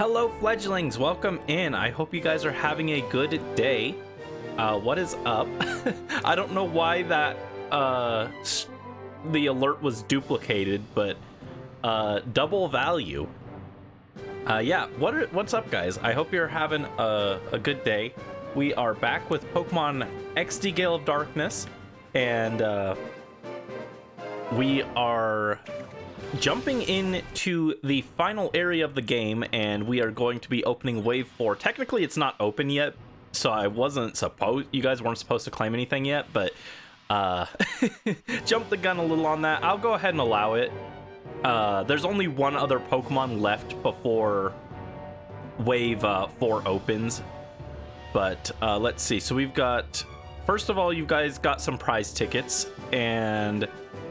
Hello, fledglings. Welcome in. I hope you guys are having a good day. What is up? I don't know why that the alert was duplicated, but double value. Yeah. What's up, guys? I hope you're having a good day. We are back with Pokemon XD Gale of Darkness, and we are jumping into the final area of the game, and we are going to be opening Wave 4. Technically, it's not open yet, so you guys weren't supposed to claim anything yet, but jumped the gun a little on that. I'll go ahead and allow it. There's only one other Pokemon left before Wave 4 opens, but let's see. So we've got, first of all, you guys got some prize tickets, and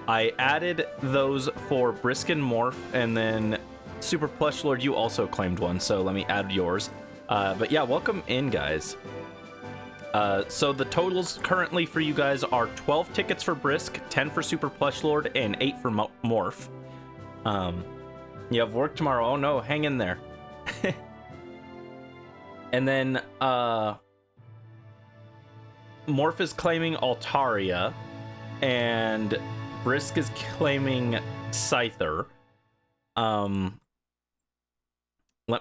I added those for Brisk and Morph, and then Super Plush Lord, you also claimed one, so let me add yours. But yeah, welcome in, guys. So the totals currently for you guys are 12 tickets for Brisk, 10 for Super Plush Lord, and 8 for Morph. You have work tomorrow. Oh no, hang in there. And then Morph is claiming Altaria, and Brisk is claiming Cipher. Let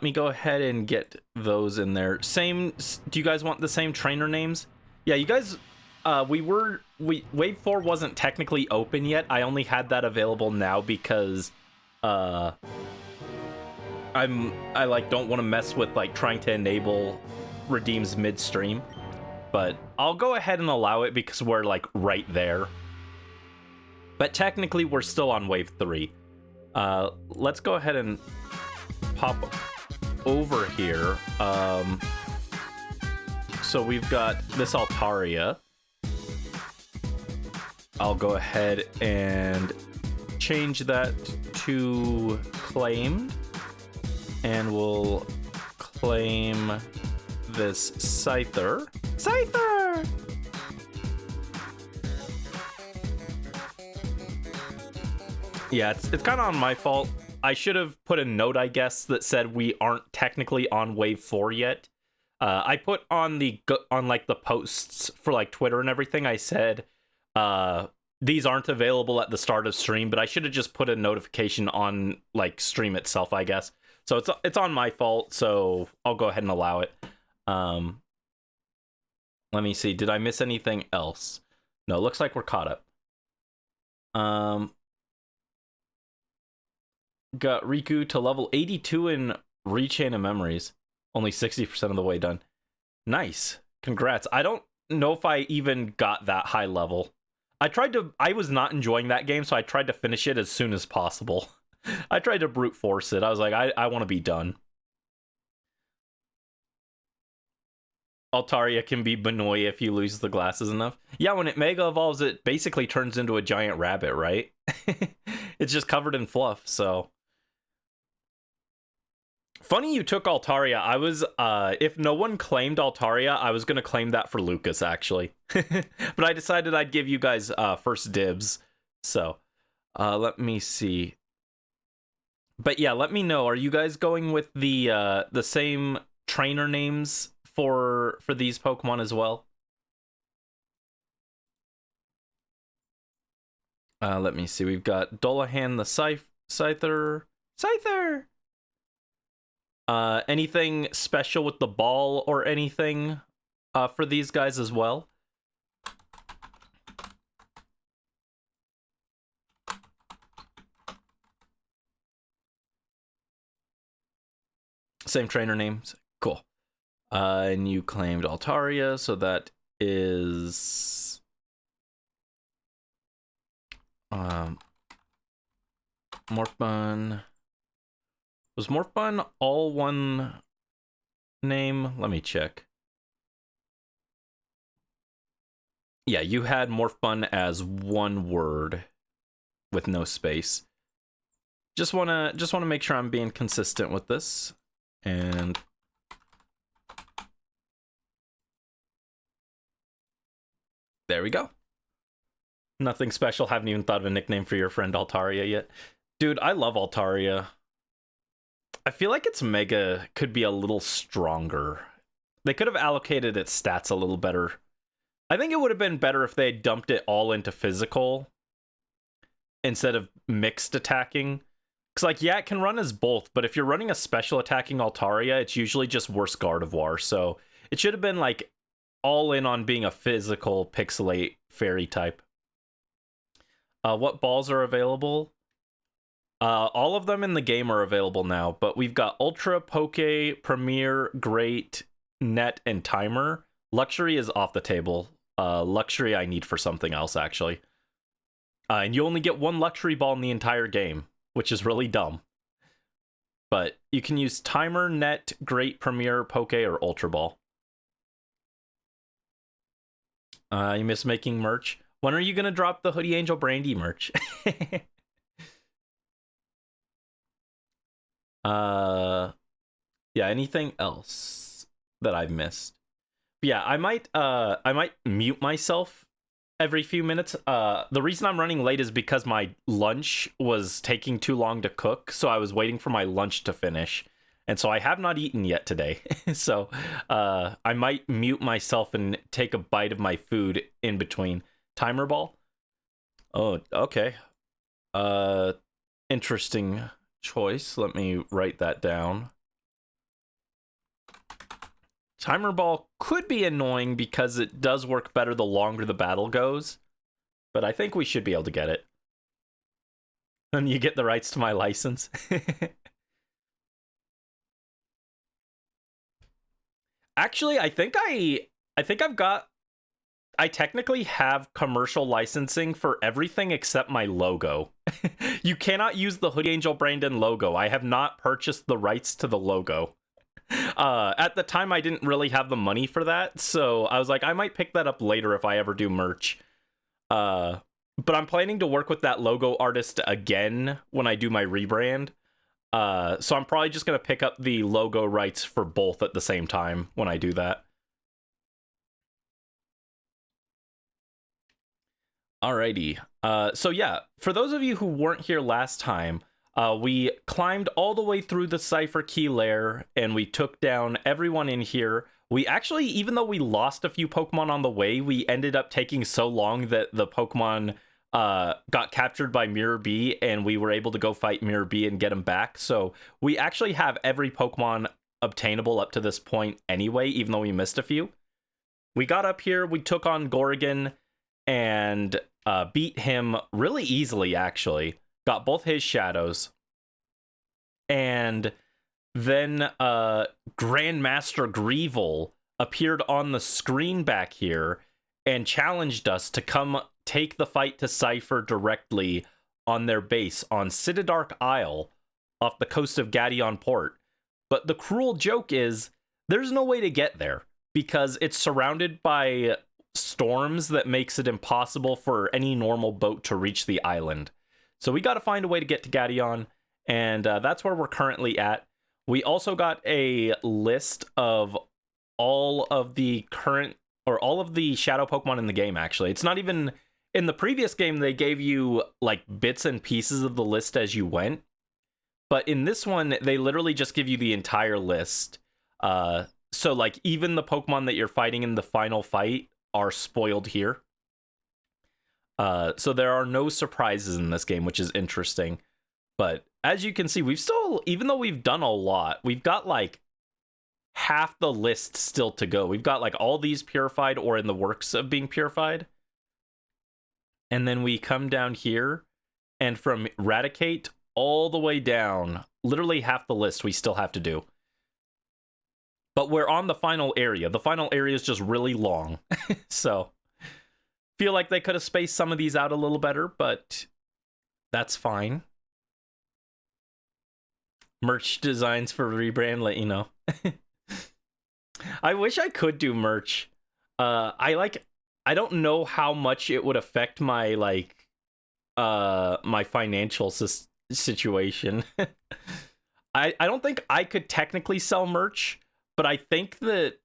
me go ahead and get those in there. Do you guys want the same trainer names? Yeah, you guys, Wave 4 wasn't technically open yet. I only had that available now because I don't want to mess with like trying to enable redeems midstream. But I'll go ahead and allow it because we're like right there. But technically, we're still on Wave 3. Let's go ahead and pop over here. So we've got this Altaria. I'll go ahead and change that to claimed. And we'll claim this Cipher. Cipher! Yeah, it's kind of on my fault. I should have put a note, I guess, that said we aren't technically on Wave 4 yet. I put on the posts for like Twitter and everything. I said these aren't available at the start of stream, but I should have just put a notification on like stream itself, I guess. So it's on my fault. So I'll go ahead and allow it. Let me see. Did I miss anything else? No, it looks like we're caught up. Got Riku to level 82 in Rechain of Memories. Only 60% of the way done. Nice. Congrats. I don't know if I even got that high level. I was not enjoying that game, so I tried to finish it as soon as possible. I tried to brute force it. I was like, I want to be done. Altaria can be Benoy if you lose the glasses enough. Yeah, when it Mega Evolves, it basically turns into a giant rabbit, right? It's just covered in fluff, so... Funny you took Altaria. I was, if no one claimed Altaria, I was going to claim that for Lucas, actually. But I decided I'd give you guys first dibs. So, let me see. But yeah, let me know. Are you guys going with the same trainer names for these Pokemon as well? Let me see. We've got Dolahan the Scyther. Scyther! Anything special with the ball or anything for these guys as well? Same trainer names. Cool. And you claimed Altaria, so that is... Morphbun. Was Morphbun all one name? Let me check. Yeah, you had Morphbun as one word with no space. Just wanna make sure I'm being consistent with this. And there we go. Nothing special. Haven't even thought of a nickname for your friend Altaria yet. Dude, I love Altaria. I feel like its mega could be a little stronger. They could have allocated its stats a little better. I think it would have been better if they had dumped it all into physical instead of mixed attacking. Because, like, yeah, it can run as both, but if you're running a special attacking Altaria, it's usually just worse Gardevoir. So it should have been, like, all in on being a physical Pixelate fairy type. What balls are available? All of them in the game are available now, but we've got Ultra, Poke, Premier, Great, Net, and Timer. Luxury is off the table. Luxury I need for something else, actually. And you only get one Luxury ball in the entire game, which is really dumb. But you can use Timer, Net, Great, Premier, Poke, or Ultra Ball. You miss making merch? When are you going to drop the Hoodie Angel Brandy merch? Yeah, anything else that I've missed? Yeah, I might mute myself every few minutes. The reason I'm running late is because my lunch was taking too long to cook, so I was waiting for my lunch to finish. And so I have not eaten yet today. So I might mute myself and take a bite of my food in between. Timer ball? Oh, okay. Interesting choice. Let me write that down. Timer ball could be annoying because it does work better the longer the battle goes. But I think we should be able to get it. And you get the rights to my license. Actually, I think I technically have commercial licensing for everything except my logo. You cannot use the Hoodie Angel Brandon logo. I have not purchased the rights to the logo. At the time, I didn't really have the money for that, so I was like, I might pick that up later if I ever do merch. But I'm planning to work with that logo artist again when I do my rebrand. So I'm probably just going to pick up the logo rights for both at the same time when I do that. Alrighty. So yeah, for those of you who weren't here last time, we climbed all the way through the Cipher Key lair, and we took down everyone in here. We actually, even though we lost a few Pokemon on the way, we ended up taking so long that the Pokemon got captured by Mirror B, and we were able to go fight Mirror B and get him back. So we actually have every Pokemon obtainable up to this point anyway, even though we missed a few. We got up here, we took on Gorgon, and beat him really easily, actually. Got both his shadows. And then Grandmaster Greevil appeared on the screen back here and challenged us to come take the fight to Cipher directly on their base on Citadark Isle off the coast of Gadion Port. But the cruel joke is there's no way to get there because it's surrounded by storms that makes it impossible for any normal boat to reach the island. So we got to find a way to get to Gadion, and that's where we're currently at. We also got a list of all of the current, or all of the shadow Pokemon in the game, actually. It's not even, in the previous game, they gave you, like, bits and pieces of the list as you went. But in this one, they literally just give you the entire list. So, like, even the Pokemon that you're fighting in the final fight are spoiled here. So there are no surprises in this game, which is interesting. But as you can see, we've still, even though we've done a lot, we've got like half the list still to go. We've got like all these purified or in the works of being purified. And then we come down here, and from Eradicate all the way down, literally half the list we still have to do. But we're on the final area. The final area is just really long. So, feel like they could have spaced some of these out a little better, but that's fine. Merch designs for rebrand, let you know. I wish I could do merch. I don't know how much it would affect my, like, my financial situation. I don't think I could technically sell merch, but I think that,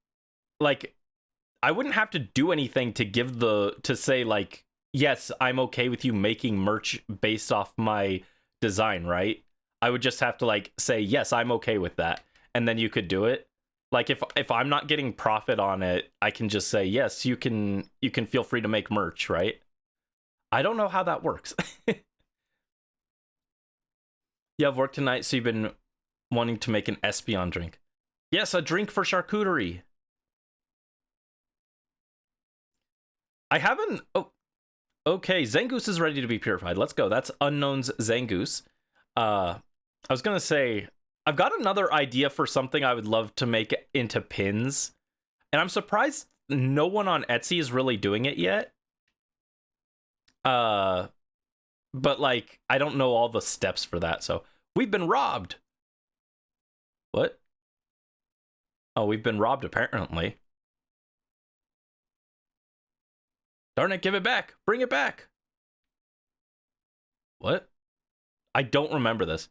like, I wouldn't have to do anything to give to say, like, yes, I'm okay with you making merch based off my design, right? I would just have to like say, yes, I'm okay with that. And then you could do it. Like if I'm not getting profit on it, I can just say, yes, you can feel free to make merch, right? I don't know how that works. You have work tonight, so you've been wanting to make an Espion drink. Yes, a drink for charcuterie. I haven't... Oh, okay, Zangoose is ready to be purified. Let's go. That's Unknown's Zangoose. I was going to say, I've got another idea for something I would love to make into pins. And I'm surprised no one on Etsy is really doing it yet. But like, I don't know all the steps for that. So we've been robbed. What? Oh, we've been robbed apparently. Darn it, give it back. Bring it back. What? I don't remember this.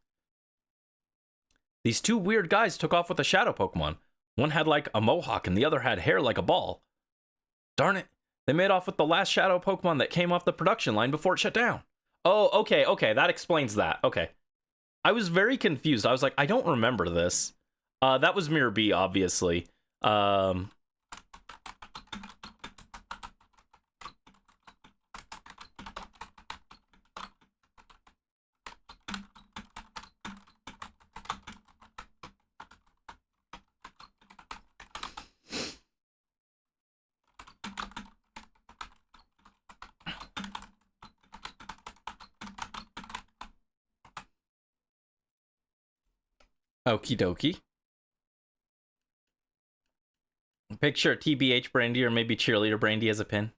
These two weird guys took off with a shadow Pokemon. One had like a mohawk and the other had hair like a ball. Darn it. They made off with the last shadow Pokemon that came off the production line before it shut down. Oh, okay, that explains that. Okay. I was very confused. I was like, I don't remember this. That was Mirror B, obviously. Okie dokie. Picture TBH Brandy or maybe Cheerleader Brandy as a pin.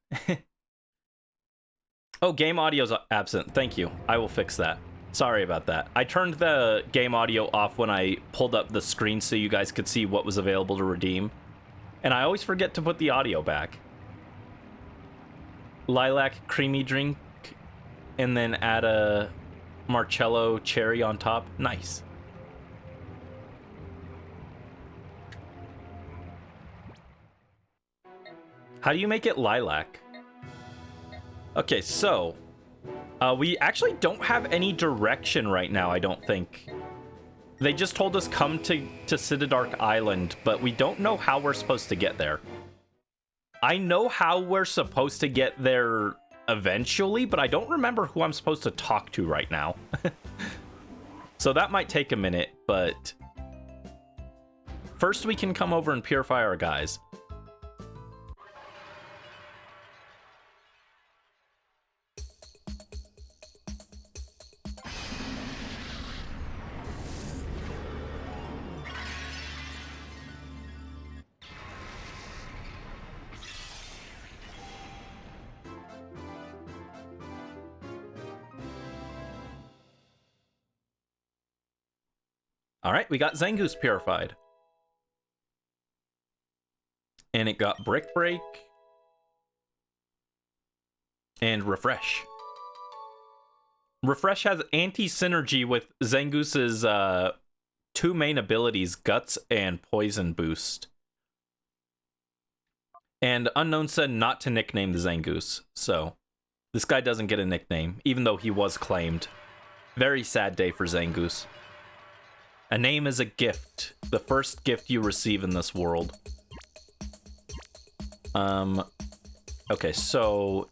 Oh, game audio's absent. Thank you. I will fix that. Sorry about that. I turned the game audio off when I pulled up the screen so you guys could see what was available to redeem. And I always forget to put the audio back. Lilac creamy drink and then add a Marcello cherry on top. Nice. How do you make it lilac? Okay, so we actually don't have any direction right now, I don't think. They just told us come to Citadark Island, but we don't know how we're supposed to get there. I know how we're supposed to get there eventually, but I don't remember who I'm supposed to talk to right now. So that might take a minute, but first we can come over and purify our guys. All right, we got Zangoose purified. And it got Brick Break and Refresh. Refresh has anti-synergy with Zangoose's two main abilities, Guts and Poison Boost. And Unknown said not to nickname the Zangoose, so this guy doesn't get a nickname, even though he was claimed. Very sad day for Zangoose. A name is a gift. The first gift you receive in this world. Okay, so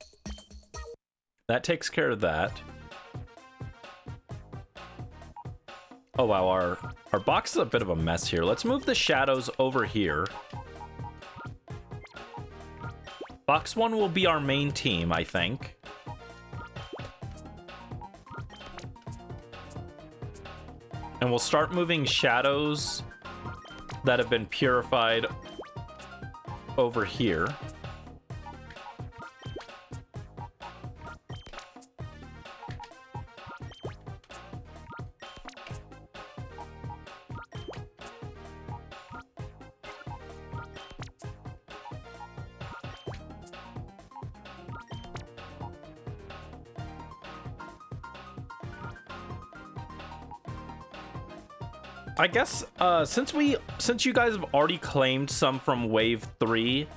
that takes care of that. Oh wow, our box is a bit of a mess here. Let's move the shadows over here. Box 1 will be our main team, I think. And we'll start moving shadows that have been purified over here. I guess since you guys have already claimed some from Wave 3,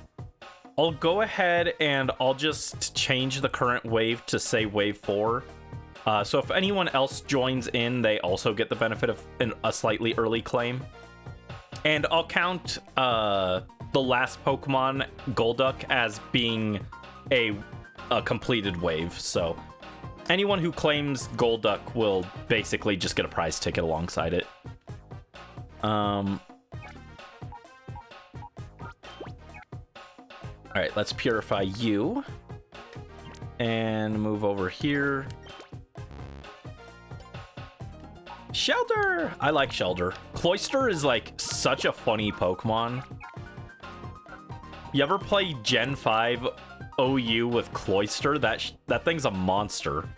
I'll go ahead and I'll just change the current wave to say Wave 4. So if anyone else joins in, they also get the benefit of a slightly early claim. And I'll count the last Pokemon, Golduck, as being a completed wave. So anyone who claims Golduck will basically just get a prize ticket alongside it. All right, let's purify you and move over here. Shelter! I like Shelter. Cloyster is like such a funny Pokemon. You ever play Gen 5 OU with Cloyster? That thing's a monster.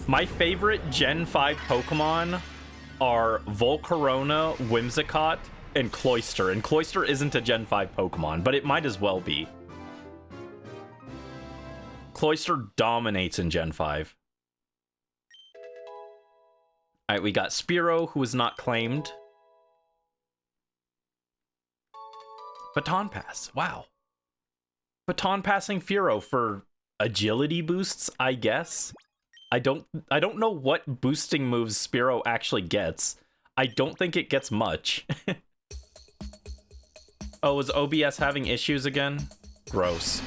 My favorite Gen 5 Pokemon are Volcarona, Whimsicott, and Cloyster. And Cloyster isn't a Gen 5 Pokemon, but it might as well be. Cloyster dominates in Gen 5. Alright, we got Spearow, who is not claimed. Baton Pass. Wow. Baton passing Fearow for agility boosts, I guess. I don't know what boosting moves Spearow actually gets. I don't think it gets much. Oh, is OBS having issues again? Gross.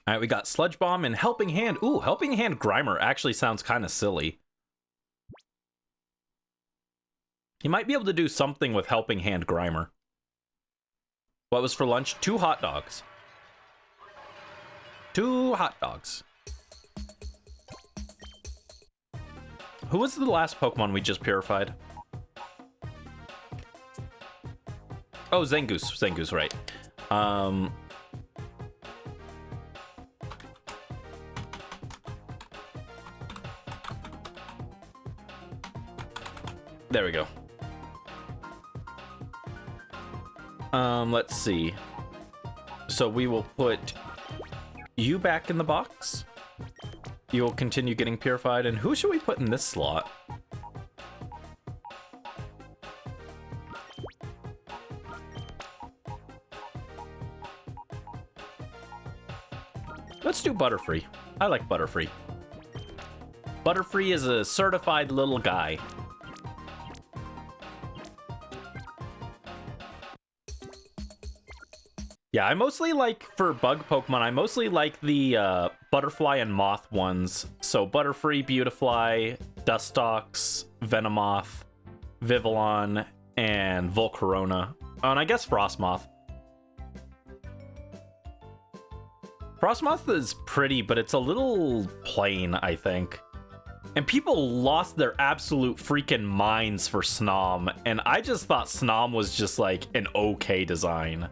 All right, we got Sludge Bomb and Helping Hand. Ooh, Helping Hand Grimer actually sounds kind of silly. You might be able to do something with Helping Hand Grimer. What was for lunch? 2 hot dogs. 2 hot dogs. Who was the last Pokemon we just purified? Oh, Zangoose. Zangoose, right. There we go. Let's see. So we will put you back in the box. You will continue getting purified. And who should we put in this slot? Let's do Butterfree. I like Butterfree. Butterfree is a certified little guy. Yeah, I mostly like, for bug Pokemon, I mostly like the Butterfly and Moth ones. So Butterfree, Beautifly, Dustox, Venomoth, Vivillon, and Volcarona. Oh, and I guess Frostmoth. Frostmoth is pretty, but it's a little plain, I think. And people lost their absolute freaking minds for Snom, and I just thought Snom was just like an okay design.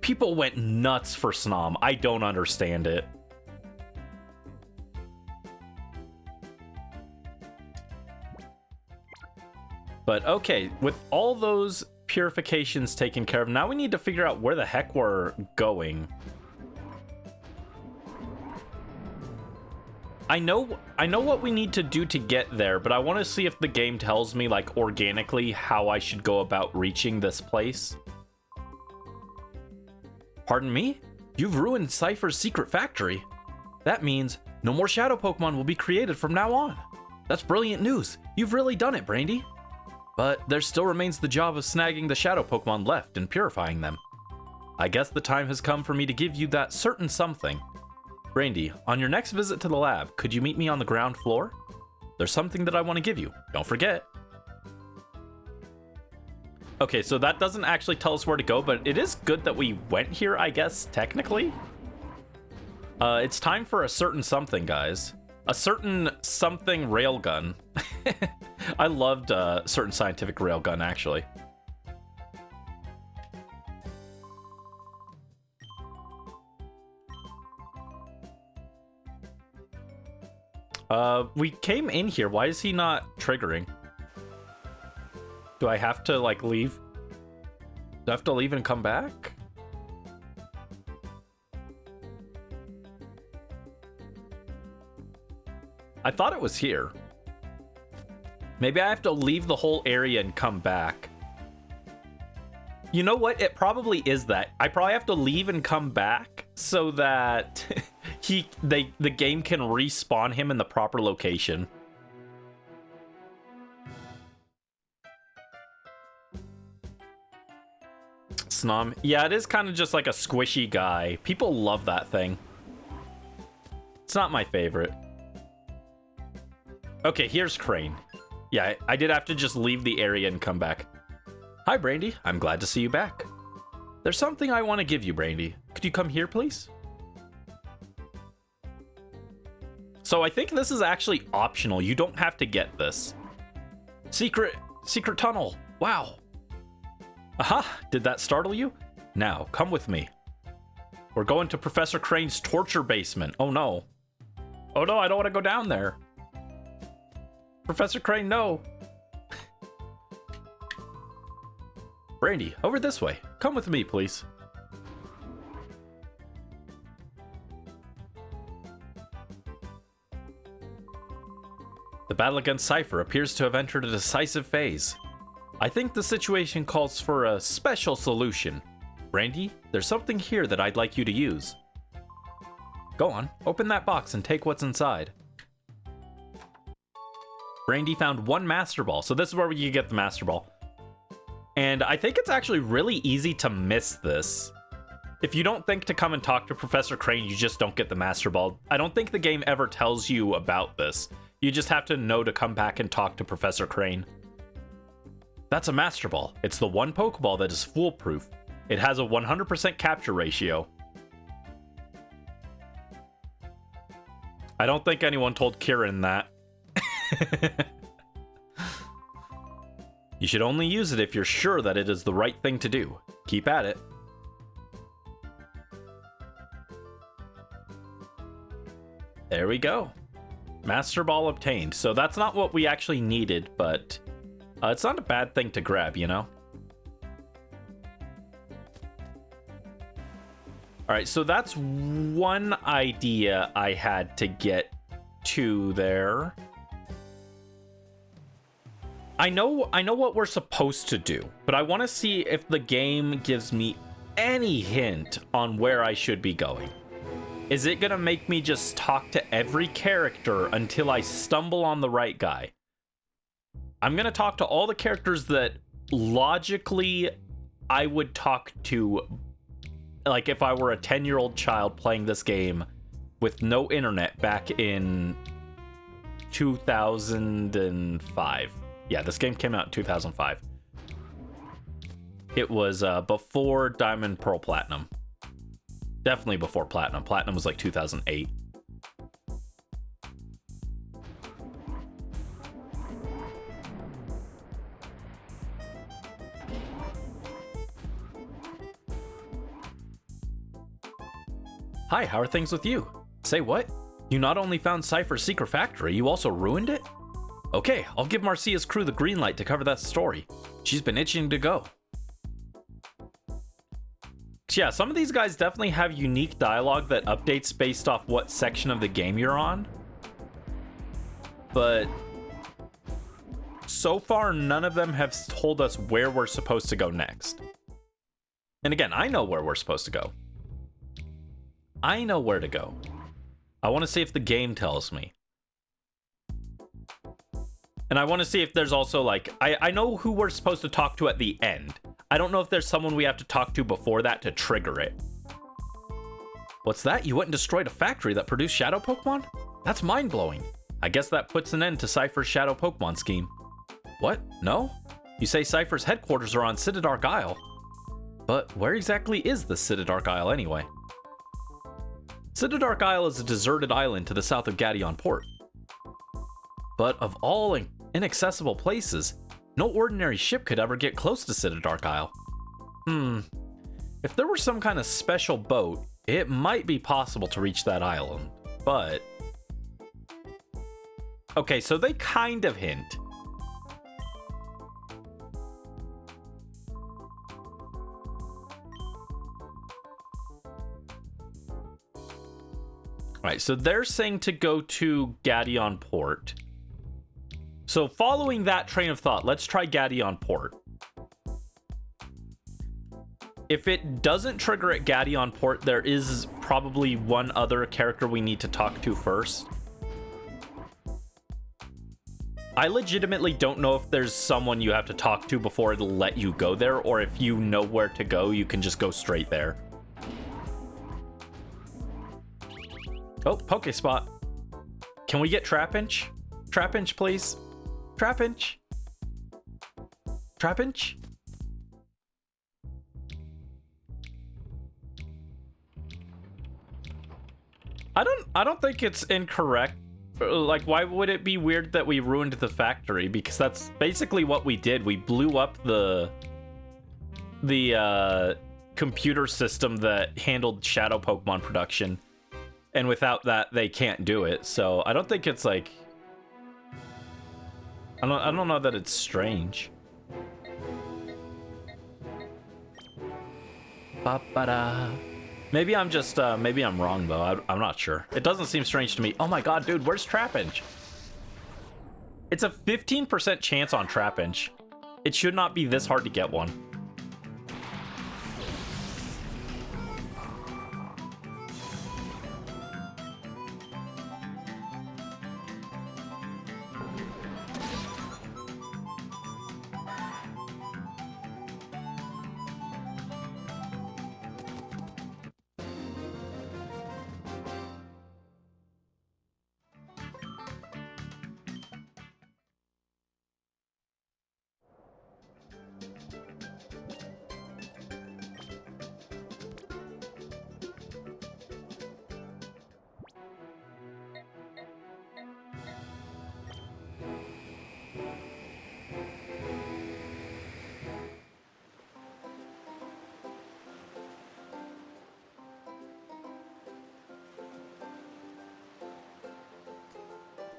People went nuts for Snom. I don't understand it. But okay, with all those purifications taken care of, now we need to figure out where the heck we're going. I know what we need to do to get there, but I want to see if the game tells me, like, organically how I should go about reaching this place. Pardon me? You've ruined Cipher's secret factory. That means no more shadow Pokemon will be created from now on. That's brilliant news. You've really done it, Brandy. But there still remains the job of snagging the shadow Pokemon left and purifying them. I guess the time has come for me to give you that certain something. Brandy, on your next visit to the lab, could you meet me on the ground floor? There's something that I want to give you. Don't forget. Okay, so that doesn't actually tell us where to go, but it is good that we went here, I guess, technically. It's time for a certain something, guys. A certain something railgun. I loved certain scientific railgun, actually. We came in here. Why is he not triggering? Do I have to, like, leave? Do I have to leave and come back? I thought it was here. Maybe I have to leave the whole area and come back. You know what? It probably is that. I probably have to leave and come back so that the game can respawn him in the proper location. Snom. Yeah, it is kind of just like a squishy guy. People love that thing. It's not my favorite. Okay, here's Crane. Yeah, I did have to just leave the area and come back. Hi, Brandy. I'm glad to see you back. There's something I want to give you, Brandy. Could you come here, please? So I think this is actually optional. You don't have to get this. Secret tunnel. Wow. Aha, did that startle you? Now, come with me. We're going to Professor Crane's torture basement. Oh no. Oh no, I don't want to go down there. Professor Crane, no. Brandy, over this way. Come with me, please. The battle against Cipher appears to have entered a decisive phase. I think the situation calls for a special solution. Brandy, there's something here that I'd like you to use. Go on, open that box and take what's inside. Brandy found one Master Ball, so this is where you get the Master Ball. And I think it's actually really easy to miss this. If you don't think to come and talk to Professor Crane, you just don't get the Master Ball. I don't think the game ever tells you about this. You just have to know to come back and talk to Professor Crane. That's a Master Ball. It's the one Pokeball that is foolproof. It has a 100% capture ratio. I don't think anyone told Kieran that. You should only use it if you're sure that it is the right thing to do. Keep at it. There we go. Master Ball obtained. So that's not what we actually needed, but it's not a bad thing to grab, you know? Alright, so that's one idea I had to get to there. I know what we're supposed to do, but I want to see if the game gives me any hint on where I should be going. Is it gonna make me just talk to every character until I stumble on the right guy? I'm gonna talk to all the characters that logically I would talk to, like if I were a 10-year-old child playing this game with no internet back in 2005. Yeah, this game came out in 2005. It was before Diamond, Pearl, Platinum. Definitely before Platinum. Platinum was like 2008. Hi, how are things with you? Say what? You not only found Cipher's secret factory, you also ruined it? Okay, I'll give Marcia's crew the green light to cover that story. She's been itching to go. Yeah, some of these guys definitely have unique dialogue that updates based off what section of the game you're on. But so far, none of them have told us where we're supposed to go next. And again, I know where we're supposed to go. I know where to go. I want to see if the game tells me. And I want to see if there's also like, I know who we're supposed to talk to at the end. I don't know if there's someone we have to talk to before that to trigger it. What's that? You went and destroyed a factory that produced shadow Pokemon? That's mind-blowing. I guess that puts an end to Cipher's shadow Pokemon scheme. What? No? You say Cipher's headquarters are on Citadark Isle. But where exactly is the Citadark Isle anyway? Citadark Isle is a deserted island to the south of Gaddion Port. But of all inaccessible places, no ordinary ship could ever get close to Citadark Isle. If there were some kind of special boat, it might be possible to reach that island, but Okay, so they kind of hint. All right, so they're saying to go to Gaddion Port. So following that train of thought, let's try Gaddion Port. If it doesn't trigger at Gaddion Port, there is probably one other character we need to talk to first. I legitimately don't know if there's someone you have to talk to before it'll let you go there, or if you know where to go, you can just go straight there. Oh, Pokespot. Can we get Trapinch? Trapinch, please. Trapinch. Trapinch? I don't think it's incorrect. Like, why would it be weird that we ruined the factory? Because that's basically what we did. We blew up the computer system that handled shadow Pokemon production. And without that, they can't do it. So I don't think it's like... I don't know that it's strange. Ba-ba-da. Maybe I'm just, maybe I'm wrong, though. I'm not sure. It doesn't seem strange to me. Oh my god, dude, where's Trapinch? It's a 15% chance on Trapinch. It should not be this hard to get one.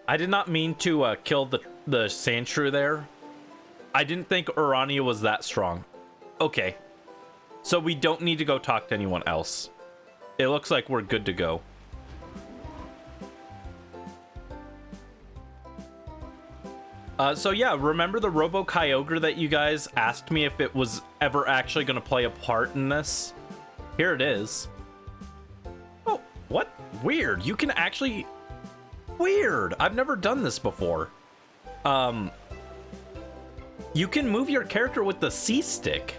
I did not mean to kill the Sandshrew there. I didn't think Urania was that strong. Okay. So we don't need to go talk to anyone else. It looks like we're good to go. So yeah, remember the Robo-Kyogre that you guys asked me if it was ever actually going to play a part in this? Here it is. Oh, what? Weird. You can actually... Weird. I've never done this before. You can move your character with the C-stick.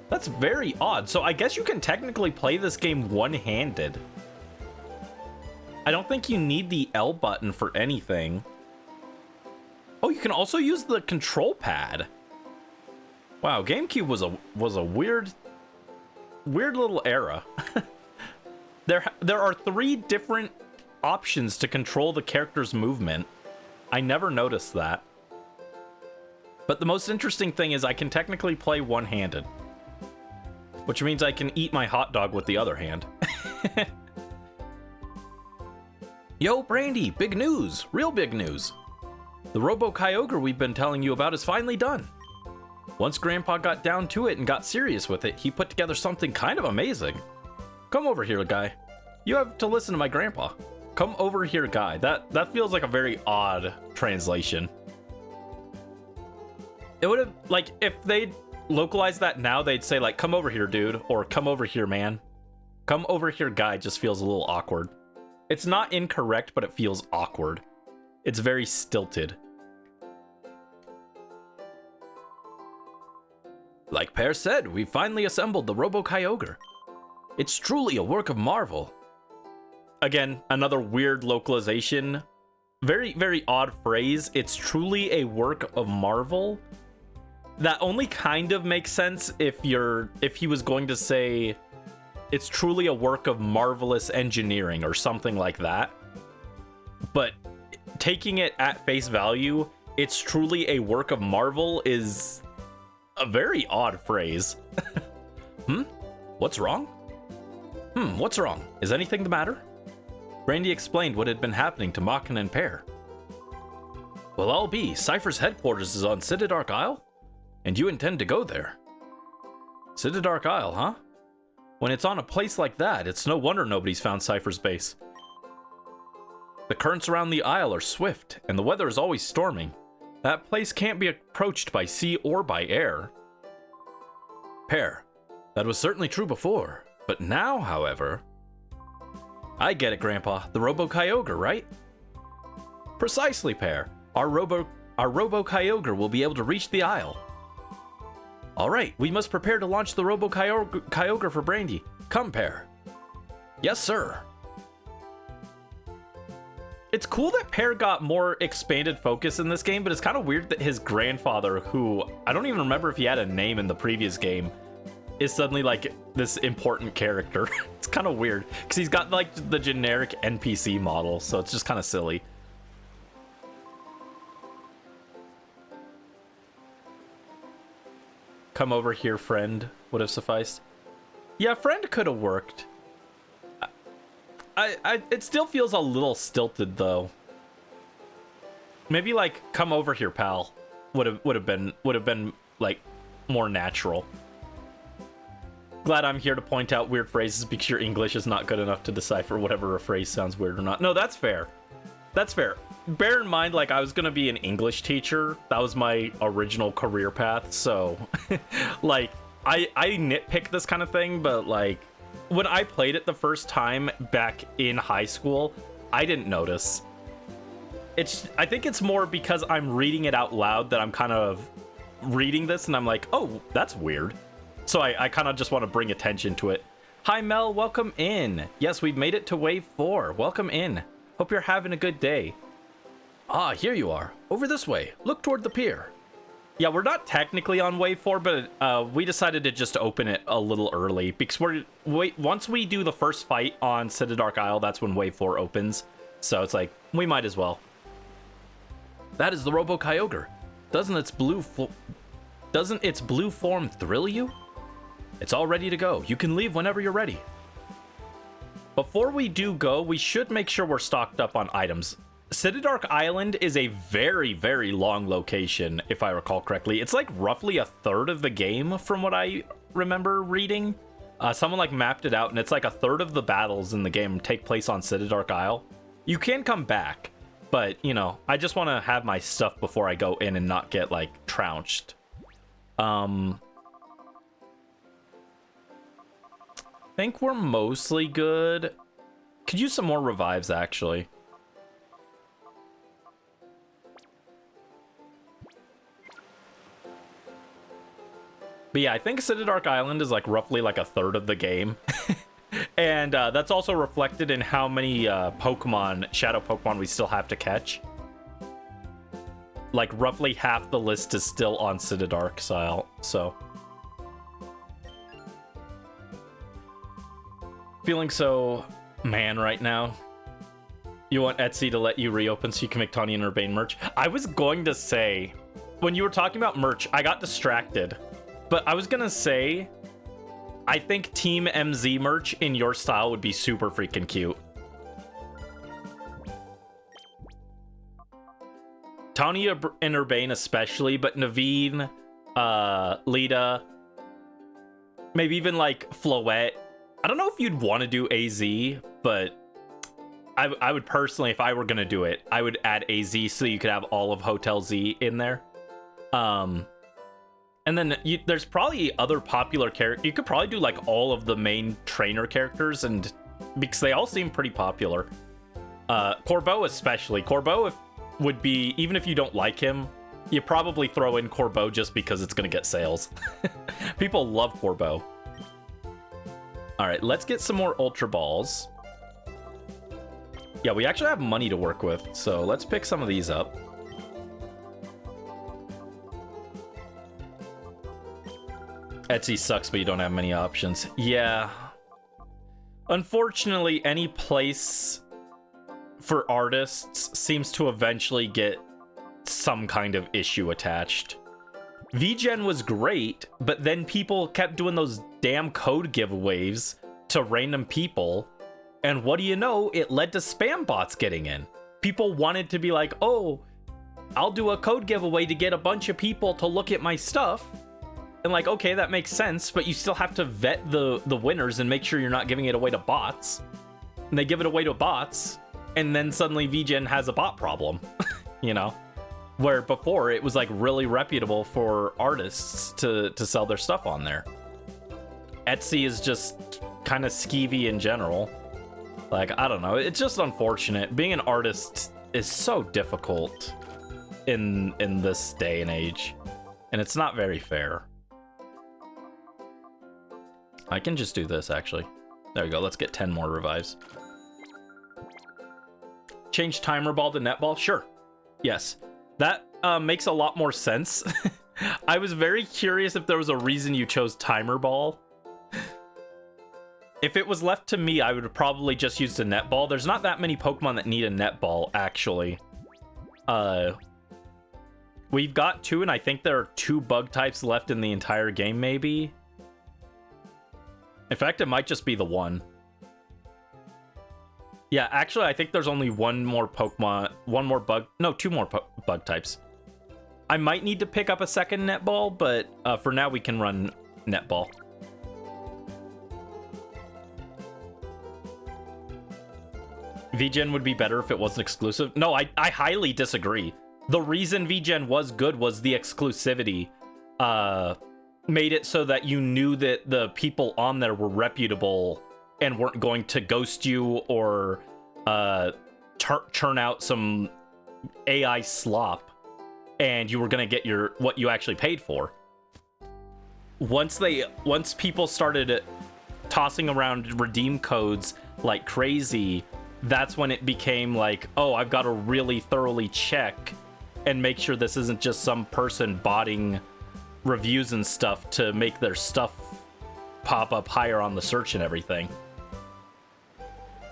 That's very odd. So I guess you can technically play this game one-handed. I don't think you need the L button for anything. Oh, you can also use the control pad. Wow, GameCube was a weird little era. There are 3 different options to control the character's movement. I never noticed that. But the most interesting thing is I can technically play one-handed, which means I can eat my hot dog with the other hand. Yo, Brandy, big news, real big news. The Robo-Kyogre we've been telling you about is finally done. Once Grandpa got down to it and got serious with it, he put together something kind of amazing. Come over here, guy. You have to listen to my grandpa. Come over here, guy. That feels like a very odd translation. It would have, like, if they'd localized that now, they'd say, like, come over here, dude, or come over here, man. Come over here, guy just feels a little awkward. It's not incorrect, but it feels awkward. It's very stilted. Like Pear said, we finally assembled the Robo-Kyogre. It's truly a work of marvel. Again, another weird localization. Very, very odd phrase. It's truly a work of marvel. That only kind of makes sense if he was going to say it's truly a work of marvelous engineering or something like that. But taking it at face value, it's truly a work of marvel is a very odd phrase. What's wrong? What's wrong? Is anything the matter? Brandy explained what had been happening to Machen and Pear. Well, I'll be. Cipher's headquarters is on Citadark Isle? And you intend to go there? Citadark Isle, huh? When it's on a place like that, it's no wonder nobody's found Cipher's base. The currents around the isle are swift, and the weather is always storming. That place can't be approached by sea or by air. Pear, that was certainly true before, but now, however... I get it, Grandpa. The Robo-Kyogre, right? Precisely, Pear. Our Robo-Kyogre will be able to reach the isle. Alright, we must prepare to launch the Robo-Kyogre for Brandy. Come, Pear. Yes, sir. It's cool that Pear got more expanded focus in this game, but it's kind of weird that his grandfather, who I don't even remember if he had a name in the previous game, is suddenly like this important character. It's kind of weird because he's got like the generic NPC model, so it's just kind of silly. Come over here, friend, would have sufficed. Yeah, friend could have worked. It still feels a little stilted though. Maybe like come over here, pal. Would have been like more natural. Glad I'm here to point out weird phrases because your English is not good enough to decipher whatever a phrase sounds weird or not. No, that's fair. That's fair. Bear in mind, like, I was gonna be an English teacher. That was my original career path, so like I nitpick this kind of thing, but like when I played it the first time back in high school, I didn't notice. I think it's more because I'm reading it out loud that I'm kind of reading this and I'm like, oh, that's weird. So I kind of just want to bring attention to it. Hi, Mel. Welcome in. Yes, we've made it to Wave 4. Welcome in. Hope you're having a good day. Ah, here you are. Over this way. Look toward the pier. Yeah, we're not technically on Wave 4, but we decided to just open it a little early because once we do the first fight on Citadark Isle, that's when Wave 4 opens. So it's like, we might as well. That is the Robo-Kyogre. Doesn't its blue form thrill you? It's all ready to go. You can leave whenever you're ready. Before we do go, we should make sure we're stocked up on items. Citadark Island is a very, very long location, if I recall correctly. It's like roughly a third of the game from what I remember reading. Someone like mapped it out, and it's like a third of the battles in the game take place on Citadark Isle. You can come back, but, you know, I just want to have my stuff before I go in and not get, like, trounced. I think we're mostly good. Could use some more revives, actually. But yeah, I think Citadark Island is like roughly like a third of the game. And that's also reflected in how many shadow Pokemon we still have to catch. Like roughly half the list is still on Citadark Isle, so. Feeling so man right now. You want Etsy to let you reopen so you can make Tawny and Urbane merch? I was going to say, when you were talking about merch, I got distracted. But I was gonna say, I think Team MZ merch in your style would be super freaking cute. Tawny and Urbane especially, but Naveen, Lita, maybe even like Floette. I don't know if you'd want to do AZ, but I would personally, if I were gonna do it, I would add AZ so you could have all of Hotel Z in there. And then there's probably other popular characters. You could probably do like all of the main trainer characters, and because they all seem pretty popular. Corbeau especially. Corbeau would be, even if you don't like him, you probably throw in Corbeau just because it's gonna get sales. People love Corbeau. All right, let's get some more Ultra Balls. Yeah, we actually have money to work with, so let's pick some of these up. Etsy sucks, but you don't have many options. Yeah. Unfortunately, any place for artists seems to eventually get some kind of issue attached. VGen was great, but then people kept doing those damn code giveaways to random people, And what do you know? It led to spam bots getting in. People wanted to be like, oh, I'll do a code giveaway to get a bunch of people to look at my stuff. And like, okay, that makes sense, but you still have to vet the winners and make sure you're not giving it away to bots. And they give it away to bots, and then suddenly VGen has a bot problem, you know? Where before it was like really reputable for artists to sell their stuff on there. Etsy is just kind of skeevy in general. Like, I don't know, it's just unfortunate. Being an artist is so difficult in this day and age, and it's not very fair. I can just do this, actually. There we go, let's get 10 more revives. Change timer ball to netball? Sure. Yes. That makes a lot more sense. I was very curious if there was a reason you chose timer ball. If it was left to me, I would have probably just used a netball. There's not that many Pokemon that need a netball, actually. We've got 2, and I think there are 2 bug types left in the entire game, maybe. In fact, it might just be the 1. Yeah, actually, I think there's only 1 more Pokemon, 1 more bug, no, 2 more bug types. I might need to pick up a second netball, but for now we can run netball. VGen would be better if it wasn't exclusive. No, I highly disagree. The reason VGen was good was the exclusivity. Made it so that you knew that the people on there were reputable and weren't going to ghost you or churn out some AI slop, and you were going to get what you actually paid for. Once people started tossing around redeem codes like crazy, that's when it became like, oh, I've got to really thoroughly check and make sure this isn't just some person botting reviews and stuff to make their stuff pop up higher on the search and everything.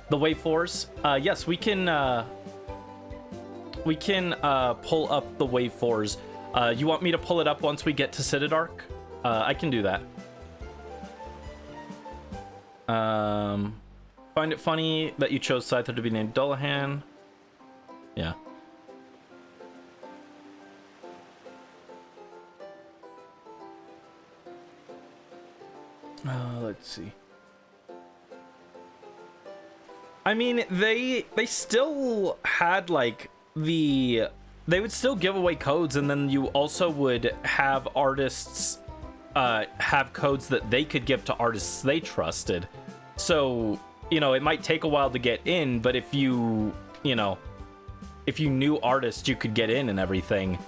The wave 4s, yes, we can pull up the wave 4s. You want me to pull it up once we get to Citadark? I can do that. Find it funny that you chose Scyther to be named Dullahan. Yeah. Let's see. I mean, they still had like they would still give away codes, and then you also would have artists have codes that they could give to artists they trusted. So, you know, it might take a while to get in, but if you knew artists, you could get in and everything.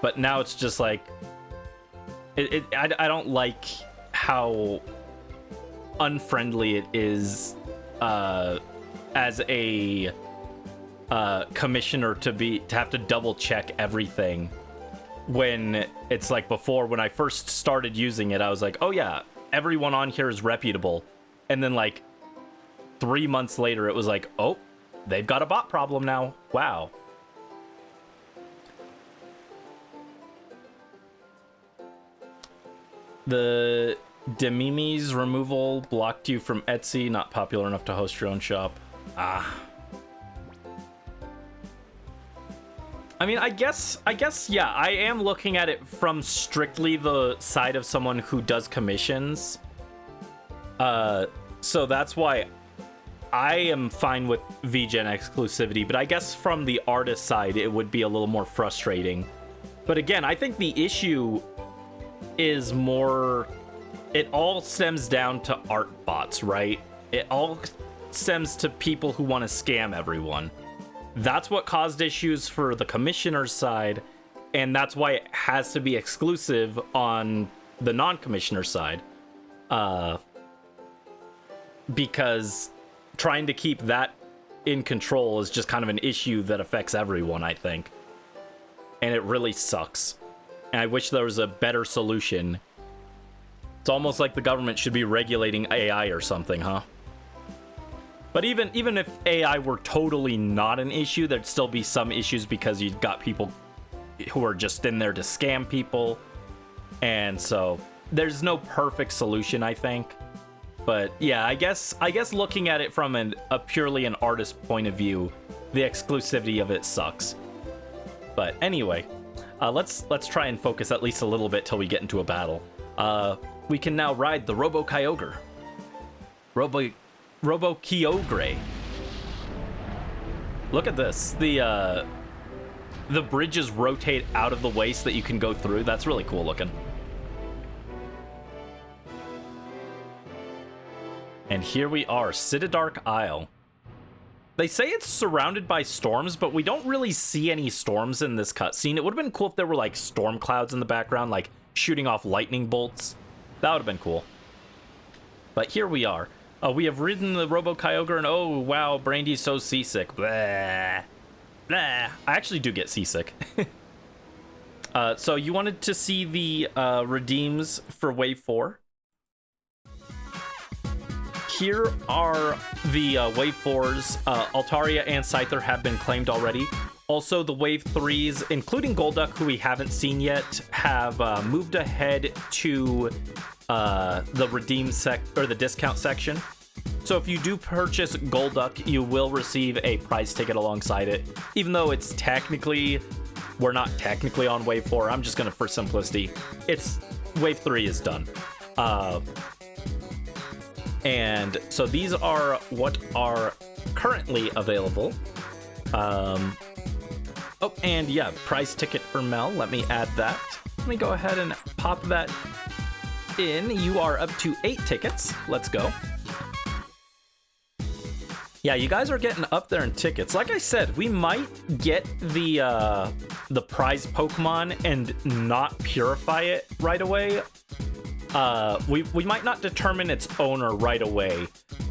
But now it's just like I don't like how unfriendly it is as a commissioner to have to double check everything, when it's like before, when I first started using it, I was like, oh yeah, everyone on here is reputable, and then like 3 months later it was like, oh, they've got a bot problem now. Wow. The Demimi's removal blocked you from Etsy, not popular enough to host your own shop. Ah. I mean, I guess, yeah, I am looking at it from strictly the side of someone who does commissions. So that's why I am fine with VGen exclusivity, but I guess from the artist side, it would be a little more frustrating. But again, I think the issue is more, it all stems down to art bots, right? It all stems to people who want to scam everyone. That's what caused issues for the commissioner's side, and that's why it has to be exclusive on the non-commissioner side. Because trying to keep that in control is just kind of an issue that affects everyone, I think. And it really sucks. And I wish there was a better solution. It's almost like the government should be regulating AI or something, huh? But even if AI were totally not an issue, there'd still be some issues because you've got people who are just in there to scam people. And so there's no perfect solution, I think. But yeah, I guess looking at it from a purely an artist point of view, the exclusivity of it sucks. But anyway, let's try and focus at least a little bit till we get into a battle. We can now ride the Robo-Kyogre. Robo-Kyogre. Look at this. The bridges rotate out of the way so that you can go through. That's really cool looking. And here we are, Citadark Isle. They say it's surrounded by storms, but we don't really see any storms in this cutscene. It would have been cool if there were like storm clouds in the background, like shooting off lightning bolts. That would have been cool. But here we are. We have ridden the Robo-Kyogre, and oh wow, Brandy's so seasick. Blah. Blah. I actually do get seasick. So you wanted to see the redeems for Wave 4. Here are the Wave 4s. Altaria and Cipher have been claimed already. Also, the Wave 3s, including Golduck, who we haven't seen yet, have moved ahead to the redeem or the discount section. So if you do purchase Golduck, you will receive a prize ticket alongside it. Even though it's technically, we're not technically on Wave 4. I'm just gonna, for simplicity, it's Wave 3 is done. And so these are what are currently available. Oh, and yeah, prize ticket for Mel. Let me add that. Let me go ahead and pop that in. You are up to 8 tickets. Let's go. Yeah, you guys are getting up there in tickets. Like I said, we might get the prize Pokemon and not purify it right away. We might not determine its owner right away,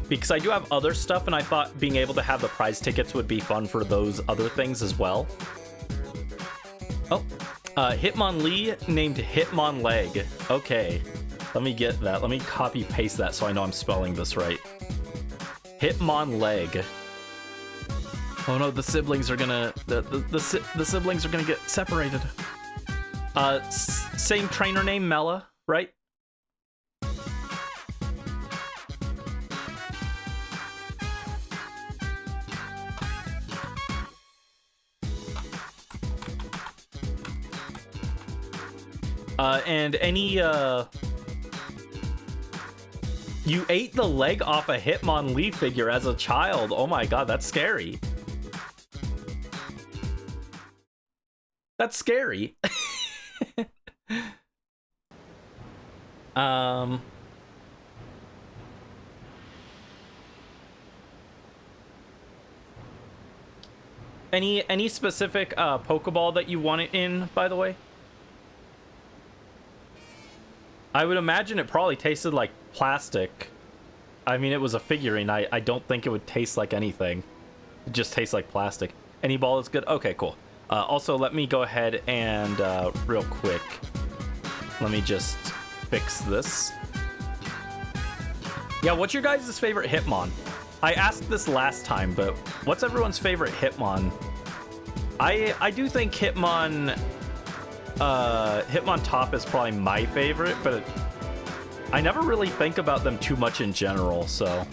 because I do have other stuff, and I thought being able to have the prize tickets would be fun for those other things as well. Oh, Hitmonlee named Hitmonleg. Okay, let me get that. Let me copy paste that so I know I'm spelling this right. Hitmonleg. Oh no, the siblings are gonna the siblings are gonna get separated. Same trainer name, Mela, right? And any, you ate the leg off a Hitmonlee figure as a child. Oh my god, that's scary. That's scary. Any specific Pokeball that you want it in, by the way? I would imagine it probably tasted like plastic. I mean, it was a figurine. I don't think it would taste like anything. It just tastes like plastic. Any ball is good? Okay, cool. Also, let me go ahead and, real quick, let me just fix this. Yeah, what's your guys' favorite Hitmon? I asked this last time, but what's everyone's favorite Hitmon? I do think Hitmon Top is probably my favorite, but I never really think about them too much in general, so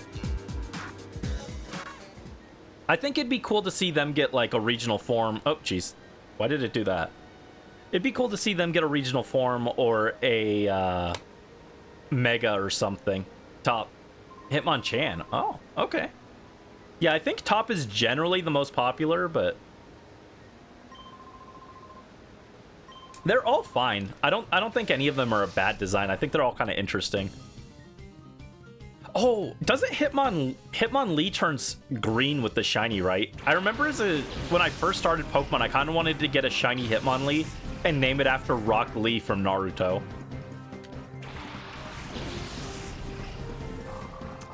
I think it'd be cool to see them get like a regional form. Oh jeez, why did it do that? It'd be cool to see them get a regional form or a Mega or something. Top. Hitmonchan. Oh, okay. Yeah, I think Top is generally the most popular, but they're all fine. I don't think any of them are a bad design. I think they're all kind of interesting. Oh, doesn't Hitmonlee turns green with the shiny, right? I remember when I first started Pokemon, I kind of wanted to get a shiny Hitmonlee and name it after Rock Lee from Naruto.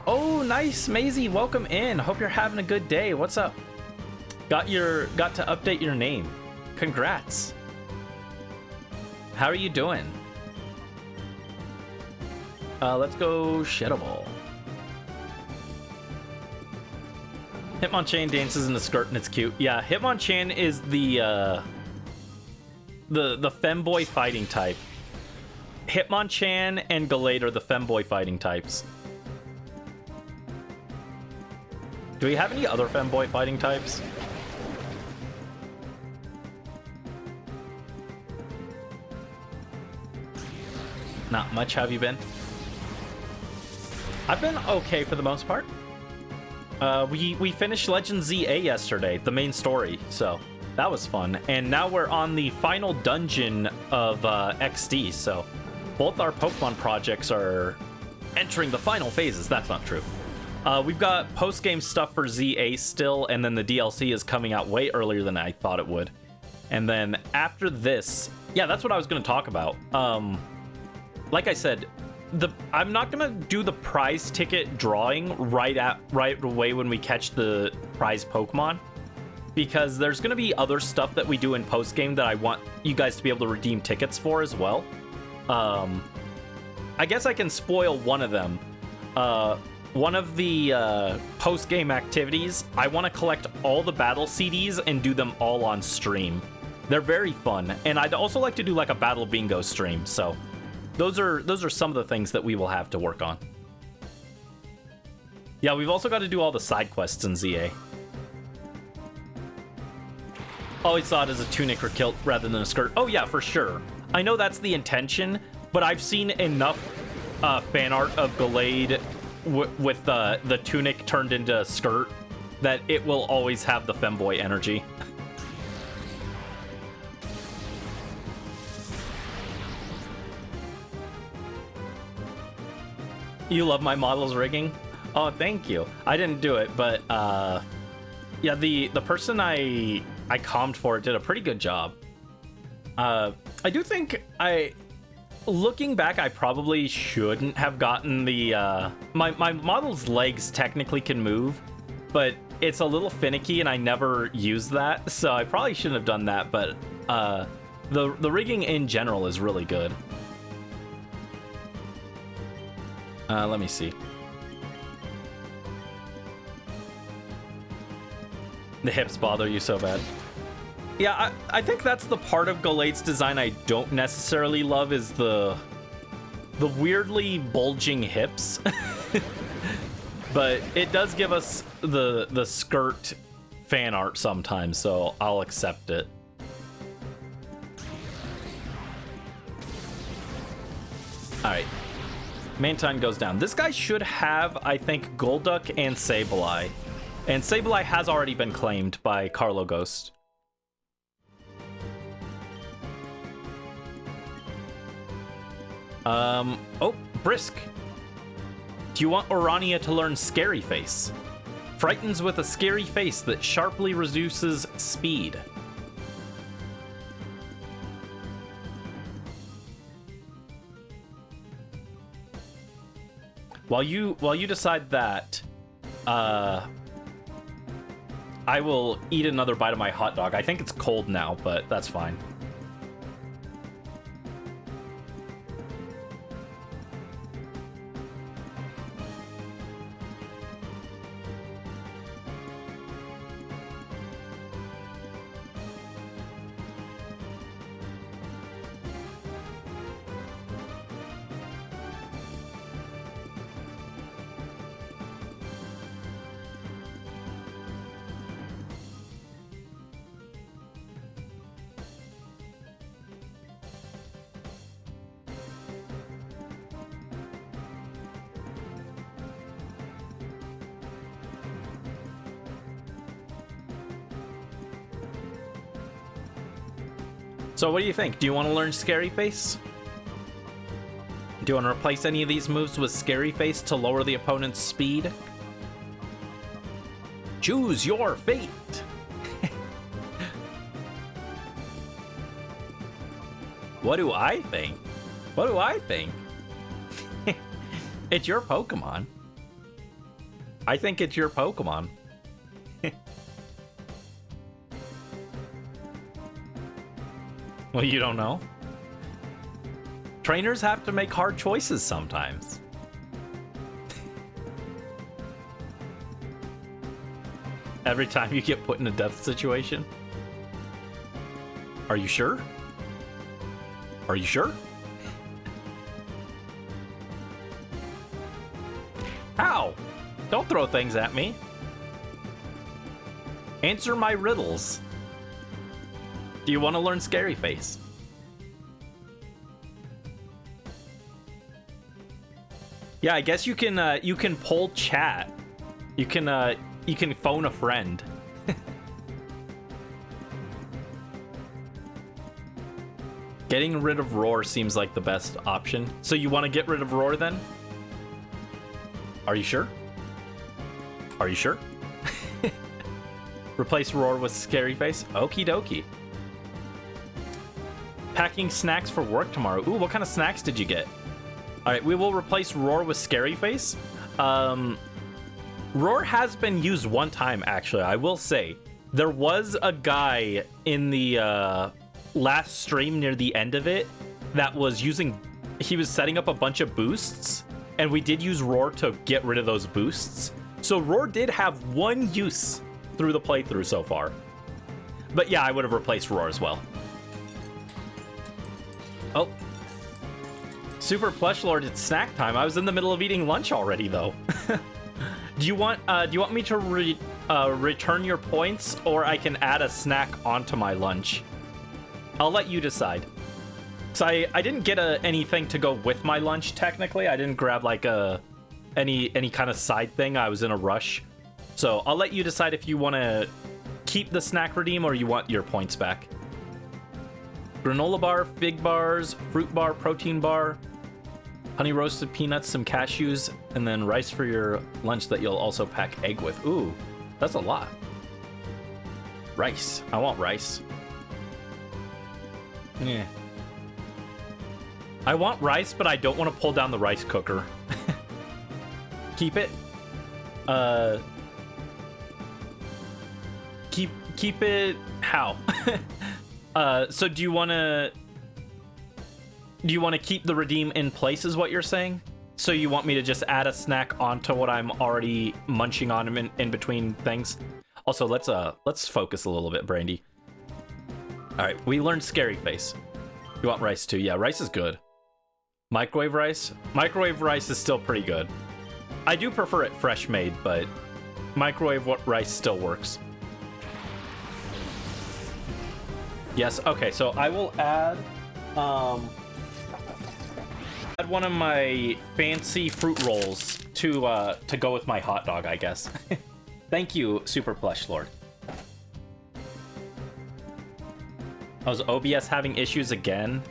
Oh, nice, Maisie. Welcome in. Hope you're having a good day. What's up? Got to update your name. Congrats. How are you doing? Let's go Shedable. Hitmonchan dances in the skirt and it's cute. Yeah, Hitmonchan is the femboy fighting type. Hitmonchan and Gallade are the femboy fighting types. Do we have any other femboy fighting types? Not much. Have you been? I've been okay for the most part. We finished Legend ZA yesterday, the main story, so that was fun. And now we're on the final dungeon of XD, so both our Pokemon projects are entering the final phases. That's not true. We've got post-game stuff for ZA still, and then the DLC is coming out way earlier than I thought it would. And then after this, yeah, that's what I was going to talk about. Like I said, I'm not gonna do the prize ticket drawing right away when we catch the prize Pokemon, because there's gonna be other stuff that we do in post game that I want you guys to be able to redeem tickets for as well. I guess I can spoil one of them. One of the post game activities, I want to collect all the battle CDs and do them all on stream. They're very fun, and I'd also like to do like a battle bingo stream. So those are some of the things that we will have to work on. Yeah, we've also got to do all the side quests in ZA. Always saw it as a tunic or kilt rather than a skirt. Oh yeah, for sure. I know that's the intention, but I've seen enough fan art of Gallade with the tunic turned into a skirt that it will always have the femboy energy. You love my model's rigging? Oh, thank you. I didn't do it, but yeah, the person I commed for did a pretty good job. I do think looking back, I probably shouldn't have gotten the my model's legs technically can move, but it's a little finicky and I never used that, so I probably shouldn't have done that. But the rigging in general is really good. Let me see. The hips bother you so bad. Yeah, I think that's the part of Gallade's design I don't necessarily love, is the weirdly bulging hips. But it does give us the skirt fan art sometimes, so I'll accept it. Alright. Mantine goes down. This guy should have, I think, Golduck and Sableye. And Sableye has already been claimed by Carlo Ghost. Oh, Brisk. Do you want Orania to learn Scary Face? Frightens with a scary face that sharply reduces speed. While you decide that, I will eat another bite of my hot dog. I think it's cold now, but that's fine. So what do you think? Do you want to learn Scary Face? Do you want to replace any of these moves with Scary Face to lower the opponent's speed? Choose your fate! What do I think? What do I think? It's your Pokemon. I think it's your Pokemon. Well, you don't know. Trainers have to make hard choices sometimes. Every time you get put in a death situation. Are you sure? Are you sure? Ow! Don't throw things at me. Answer my riddles. Do you want to learn Scary Face? Yeah, I guess you can poll chat. You can phone a friend. Getting rid of Roar seems like the best option. So you want to get rid of Roar then? Are you sure? Are you sure? Replace Roar with Scary Face? Okie dokie. Packing snacks for work tomorrow. Ooh, what kind of snacks did you get? Alright, we will replace Roar with Scary Face. Roar has been used one time, actually. I will say. There was a guy in the last stream near the end of it that was using... He was setting up a bunch of boosts, and we did use Roar to get rid of those boosts. So Roar did have one use through the playthrough so far. But yeah, I would have replaced Roar as well. Oh. Super Plush Lord, it's snack time. I was in the middle of eating lunch already, though. Do you want me to return your points, or I can add a snack onto my lunch? I'll let you decide. So I didn't get anything to go with my lunch, technically. I didn't grab like any kind of side thing. I was in a rush. So I'll let you decide if you want to keep the snack redeem or you want your points back. Granola bar, fig bars, fruit bar, protein bar, honey roasted peanuts, some cashews, and then rice for your lunch that you'll also pack egg with. Ooh, that's a lot. Rice. I want rice. Yeah. I want rice, but I don't want to pull down the rice cooker. Keep it. Keep it. How? So do you want to keep the redeem in place is what you're saying? So you want me to just add a snack onto what I'm already munching on in between things? Also, let's focus a little bit, Brandy. All right, we learned Scary Face. You want rice too? Yeah, rice is good. Microwave rice? Microwave rice is still pretty good. I do prefer it fresh made, but microwave rice still works. Yes, okay, so I will add one of my fancy fruit rolls to go with my hot dog, I guess. Thank you, Super Plush Lord. Was OBS having issues again?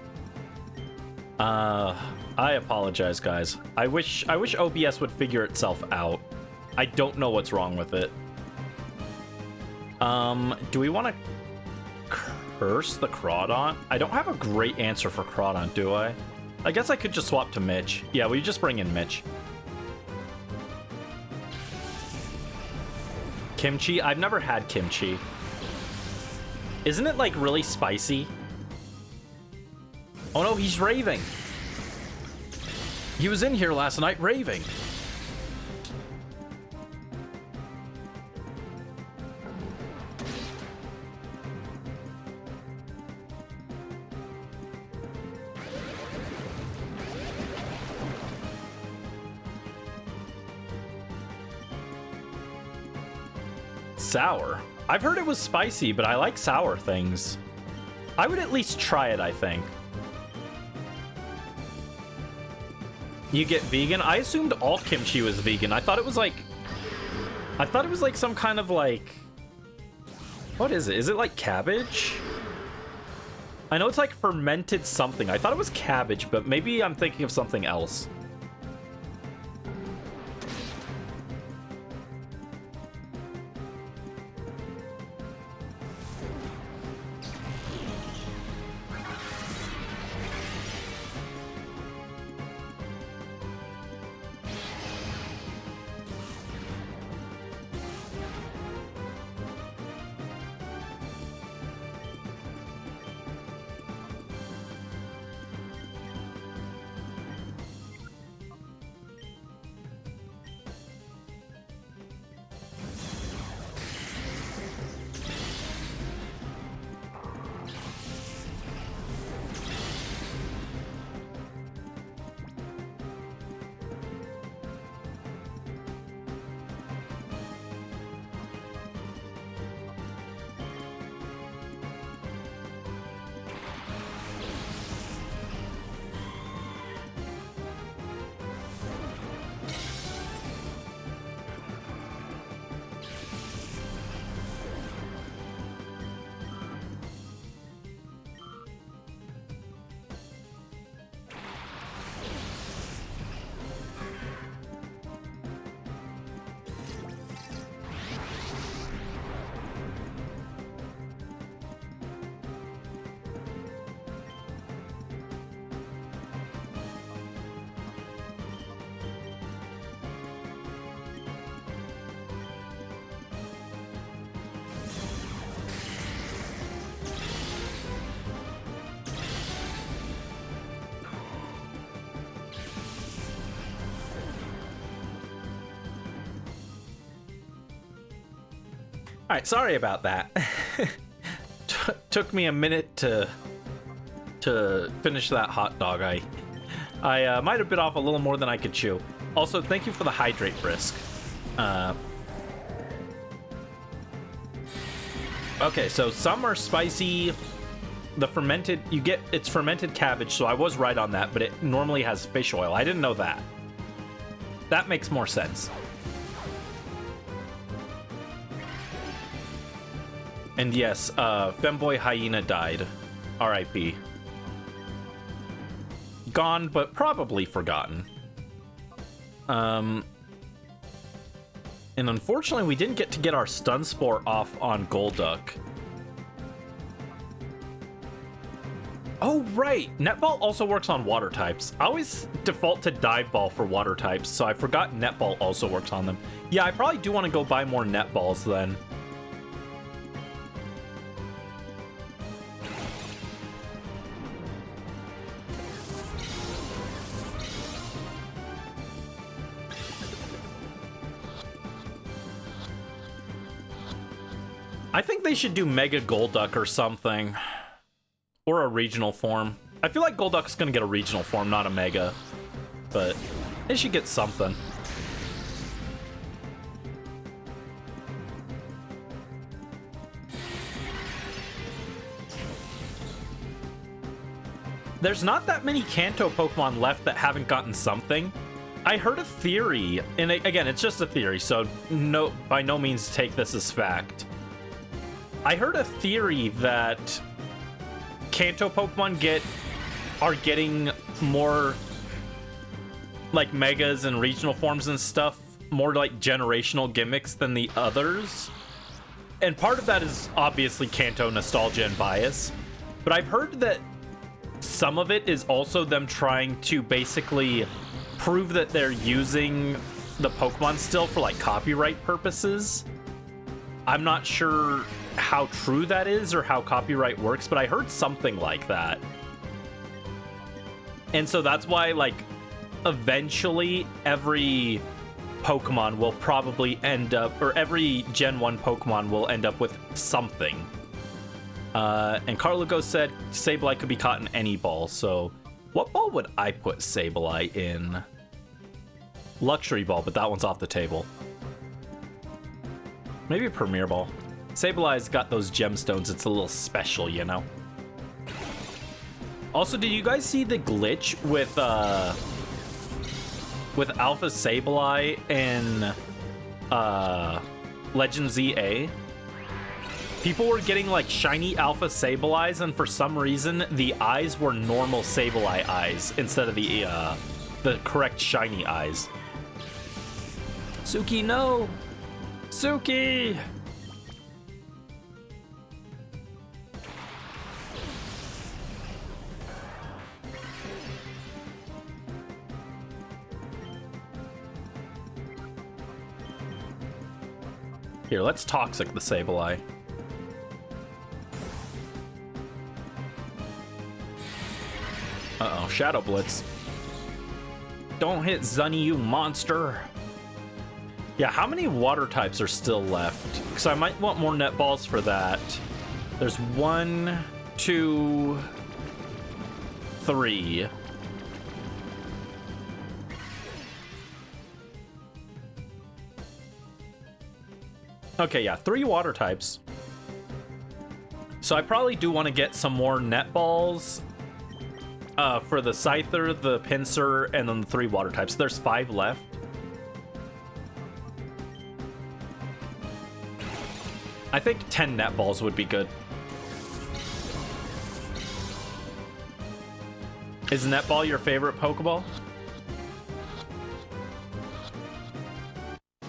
I apologize, guys. I wish OBS would figure itself out. I don't know what's wrong with it. Do we want to curse the Crawdaunt? I don't have a great answer for Crawdaunt, do I? I guess I could just swap to Mitch. Yeah, we just bring in Mitch. Kimchi? I've never had kimchi. Isn't it, like, really spicy? Oh no, he's raving. He was in here last night raving. Sour? I've heard it was spicy, but I like sour things. I would at least try it, I think. You get vegan? I assumed all kimchi was vegan. I thought it was like some kind of like... What is it? Is it like cabbage? I know it's like fermented something. I thought it was cabbage, but maybe I'm thinking of something else. All right, sorry about that. Took me a minute to finish that hot dog. I might have bit off a little more than I could chew. Also, thank you for the hydrate, Brisk. Okay, so some are spicy. The fermented, it's fermented cabbage, so I was right on that, but it normally has fish oil. I didn't know that. That makes more sense. And yes, Femboy Hyena died. R.I.P. Gone, but probably forgotten. And unfortunately, we didn't get to get our stun spore off on Golduck. Oh, right. Netball also works on water types. I always default to Dive Ball for water types, so I forgot Netball also works on them. Yeah, I probably do want to go buy more Netballs then. I think they should do Mega Golduck or something. Or a regional form. I feel like Golduck's gonna get a regional form, not a Mega. But they should get something. There's not that many Kanto Pokemon left that haven't gotten something. I heard a theory, and again, it's just a theory, so by no means take this as fact. I heard a theory that Kanto Pokemon are getting more like megas and regional forms and stuff, more like generational gimmicks than the others. And part of that is obviously Kanto nostalgia and bias. But I've heard that some of it is also them trying to basically prove that they're using the Pokemon still for like copyright purposes. I'm not sure how true that is or how copyright works, but I heard something like that. And so that's why, like, eventually every Pokemon will probably end up, or every Gen 1 Pokemon will end up with something. And Carlugo said Sableye could be caught in any ball, so what ball would I put Sableye in? Luxury Ball, but that one's off the table. Maybe a Premier Ball. Sableye's got those gemstones. It's a little special, you know? Also, did you guys see the glitch with Alpha Sableye in Legend ZA? People were getting like shiny Alpha Sableyes, and for some reason, the eyes were normal Sableye eyes instead of the correct shiny eyes. Suki, no! Suki! Here, let's Toxic the Sableye. Uh-oh, Shadow Blitz. Don't hit Zunny, you monster! Yeah, how many water types are still left? Because I might want more Netballs for that. There's 1, 2, 3. Okay, yeah, 3 water types. So I probably do want to get some more Netballs for the Scyther, the Pinsir, and then the 3 water types. There's 5 left. I think 10 Netballs would be good. Is Netball your favorite Pokeball?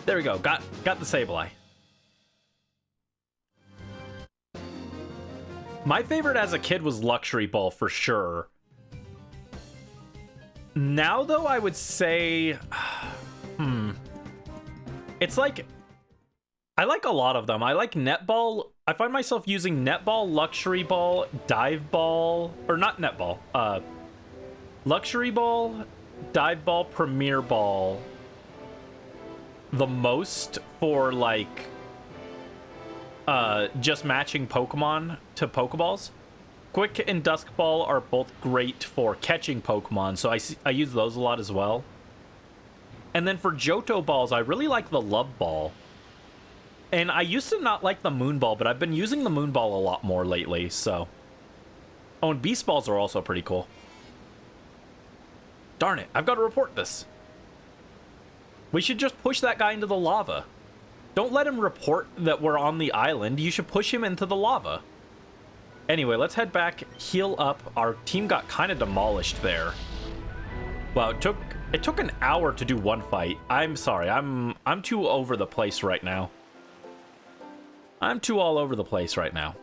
There we go. Got the Sableye. My favorite as a kid was Luxury Ball for sure. Now, though, I would say... It's like... I like a lot of them. I like Netball. I find myself using Netball, Luxury Ball, Dive Ball... Or not Netball. Luxury Ball, Dive Ball, Premier Ball... the most for, like... just matching Pokemon to Pokeballs. Quick and Dusk Ball are both great for catching Pokemon, so I use those a lot as well. And then for Johto Balls, I really like the Love Ball. And I used to not like the Moon Ball, but I've been using the Moon Ball a lot more lately, so. Oh, and Beast Balls are also pretty cool. Darn it, I've got to report this. We should just push that guy into the lava. Don't let him report that we're on the island. You should push him into the lava. Anyway, let's head back, heal up. Our team got kind of demolished there. Wow, it took an hour to do one fight. I'm sorry, I'm too over the place right now. I'm too all over the place right now.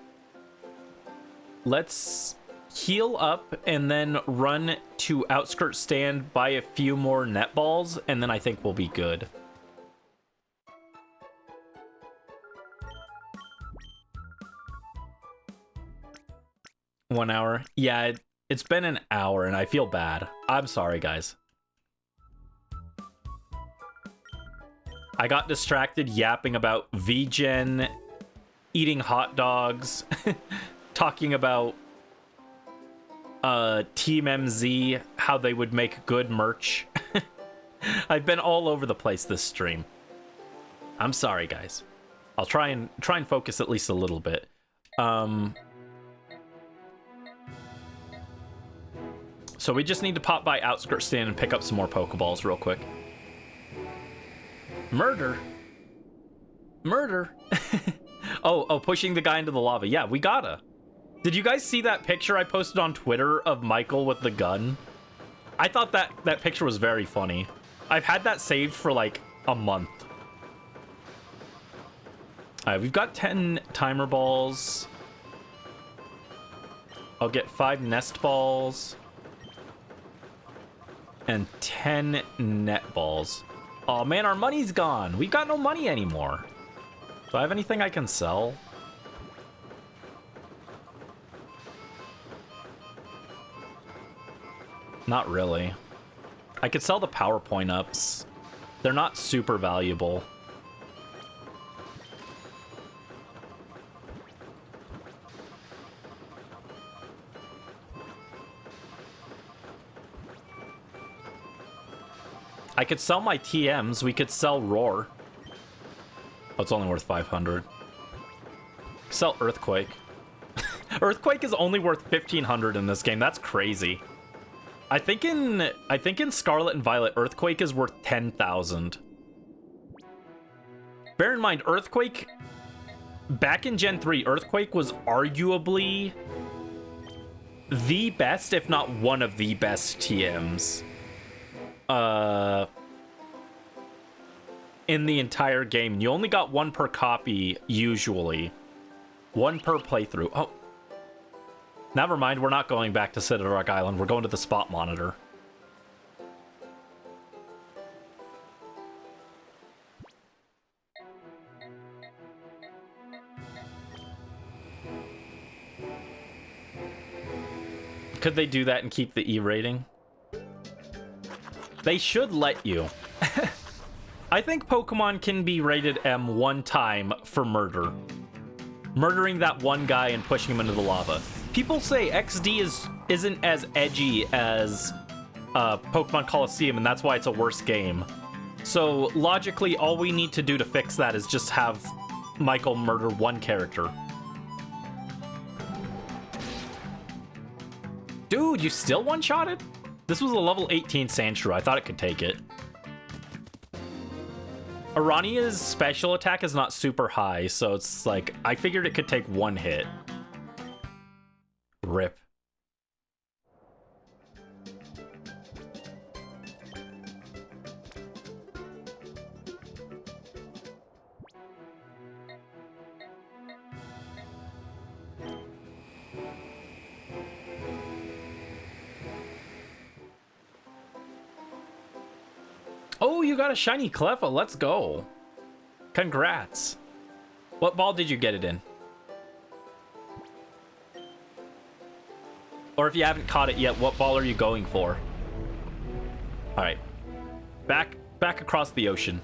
Let's heal up and then run to Outskirt Stand, buy a few more net balls, and then I think we'll be good. One hour? Yeah, it's been an hour and I feel bad. I'm sorry, guys. I got distracted yapping about VGen, eating hot dogs, talking about Team MZ, how they would make good merch. I've been all over the place this stream. I'm sorry, guys. I'll try and focus at least a little bit. So we just need to pop by Outskirt Stand and pick up some more Pokeballs real quick. Murder? Murder? Oh, pushing the guy into the lava. Yeah, we gotta. Did you guys see that picture I posted on Twitter of Michael with the gun? I thought that picture was very funny. I've had that saved for like a month. All right, we've got 10 timer balls. I'll get 5 nest balls. And 10 net balls. Oh man, our money's gone. We've got no money anymore. Do I have anything I can sell? Not really. I could sell the PowerPoint ups. They're not super valuable. I could sell my TMs. We could sell Roar. Oh, it's only worth 500. Sell Earthquake. Earthquake is only worth 1,500 in this game. That's crazy. I think in Scarlet and Violet, Earthquake is worth 10,000. Bear in mind, Earthquake, back in Gen 3, Earthquake was arguably the best, if not one of the best TMs. In the entire game. You only got 1 per copy, usually. 1 per playthrough. Oh. Never mind, we're not going back to Citadark Island. We're going to the spot monitor. Could they do that and keep the E rating? They should let you. I think Pokemon can be rated M 1 time for murder. Murdering that one guy and pushing him into the lava. People say XD isn't as edgy as Pokemon Coliseum, and that's why it's a worse game. So logically, all we need to do to fix that is just have Michael murder one character. Dude, you still one-shotted? This was a level 18 Sandshrew. I thought it could take it. Arania's special attack is not super high, so it's like, I figured it could take 1 hit. Rip. Oh, you got a shiny Cleffa. Let's go. Congrats. What ball did you get it in? Or if you haven't caught it yet, what ball are you going for? All right. Back across the ocean.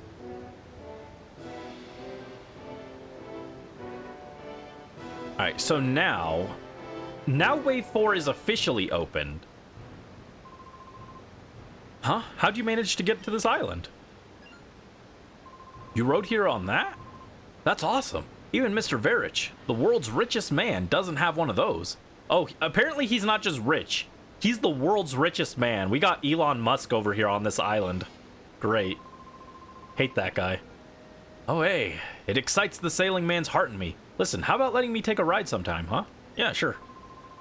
All right, so now wave 4 is officially opened. Huh? How'd you manage to get to this island? You rode here on that? That's awesome. Even Mr. Verich, the world's richest man, doesn't have one of those. Oh, apparently he's not just rich. He's the world's richest man. We got Elon Musk over here on this island. Great. Hate that guy. Oh, hey. It excites the sailing man's heart in me. Listen, how about letting me take a ride sometime, huh? Yeah, sure.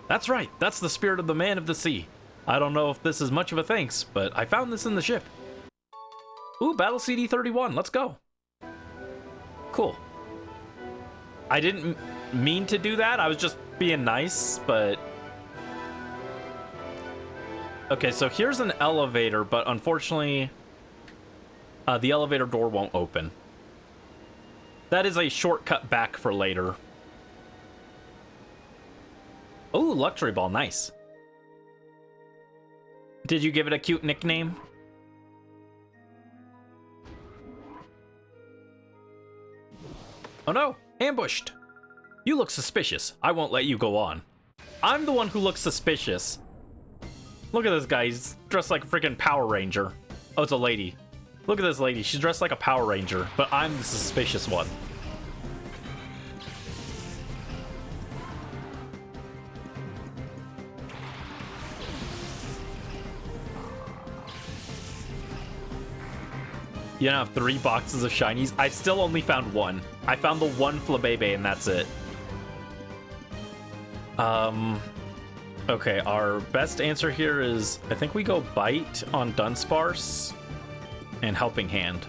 That's right. That's the spirit of the man of the sea. I don't know if this is much of a thanks, but I found this in the ship. Ooh, Battle CD-31. Let's go. Cool. I didn't mean to do that. I was just being nice, but... Okay, so here's an elevator, but unfortunately, the elevator door won't open. That is a shortcut back for later. Ooh, luxury ball. Nice. Did you give it a cute nickname? Oh no, ambushed. You look suspicious. I won't let you go on. I'm the one who looks suspicious. Look at this guy. He's dressed like a freaking Power Ranger. Oh, it's a lady. Look at this lady. She's dressed like a Power Ranger, but I'm the suspicious one. You now have 3 boxes of shinies. I still only found 1. I found the 1 Flabebe and that's it. Okay, our best answer here is, I think we go Bite on Dunsparce and Helping Hand.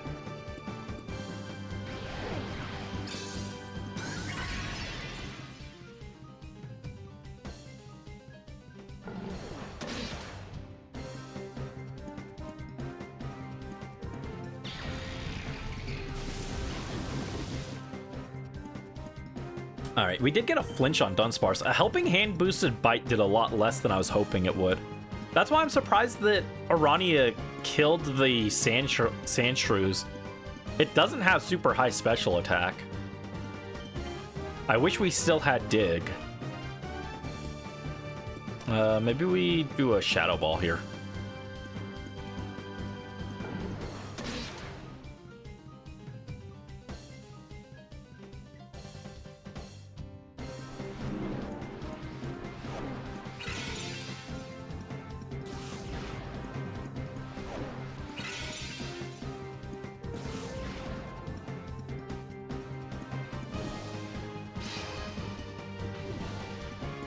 Alright, we did get a flinch on Dunsparce. A Helping Hand boosted Bite did a lot less than I was hoping it would. That's why I'm surprised that Arania killed the Sandshrews. It doesn't have super high special attack. I wish we still had Dig. Maybe we do a Shadow Ball here.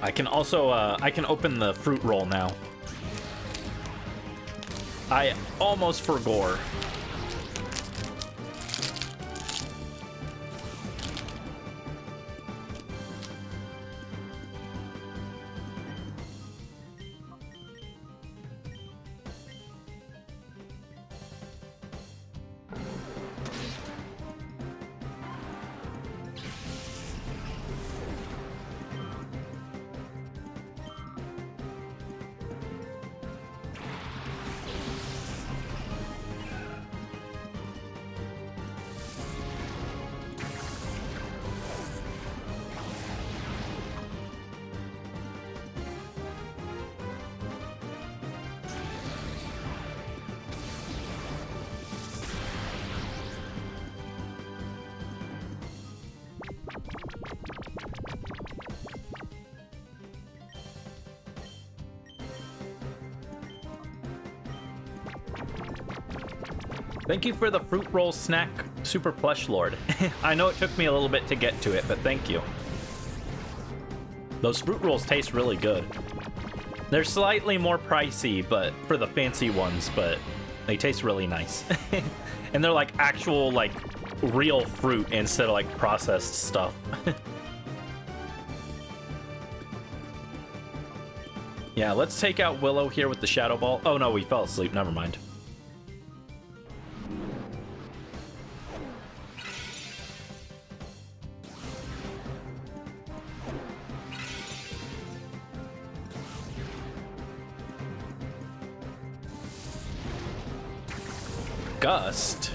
I can also, I can open the fruit roll now. I almost forgot. Thank you for the fruit roll snack, Super Plush Lord. I know it took me a little bit to get to it, but thank you. Those fruit rolls taste really good. They're slightly more pricey, but for the fancy ones, but they taste really nice. And they're like actual, like, real fruit instead of like processed stuff. Yeah, let's take out Willow here with the Shadow Ball. Oh no, we fell asleep, never mind. Gust.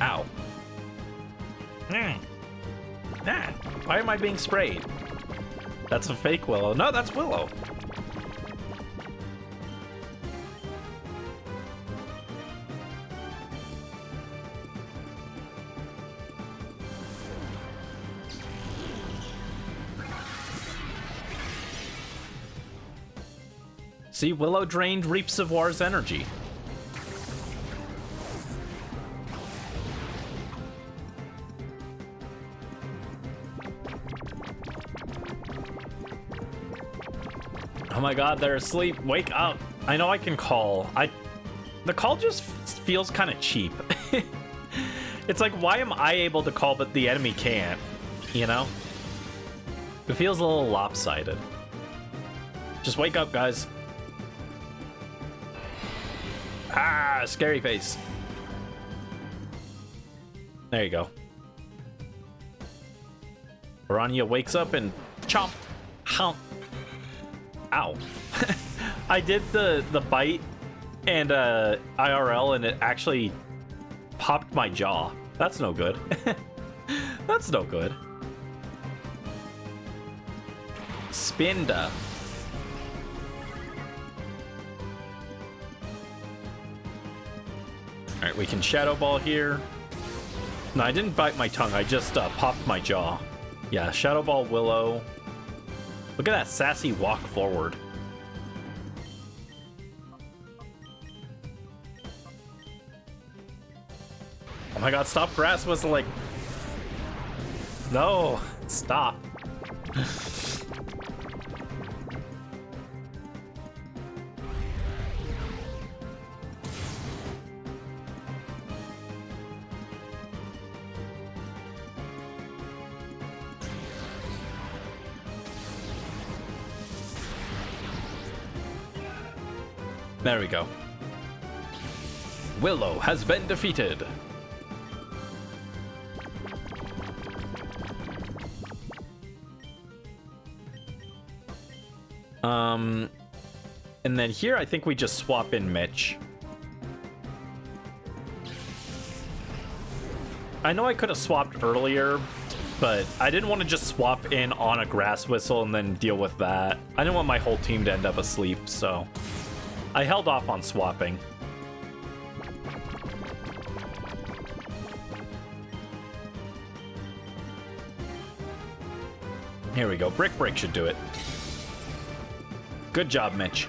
Ow. Man, why am I being sprayed? That's a fake Willow. No, that's Willow. See, Willow drained Reap Savoir's energy. Oh my god, they're asleep. Wake up. I know I can call. The call just feels kind of cheap. It's like, why am I able to call but the enemy can't? You know? It feels a little lopsided. Just wake up, guys. Ah, scary face. There you go. Piranha wakes up and chomp. Hump. Ow. I did the bite and IRL and it actually popped my jaw. That's no good. That's no good. Spinda. Alright, we can Shadow Ball here. No, I didn't bite my tongue. I just popped my jaw. Yeah, Shadow Ball Willow. Look at that sassy walk forward. Oh my god, stop grass whistling. No, stop. There we go. Willow has been defeated. And then here I think we just swap in Mitch. I know I could have swapped earlier, but I didn't want to just swap in on a grass whistle and then deal with that. I didn't want my whole team to end up asleep, so I held off on swapping. Here we go. Brick Break should do it. Good job, Mitch.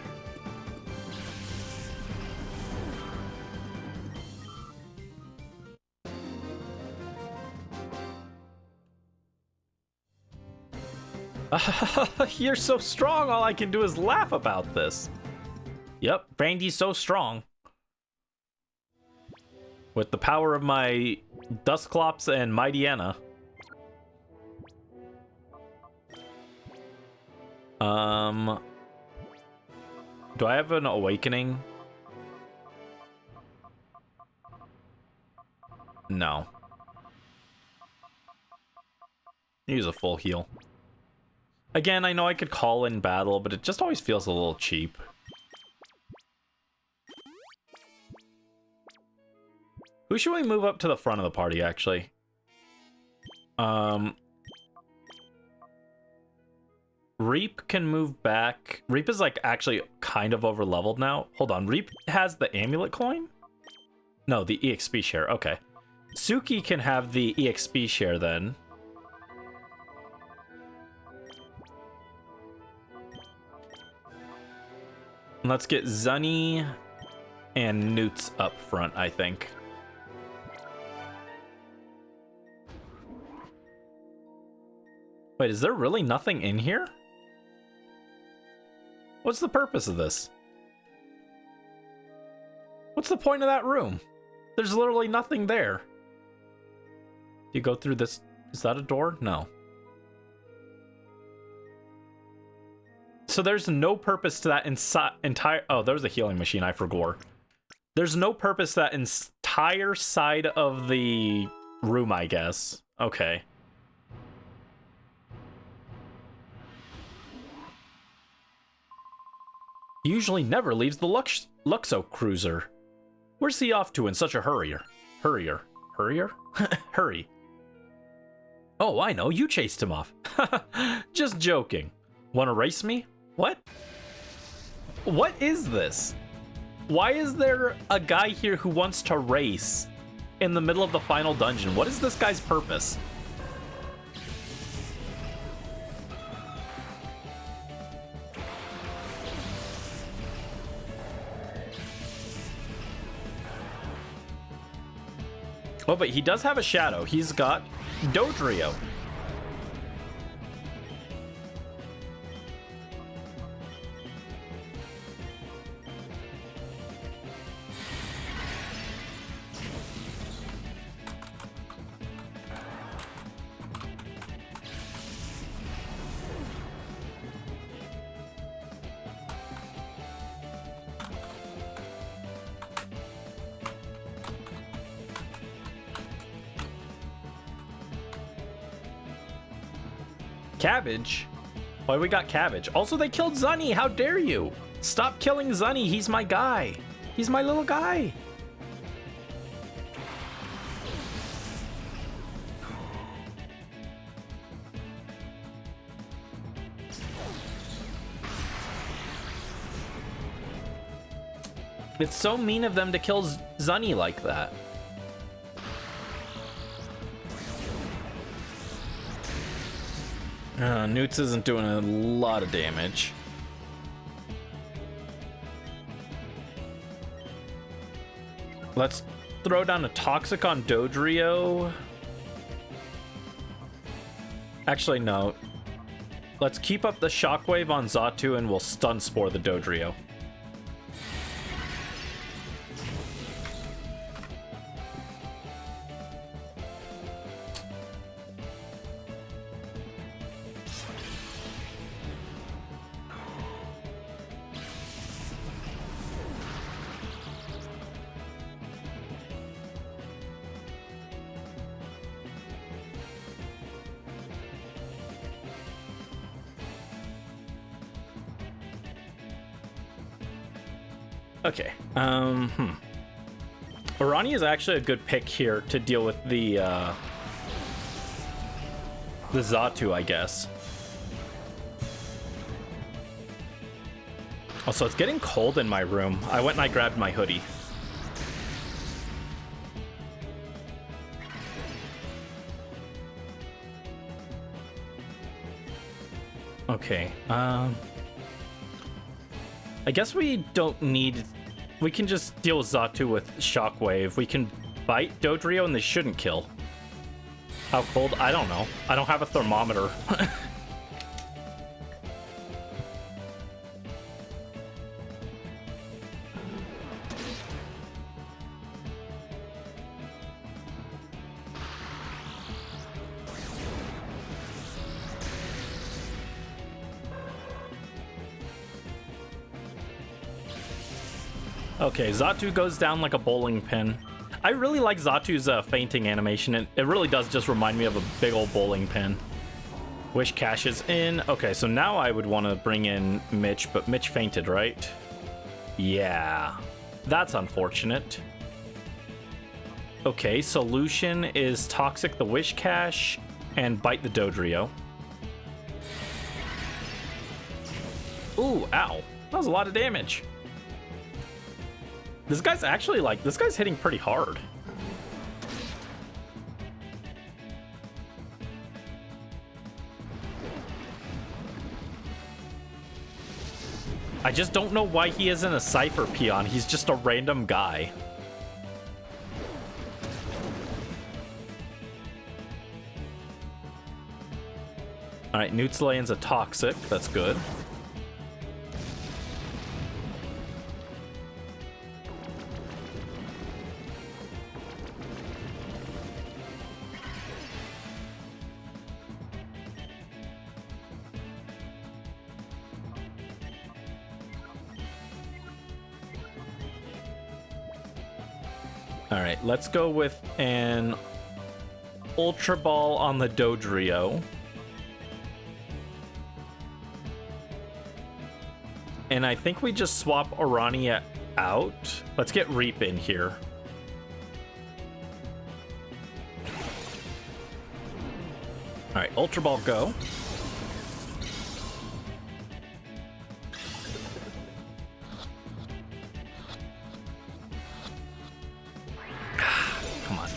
You're so strong, all I can do is laugh about this. Yep, Brandy's so strong. With the power of my Dusclops and Mighty Anna. Do I have an awakening? No. Use a full heal. Again, I know I could call in battle, but it just always feels a little cheap. Who should we move up to the front of the party, actually? Reap can move back. Reap is like actually kind of over leveled now. Hold on, Reap has the amulet coin? No, the EXP share, okay. Suki can have the EXP share then. Let's get Zunny and Newts up front, I think. Wait, is there really nothing in here? What's the purpose of this? What's the point of that room? There's literally nothing there. Do you go through this? Is that a door? No. So there's no purpose to that entire... Oh, there's a healing machine, I forgot. There's no purpose to that entire side of the room, I guess. Okay. He usually never leaves the Luxo cruiser. Where's he off to in such a hurry? Hurry. Oh, I know. You chased him off. Just joking. Want to race me? What? What is this? Why is there a guy here who wants to race in the middle of the final dungeon? What is this guy's purpose? Oh, but he does have a shadow. He's got Dodrio. Cabbage? Why we got Cabbage? Also, they killed Zunny. How dare you? Stop killing Zunny. He's my guy. He's my little guy. It's so mean of them to kill Zunny like that. Newts isn't doing a lot of damage. Let's throw down a Toxic on Dodrio. Actually, no. Let's keep up the Shockwave on Xatu and we'll Stun Spore the Dodrio. Okay, Arani is actually a good pick here to deal with the Xatu, I guess. Also, it's getting cold in my room. I went and I grabbed my hoodie. Okay, I guess we don't need... We can just deal with Xatu with Shockwave. We can bite Dodrio and they shouldn't kill. How cold? I don't know. I don't have a thermometer. Okay, Xatu goes down like a bowling pin. I really like Zatu's fainting animation. It really does just remind me of a big old bowling pin. Wish cashes in. Okay, so now I would want to bring in Mitch, but Mitch fainted, right? Yeah, that's unfortunate. Okay, solution is Toxic the Wish Cache and Bite the Dodrio. Ooh, ow. That was a lot of damage. This guy's actually like, this guy's hitting pretty hard. I just don't know why he isn't a Cipher peon. He's just a random guy. Alright, Newt's a Toxic. That's good. Alright, let's go with an Ultra Ball on the Dodrio. And I think we just swap Arania out. Let's get Reap in here. All right, Ultra Ball, go. Come on.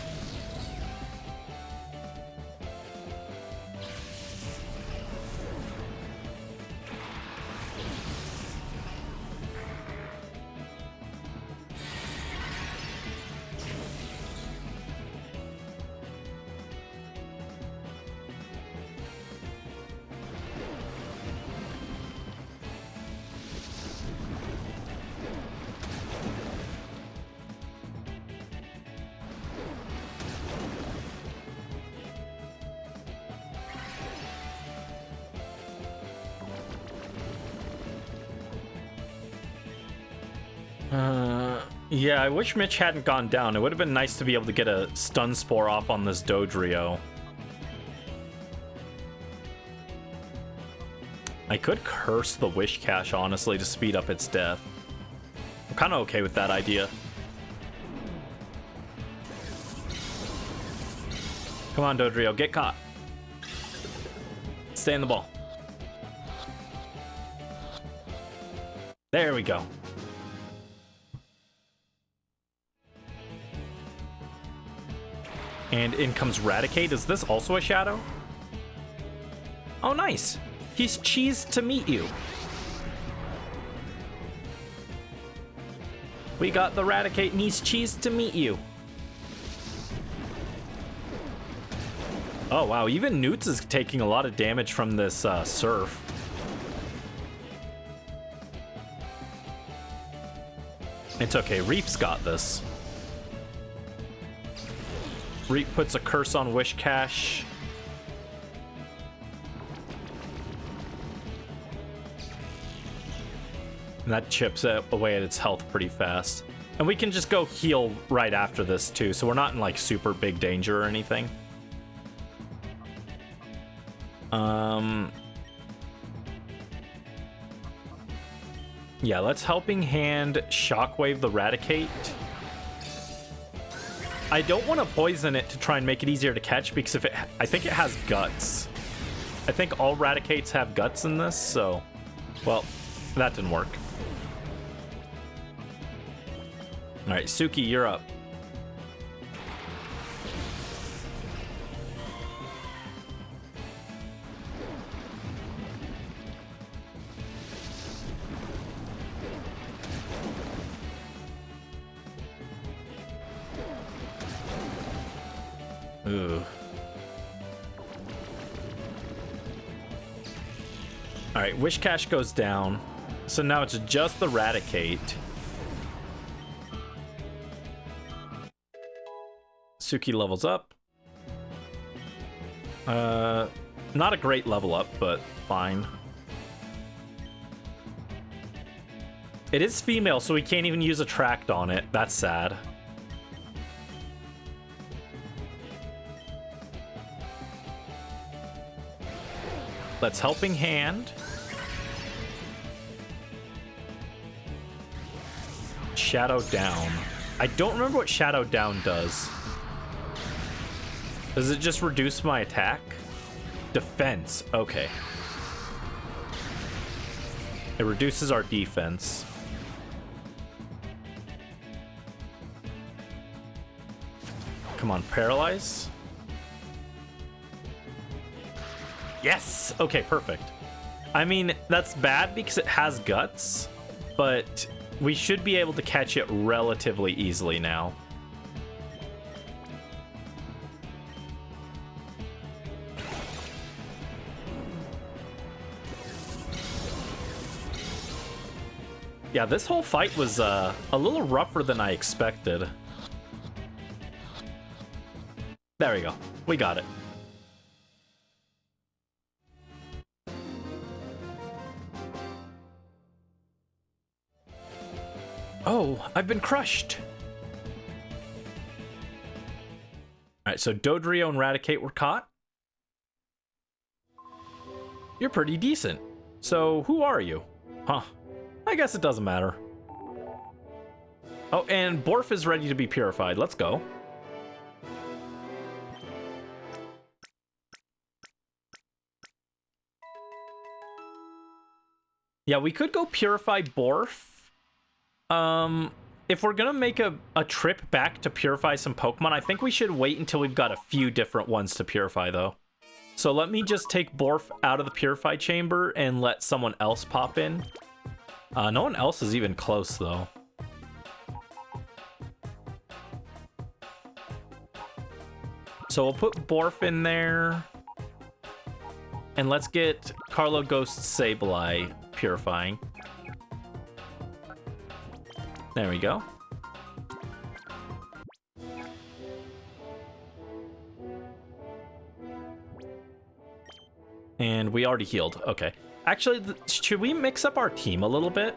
Yeah, I wish Mitch hadn't gone down. It would have been nice to be able to get a stun spore off on this Dodrio. I could curse the Wish Cache, honestly, to speed up its death. I'm kind of okay with that idea. Come on, Dodrio, get caught. Stay in the ball. There we go. And in comes Raticate. Is this also a shadow? Oh, nice. He's cheesed to meet you. We got the Raticate and he's cheesed to meet you. Oh, wow. Even Newts is taking a lot of damage from this Surf. It's okay. Reap's got this. Reap puts a curse on Wish Cache. And that chips away at its health pretty fast. And we can just go heal right after this too, so we're not in like super big danger or anything. Yeah, let's Helping Hand Shockwave the Raticate. I don't want to poison it to try and make it easier to catch because I think it has guts. I think all Raticates have guts in this, so... Well, that didn't work. Alright, Suki, you're up. Ooh. Alright, Wish Cache goes down. So now it's just the Raticate. Suki levels up. Not a great level up, but fine. It is female, so we can't even use Attract on it. That's sad. Let's Helping Hand. Shadow Down. I don't remember what Shadow Down does. Does it just reduce my attack? Defense. Okay. It reduces our defense. Come on, Paralyze. Yes! Okay, perfect. I mean, that's bad because it has guts, but we should be able to catch it relatively easily now. Yeah, this whole fight was a little rougher than I expected. There we go. We got it. Oh, I've been crushed. Alright, so Dodrio and Raticate were caught. You're pretty decent. So, who are you? Huh. I guess it doesn't matter. Oh, and Borf is ready to be purified. Let's go. Yeah, we could go Purify Borf. If we're gonna make a trip back to purify some Pokemon, I think we should wait until we've got a few different ones to purify, though. So let me just take Borf out of the Purify Chamber and let someone else pop in. No one else is even close, though. So we'll put Borf in there. And let's get Carlo Ghost Sableye purifying. There we go. And we already healed. Okay. Actually, should we mix up our team a little bit?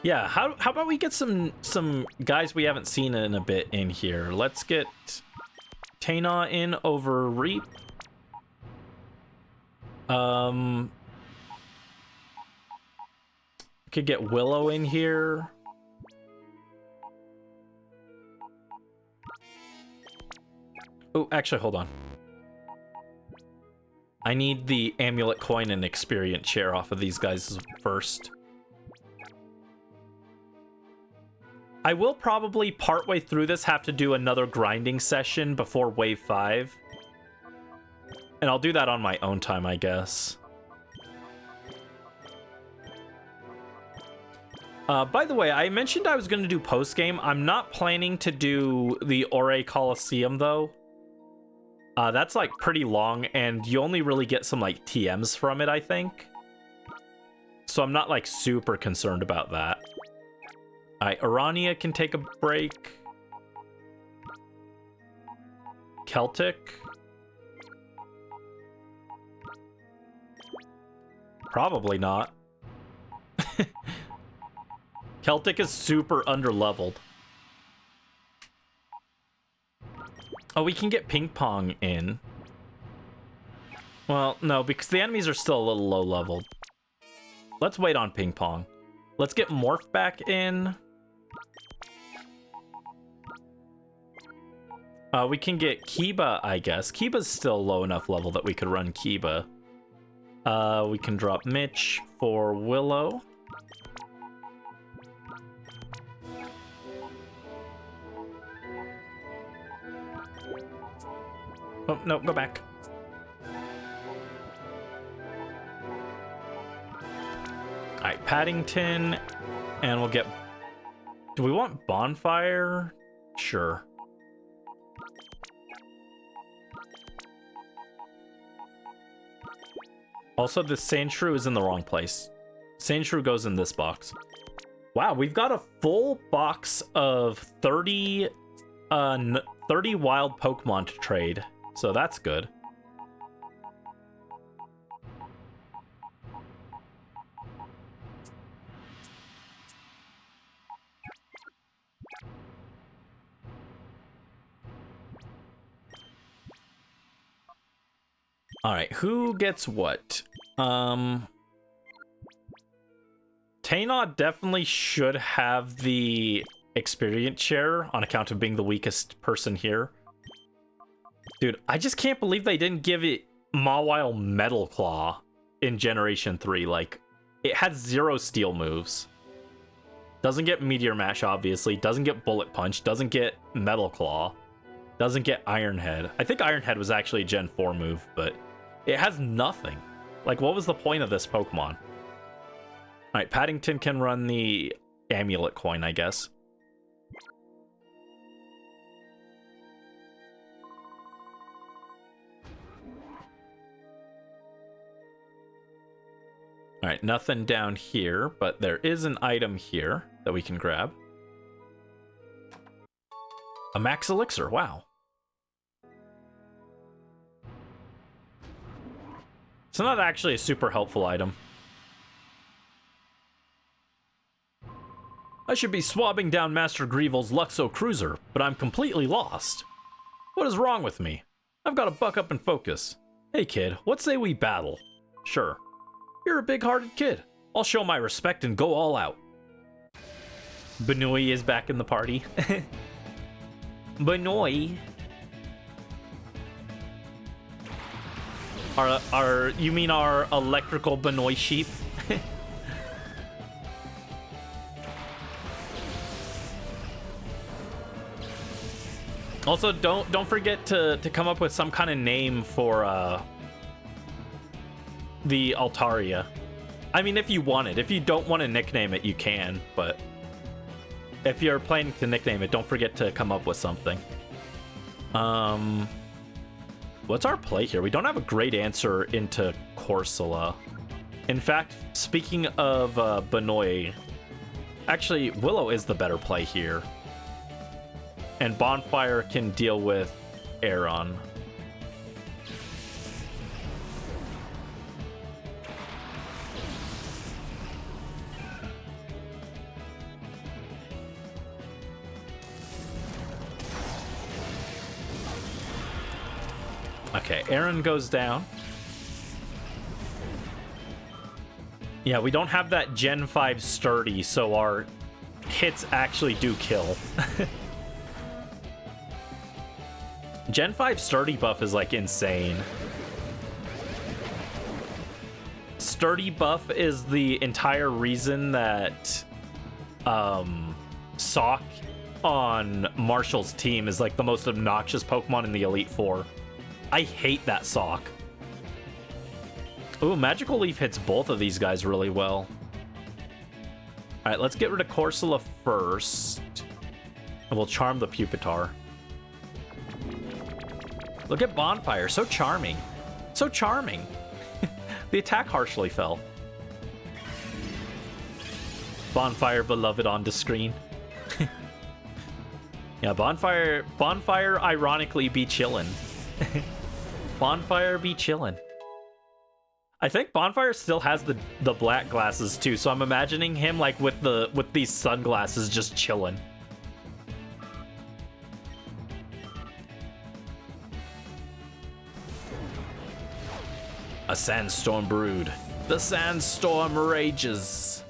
Yeah, how about we get some guys we haven't seen in a bit in here. Let's get Taina in over Reap. Could get Willow in here. Oh, actually, hold on. I need the amulet coin and experience share off of these guys first. I will probably partway through this have to do another grinding session before Wave 5. And I'll do that on my own time, I guess. By the way, I mentioned I was going to do post-game. I'm not planning to do the Ore Coliseum, though. That's, like, pretty long, and you only really get some, like, TMs from it, I think. So I'm not, like, super concerned about that. Alright, Arania can take a break. Celtic. Probably not. Celtic is super underleveled. Oh, we can get Ping Pong in. Well, no, because the enemies are still a little low leveled. Let's wait on Ping Pong. Let's get Morph back in. We can get Kiba, I guess. Kiba's still low enough level that we could run Kiba. We can drop Mitch for Willow. Oh, no, go back. Alright, Paddington. And we'll get... Do we want Bonfire? Sure. Also, the Sandshrew is in the wrong place. Sandshrew goes in this box. Wow, we've got a full box of 30 wild Pokemon to trade. So that's good. All right, who gets what? Tainod definitely should have the experience share on account of being the weakest person here. Dude, I just can't believe they didn't give it Mawile Metal Claw in Generation 3. Like, it has 0 steel moves. Doesn't get Meteor Mash, obviously. Doesn't get Bullet Punch. Doesn't get Metal Claw. Doesn't get Iron Head. I think Iron Head was actually a Gen 4 move, but it has nothing. Like, what was the point of this Pokemon? Alright, Paddington can run the Amulet Coin, I guess. Alright, nothing down here, but there is an item here that we can grab. A Max Elixir, wow. It's not actually a super helpful item. I should be swabbing down Master Greevil's Luxo Cruiser, but I'm completely lost. What is wrong with me? I've got to buck up and focus. Hey kid, what say we battle? Sure. You're a big-hearted kid. I'll show my respect and go all out. Benoy is back in the party. Benoy. You mean our electrical Benoit sheep? Also, don't forget to come up with some kind of name for the Altaria. I mean, if you want it. If you don't want to nickname it, you can, but if you're planning to nickname it, don't forget to come up with something. What's our play here? We don't have a great answer into Corsola. In fact, speaking of Benoit, actually, Willow is the better play here. And Bonfire can deal with Aeron. Okay, Aeron goes down. Yeah, we don't have that Gen 5 sturdy, so our hits actually do kill. Gen 5 sturdy buff is like insane. Sturdy buff is the entire reason that Sock on Marshall's team is like the most obnoxious Pokemon in the Elite Four. I hate that Sock. Ooh, Magical Leaf hits both of these guys really well. Alright, let's get rid of Corsola first. And we'll charm the Pupitar. Look at Bonfire, so charming. So charming. The attack harshly fell. Bonfire beloved on the screen. Yeah, Bonfire ironically be chillin'. Bonfire be chillin'. I think Bonfire still has the black glasses too, so I'm imagining him like with these sunglasses just chillin'. A sandstorm brewed. The sandstorm rages.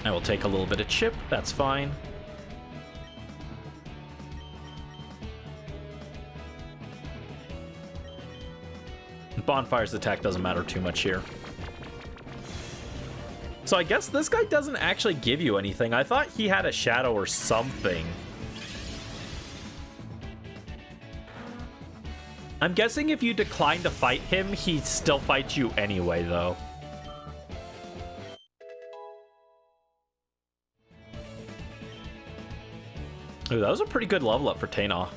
I will take a little bit of chip, that's fine. Bonfire's attack doesn't matter too much here. So I guess this guy doesn't actually give you anything. I thought he had a shadow or something. I'm guessing if you decline to fight him, he still fights you anyway, though. Ooh, that was a pretty good level up for Taina.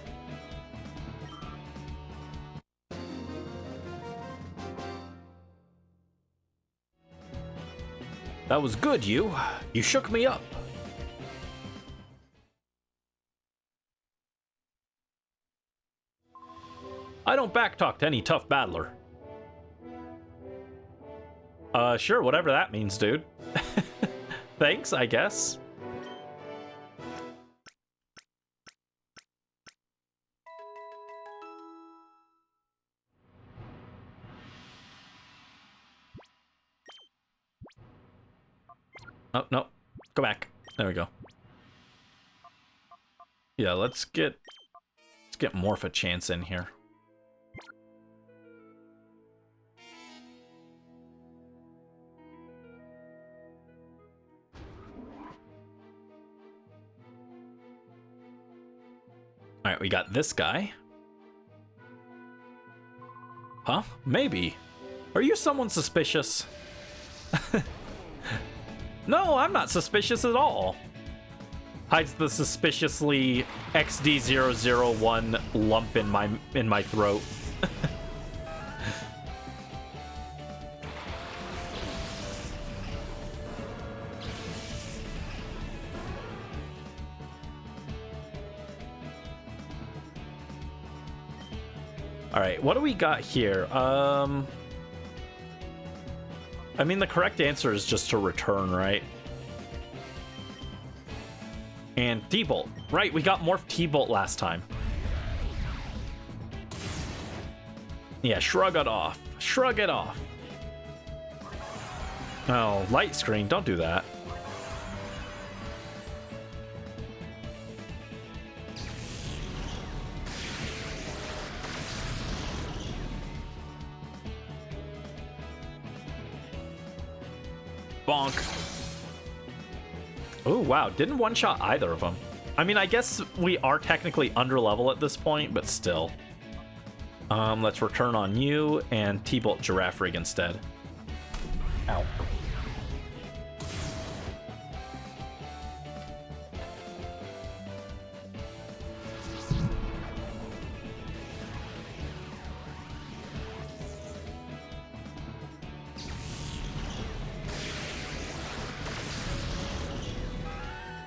That was good, you. You shook me up. I don't backtalk to any tough battler. Sure, whatever that means, dude. Thanks, I guess. Oh, no. Go back. There we go. Yeah, let's get Morph a chance in here. Alright, we got this guy. Huh? Maybe. Are you someone suspicious? No, I'm not suspicious at all. Hides the suspiciously XD001 lump in my throat. All right, what do we got here? I mean, the correct answer is just to return, right? And T-Bolt. Right, we got Morph T-Bolt last time. Yeah, shrug it off. Shrug it off. Oh, light screen, don't do that. bonk. Oh, wow. Didn't one-shot either of them. I mean, I guess we are technically under level at this point, but still. Let's return on you and T-Bolt Giraffe Rig instead. Ow.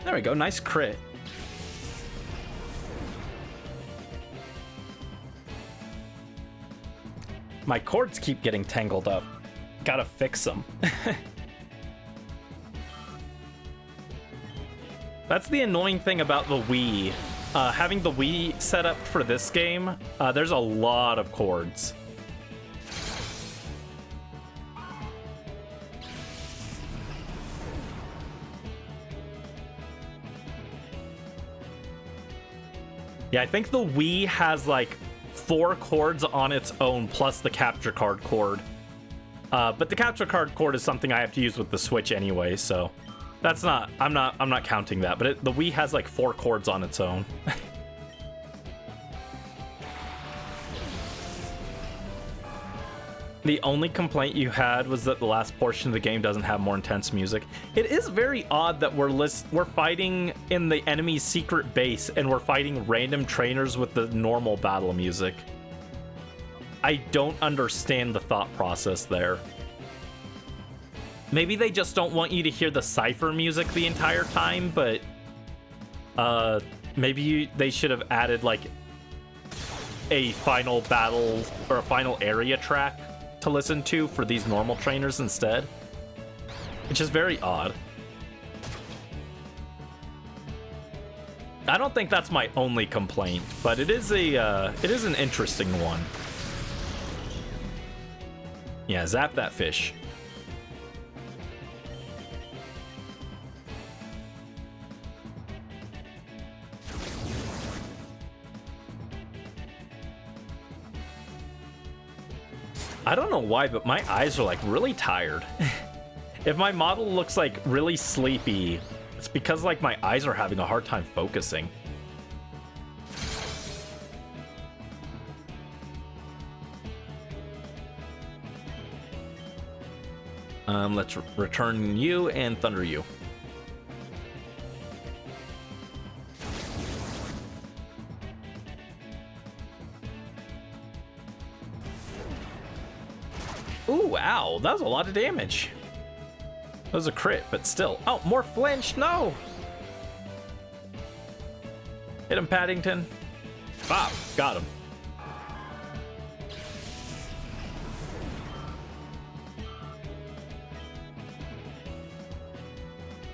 There we go, nice crit. My cords keep getting tangled up. Gotta fix them. That's the annoying thing about the Wii. Having the Wii set up for this game, there's a lot of cords. Yeah, I think the Wii has like 4 cords on its own plus the capture card cord. But the capture card cord is something I have to use with the Switch anyway, so that's not I'm not counting that, but the Wii has like 4 cords on its own. The only complaint you had was that the last portion of the game doesn't have more intense music. It is very odd that we're fighting in the enemy's secret base and we're fighting random trainers with the normal battle music. I don't understand the thought process there. Maybe they just don't want you to hear the Cipher music the entire time, but maybe they should have added like a final battle or a final area track to listen to for these normal trainers instead, which is very odd. I don't think that's my only complaint, but it is an interesting one. Yeah, zap that fish. I don't know why, but my eyes are like really tired. If my model looks like really sleepy, it's because like my eyes are having a hard time focusing. Let's return you and thunder you. Ooh, ow, that was a lot of damage. That was a crit, but still. Oh, more flinch, no! Hit him, Paddington. Bop, got him.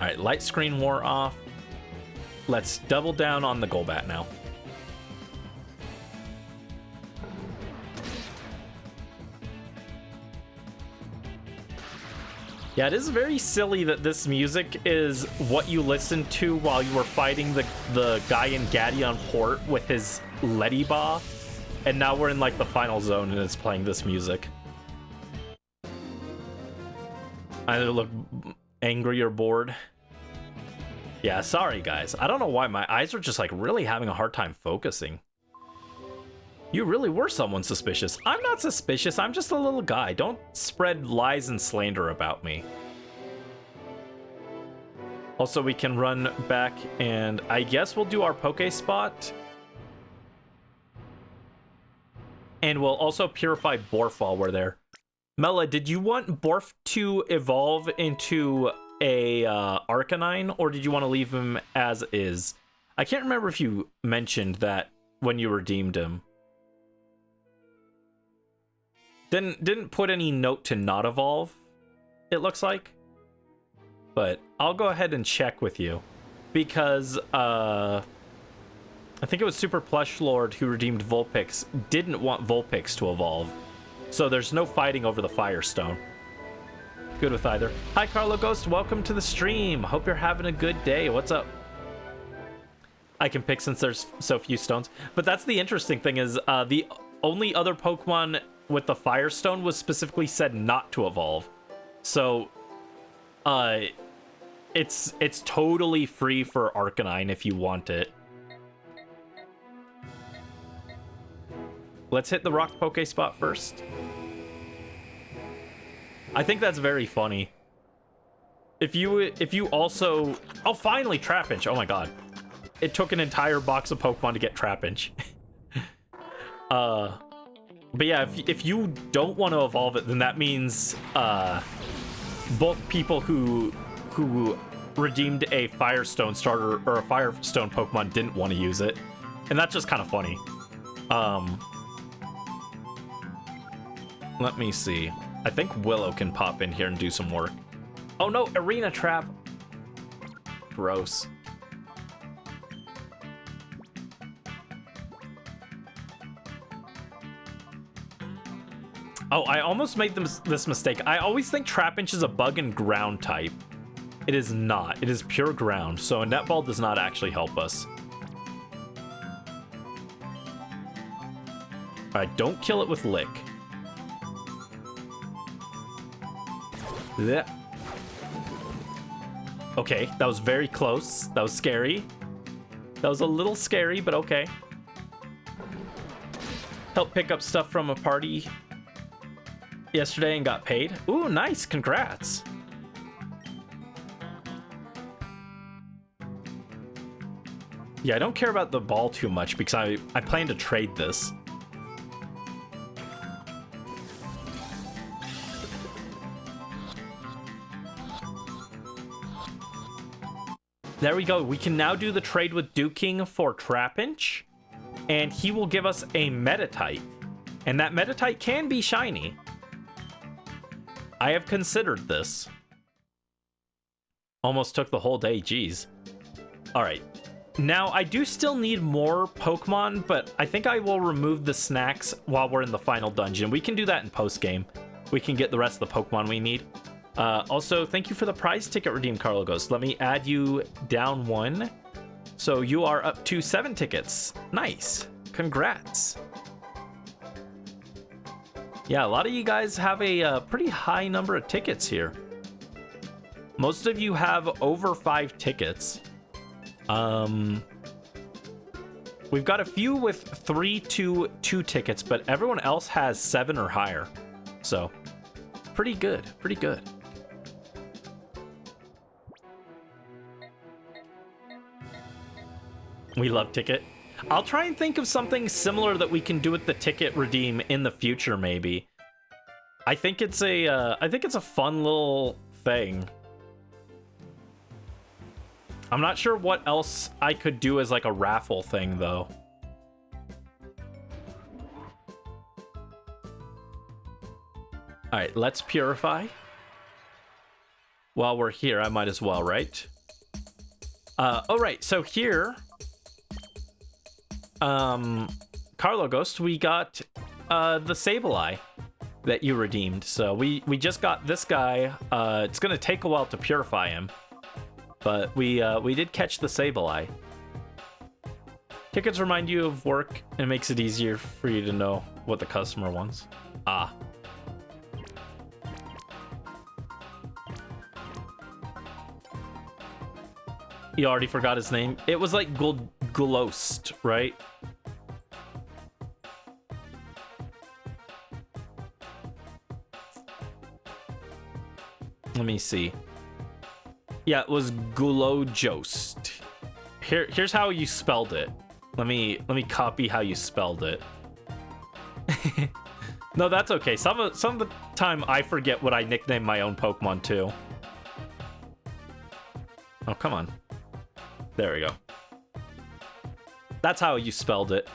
All right, light screen wore off. Let's double down on the Golbat now. Yeah, it is very silly that this music is what you listened to while you were fighting the guy in Gadion port with his Leddyba, and now we're in like the final zone and it's playing this music. I either look angry or bored. Yeah, sorry guys. I don't know why my eyes are just like really having a hard time focusing. You really were someone suspicious. I'm not suspicious, I'm just a little guy. Don't spread lies and slander about me. Also, we can run back and I guess we'll do our Poke Spot. And we'll also purify Borf while we're there. Mela, did you want Borf to evolve into a Arcanine, or did you want to leave him as is? I can't remember if you mentioned that when you redeemed him. Didn't put any note to not evolve, it looks like. But I'll go ahead and check with you. Because, I think it was Super Plush Lord who redeemed Vulpix didn't want Vulpix to evolve. So there's no fighting over the Firestone. Good with either. Hi, Carlo Ghost. Welcome to the stream. Hope you're having a good day. What's up? I can pick since there's so few stones. But that's the interesting thing is the only other Pokemon with the Firestone was specifically said not to evolve. So Uh, it's totally free for Arcanine if you want it. Let's hit the rock poke spot first. I think that's very funny. If you also... Oh, finally, Trapinch. Oh my god. It took an entire box of Pokemon to get Trapinch. But yeah, if you don't want to evolve it, then that means both people who redeemed a Firestone starter or a Firestone Pokemon didn't want to use it. And that's just kind of funny. Let me see. I think Willow can pop in here and do some work. Oh no, Arena Trap. Gross. Oh, I almost made this mistake. I always think Trapinch is a bug and ground type. It is not. It is pure ground, so a Netball does not actually help us. Alright, don't kill it with Lick. Blech. Okay, that was very close. That was scary. That was a little scary, but okay. Helped pick up stuff from a party yesterday and got paid. Ooh, nice. Congrats. Yeah, I don't care about the ball too much because I plan to trade this. There we go. We can now do the trade with Duking for Trapinch, and he will give us a Metatite. And that Metatite can be shiny. I have considered this. Almost took the whole day, geez. Alright. Now, I do still need more Pokemon, but I think I will remove the snacks while we're in the final dungeon. We can do that in post-game. We can get the rest of the Pokemon we need. Also, thank you for the prize ticket redeem, Carlo Ghost. Let me add you down one. So you are up to 7 tickets. Nice. Congrats. Yeah, a lot of you guys have a pretty high number of tickets here. Most of you have over 5 tickets. We've got a few with 3 to 2 tickets, but everyone else has 7 or higher. So, pretty good, pretty good. We love ticket. I'll try and think of something similar that we can do with the ticket redeem in the future, maybe. I think it's a fun little thing. I'm not sure what else I could do as like a raffle thing, though. All right, let's purify. While we're here, I might as well, right? All right, so here, Carlo Ghost, we got the Sableye that you redeemed. So we just got this guy. It's gonna take a while to purify him, but we did catch the Sableye. Tickets remind you of work and it makes it easier for you to know what the customer wants. Ah. You already forgot his name. It was like Gulost, right? Let me see. Yeah, it was Gulojost. Here's how you spelled it. Let me copy how you spelled it. No, that's okay. Some of the time I forget what I nickname my own Pokemon too. Oh, come on. There we go. That's how you spelled it.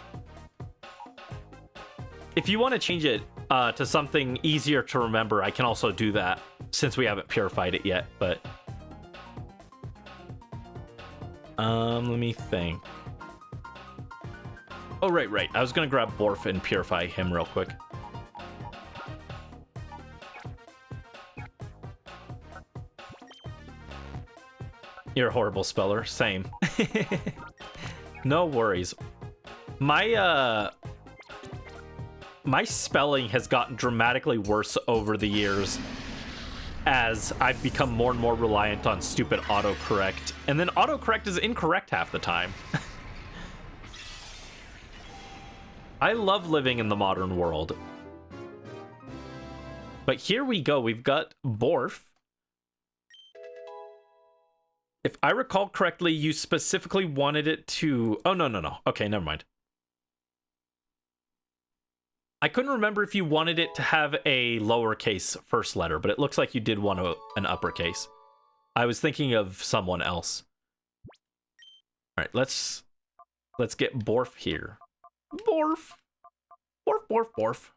If you want to change it to something easier to remember, I can also do that since we haven't purified it yet, but let me think. Oh, right. I was gonna grab Borf and purify him real quick. You're a horrible speller. Same. No worries. My spelling has gotten dramatically worse over the years as I've become more and more reliant on stupid autocorrect. And then autocorrect is incorrect half the time. I love living in the modern world. But here we go. We've got Borf. If I recall correctly, you specifically wanted it to... Oh, no. Okay, never mind. I couldn't remember if you wanted it to have a lowercase first letter, but it looks like you did want an uppercase. I was thinking of someone else. All right, let's get Borf here. Borf. Borf.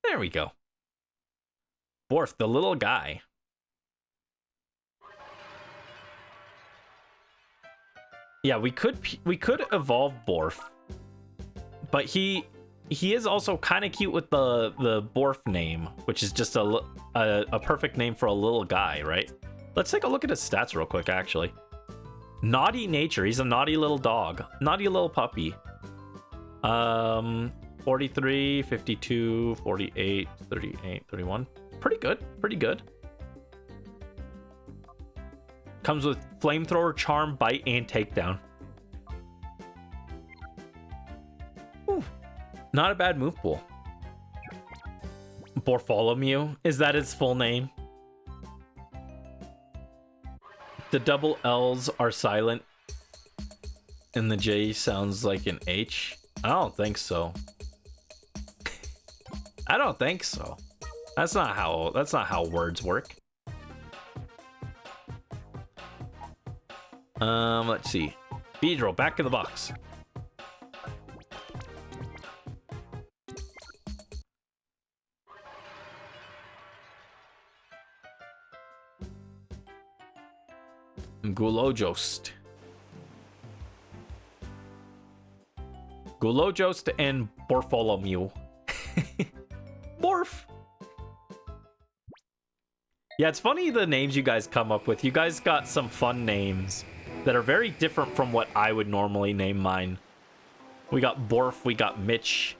There we go. Borf, the little guy. Yeah, we could evolve Borf, but he is also kind of cute with the Borf name, which is just a perfect name for a little guy, right? Let's take a look at his stats real quick, actually. Naughty nature. He's a naughty little dog. Naughty little puppy. 43, 52, 48, 38, 31. Pretty good. Comes with flamethrower, charm, bite, and takedown. Ooh, not a bad move pool. Bartholomew, is that his full name? The double L's are silent, and the J sounds like an H. I don't think so. I don't think so. That's not how words work. Let's see. Beedrill, back in the box. Gulojost. Gulojost and Bartholomew. Borf. Yeah, it's funny the names you guys come up with. You guys got some fun names that are very different from what I would normally name mine. We got Borf, we got Mitch,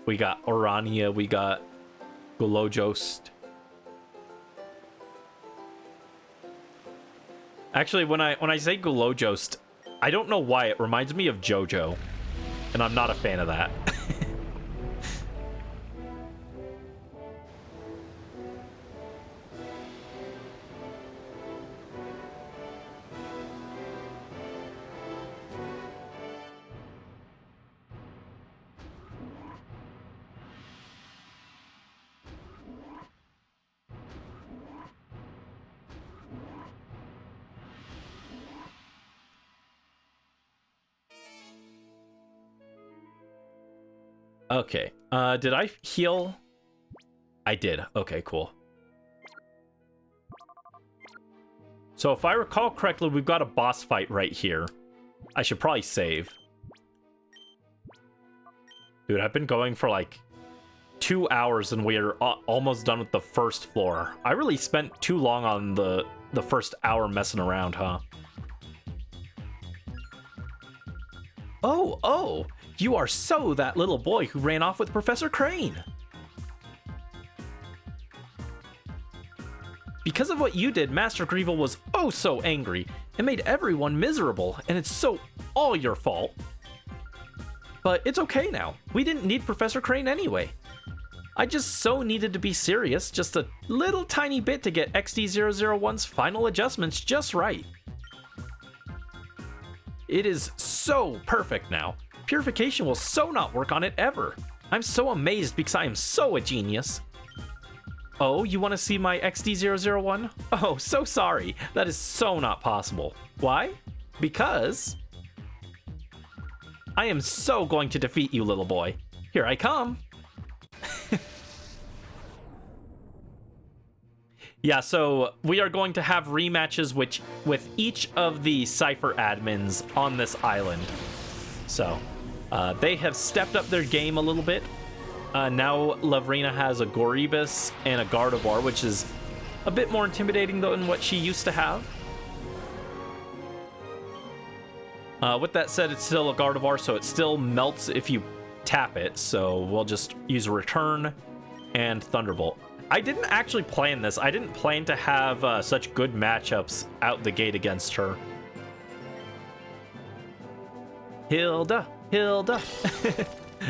we got Orania, we got Gulojost. Actually, when I say Gulojost, I don't know why it reminds me of JoJo, and I'm not a fan of that. Okay, did I heal? I did. Okay, cool. So if I recall correctly, we've got a boss fight right here. I should probably save. Dude, I've been going for like 2 hours and we're almost done with the first floor. I really spent too long on the first hour messing around, huh? Oh, you are so that little boy who ran off with Professor Crane. Because of what you did, Master Greevil was oh so angry. It made everyone miserable, and it's so all your fault. But it's okay now. We didn't need Professor Crane anyway. I just so needed to be serious, just a little tiny bit to get XD001's final adjustments just right. It is so perfect now. Purification will so not work on it ever. I'm so amazed because I am so a genius. Oh, you want to see my XD001? Oh, so sorry. That is so not possible. Why? Because I am so going to defeat you, little boy. Here I come. Yeah, so we are going to have rematches with each of the Cipher admins on this island. So, they have stepped up their game a little bit. Now Lavrina has a Goribus and a Gardevoir, which is a bit more intimidating than what she used to have. With that said, it's still a Gardevoir, so it still melts if you tap it, so we'll just use Return and Thunderbolt. I didn't actually plan this. I didn't plan to have such good matchups out the gate against her. Hilda.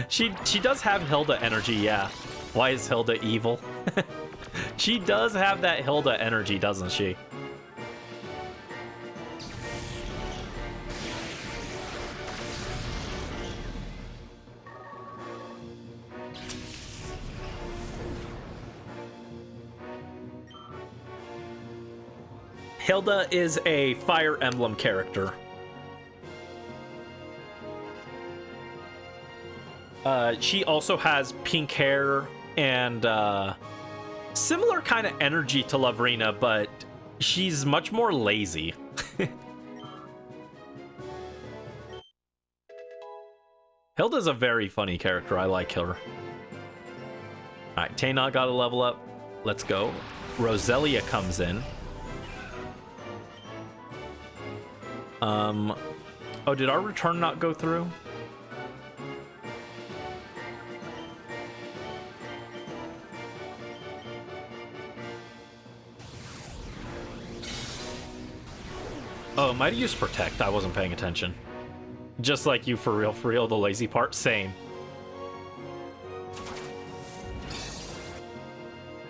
she does have Hilda energy, yeah. Why is Hilda evil? She does have that Hilda energy, doesn't she? Hilda is a Fire Emblem character. She also has pink hair and similar kind of energy to Lavrina, but she's much more lazy. Hilda's a very funny character. I like her. Alright, Tayna got a level up. Let's go. Roselia comes in. Oh, did our return not go through? Oh, might have used Protect. I wasn't paying attention. Just like you, for real, the lazy part. Same.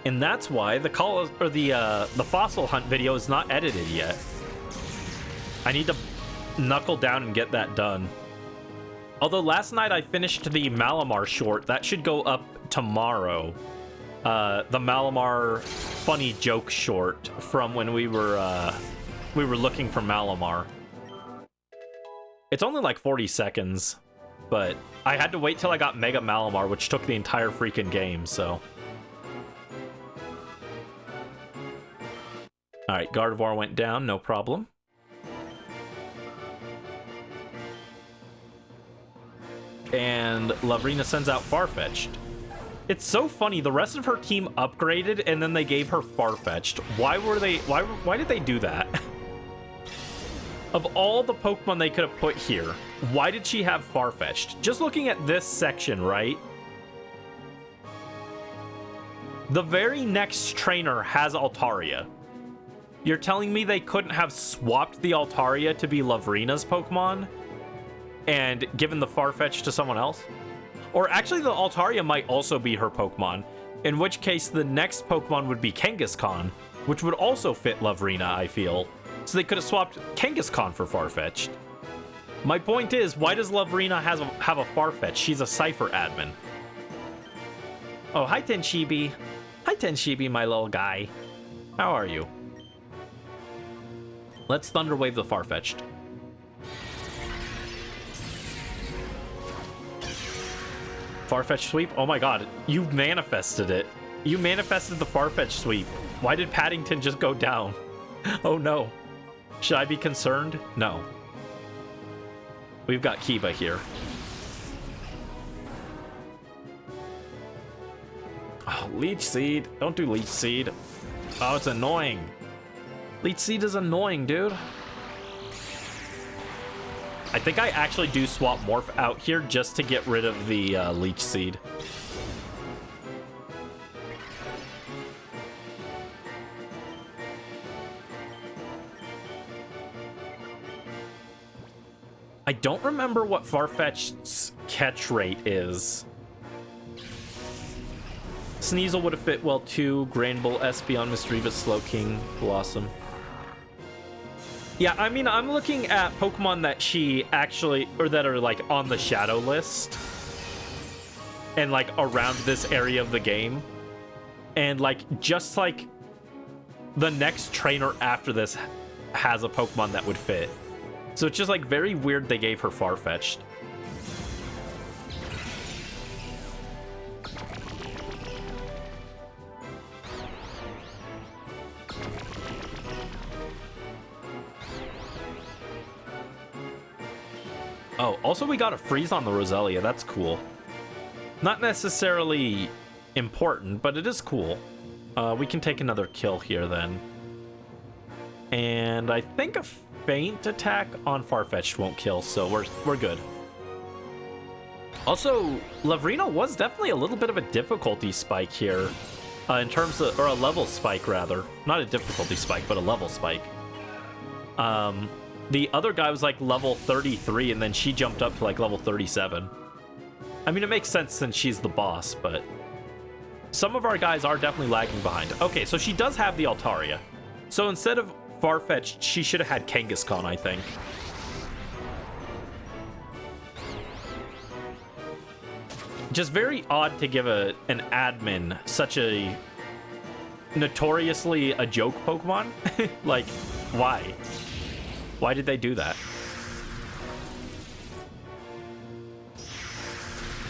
And that's why the fossil hunt video is not edited yet. I need to knuckle down and get that done. Although last night I finished the Malamar short. That should go up tomorrow. The Malamar funny joke short from when we were looking for Malamar. It's only like 40 seconds, but I had to wait till I got Mega Malamar, which took the entire freaking game, so. Alright, Gardevoir went down, no problem. And Lavrina sends out Farfetch'd. It's so funny, the rest of her team upgraded and then they gave her Farfetch'd. Why did they do that? Of all the Pokemon they could have put here, why did she have Farfetch'd? Just looking at this section, right? The very next trainer has Altaria. You're telling me they couldn't have swapped the Altaria to be Lavrina's Pokemon and given the Farfetch'd to someone else? Or actually, the Altaria might also be her Pokemon, in which case the next Pokemon would be Kangaskhan, which would also fit Lavrina, I feel. So they could have swapped Kangaskhan for Farfetch'd. My point is, why does Lavrina have a Farfetch'd? She's a Cipher admin. Oh, hi Tenshibi. Hi Tenshibi, my little guy. How are you? Let's Thunder Wave the Farfetch'd. Farfetch'd sweep? Oh my god, you manifested it. You manifested the Farfetch'd sweep. Why did Paddington just go down? Oh no. Should I be concerned? No. We've got Kiba here. Oh, Leech Seed. Don't do Leech Seed. Oh, it's annoying. Leech Seed is annoying, dude. I think I actually do swap Morph out here just to get rid of the Leech Seed. I don't remember what Farfetch'd's catch rate is. Sneasel would have fit well too. Granbull, Espeon, Misdreavus, Slowking, Blossom. Yeah, I mean, I'm looking at Pokemon that she actually, or that are like on the shadow list. And like around this area of the game. And like, just like the next trainer after this has a Pokemon that would fit. So it's just like very weird they gave her Farfetch'd. Oh, also we got a freeze on the Roselia. That's cool. Not necessarily important, but it is cool. We can take another kill here then. And I think a Faint attack on Farfetch'd won't kill, so we're good. Also, Lavrina was definitely a little bit of a difficulty spike here. In terms of, or a level spike rather. Not a difficulty spike, but a level spike. The other guy was like level 33 and then she jumped up to like level 37. I mean, it makes sense since she's the boss, but some of our guys are definitely lagging behind. Okay, so she does have the Altaria. So instead of Farfetch'd, she should have had Kangaskhan, I think. Just very odd to give an admin such a notoriously a joke Pokemon. Like, why? Why did they do that?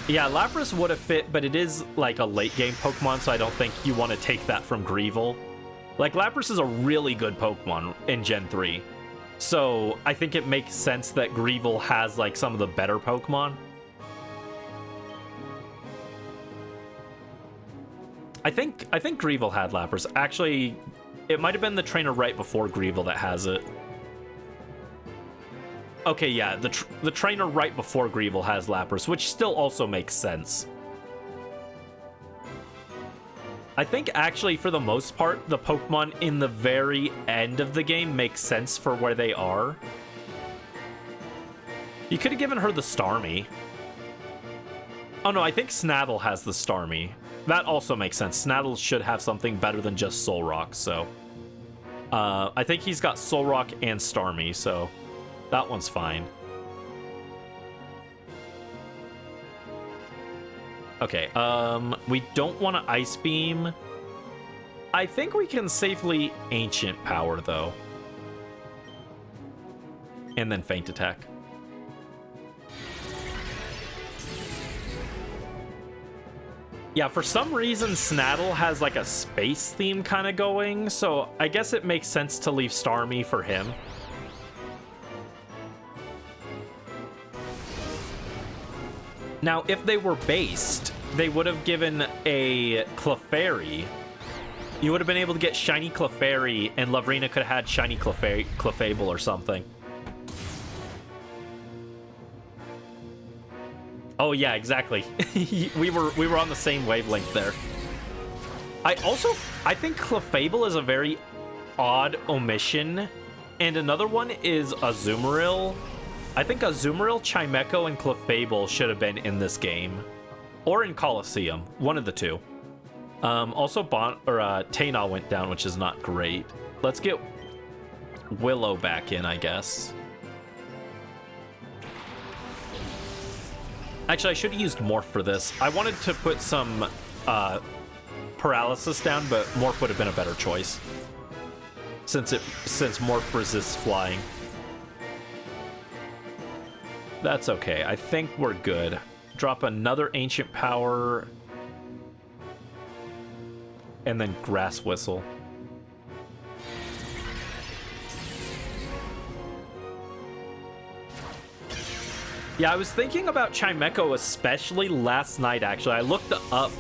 Yeah, Lapras would have fit, but it is like a late game Pokemon, so I don't think you want to take that from Greavil. Like, Lapras is a really good Pokemon in Gen 3. So I think it makes sense that Greavil has like some of the better Pokemon. I think Greavil had Lapras. Actually, it might have been the trainer right before Greavil that has it. Okay, yeah, the trainer right before Greavil has Lapras, which still also makes sense. I think actually, for the most part, the Pokemon in the very end of the game make sense for where they are. You could have given her the Starmie. Oh no, I think Snaddle has the Starmie. That also makes sense. Snaddle should have something better than just Solrock, so... I think he's got Solrock and Starmie, so that one's fine. Okay, we don't want to Ice Beam. I think we can safely Ancient Power, though. And then Feint Attack. Yeah, for some reason, Snaddle has like a space theme kind of going, so I guess it makes sense to leave Starmie for him. Now, if they were based, they would have given a Clefairy. You would have been able to get Shiny Clefairy, and Lavrina could have had Shiny Clefable or something. Oh yeah, exactly. we were on the same wavelength there. I think Clefable is a very odd omission, and another one is Azumarill. I think Azumarill, Chimecho, and Clefable should have been in this game, or in Colosseum, one of the two. Also, Tainal went down, which is not great. Let's get Willow back in, I guess. Actually, I should have used Morph for this. I wanted to put some Paralysis down, but Morph would have been a better choice. Since Morph resists flying. That's okay. I think we're good. Drop another Ancient Power. And then Grass Whistle. Yeah, I was thinking about Chimecho especially last night, actually. I looked up.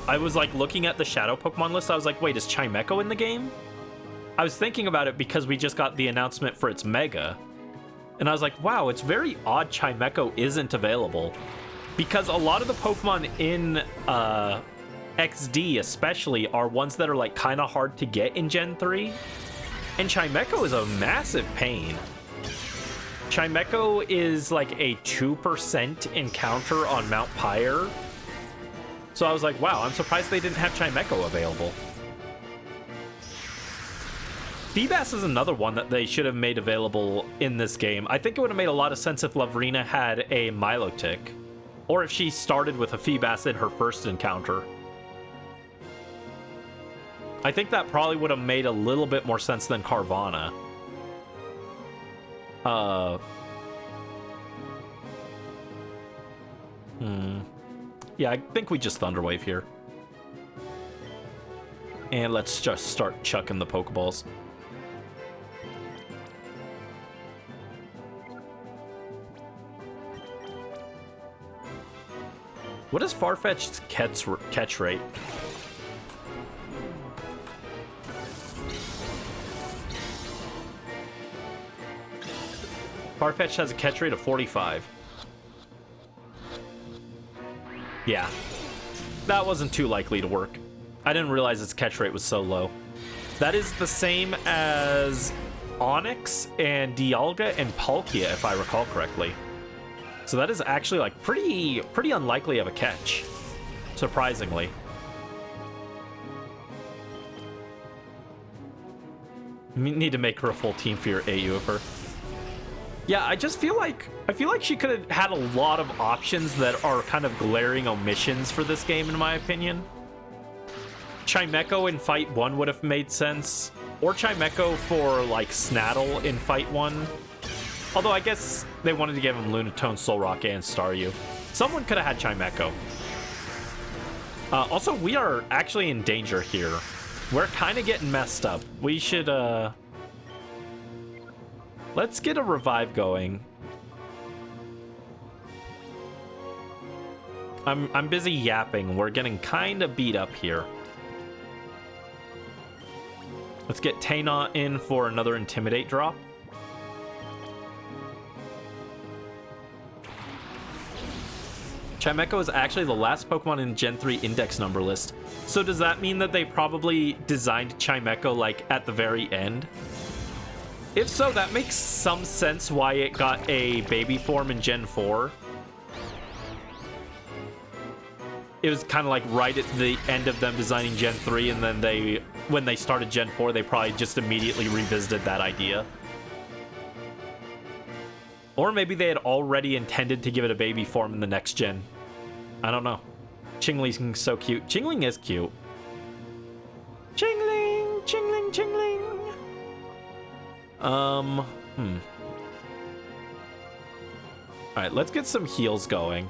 I was like looking at the Shadow Pokemon list. I was like, wait, is Chimecho in the game? I was thinking about it because we just got the announcement for its Mega. And I was like, wow, it's very odd Chimecho isn't available. Because a lot of the Pokemon in XD especially are ones that are like kind of hard to get in Gen 3. And Chimecho is a massive pain. Chimecho is like a 2% encounter on Mount Pyre. So I was like, wow, I'm surprised they didn't have Chimecho available. Feebas is another one that they should have made available in this game. I think it would have made a lot of sense if Lavrina had a Milotic. Or if she started with a Feebas in her first encounter. I think that probably would have made a little bit more sense than Carvana. Yeah, I think we just Thunder Wave here. And let's just start chucking the Pokeballs. What is Farfetch'd's catch rate? Farfetch'd has a catch rate of 45. Yeah. That wasn't too likely to work. I didn't realize its catch rate was so low. That is the same as Onyx and Dialga and Palkia, if I recall correctly. So that is actually like pretty unlikely of a catch, surprisingly. You need to make her a full team for your AU of her. Yeah, I feel like she could have had a lot of options that are kind of glaring omissions for this game, in my opinion. Chimecho in Fight 1 would have made sense, or Chimecho for like Snaddle in Fight 1. Although I guess they wanted to give him Lunatone, Solrock, and Staryu. Someone could have had Chimecho. Also, we are actually in danger here. We're kind of getting messed up. We should, let's get a revive going. I'm busy yapping. We're getting kind of beat up here. Let's get Taina in for another Intimidate drop. Chimecho is actually the last Pokemon in Gen 3 index number list. So does that mean that they probably designed Chimecho like at the very end? If so, that makes some sense why it got a baby form in Gen 4. It was kind of like right at the end of them designing Gen 3, and then when they started Gen 4, they probably just immediately revisited that idea. Or maybe they had already intended to give it a baby form in the next gen. I don't know. Chingling's so cute. Chingling is cute. Chingling, Chingling, Chingling. Alright, let's get some heals going.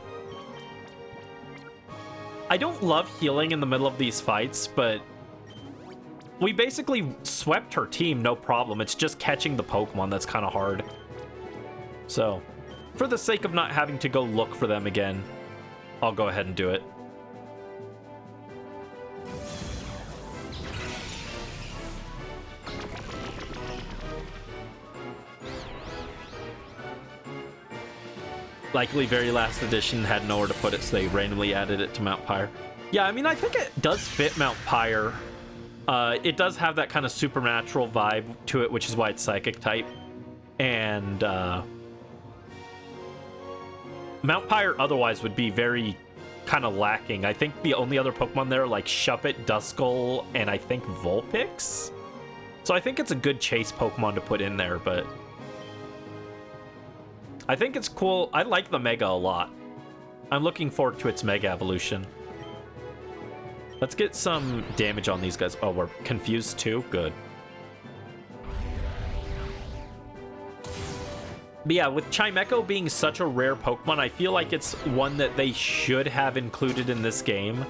I don't love healing in the middle of these fights, but we basically swept her team, no problem. It's just catching the Pokemon that's kind of hard. So, for the sake of not having to go look for them again, I'll go ahead and do it. Likely very last edition had nowhere to put it, so they randomly added it to Mount Pyre. Yeah, I mean, I think it does fit Mount Pyre. It does have that kind of supernatural vibe to it, which is why it's Psychic type. And, Mount Pyre otherwise would be very kind of lacking. I think the only other Pokemon there are like Shuppet, Duskull, and I think Vulpix. So I think it's a good chase Pokemon to put in there, but I think it's cool. I like the Mega a lot. I'm looking forward to its Mega evolution. Let's get some damage on these guys. Oh, we're confused too? Good. But yeah, with Chimecho being such a rare Pokemon, I feel like it's one that they should have included in this game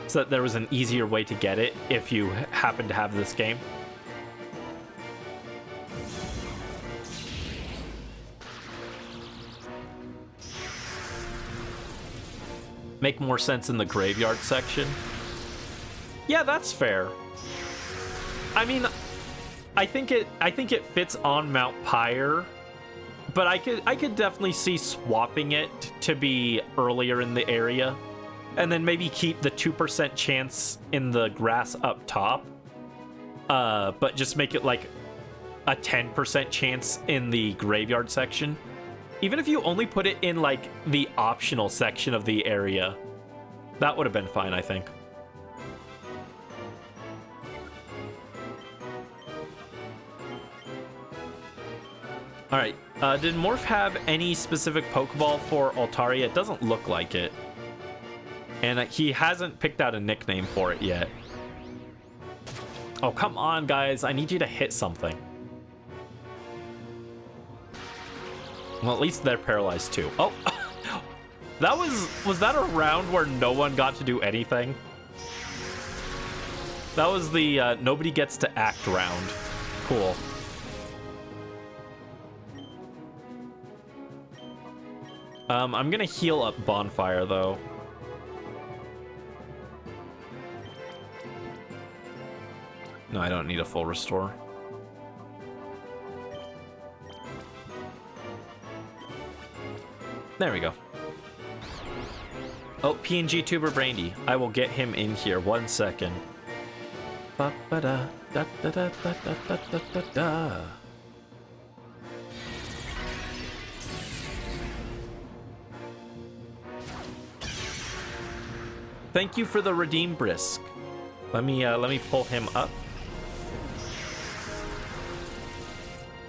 so that there was an easier way to get it if you happen to have this game. Make more sense in the graveyard section. Yeah, that's fair. I mean, I think it fits on Mount Pyre. But I could definitely see swapping it to be earlier in the area, and then maybe keep the 2% chance in the grass up top, but just make it like a 10% chance in the graveyard section. Even if you only put it in like the optional section of the area, that would have been fine, I think. All right, did Morph have any specific Pokeball for Altaria? It doesn't look like it. And he hasn't picked out a nickname for it yet. Oh, come on, guys. I need you to hit something. Well, at least they're paralyzed too. Oh, that was that a round where no one got to do anything? That was the nobody gets to act round. Cool. I'm gonna heal up Bonfire, though. No, I don't need a full restore. There we go. Oh, PNG Tuber Brandy. I will get him in here. 1 second. Ba-ba-da, da-da-da-da-da-da-da-da. Thank you for the redeem, Brisk. Let me pull him up.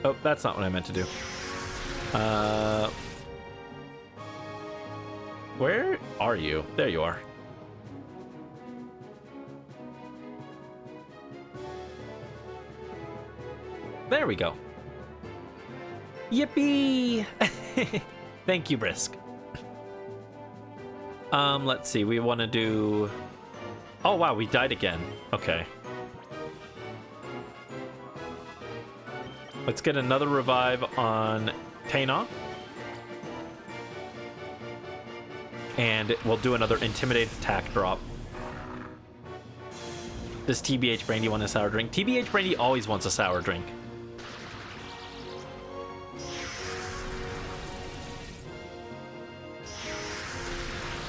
Oh, that's not what I meant to do. Where are you? There you are. There we go. Yippee! Thank you, Brisk. Let's see. We want to do... Oh, wow. We died again. Okay. Let's get another revive on Taina. And we'll do another Intimidate attack drop. Does TBH Brandy want a sour drink? TBH Brandy always wants a sour drink.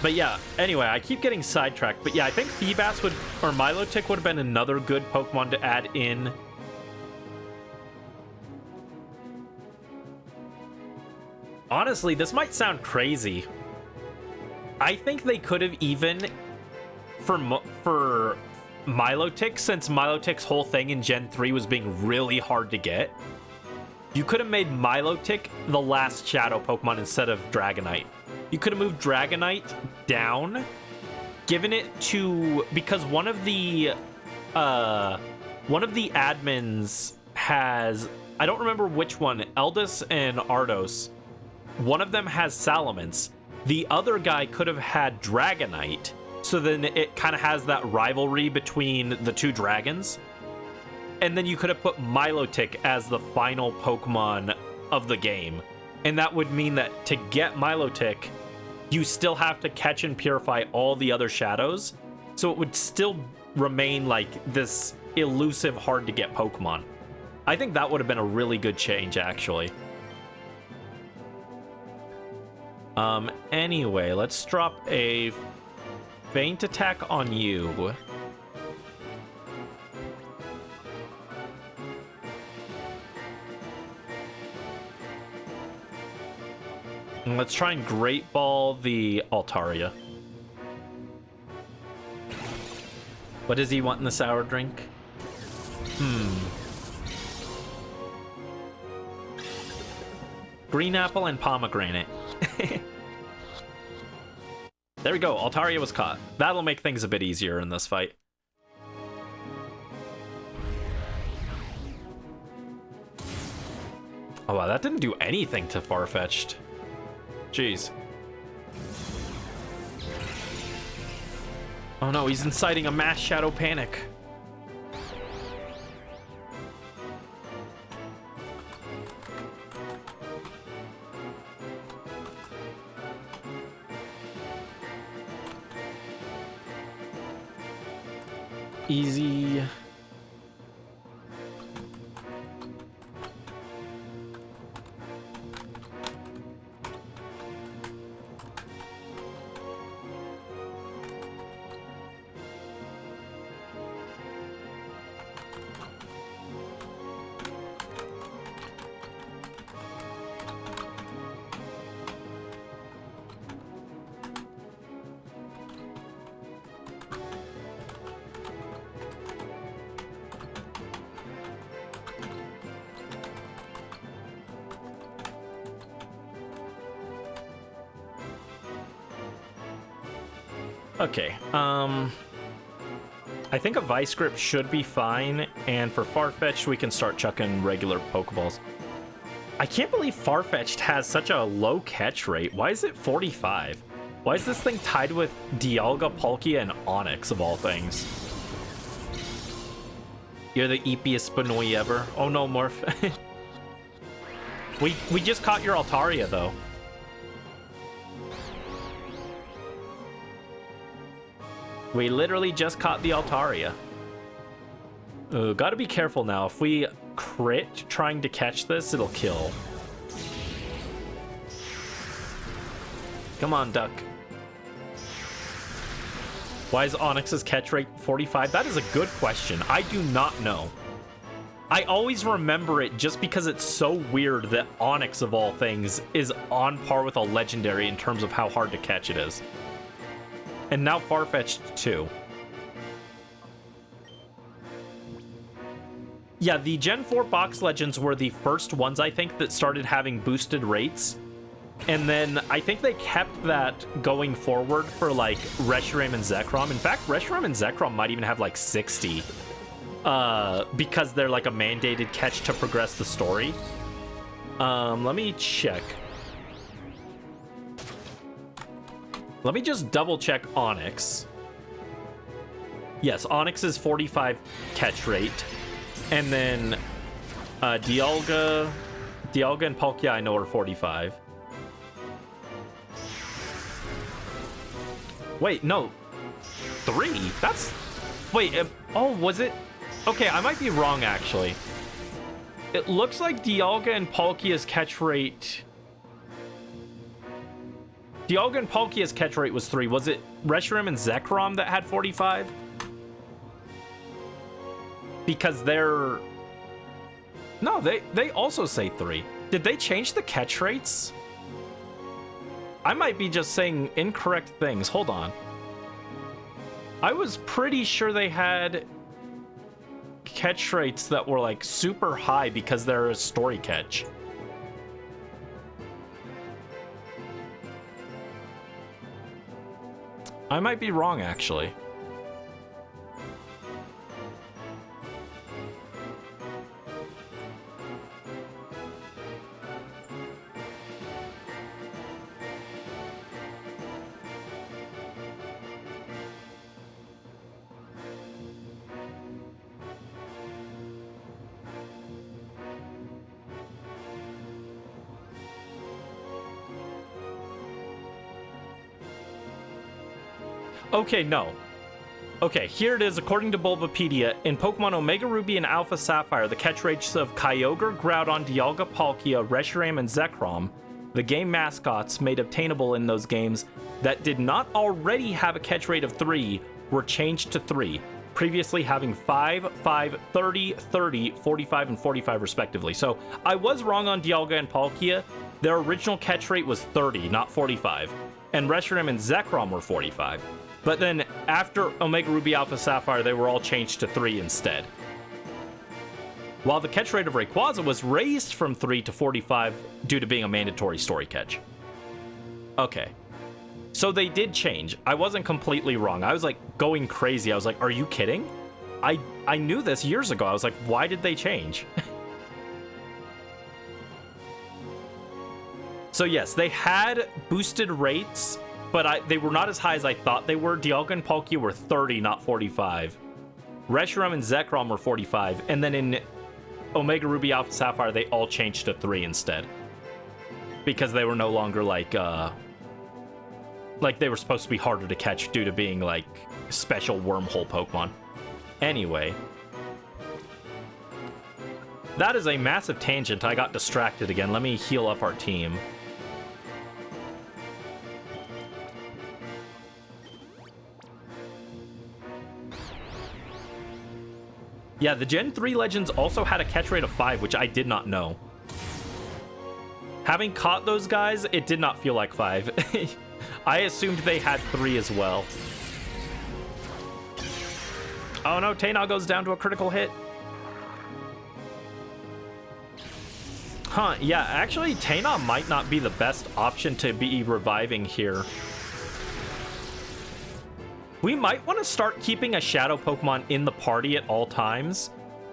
But yeah, anyway, I keep getting sidetracked. But yeah, I think Feebas would, or Milotic would have been another good Pokemon to add in. Honestly, this might sound crazy. I think they could have even, for Milotic, since Milotic's whole thing in Gen 3 was being really hard to get, you could have made Milotic the last Shadow Pokemon instead of Dragonite. You could have moved Dragonite down, given it to, because one of the admins has, I don't remember which one, Eldis and Ardos. One of them has Salamence. The other guy could have had Dragonite, so then it kind of has that rivalry between the two dragons. And then you could have put Milotic as the final Pokemon of the game. And that would mean that to get Milotic, you still have to catch and purify all the other shadows. So it would still remain like this elusive, hard to get Pokemon. I think that would have been a really good change, actually. Anyway, let's drop a Feint attack on you. And let's try and Great Ball the Altaria. What does he want in the sour drink? Green apple and pomegranate. There we go. Altaria was caught. That'll make things a bit easier in this fight. Oh wow, that didn't do anything to Farfetch'd. Jeez. Oh no, he's inciting a mass shadow panic. Easy. Okay, I think a Vice Grip should be fine, and for Farfetch'd, we can start chucking regular Pokeballs. I can't believe Farfetch'd has such a low catch rate. Why is it 45? Why is this thing tied with Dialga, Palkia, and Onix, of all things? You're the eepiest Spinoi ever. Oh no, Morph. We just caught your Altaria, though. We literally just caught the Altaria. Ooh, gotta be careful now. If we crit trying to catch this, it'll kill. Come on, duck. Why is Onyx's catch rate 45? That is a good question. I do not know. I always remember it just because it's so weird that Onyx, of all things, is on par with a legendary in terms of how hard to catch it is. And now Farfetch'd too. Yeah, the Gen 4 box legends were the first ones, I think, that started having boosted rates. And then I think they kept that going forward for like Reshiram and Zekrom. In fact, Reshiram and Zekrom might even have like 60. Because they're like a mandated catch to progress the story. Let me check. Let me just double check Onyx. Yes, Onyx is 45 catch rate. And then Dialga and Palkia I know are 45. Wait, no. 3? That's... Wait, oh, was it... Okay, I might be wrong, actually. It looks like Dialga and Palkia's catch rate... Dialga and Palkia's catch rate was 3. Was it Reshiram and Zekrom that had 45? Because they're... No, they also say 3. Did they change the catch rates? I might be just saying incorrect things. Hold on. I was pretty sure they had catch rates that were like super high because they're a story catch. I might be wrong, actually. Okay, no. Okay, here it is. According to Bulbapedia, in Pokemon Omega Ruby and Alpha Sapphire, the catch rates of Kyogre, Groudon, Dialga, Palkia, Reshiram, and Zekrom, the game mascots made obtainable in those games that did not already have a catch rate of 3, were changed to 3, previously having 5, 5, 30, 30, 45, and 45 respectively. So I was wrong on Dialga and Palkia. Their original catch rate was 30, not 45. And Reshiram and Zekrom were 45. But then after Omega Ruby Alpha Sapphire, they were all changed to 3 instead. While the catch rate of Rayquaza was raised from 3 to 45 due to being a mandatory story catch. Okay. So they did change. I wasn't completely wrong. I was like going crazy. I was like, are you kidding? I knew this years ago. I was like, why did they change? So yes, they had boosted rates, but they were not as high as I thought they were. Dialga and Palkia were 30, not 45. Reshiram and Zekrom were 45. And then in Omega Ruby Alpha Sapphire, they all changed to 3 instead. Because they were no longer like they were supposed to be harder to catch due to being like special wormhole Pokemon. Anyway. That is a massive tangent. I got distracted again. Let me heal up our team. Yeah, the Gen 3 Legends also had a catch rate of 5, which I did not know. Having caught those guys, it did not feel like 5. I assumed they had 3 as well. Oh no, Taina goes down to a critical hit. Huh, yeah, actually, Taina might not be the best option to be reviving here. We might want to start keeping a Shadow Pokemon in the party at all times,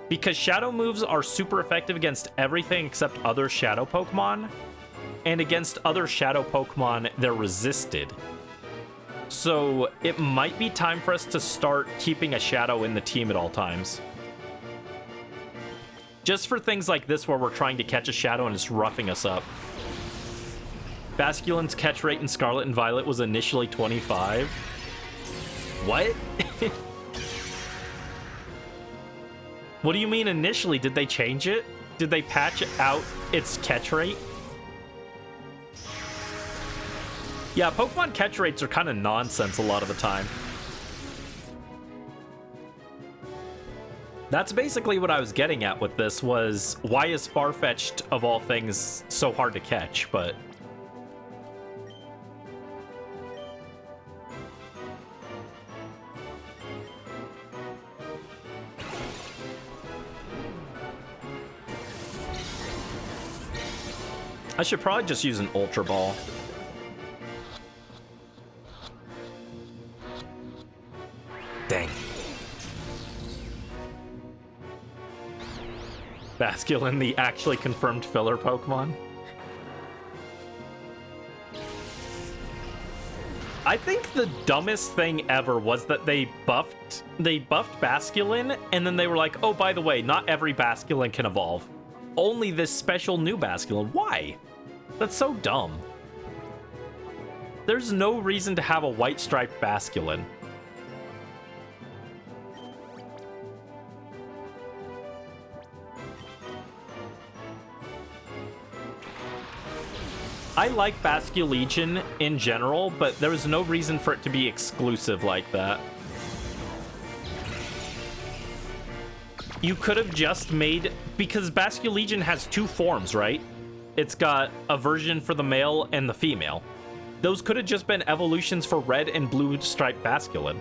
because Shadow moves are super effective against everything except other Shadow Pokemon, and against other Shadow Pokemon, they're resisted. So it might be time for us to start keeping a Shadow in the team at all times. Just for things like this where we're trying to catch a Shadow and it's roughing us up. Basculin's catch rate in Scarlet and Violet was initially 25. What? What do you mean initially? Did they change it? Did they patch out its catch rate? Yeah, Pokemon catch rates are kind of nonsense a lot of the time. That's basically what I was getting at with this, was why is Farfetch'd, of all things, so hard to catch, but... I should probably just use an Ultra Ball. Dang. Basculin, the actually confirmed filler Pokemon. I think the dumbest thing ever was that they buffed Basculin, and then they were like, oh, by the way, not every Basculin can evolve. Only this special new Basculin. Why? That's so dumb. There's no reason to have a white striped Basculin. I like Basculegion in general, but there was no reason for it to be exclusive like that. You could have just made... Because Basculegion has two forms, right? It's got a version for the male and the female. Those could have just been evolutions for red and blue striped Basculin.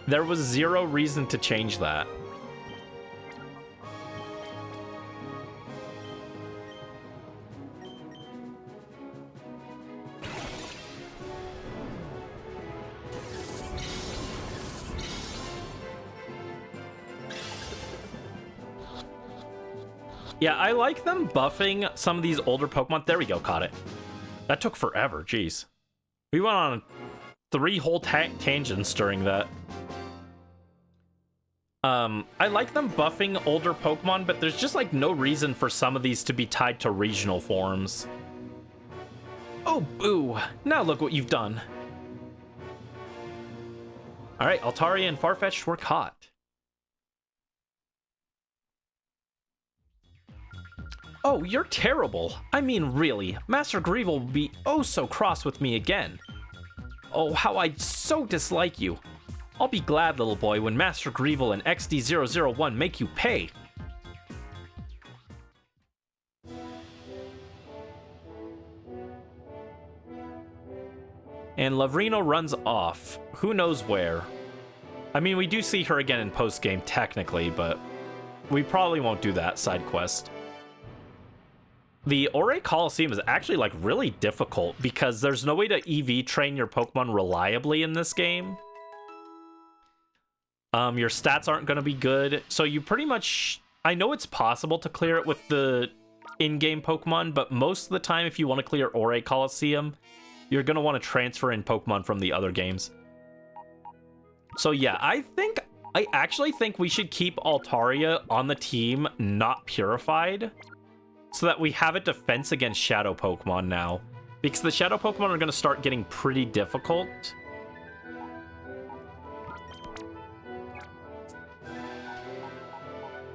There was zero reason to change that. Yeah, I like them buffing some of these older Pokemon. There we go, caught it. That took forever, jeez. We went on 3 whole tangents during that. I like them buffing older Pokemon, but there's just like no reason for some of these to be tied to regional forms. Oh, boo. Now look what you've done. All right, Altaria and Farfetch'd were caught. Oh, you're terrible. I mean, really. Master Greavil will be oh so cross with me again. Oh, how I so dislike you. I'll be glad, little boy, when Master Greavil and XD001 make you pay. And Lavrino runs off. Who knows where? I mean, we do see her again in post-game, technically, but we probably won't do that side quest. The Ore Coliseum is actually, like, really difficult because there's no way to EV train your Pokemon reliably in this game. Your stats aren't going to be good, so you pretty much... I know it's possible to clear it with the in-game Pokemon, but most of the time, if you want to clear Ore Coliseum, you're going to want to transfer in Pokemon from the other games. So yeah, I actually think we should keep Altaria on the team, not purified, so that we have a defense against Shadow Pokemon now. Because the Shadow Pokemon are going to start getting pretty difficult.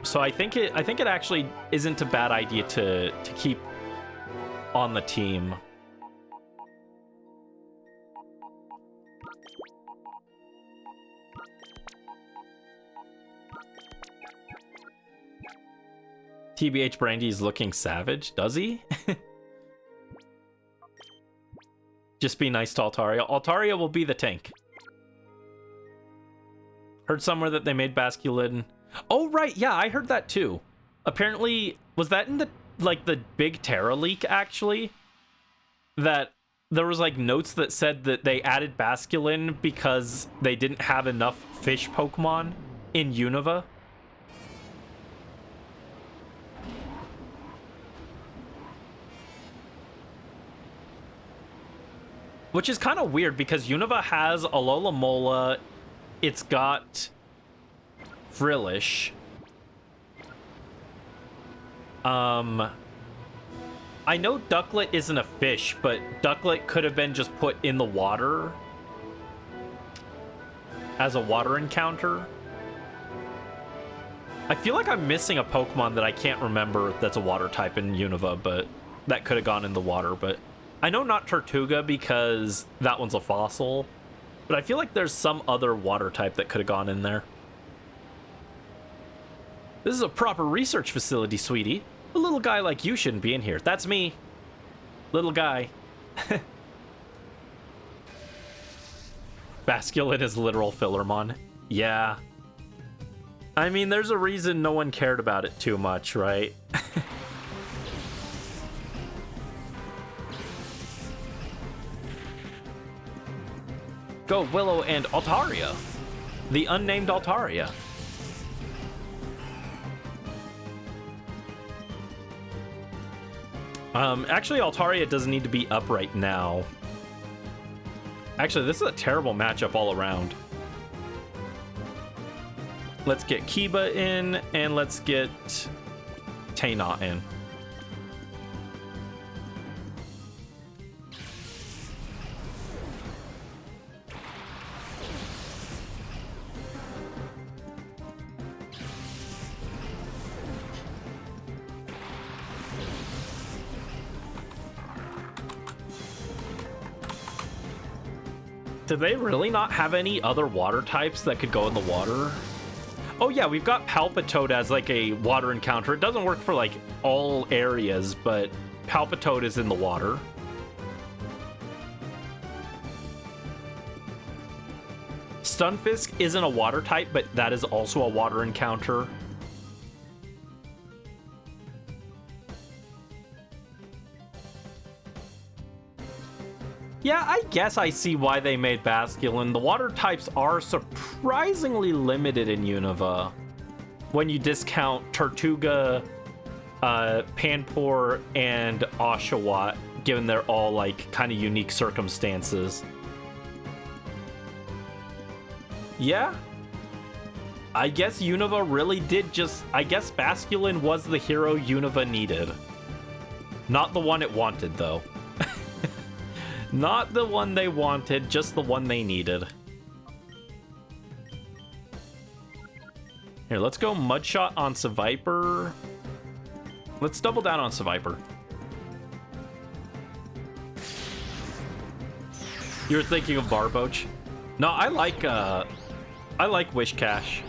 So I think it actually isn't a bad idea to keep on the team. TBH Brandy's looking savage, does he? Just be nice to Altaria. Altaria will be the tank. Heard somewhere that they made Basculin. Oh, right, yeah, I heard that too. Apparently, was that in the big Terra leak, actually? That there was, like, notes that said that they added Basculin because they didn't have enough fish Pokemon in Unova? Which is kind of weird because Unova has Alola Mola, it's got Frillish. I know Ducklet isn't a fish, but Ducklet could have been just put in the water as a water encounter. I feel like I'm missing a Pokemon that I can't remember that's a water type in Unova, but that could have gone in the water, but I know not Tortuga because that one's a fossil. But I feel like there's some other water type that could have gone in there. This is a proper research facility, sweetie. A little guy like you shouldn't be in here. That's me. Little guy. Basculin is literal Fillermon. Yeah. I mean, there's a reason no one cared about it too much, right? Go Willow and Altaria. The unnamed Altaria. Actually, Altaria doesn't need to be up right now. Actually, this is a terrible matchup all around. Let's get Kiba in, and let's get Taina in. Do they really not have any other water types that could go in the water? Oh yeah, we've got Palpitoad as like a water encounter. It doesn't work for like all areas, but Palpitoad is in the water. Stunfisk isn't a water type, but that is also a water encounter. Yeah, I guess I see why they made Basculin. The water types are surprisingly limited in Unova. When you discount Tortuga, Panpour, and Oshawott, given they're all like kind of unique circumstances. Yeah. I guess Unova really did just... I guess Basculin was the hero Unova needed. Not the one it wanted, though. Not the one they wanted, just the one they needed. Here, let's go Mudshot on Seviper. Let's double down on Seviper. You're thinking of Barboach? No, I like Wishcash.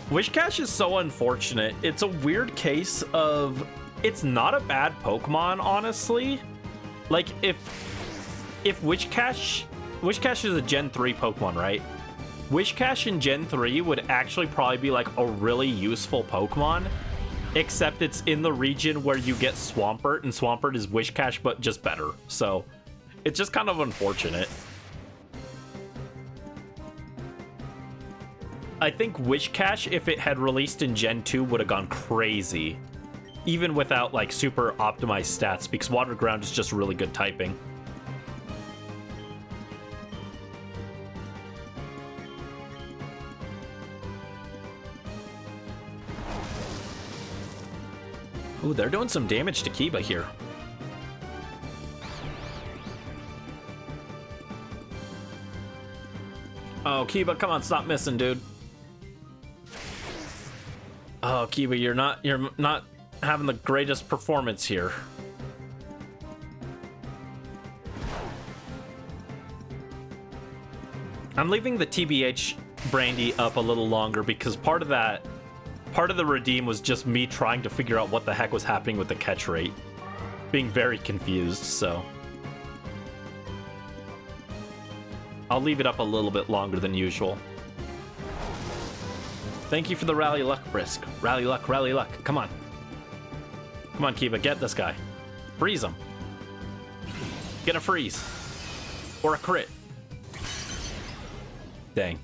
Wishcash is so unfortunate. It's a weird case of... It's not a bad Pokemon, honestly. Like, if Wishcash is a Gen 3 Pokemon, right? Wishcash in Gen 3 would actually probably be, like, a really useful Pokemon, except it's in the region where you get Swampert, and Swampert is Wishcash, but just better. So, it's just kind of unfortunate. I think Wishcash, if it had released in Gen 2, would have gone crazy. Even without, like, super optimized stats, because Water Ground is just really good typing. Ooh, they're doing some damage to Kiba here. Oh, Kiba, come on, stop missing, dude. Oh, Kiba, you're not having the greatest performance here. I'm leaving the TBH Brandy up a little longer because part of the redeem was just me trying to figure out what the heck was happening with the catch rate. Being very confused, so. I'll leave it up a little bit longer than usual. Thank you for the Rally Luck, Brisk. Rally Luck, Rally Luck. Come on. Come on, Kiba, get this guy. Freeze him. Get a freeze. Or a crit. Dang.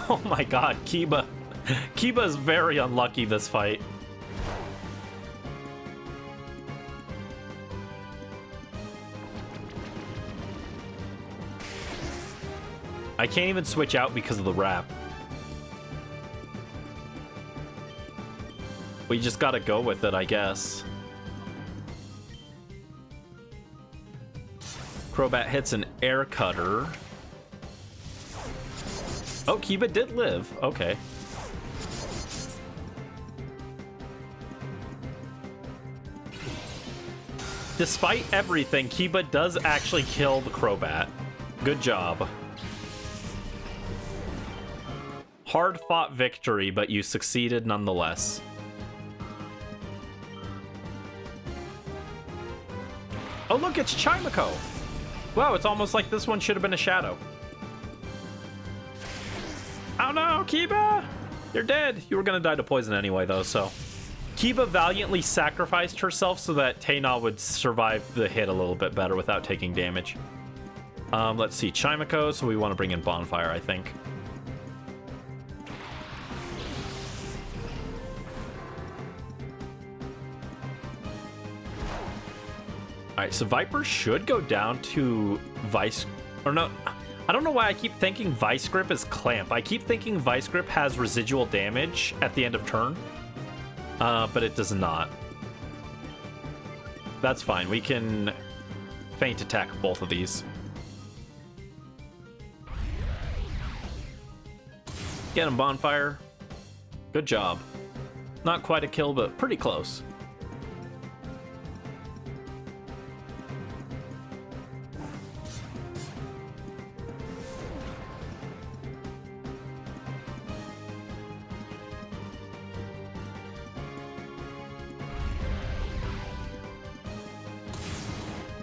Oh my god, Kiba. Kiba is very unlucky this fight. I can't even switch out because of the wrap. We just gotta go with it, I guess. Crobat hits an air cutter. Oh, Kiba did live. Okay. Despite everything, Kiba does actually kill the Crobat. Good job. Hard-fought victory, but you succeeded nonetheless. Oh, look, it's Chimiko. Wow, it's almost like this one should have been a shadow. Oh no, Kiba! You're dead. You were gonna die to poison anyway, though, so... Kiba valiantly sacrificed herself so that Tena would survive the hit a little bit better without taking damage. Let's see, Chimiko, so we want to bring in Bonfire, I think. Alright, so Viper should go down to Vice... Or no, I don't know why I keep thinking Vice Grip is Clamp. I keep thinking Vice Grip has residual damage at the end of turn. But it does not. That's fine. We can Feint Attack both of these. Get him, Bonfire. Good job. Not quite a kill, but pretty close.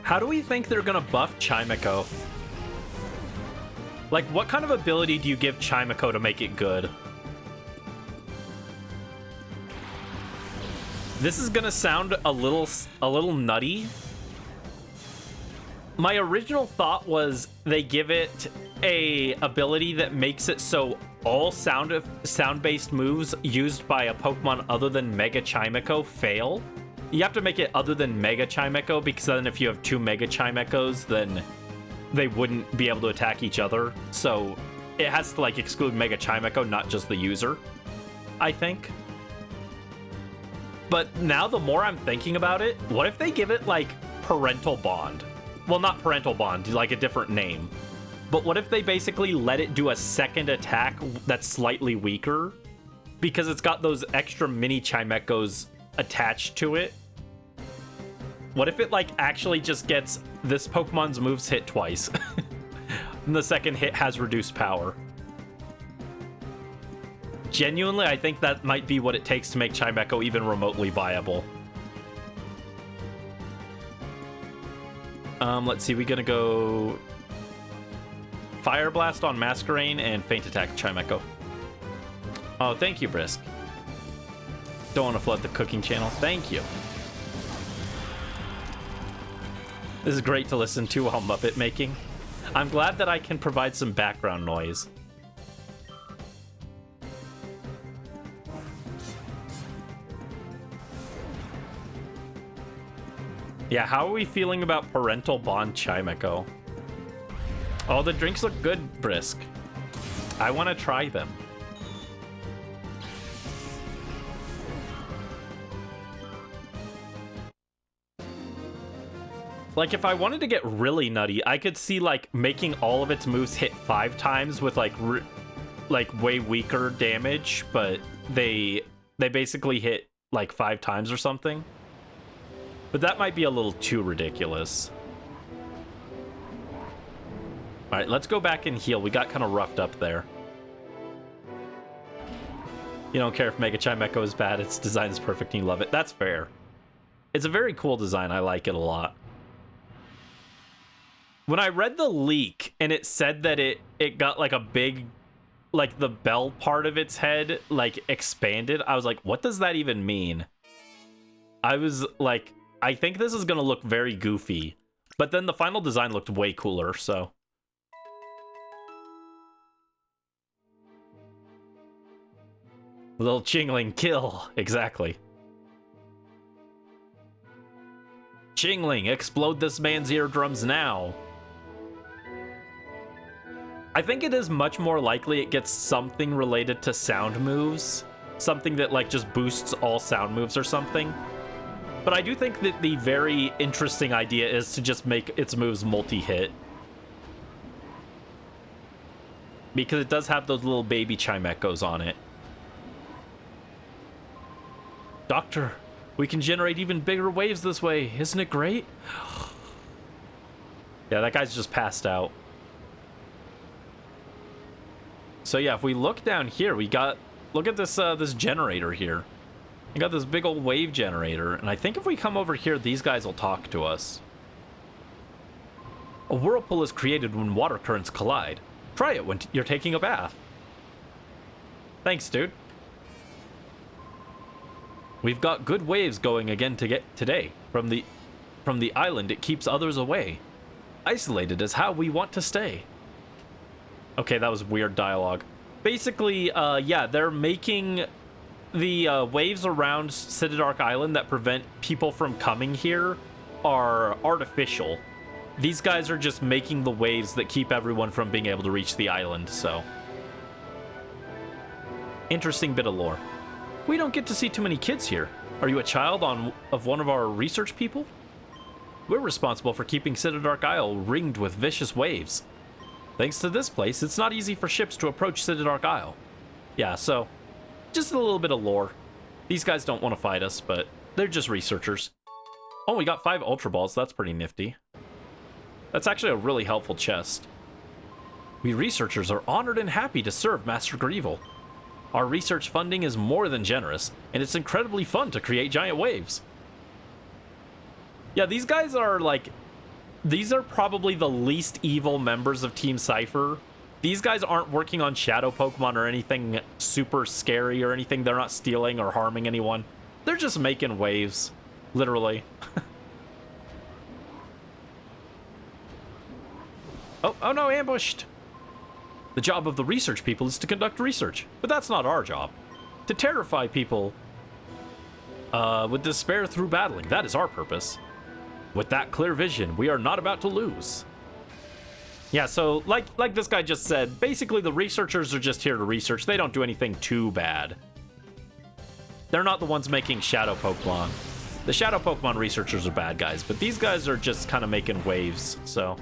How do we think they're gonna buff Chimiko? Like, what kind of ability do you give Chimiko to make it good? This is gonna sound a little nutty. My original thought was they give it a ability that makes it so all sound-based moves used by a Pokemon other than Mega Chimiko fail. You have to make it other than Mega Chimiko, because then if you have two Mega Chimikos, then they wouldn't be able to attack each other. So it has to, like, exclude Mega Chimiko, not just the user, I think. But now the more I'm thinking about it, what if they give it, like, Parental Bond? Well, not Parental Bond, like a different name. But what if they basically let it do a second attack that's slightly weaker? Because it's got those extra mini Chimekos attached to it. What if it, like, actually just gets this Pokemon's moves hit twice? And the second hit has reduced power. Genuinely, I think that might be what it takes to make Chimeko even remotely viable. Let's see, we're gonna go Fire Blast on Masquerain and Feint Attack Chimeko. Oh, thank you, Brisk. Don't want to flood the cooking channel. Thank you. This is great to listen to while Muppet making. I'm glad that I can provide some background noise. Yeah, how are we feeling about Parental Bond Chimeko? Oh, the drinks look good, Brisk. I want to try them. Like, if I wanted to get really nutty, I could see, like, making all of its moves hit 5 times with, like, way weaker damage, but they basically hit, like, 5 times or something. But that might be a little too ridiculous. Alright, let's go back and heal. We got kind of roughed up there. You don't care if Mega Chimeko is bad. Its design is perfect and you love it. That's fair. It's a very cool design. I like it a lot. When I read the leak and it said that it got like a big, like the bell part of its head, like expanded, I was like, what does that even mean? I was like, I think this is going to look very goofy. But then the final design looked way cooler, so. Little Chingling kill, exactly. Chingling, explode this man's eardrums now. I think it is much more likely it gets something related to sound moves. Something that, like, just boosts all sound moves or something. But I do think that the very interesting idea is to just make its moves multi-hit. because it does have those little baby chime echoes on it. Doctor, we can generate even bigger waves this way. Isn't it great? Yeah, that guy's just passed out. So yeah, if we look down here, we got... Look at this this generator here. We got this big old wave generator, and I think if we come over here, these guys will talk to us. A whirlpool is created when water currents collide. Try it when you're taking a bath. Thanks, dude. We've got good waves going again today. From the island, it keeps others away. Isolated is how we want to stay. Okay, that was weird dialogue. Basically, yeah, they're making the waves around Citadark Island that prevent people from coming here are artificial. These guys are just making the waves that keep everyone from being able to reach the island, so. Interesting bit of lore. We don't get to see too many kids here. Are you a child of one of our research people? We're responsible for keeping Citadark Isle ringed with vicious waves. Thanks to this place, it's not easy for ships to approach Citadark Isle. Yeah, so, just a little bit of lore. These guys don't want to fight us, but they're just researchers. Oh, we got 5 Ultra Balls. That's pretty nifty. That's actually a really helpful chest. We researchers are honored and happy to serve Master Greevil. Our research funding is more than generous, and it's incredibly fun to create giant waves. Yeah, these guys are like... These are probably the least evil members of Team Cipher. These guys aren't working on shadow Pokemon or anything super scary or anything. They're not stealing or harming anyone. They're just making waves, literally. Oh no, ambushed! The job of the research people is to conduct research, but that's not our job. To terrify people with despair through battling, that is our purpose. With that clear vision, we are not about to lose. Yeah, so like this guy just said, basically the researchers are just here to research. They don't do anything too bad. They're not the ones making shadow Pokemon. The shadow Pokemon researchers are bad guys, but these guys are just kind of making waves, so...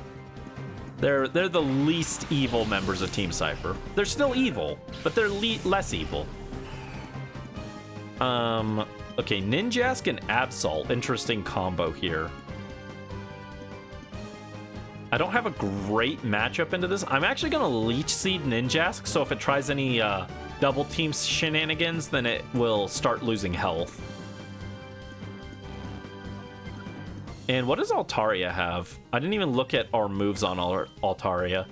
They're the least evil members of Team Cipher. They're still evil, but they're less evil. Okay, Ninjask and Absol. Interesting combo here. I don't have a great matchup into this. I'm actually going to Leech Seed Ninjask, so if it tries any double team shenanigans, then it will start losing health. And what does Altaria have? I didn't even look at our moves on Altaria.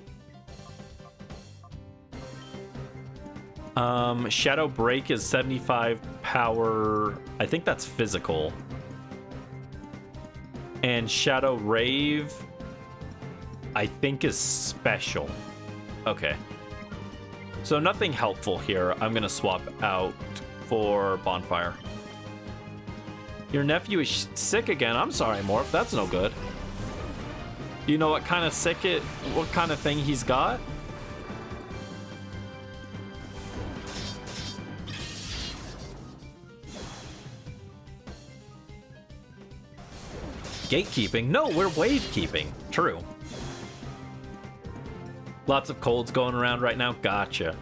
Shadow Break is 75 power. I think that's physical. And Shadow Rave, I think, is special. Okay. So nothing helpful here. I'm going to swap out for Bonfire. Your nephew is sick again. I'm sorry, Morph. That's no good. Do you know what kind of what kind of thing he's got? Gatekeeping? No, we're wave keeping. True. Lots of colds going around right now. Gotcha.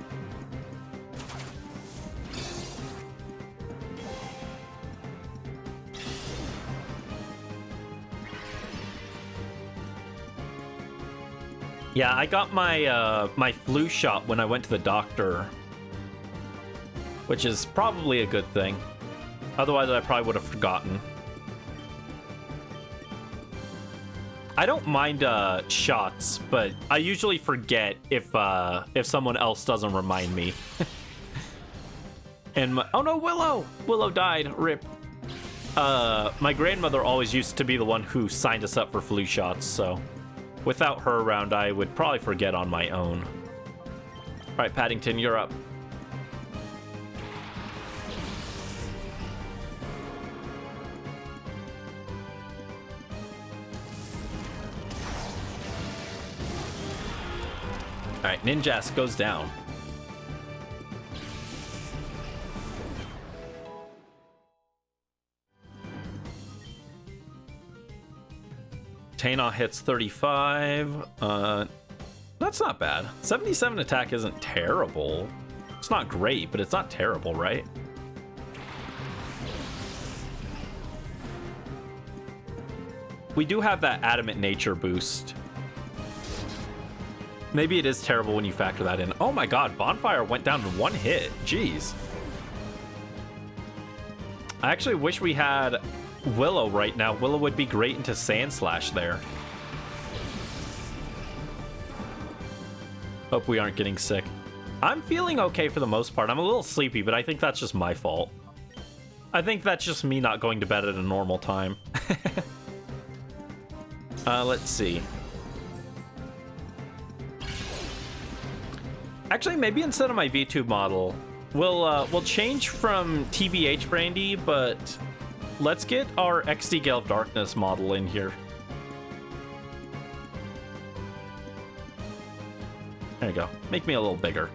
Yeah, I got my my flu shot when I went to the doctor, which is probably a good thing. Otherwise, I probably would have forgotten. I don't mind shots, but I usually forget if someone else doesn't remind me. And oh no, Willow died. Rip. My grandmother always used to be the one who signed us up for flu shots, so without her around, I would probably forget on my own. All right, Paddington, you're up. All right, Ninjask goes down. Taina hits 35. Not That's not bad. 77 attack isn't terrible. It's not great, but it's not terrible, right? We do have that adamant nature boost. Maybe it is terrible when you factor that in. Oh my god, Bonfire went down in one hit. Jeez. I actually wish we had Willow right now. Willow would be great into Sand Slash there. Hope we aren't getting sick. I'm feeling okay for the most part. I'm a little sleepy, but I think that's just my fault. I think that's just me not going to bed at a normal time. Let's see. Actually, maybe instead of my VTube model, we'll change from TBH Brandy, but let's get our XD Gale of Darkness model in here. There you go. Make me a little bigger.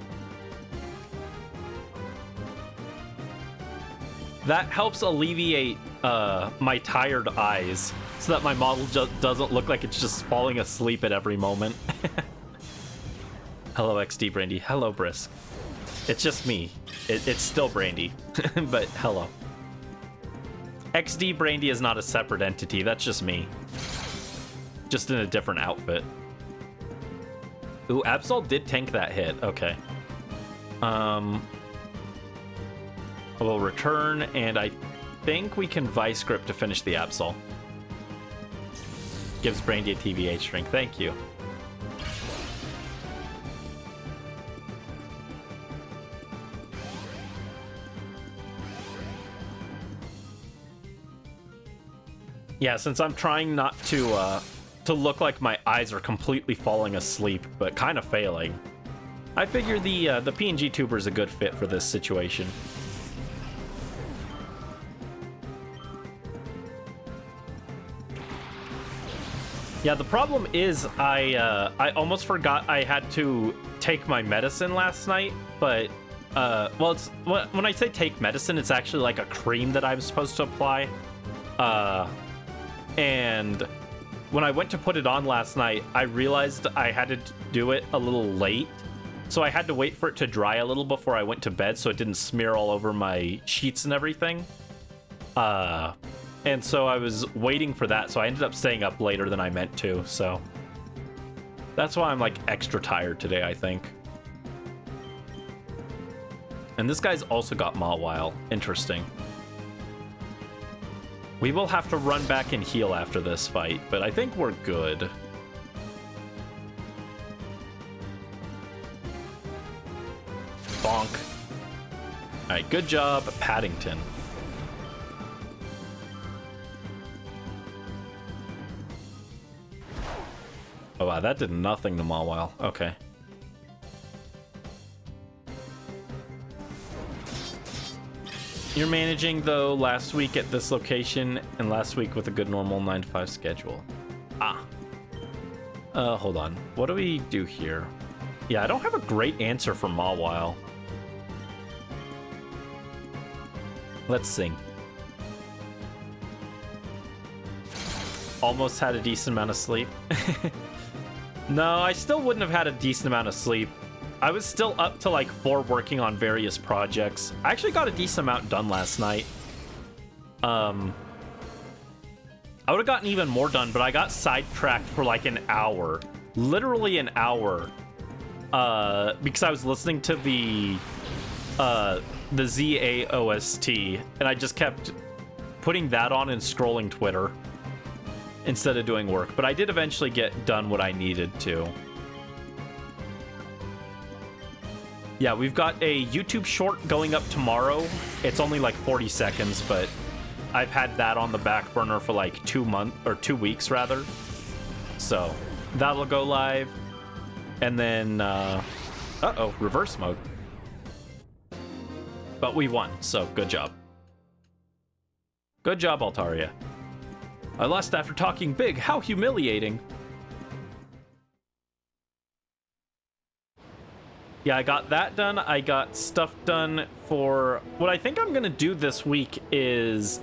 That helps alleviate my tired eyes so that my model just doesn't look like it's just falling asleep at every moment. Hello, XD Brandy. Hello, Brisk. It's just me. It's still Brandy, but hello. XD Brandy is not a separate entity. That's just me. Just in a different outfit. Ooh, Absol did tank that hit. Okay. We'll return, and I think we can Vice Grip to finish the Absol. Gives Brandy a TVH strength. Thank you. Yeah, since I'm trying not to look like my eyes are completely falling asleep, but kind of failing, I figure the PNG tuber is a good fit for this situation. Yeah, the problem is I almost forgot I had to take my medicine last night, but well, it's when I say take medicine, it's actually like a cream that I'm supposed to apply. And when I went to put it on last night, I realized I had to do it a little late. So I had to wait for it to dry a little before I went to bed so it didn't smear all over my sheets and everything. And so I was waiting for that, so I ended up staying up later than I meant to, so that's why I'm like extra tired today, I think. And this guy's also got Mawile. Interesting. We will have to run back and heal after this fight, but I think we're good. Bonk. Alright, good job, Paddington. Oh wow, that did nothing to Mawile. Okay. You're managing, though, last week at this location and last week with a good normal 9 to 5 schedule. Ah. Hold on. What do we do here? Yeah, I don't have a great answer for Mawile. Let's sing. Almost had a decent amount of sleep. No, I still wouldn't have had a decent amount of sleep. I was still up to like 4 working on various projects. I actually got a decent amount done last night. I would have gotten even more done, but I got sidetracked for like an hour. Literally an hour. Because I was listening to the ZA OST, and I just kept putting that on and scrolling Twitter instead of doing work. But I did eventually get done what I needed to. Yeah, we've got a YouTube short going up tomorrow. It's only like 40 seconds, but I've had that on the back burner for like 2 months, or 2 weeks rather. So that'll go live. And then, uh-oh, reverse mode. But we won, so good job. Good job, Altaria. I lost after talking big. How humiliating. Yeah, I got that done. I got stuff done for... What I think I'm going to do this week is...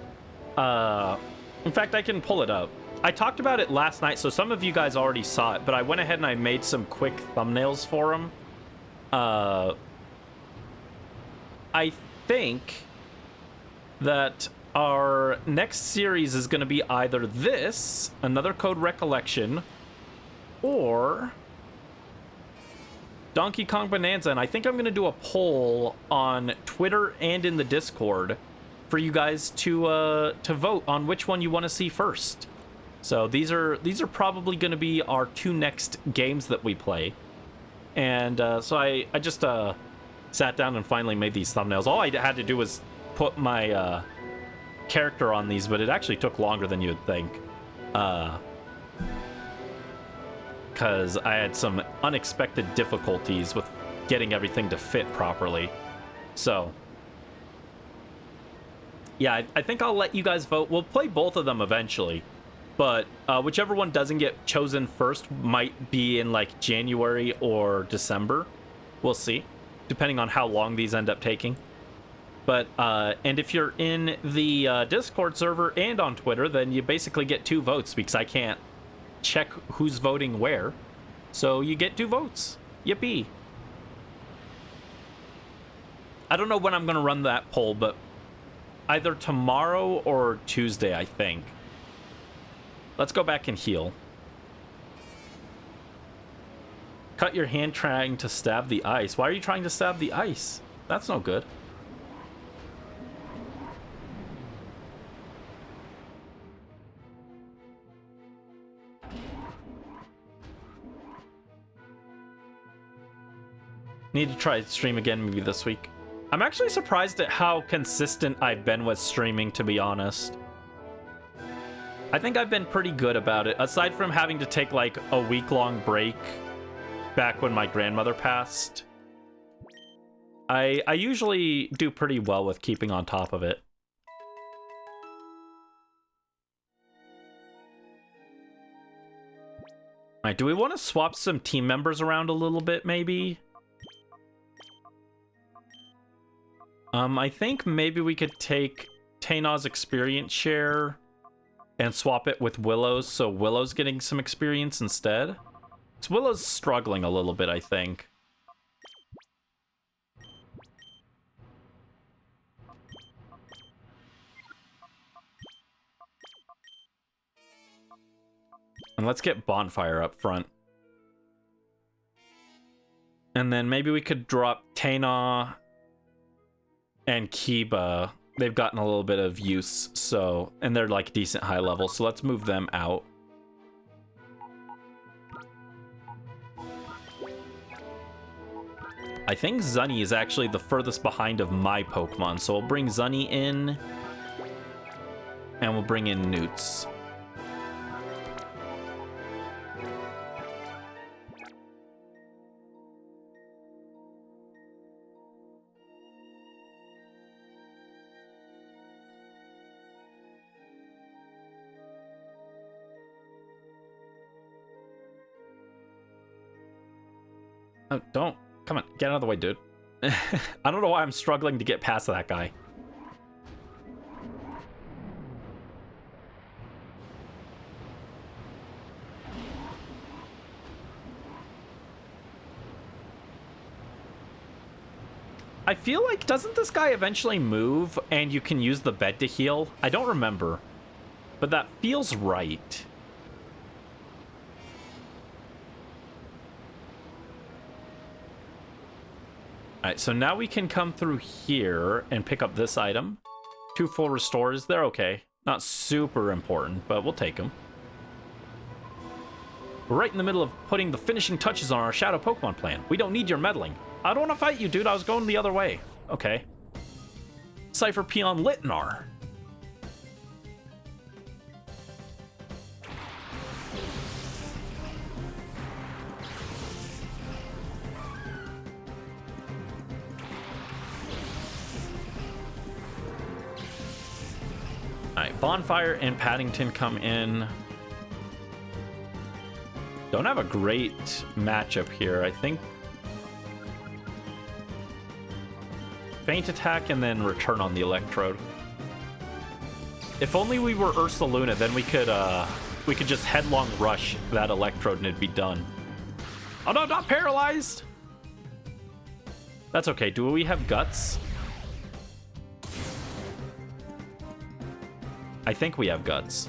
in fact, I can pull it up. I talked about it last night, so some of you guys already saw it, but I went ahead and I made some quick thumbnails for them. I think that our next series is going to be either this, another Code Recollection, or Donkey Kong Bonanza. And I think I'm going to do a poll on Twitter and in the Discord for you guys to vote on which one you want to see first. So these are probably going to be our 2 next games that we play. And so I just sat down and finally made these thumbnails. All I had to do was put my character on these, but it actually took longer than you would think. Because I had some unexpected difficulties with getting everything to fit properly. So, yeah, I think I'll let you guys vote. We'll play both of them eventually. But whichever one doesn't get chosen first might be in like January or December. We'll see, depending on how long these end up taking. But, and if you're in the Discord server and on Twitter, then you basically get 2 votes because I can't check who's voting where. So you get 2 votes. Yippee. I don't know when I'm going to run that poll, but either tomorrow or Tuesday, I think. Let's go back and heal. Cut your hand trying to stab the ice. Why are you trying to stab the ice? That's no good. Need to try stream again maybe this week. I'm actually surprised at how consistent I've been with streaming, to be honest. I think I've been pretty good about it, aside from having to take like a week-long break back when my grandmother passed. I usually do pretty well with keeping on top of it. All right, do we want to swap some team members around a little bit, maybe? I think maybe we could take Tainaw's experience share and swap it with Willow's, so Willow's getting some experience instead. So Willow's struggling a little bit, I think. And let's get Bonfire up front. And then maybe we could drop Tainaw and Kiba. They've gotten a little bit of use, so, and they're like decent high level, so let's move them out. I think Zunny is actually the furthest behind of my Pokemon, so we'll bring Zunny in, and we'll bring in Newts. Oh, don't. Come on, get out of the way, dude. I don't know why I'm struggling to get past that guy. I feel like, doesn't this guy eventually move and you can use the bed to heal? I don't remember, but that feels right. Alright, so now we can come through here and pick up this item. 2 full restores, they're okay. Not super important, but we'll take them. We're right in the middle of putting the finishing touches on our Shadow Pokemon plan. We don't need your meddling. I don't want to fight you, dude. I was going the other way. Okay. Cipher Peon Litnar. Alright, Bonfire and Paddington come in. Don't have a great matchup here. I think Feint Attack and then Return on the Electrode. If only we were Ursaluna, then we could we could just headlong rush that Electrode and it'd be done. Oh no, not paralyzed! That's okay. Do we have guts? I think we have guts.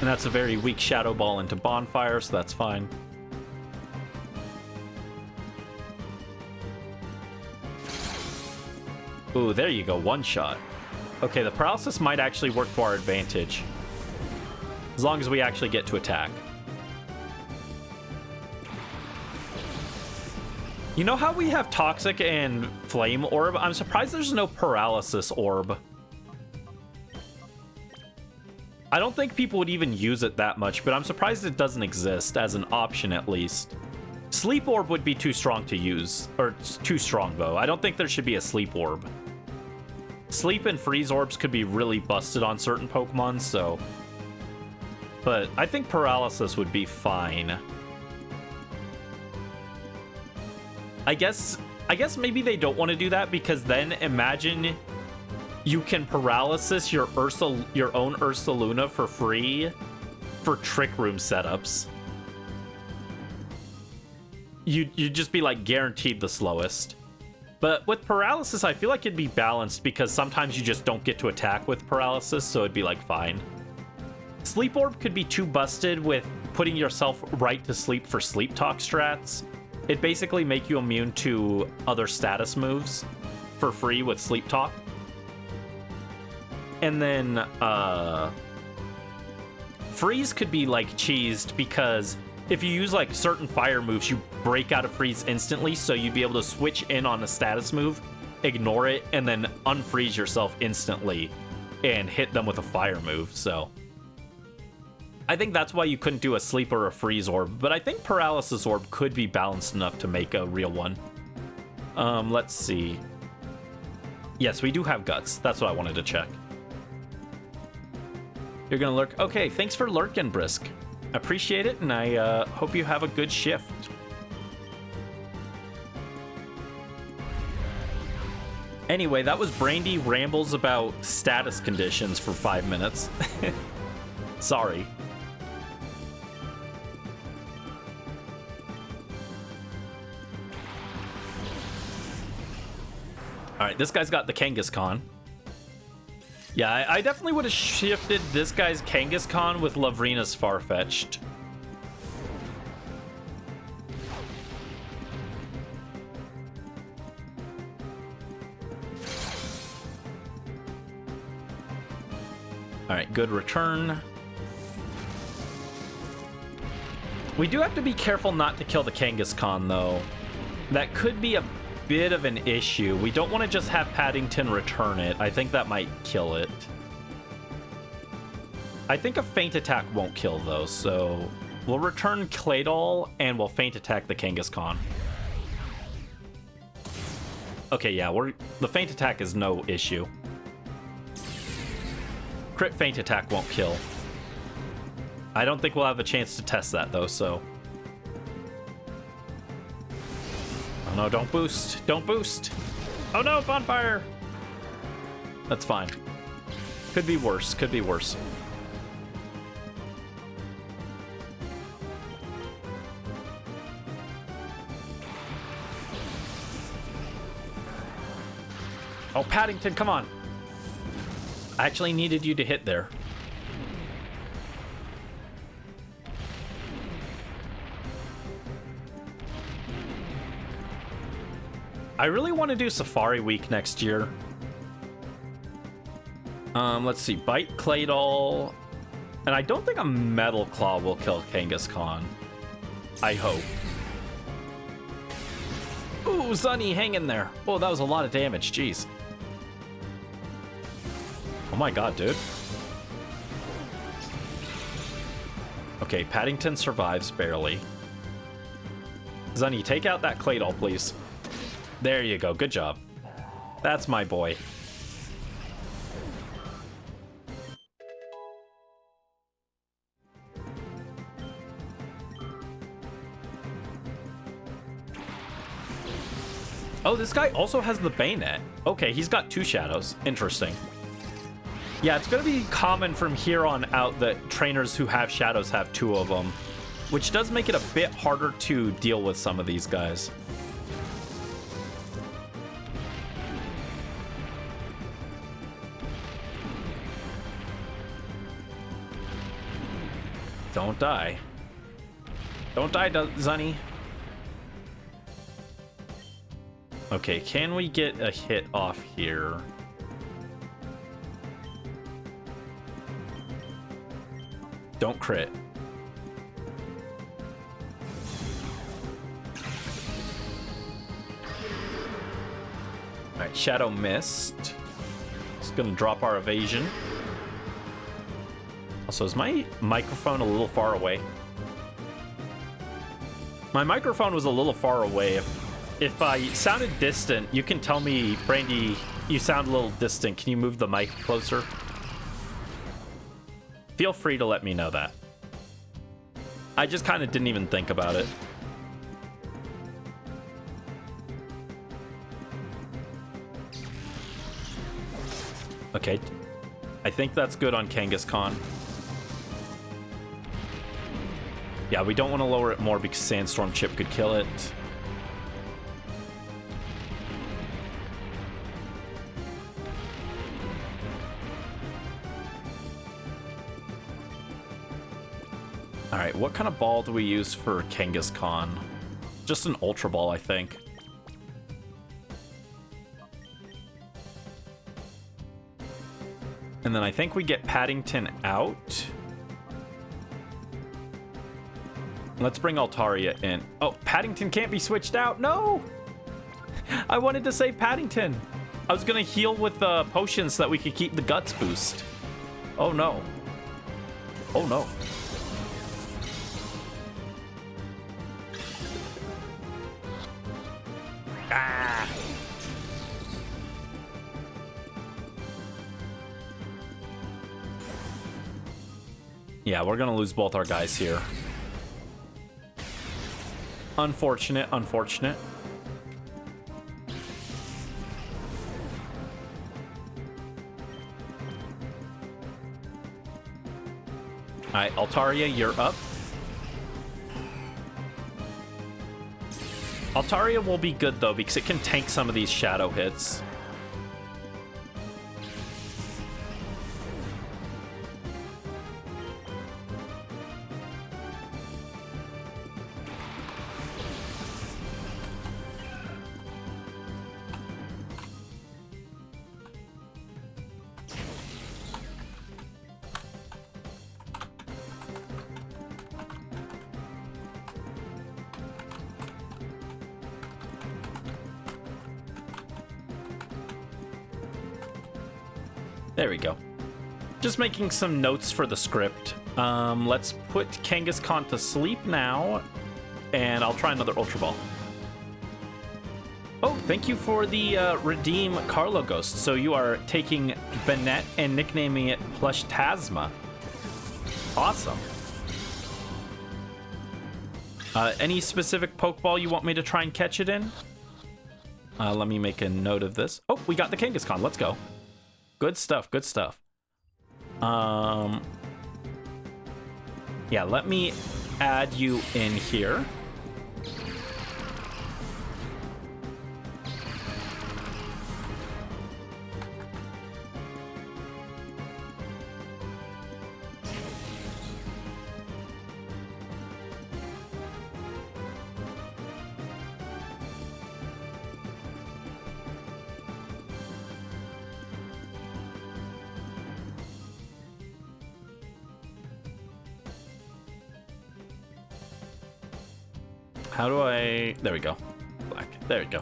And that's a very weak Shadow Ball into Bonfire, so that's fine. Ooh, there you go, one shot. Okay, the paralysis might actually work to our advantage. As long as we actually get to attack. You know how we have Toxic and Flame Orb? I'm surprised there's no Paralysis Orb. I don't think people would even use it that much, but I'm surprised it doesn't exist as an option at least. Sleep Orb would be too strong to use, or too strong though. I don't think there should be a Sleep Orb. Sleep and Freeze Orbs could be really busted on certain Pokemon, so... But I think Paralysis would be fine. I guess maybe they don't want to do that, because then imagine you can Paralysis your own Ursaluna for free for Trick Room setups. You'd just be like guaranteed the slowest. But with Paralysis, I feel like it'd be balanced, because sometimes you just don't get to attack with Paralysis, so it'd be like fine. Sleep Orb could be too busted with putting yourself right to sleep for Sleep Talk strats. It basically make you immune to other status moves for free with Sleep Talk. And then Freeze could be like cheesed, because if you use like certain fire moves, you break out of freeze instantly, so you'd be able to switch in on a status move, ignore it, and then unfreeze yourself instantly and hit them with a fire move. So I think that's why you couldn't do a sleep or a freeze orb, but I think Paralysis Orb could be balanced enough to make a real one. Let's see. Yes, we do have guts. That's what I wanted to check. You're gonna lurk. Okay, thanks for lurking, Brisk. Appreciate it, and I hope you have a good shift. Anyway, that was Brandy rambles about status conditions for 5 minutes. Sorry. Alright, this guy's got the Kangaskhan. Yeah, I definitely would have shifted this guy's Kangaskhan with Lavrina's Farfetch'd. Alright, good return. We do have to be careful not to kill the Kangaskhan, though. That could be a bit of an issue. We don't want to just have Paddington return it. I think that might kill it. I think a Feint Attack won't kill, though, so we'll return Claydol and we'll Feint Attack the Kangaskhan. Okay, yeah, the Feint Attack is no issue. Crit Feint Attack won't kill. I don't think we'll have a chance to test that, though, so... Oh no, don't boost. Don't boost. Oh no, Bonfire! That's fine. Could be worse. Could be worse. Oh, Paddington, come on. I actually needed you to hit there. I really want to do Safari Week next year. Let's see. Bite Claydol. And I don't think a Metal Claw will kill Kangaskhan. I hope. Ooh, Sunny, hang in there. Oh, that was a lot of damage. Jeez. Oh my god, dude. Okay, Paddington survives barely. Zunny, take out that Claydol, please. There you go. Good job. That's my boy. Oh, this guy also has the Bayonet. Okay, he's got 2 shadows. Interesting. Yeah, it's going to be common from here on out that trainers who have shadows have 2 of them, which does make it a bit harder to deal with some of these guys. Don't die. Don't die, Zunny. Okay, can we get a hit off here? Don't crit. Alright, Shadow missed. It's gonna drop our evasion. Also, is my microphone a little far away? My microphone was a little far away. If I sounded distant, you can tell me, Brandy, you sound a little distant. Can you move the mic closer? Feel free to let me know that. I just kind of didn't even think about it. Okay. I think that's good on Kangaskhan. Yeah, we don't want to lower it more because Sandstorm Chip could kill it. Alright, what kind of ball do we use for Kangaskhan? Just an Ultra Ball, I think. And then I think we get Paddington out. Let's bring Altaria in. Oh, Paddington can't be switched out. No! I wanted to save Paddington. I was going to heal with potions so that we could keep the guts boost. Oh, no. Oh, no. Ah! Yeah, we're going to lose both our guys here. Unfortunate, unfortunate. Alright, Altaria, you're up. Altaria will be good, though, because it can tank some of these shadow hits. There we go. Just making some notes for the script. Let's put Kangaskhan to sleep now, and I'll try another Ultra Ball. Oh, thank you for the Redeem Carlo Ghost. So you are taking Bennett and nicknaming it Plush Tasma. Awesome. Any specific Pokeball you want me to try and catch it in? Let me make a note of this. Oh, we got the Kangaskhan. Let's go. Good stuff, good stuff. Yeah, let me add you in here. How do I... There we go. Black. There we go.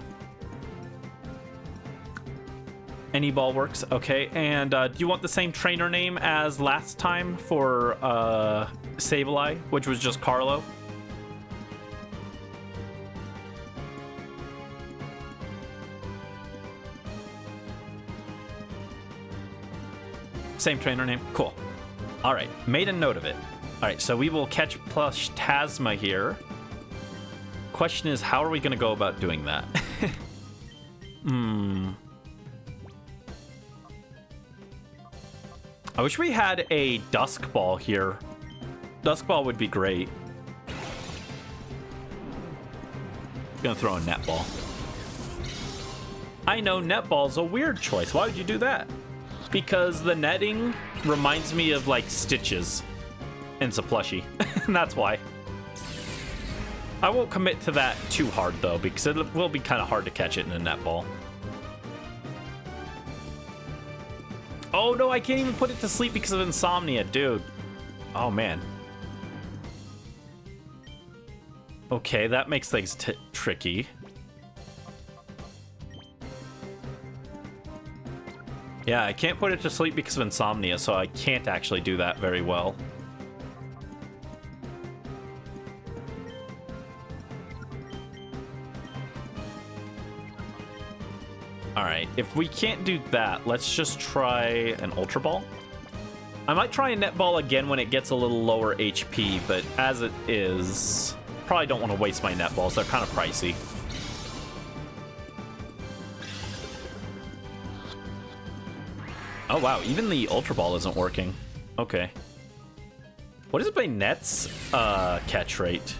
Any ball works. Okay, and do you want the same trainer name as last time for Sableye, which was just Carlo? Same trainer name? Cool. All right, made a note of it. All right, so we will catch Plush Tasma here. Question is, how are we going to go about doing that? I wish we had a Dusk Ball here. Dusk Ball would be great. Gonna throw a Netball. I know Netball's a weird choice. Why would you do that? Because the netting reminds me of, like, Stitches. And it's a plushie. And that's why. I won't commit to that too hard, though, because it will be kind of hard to catch it in a netball. Oh, no, I can't even put it to sleep because of insomnia, dude. Oh, man. Okay, that makes things tricky. Yeah, I can't put it to sleep because of insomnia, so I can't actually do that very well. Alright, if we can't do that, let's just try an Ultra Ball. I might try a Netball again when it gets a little lower HP, but as it is, probably don't want to waste my Netballs. They're kind of pricey. Oh wow, even the Ultra Ball isn't working. Okay. What is Bayonet's catch rate?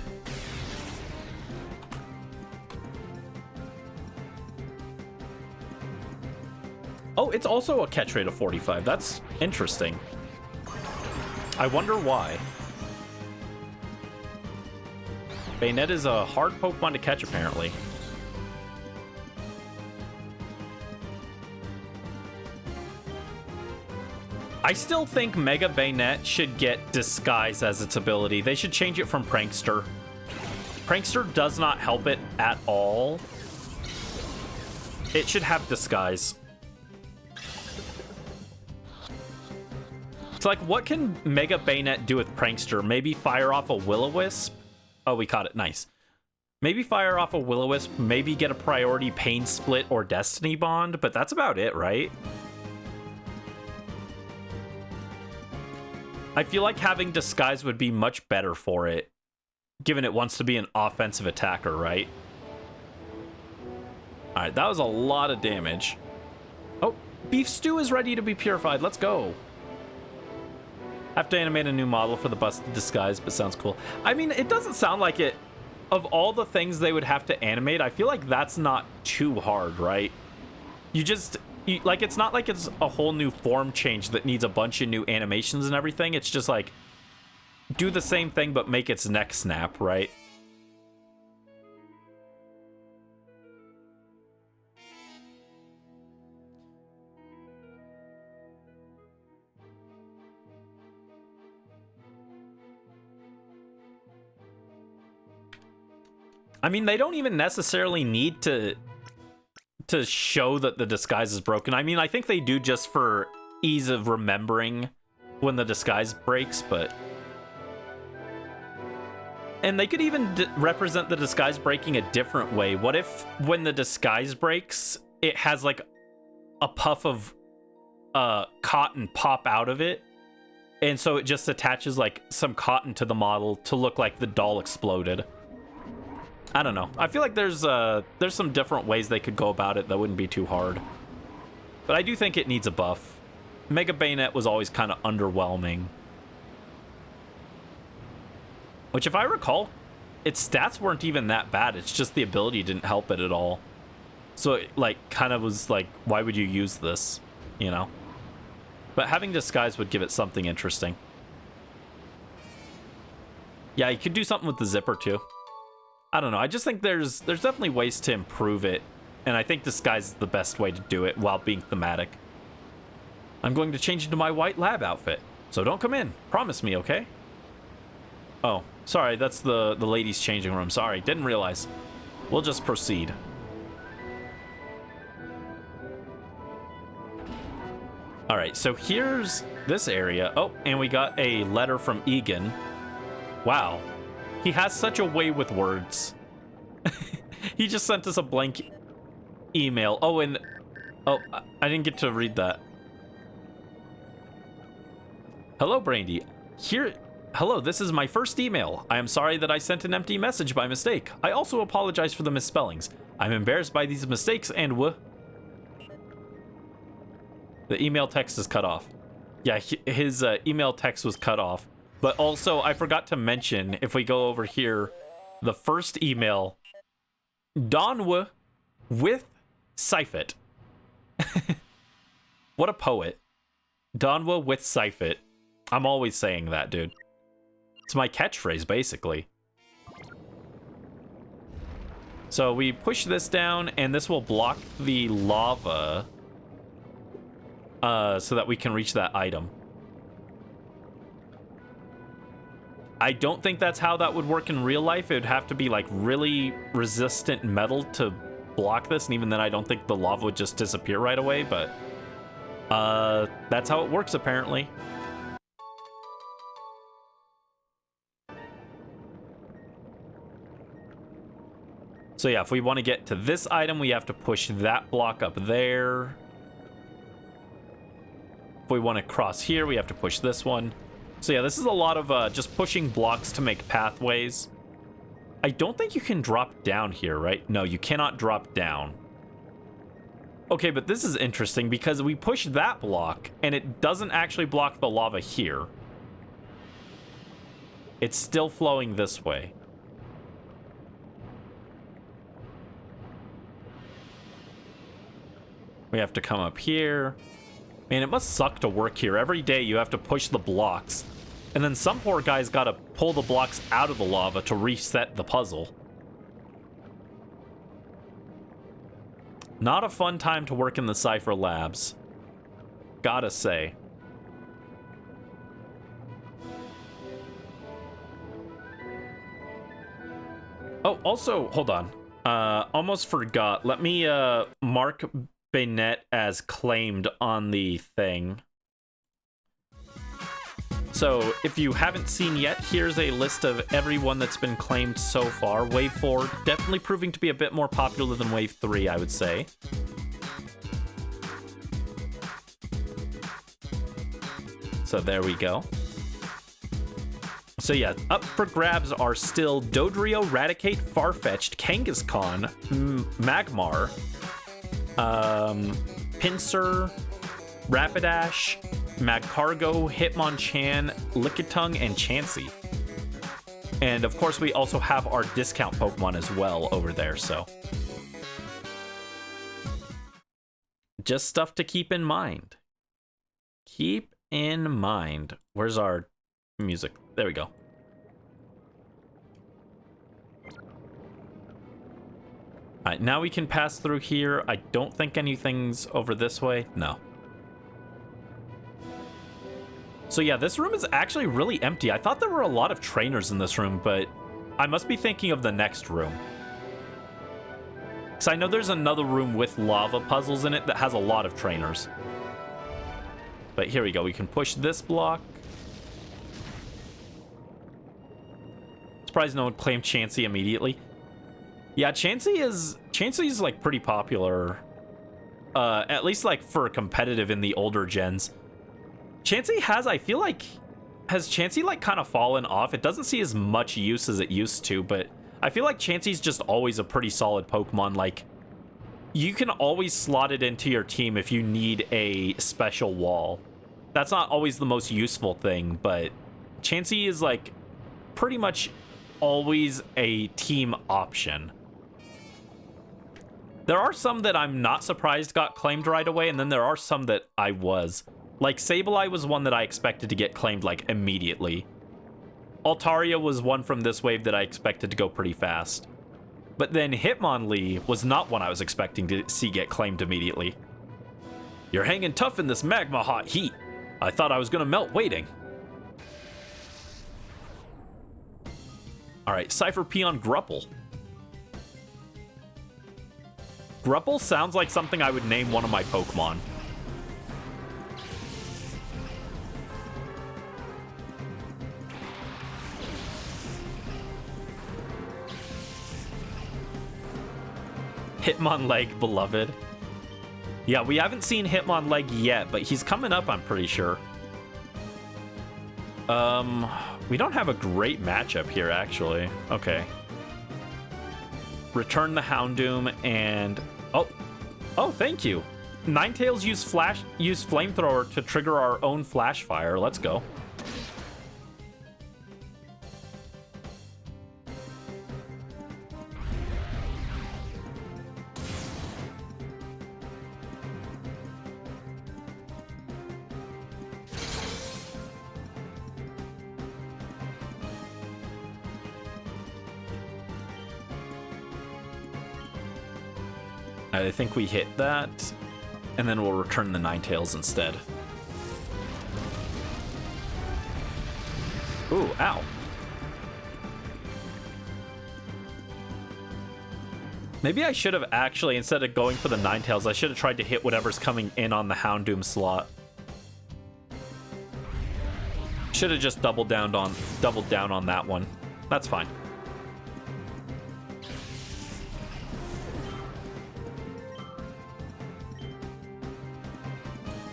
Oh, it's also a catch rate of 45. That's interesting. I wonder why. Bayonet is a hard Pokemon to catch, apparently. I still think Mega Bayonet should get Disguise as its ability. They should change it from Prankster. Prankster does not help it at all. It should have Disguise. It's like, what can Mega Bayonet do with Prankster? Maybe fire off a Will-O-Wisp? Oh, we caught it. Nice. Maybe fire off a Will-O-Wisp, maybe get a priority Pain Split or Destiny Bond, but that's about it, right? I feel like having Disguise would be much better for it, given it wants to be an offensive attacker, right? Alright, that was a lot of damage. Oh, Beef Stew is ready to be purified. Let's go. Have to animate a new model for the busted Disguise, but sounds cool. I mean, it doesn't sound like it. Of all the things they would have to animate, I feel like that's not too hard, right? Like, it's not like it's a whole new form change that needs a bunch of new animations and everything. It's just like, do the same thing, but make its neck snap, right? I mean, they don't even necessarily need to show that the disguise is broken. I mean, I think they do just for ease of remembering when the disguise breaks, but... And they could even represent the disguise breaking a different way. What if, when the disguise breaks, it has, like, a puff of cotton pop out of it? And so it just attaches, like, some cotton to the model to look like the doll exploded. I don't know. I feel like there's some different ways they could go about it that wouldn't be too hard. But I do think it needs a buff. Mega Bayonet was always kind of underwhelming. Which, if I recall, its stats weren't even that bad. It's just the ability didn't help it at all. So it, like, kind of was like, why would you use this? You know? But having Disguise would give it something interesting. Yeah, you could do something with the zipper, too. I don't know. I just think there's definitely ways to improve it, and I think Disguise is the best way to do it while being thematic. I'm going to change into my white lab outfit, so don't come in. Promise me, okay? Oh, sorry. That's the ladies' changing room. Sorry, didn't realize. We'll just proceed. All right, so here's this area. Oh, and we got a letter from Egan. Wow. He has such a way with words. He just sent us a blank email. Oh, and... Oh, I didn't get to read that. Hello, Brandy. Hello, this is my first email. I am sorry that I sent an empty message by mistake. I also apologize for the misspellings. I'm embarrassed by these mistakes and The email text is cut off. Yeah, his email text was cut off. But also, I forgot to mention, if we go over here, the first email, Donwa with Cipher. What a poet. Donwa with Cipher. I'm always saying that, dude. It's my catchphrase, basically. So we push this down, and this will block the lava so that we can reach that item. I don't think that's how that would work in real life. It would have to be like really resistant metal to block this, and even then I don't think the lava would just disappear right away, but that's how it works apparently. So yeah, if we want to get to this item, we have to push that block up there. If we want to cross here, we have to push this one. So yeah, this is a lot of just pushing blocks to make pathways. I don't think you can drop down here, right? No, you cannot drop down. Okay, but this is interesting because we push that block and it doesn't actually block the lava here. It's still flowing this way. We have to come up here. Man, it must suck to work here. Every day you have to push the blocks. And then some poor guy's got to pull the blocks out of the lava to reset the puzzle. Not a fun time to work in the Cipher labs. Gotta say. Oh, also, hold on. Almost forgot. Let me mark Bennett as claimed on the thing. So, if you haven't seen yet, here's a list of everyone that's been claimed so far. Wave 4, definitely proving to be a bit more popular than Wave 3, I would say. So there we go. So yeah, up for grabs are still Dodrio, Raticate, Farfetch'd, Kangaskhan, Magmar, Pinsir, Rapidash, Magcargo, Hitmonchan, Lickitung, and Chansey. And of course, we also have our discount Pokemon as well over there, so. Just stuff to keep in mind. Keep in mind. Where's our music? There we go. Alright, now we can pass through here. I don't think anything's over this way. No. So yeah, this room is actually really empty. I thought there were a lot of trainers in this room, but I must be thinking of the next room. Because I know there's another room with lava puzzles in it that has a lot of trainers. But here we go. We can push this block. Surprised no one claimed Chansey immediately. Yeah, Chansey's like pretty popular. At least like for competitive in the older gens. Chansey has, I feel like, has Chansey like kind of fallen off? It doesn't see as much use as it used to, but I feel like Chansey's just always a pretty solid Pokemon. Like, you can always slot it into your team if you need a special wall. That's not always the most useful thing, but Chansey is like pretty much always a team option. There are some that I'm not surprised got claimed right away, and then there are some that I was. Like, Sableye was one that I expected to get claimed, like, immediately. Altaria was one from this wave that I expected to go pretty fast. But then Hitmonlee was not one I was expecting to see get claimed immediately. You're hanging tough in this magma hot heat. I thought I was gonna melt waiting. Alright, Cipher Peon Grupple. Grupple sounds like something I would name one of my Pokemon. Hitmonlee Beloved. Yeah, we haven't seen Hitmonlee yet, but he's coming up, I'm pretty sure. We don't have a great matchup here, actually. Okay. Return the Houndoom and... Oh, thank you. Ninetales use flamethrower to trigger our own flash fire. Let's go. I think we hit that, and then we'll return the Ninetales instead. Ooh, ow. Maybe I should have actually, instead of going for the Ninetales, I should have tried to hit whatever's coming in on the Houndoom slot. Should have just doubled down on that one. That's fine.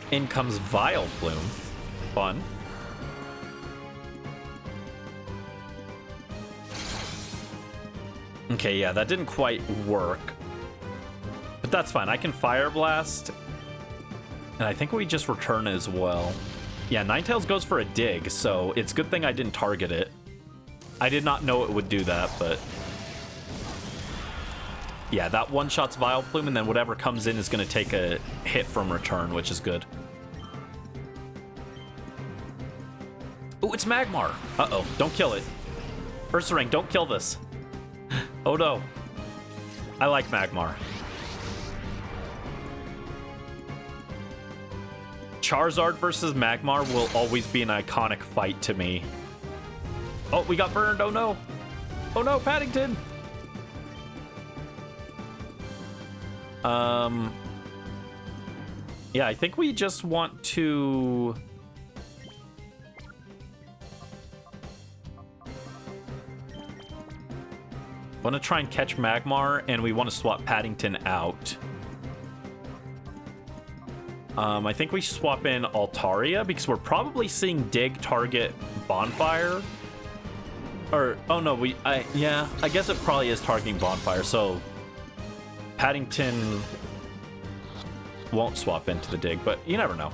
In comes Vileplume. Fun. Okay, yeah, that didn't quite work. But that's fine. I can Fire Blast. And I think we just return as well. Yeah, Ninetales goes for a dig, so it's a good thing I didn't target it. I did not know it would do that, but... yeah, that one-shots Vileplume, and then whatever comes in is going to take a hit from return, which is good. Ooh, it's Magmar. Uh-oh, don't kill it. Ursaring, don't kill this. Oh, no. I like Magmar. Charizard versus Magmar will always be an iconic fight to me. Oh, we got burned. Oh, no. Oh, no, Paddington. Yeah, I think we just want to... want to try and catch Magmar, and we want to swap Paddington out. I think we swap in Altaria, because we're probably seeing Dig target Bonfire. Or, oh no, yeah, I guess it probably is targeting Bonfire, so... Paddington won't swap into the Dig, but you never know.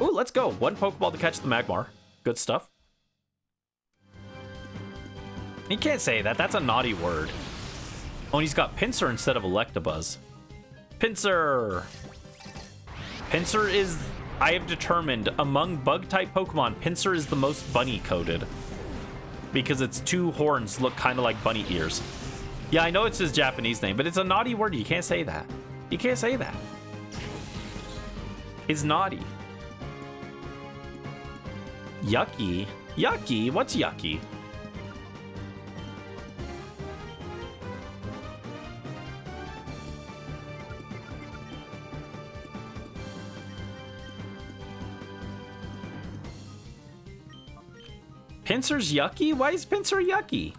Ooh, let's go. One Pokeball to catch the Magmar. Good stuff. You can't say that. That's a naughty word. Oh, and he's got Pinsir instead of Electabuzz. Pinsir! Pinsir is... I have determined, among Bug-type Pokemon, Pinsir is the most bunny-coded. Because its two horns look kind of like bunny ears. Yeah, I know it's his Japanese name, but it's a naughty word. You can't say that. You can't say that. It's naughty. Yucky? Yucky? What's yucky? Pinsir's yucky? Why is Pinsir yucky?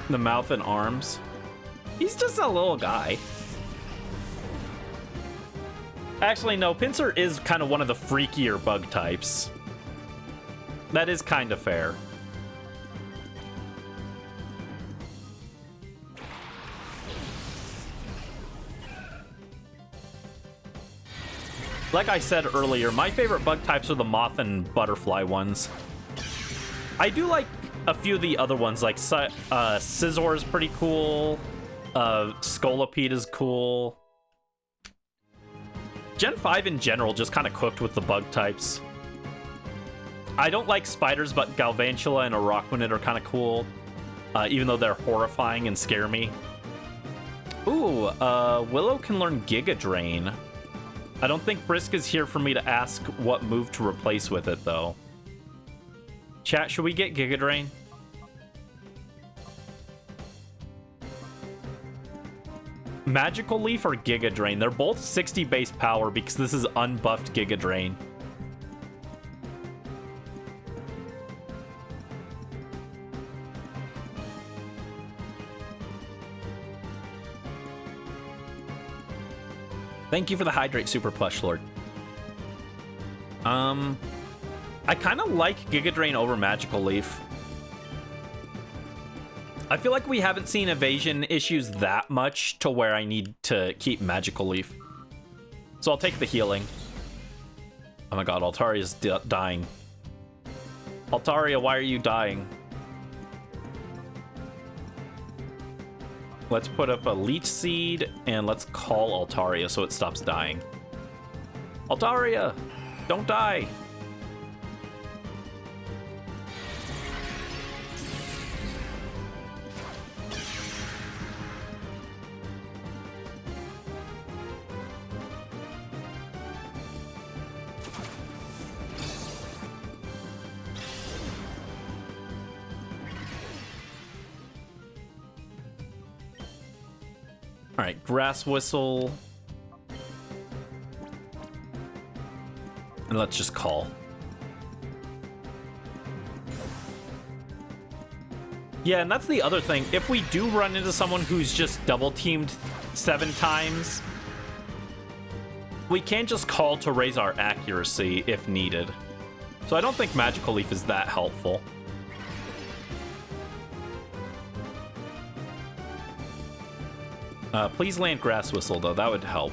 The mouth and arms. He's just a little guy. Actually, no, Pinsir is kind of one of the freakier bug types. That is kind of fair. Like I said earlier, my favorite bug types are the moth and butterfly ones. I do like a few of the other ones, like Scizor is pretty cool. Scolipede is cool. Gen 5 in general just kind of cooked with the bug types. I don't like spiders, but Galvantula and Araquanid are kind of cool. Even though they're horrifying and scare me. Ooh, Willow can learn Giga Drain. I don't think Brisk is here for me to ask what move to replace with it, though. Chat, should we get Giga Drain? Magical Leaf or Giga Drain? They're both 60 base power because this is unbuffed Giga Drain. Thank you for the hydrate, Super Plush Lord. I kind of like Giga Drain over Magical Leaf. I feel like we haven't seen evasion issues that much to where I need to keep Magical Leaf. So I'll take the healing. Oh my god, Altaria's dying. Altaria, why are you dying? Let's put up a Leech Seed, and let's call Altaria so it stops dying. Altaria, don't die! All right, Grass Whistle. And let's just call. Yeah, and that's the other thing. If we do run into someone who's just double teamed 7 times, we can just call to raise our accuracy if needed. So I don't think Magical Leaf is that helpful. Please land Grass Whistle, though. That would help.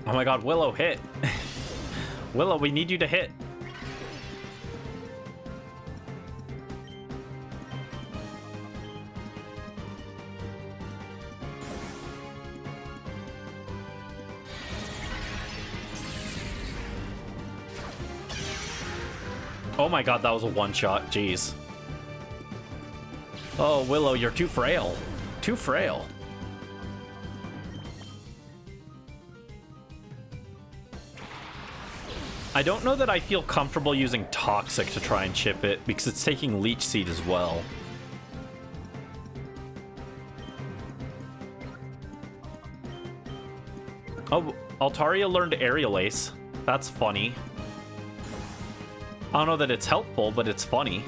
Oh my god, Willow, hit. Willow, we need you to hit. Oh my god, that was a one-shot. Jeez. Oh, Willow, you're too frail. Too frail. I don't know that I feel comfortable using Toxic to try and chip it, because it's taking Leech Seed as well. Oh, Altaria learned Aerial Ace. That's funny. I don't know that it's helpful, but it's funny.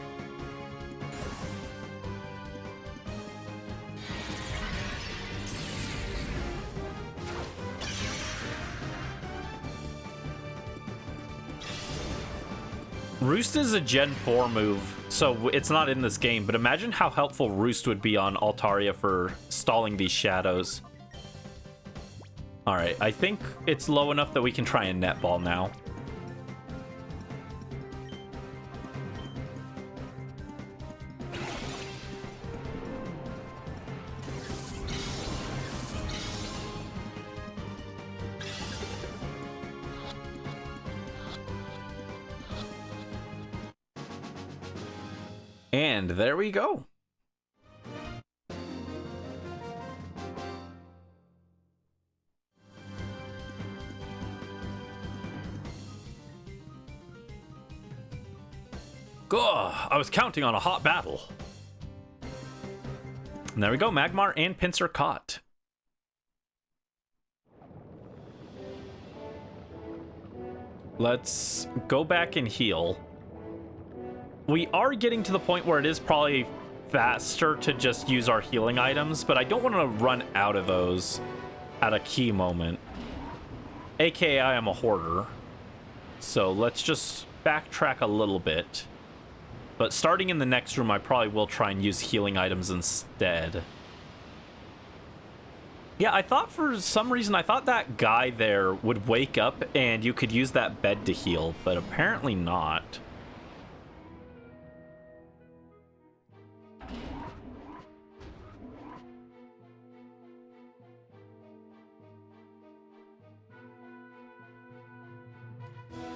Roost is a Gen 4 move, so it's not in this game, but imagine how helpful Roost would be on Altaria for stalling these shadows. Alright, I think it's low enough that we can try and netball now. And there we go. Gah, I was counting on a hot battle. And there we go, Magmar and Pinsir caught. Let's go back and heal. We are getting to the point where it is probably faster to just use our healing items, but I don't want to run out of those at a key moment. AKA I am a hoarder. So let's just backtrack a little bit. But starting in the next room, I probably will try and use healing items instead. Yeah, I thought for some reason, I thought that guy there would wake up and you could use that bed to heal, but apparently not.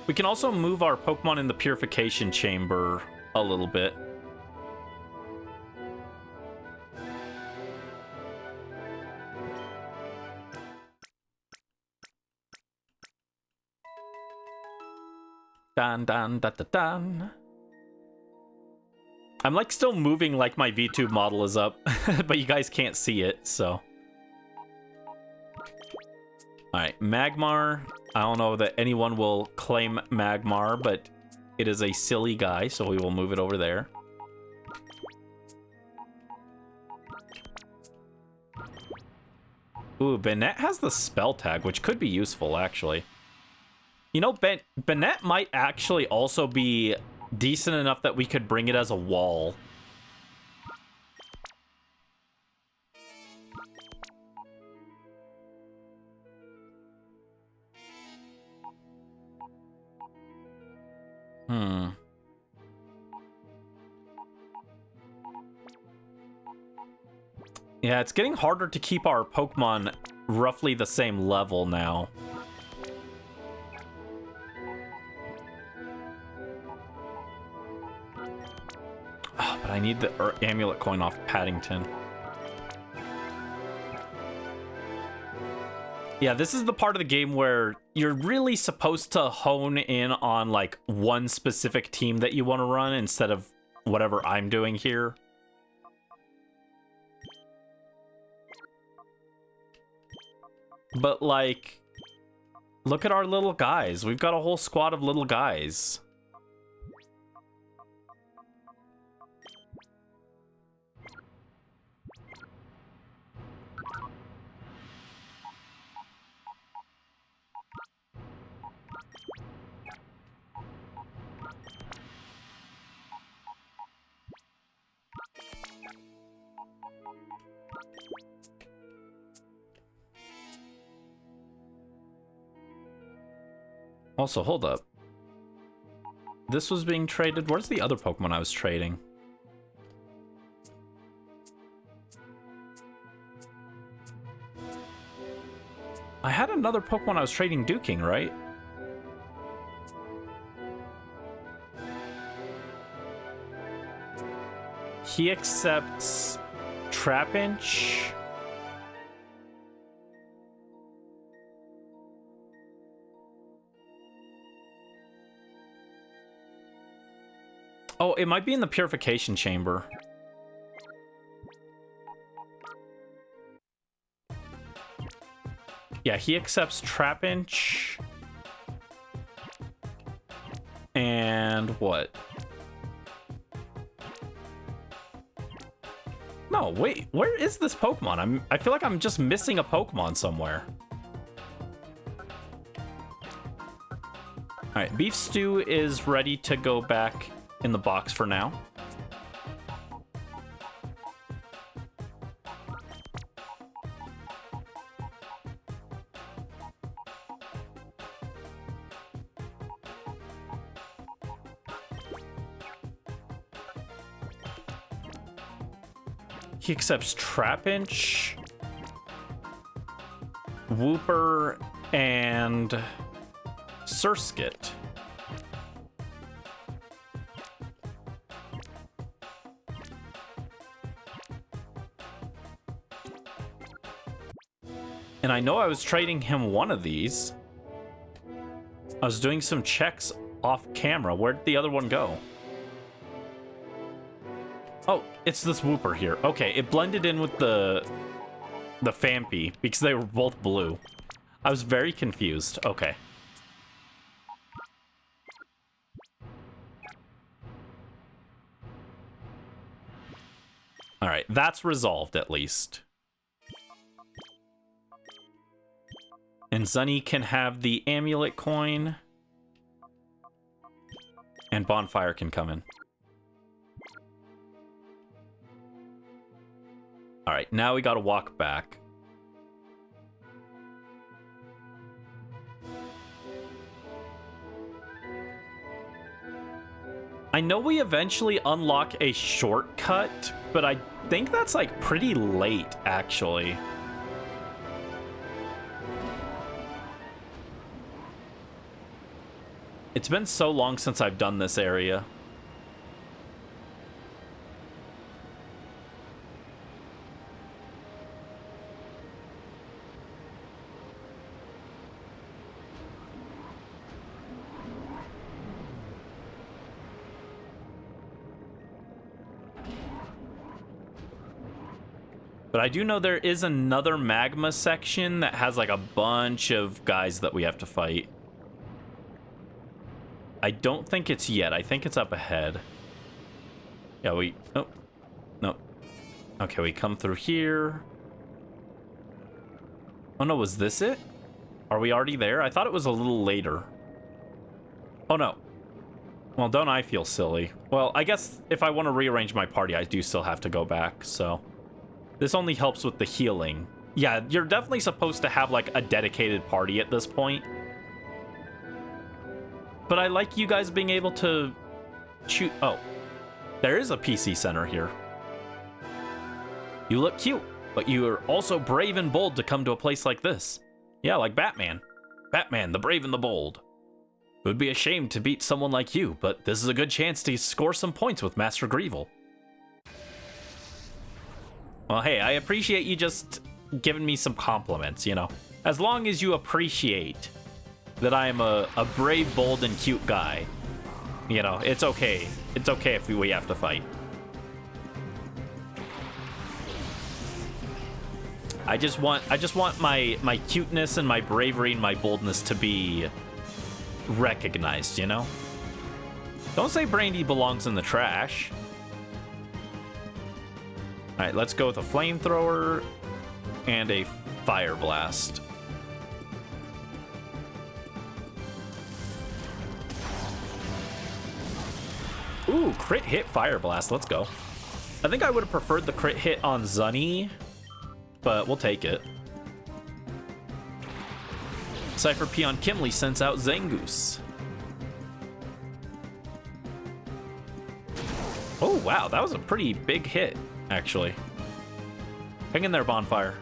We can also move our Pokemon in the Purification Chamber a little bit. Dun dun dun dun dun. I'm like still moving like my VTube model is up, but you guys can't see it, so. Alright, Magmar. I don't know that anyone will claim Magmar, but it is a silly guy, so we will move it over there. Ooh, Bennett has the spell tag, which could be useful, actually. You know, Bennett might actually also be decent enough that we could bring it as a wall. Yeah, it's getting harder to keep our Pokemon roughly the same level now. Oh, but I need the amulet coin off Paddington. Yeah, this is the part of the game where you're really supposed to hone in on like one specific team that you want to run instead of whatever I'm doing here. But like, look at our little guys. We've got a whole squad of little guys. Also, hold up. This was being traded. Where's the other Pokemon I was trading? I had another Pokemon I was trading Duking, right? He accepts Trapinch. Oh, it might be in the purification chamber. Yeah, he accepts Trapinch. And what? No, wait, where is this Pokemon? I feel like I'm just missing a Pokemon somewhere. All right, Beef Stew is ready to go back in the box for now. He accepts Trapinch, Wooper, and Surskit. And I know I was trading him one of these. I was doing some checks off camera. Where'd the other one go? Oh, it's this Wooper here. Okay, it blended in with the Phanpy because they were both blue. I was very confused. Okay. All right, that's resolved at least. And Zunny can have the amulet coin. And Bonfire can come in. All right, now we gotta walk back. I know we eventually unlock a shortcut, but I think that's like pretty late, actually. It's been so long since I've done this area. But But I do know there is another magma section that has like a bunch of guys that we have to fight. I don't think it's yet. I think it's up ahead. Yeah, oh, no. Okay, we come through here. Oh no, was this it? Are we already there? I thought it was a little later. Oh no. Well, don't I feel silly? Well, I guess if I want to rearrange my party, I do still have to go back, so. This only helps with the healing. Yeah, you're definitely supposed to have like a dedicated party at this point. But I like you guys being able to shoot. Oh, there is a PC center here. You look cute, but you are also brave and bold to come to a place like this. Yeah, like Batman. Batman, the brave and the bold. It would be a shame to beat someone like you, but this is a good chance to score some points with Master Greevil. Well, hey, I appreciate you just giving me some compliments, you know. As long as you appreciate that I am a brave, bold, and cute guy, you know, it's okay. It's okay if we have to fight. I just want my cuteness and my bravery and my boldness to be recognized, you know? Don't say Brandy belongs in the trash. All right, let's go with a flamethrower and a fire blast. Ooh, crit hit fire blast. Let's go. I think I would have preferred the crit hit on Zunny, but we'll take it. Cipher Peon Kimley sends out Zangoose. Oh, wow. That was a pretty big hit, actually. Hang in there, Bonfire.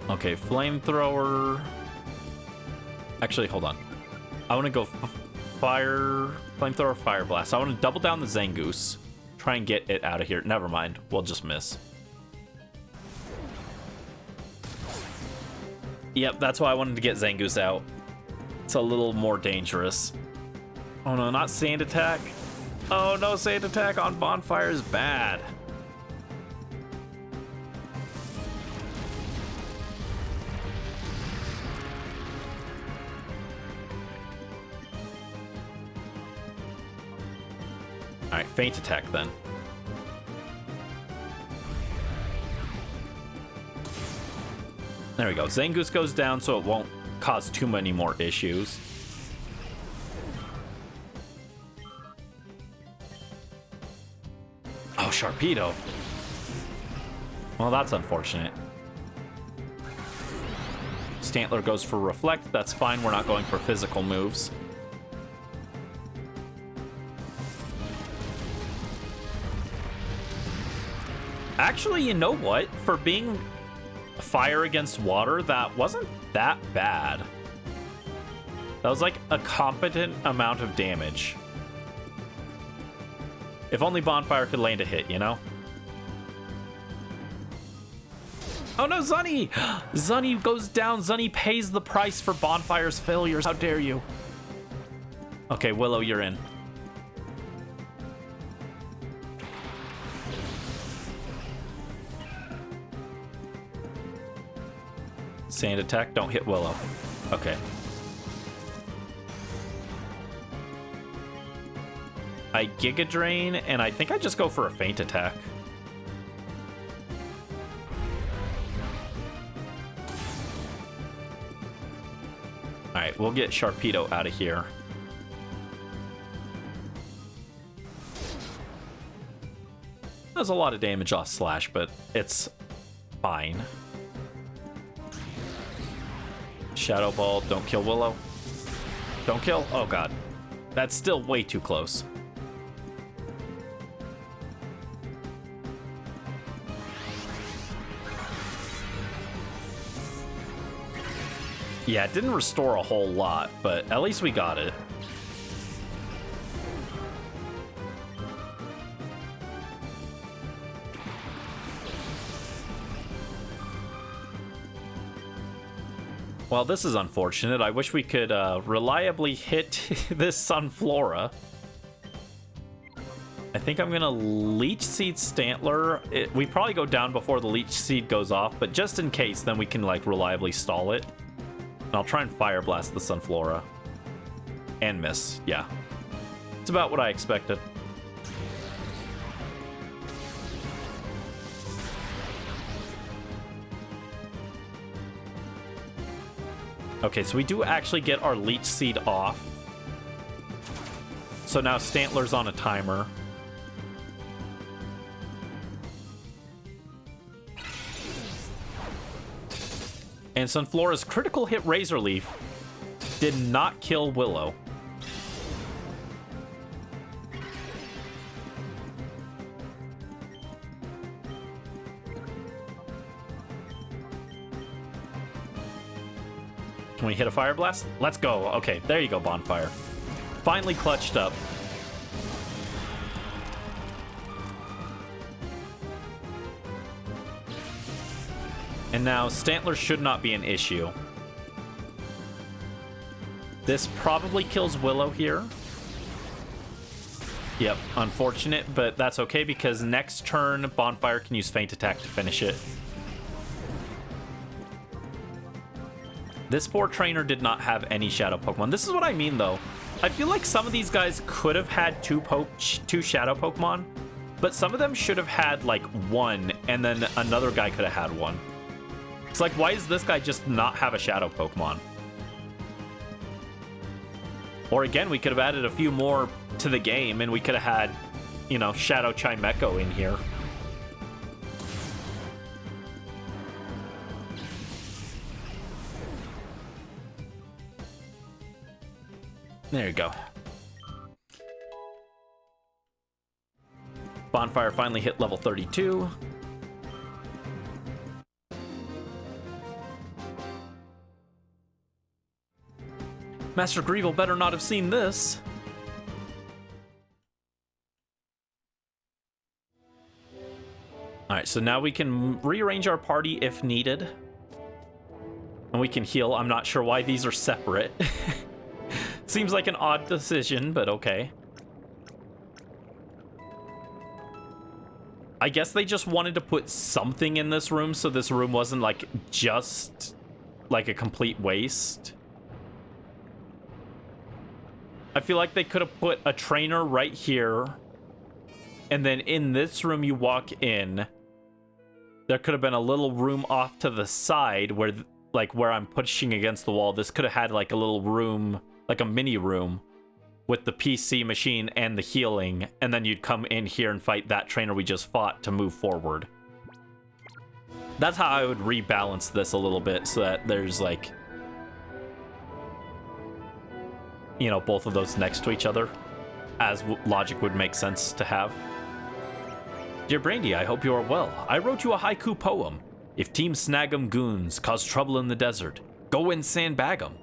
Okay, flamethrower. Actually, hold on. I want to go flamethrower, fire blast. I want to double down the Zangoose. Try and get it out of here. Never mind. We'll just miss. Yep, that's why I wanted to get Zangoose out. It's a little more dangerous. Oh no, not Sand Attack. Oh no, Sand Attack on Bonfire is bad. All right, Feint Attack then. There we go. Zangoose goes down so it won't cause too many more issues. Oh, Sharpedo. Well, that's unfortunate. Stantler goes for Reflect. That's fine. We're not going for physical moves. Actually, you know what? For being fire against water, that wasn't that bad. That was like a competent amount of damage. If only Bonfire could land a hit, you know? Oh no, Zunny! Zunny goes down. Zunny pays the price for Bonfire's failures. How dare you? Okay, Willow, you're in. Sand Attack, don't hit Willow. Okay. I Giga Drain, and I think I just go for a Feint Attack. Alright, we'll get Sharpedo out of here. Does a lot of damage off Slash, but it's fine. Shadow Ball, don't kill Willow. Don't kill? Oh god. That's still way too close. Yeah, it didn't restore a whole lot, but at least we got it. Well, this is unfortunate. I wish we could reliably hit this Sunflora. I think I'm gonna Leech Seed Stantler. We probably go down before the Leech Seed goes off, but just in case, then we can like reliably stall it. And I'll try and Fire Blast the Sunflora. And miss, yeah. It's about what I expected. Okay, so we do actually get our Leech Seed off. So now Stantler's on a timer. And Sunflora's critical hit Razor Leaf did not kill Willow. Can we hit a Fire Blast? Let's go. Okay, there you go, Bonfire. Finally clutched up. And now Stantler should not be an issue. This probably kills Willow here. Yep, unfortunate, but that's okay because next turn, Bonfire can use Feint Attack to finish it. This poor trainer did not have any Shadow Pokemon. This is what I mean, though. I feel like some of these guys could have had two Shadow Pokemon, but some of them should have had, like, one, and then another guy could have had one. It's like, why does this guy just not have a Shadow Pokemon? Or again, we could have added a few more to the game, and we could have had, you know, Shadow Chimecho in here. There you go. Bonfire finally hit level 32. Master Greevil better not have seen this. Alright, so now we can rearrange our party if needed. And we can heal. I'm not sure why these are separate. Seems like an odd decision, but okay. I guess they just wanted to put something in this room so this room wasn't like just like a complete waste. I feel like they could have put a trainer right here, and then in this room you walk in, there could have been a little room off to the side where like where I'm pushing against the wall. This could have had like a little room, like a mini room with the PC machine and the healing, and then you'd come in here and fight that trainer we just fought to move forward. That's how I would rebalance this a little bit so that there's like, you know, both of those next to each other, as logic would make sense to have. Dear Brandy, I hope you are well. I wrote you a haiku poem. If Team Snag'em goons cause trouble in the desert, go and sandbag them.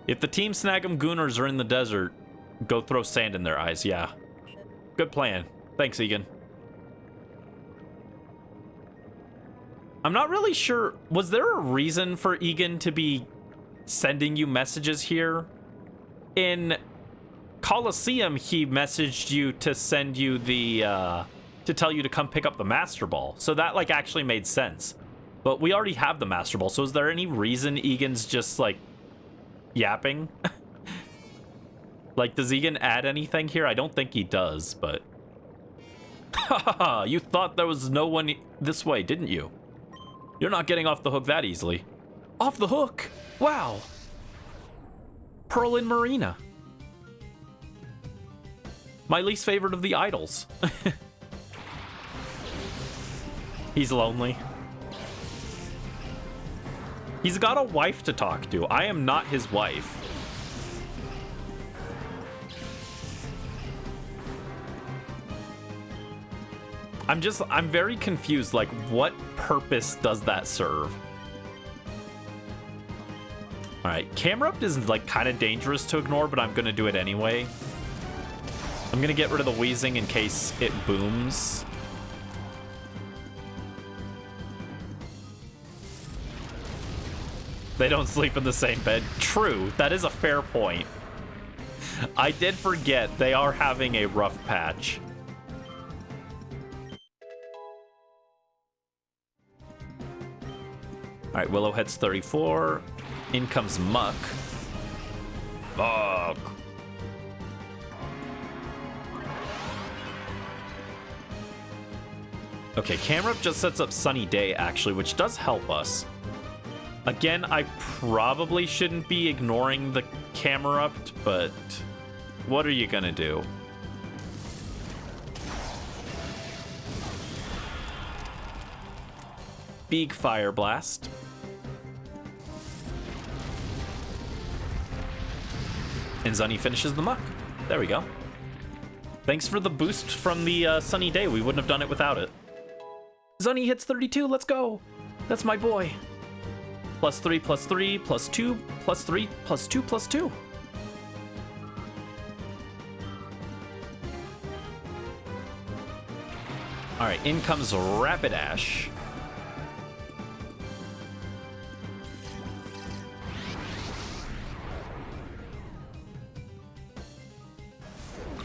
If the Team Snag'em gooners are in the desert, go throw sand in their eyes, yeah. Good plan. Thanks, Egan. I'm not really sure. Was there a reason for Egan to be sending you messages here? In Coliseum, he messaged you to send you the, to tell you to come pick up the Master Ball. So that, like, actually made sense. But we already have the Master Ball, so is there any reason Egan's just, like, yapping? Like, does Egan add anything here? I don't think he does, but... Haha, you thought there was no one this way, didn't you? You're not getting off the hook that easily. Off the hook? Wow. Pearl Marina. My least favorite of the idols. He's lonely. He's got a wife to talk to. I am not his wife. I'm very confused. Like, what purpose does that serve? All right, Camerupt is like kind of dangerous to ignore, but I'm gonna do it anyway. I'm gonna get rid of the wheezing in case it booms. They don't sleep in the same bed. True, that is a fair point. I did forget they are having a rough patch. All right, Willow hits 34. In comes Muck. Fuck. Okay, camera just sets up Sunny Day, actually, which does help us. Again, I probably shouldn't be ignoring the camera up, but what are you gonna do? Big Fire Blast. And Zunny finishes the Muck. There we go. Thanks for the boost from the Sunny Day. We wouldn't have done it without it. Zunny hits 32. Let's go. That's my boy. +3, +3, +2, +3, +2, +2. All right, in comes Rapidash.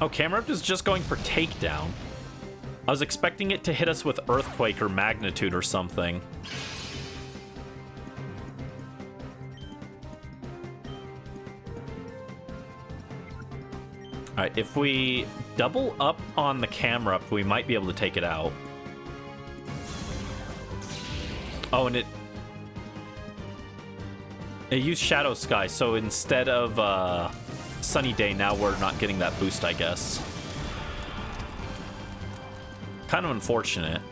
Oh, Camerupt is just going for takedown. I was expecting it to hit us with Earthquake or Magnitude or something. All right, if we double up on the Camerupt, we might be able to take it out. Oh, and it used Shadow Sky, so instead of Sunny Day, now we're not getting that boost, I guess. Kind of unfortunate.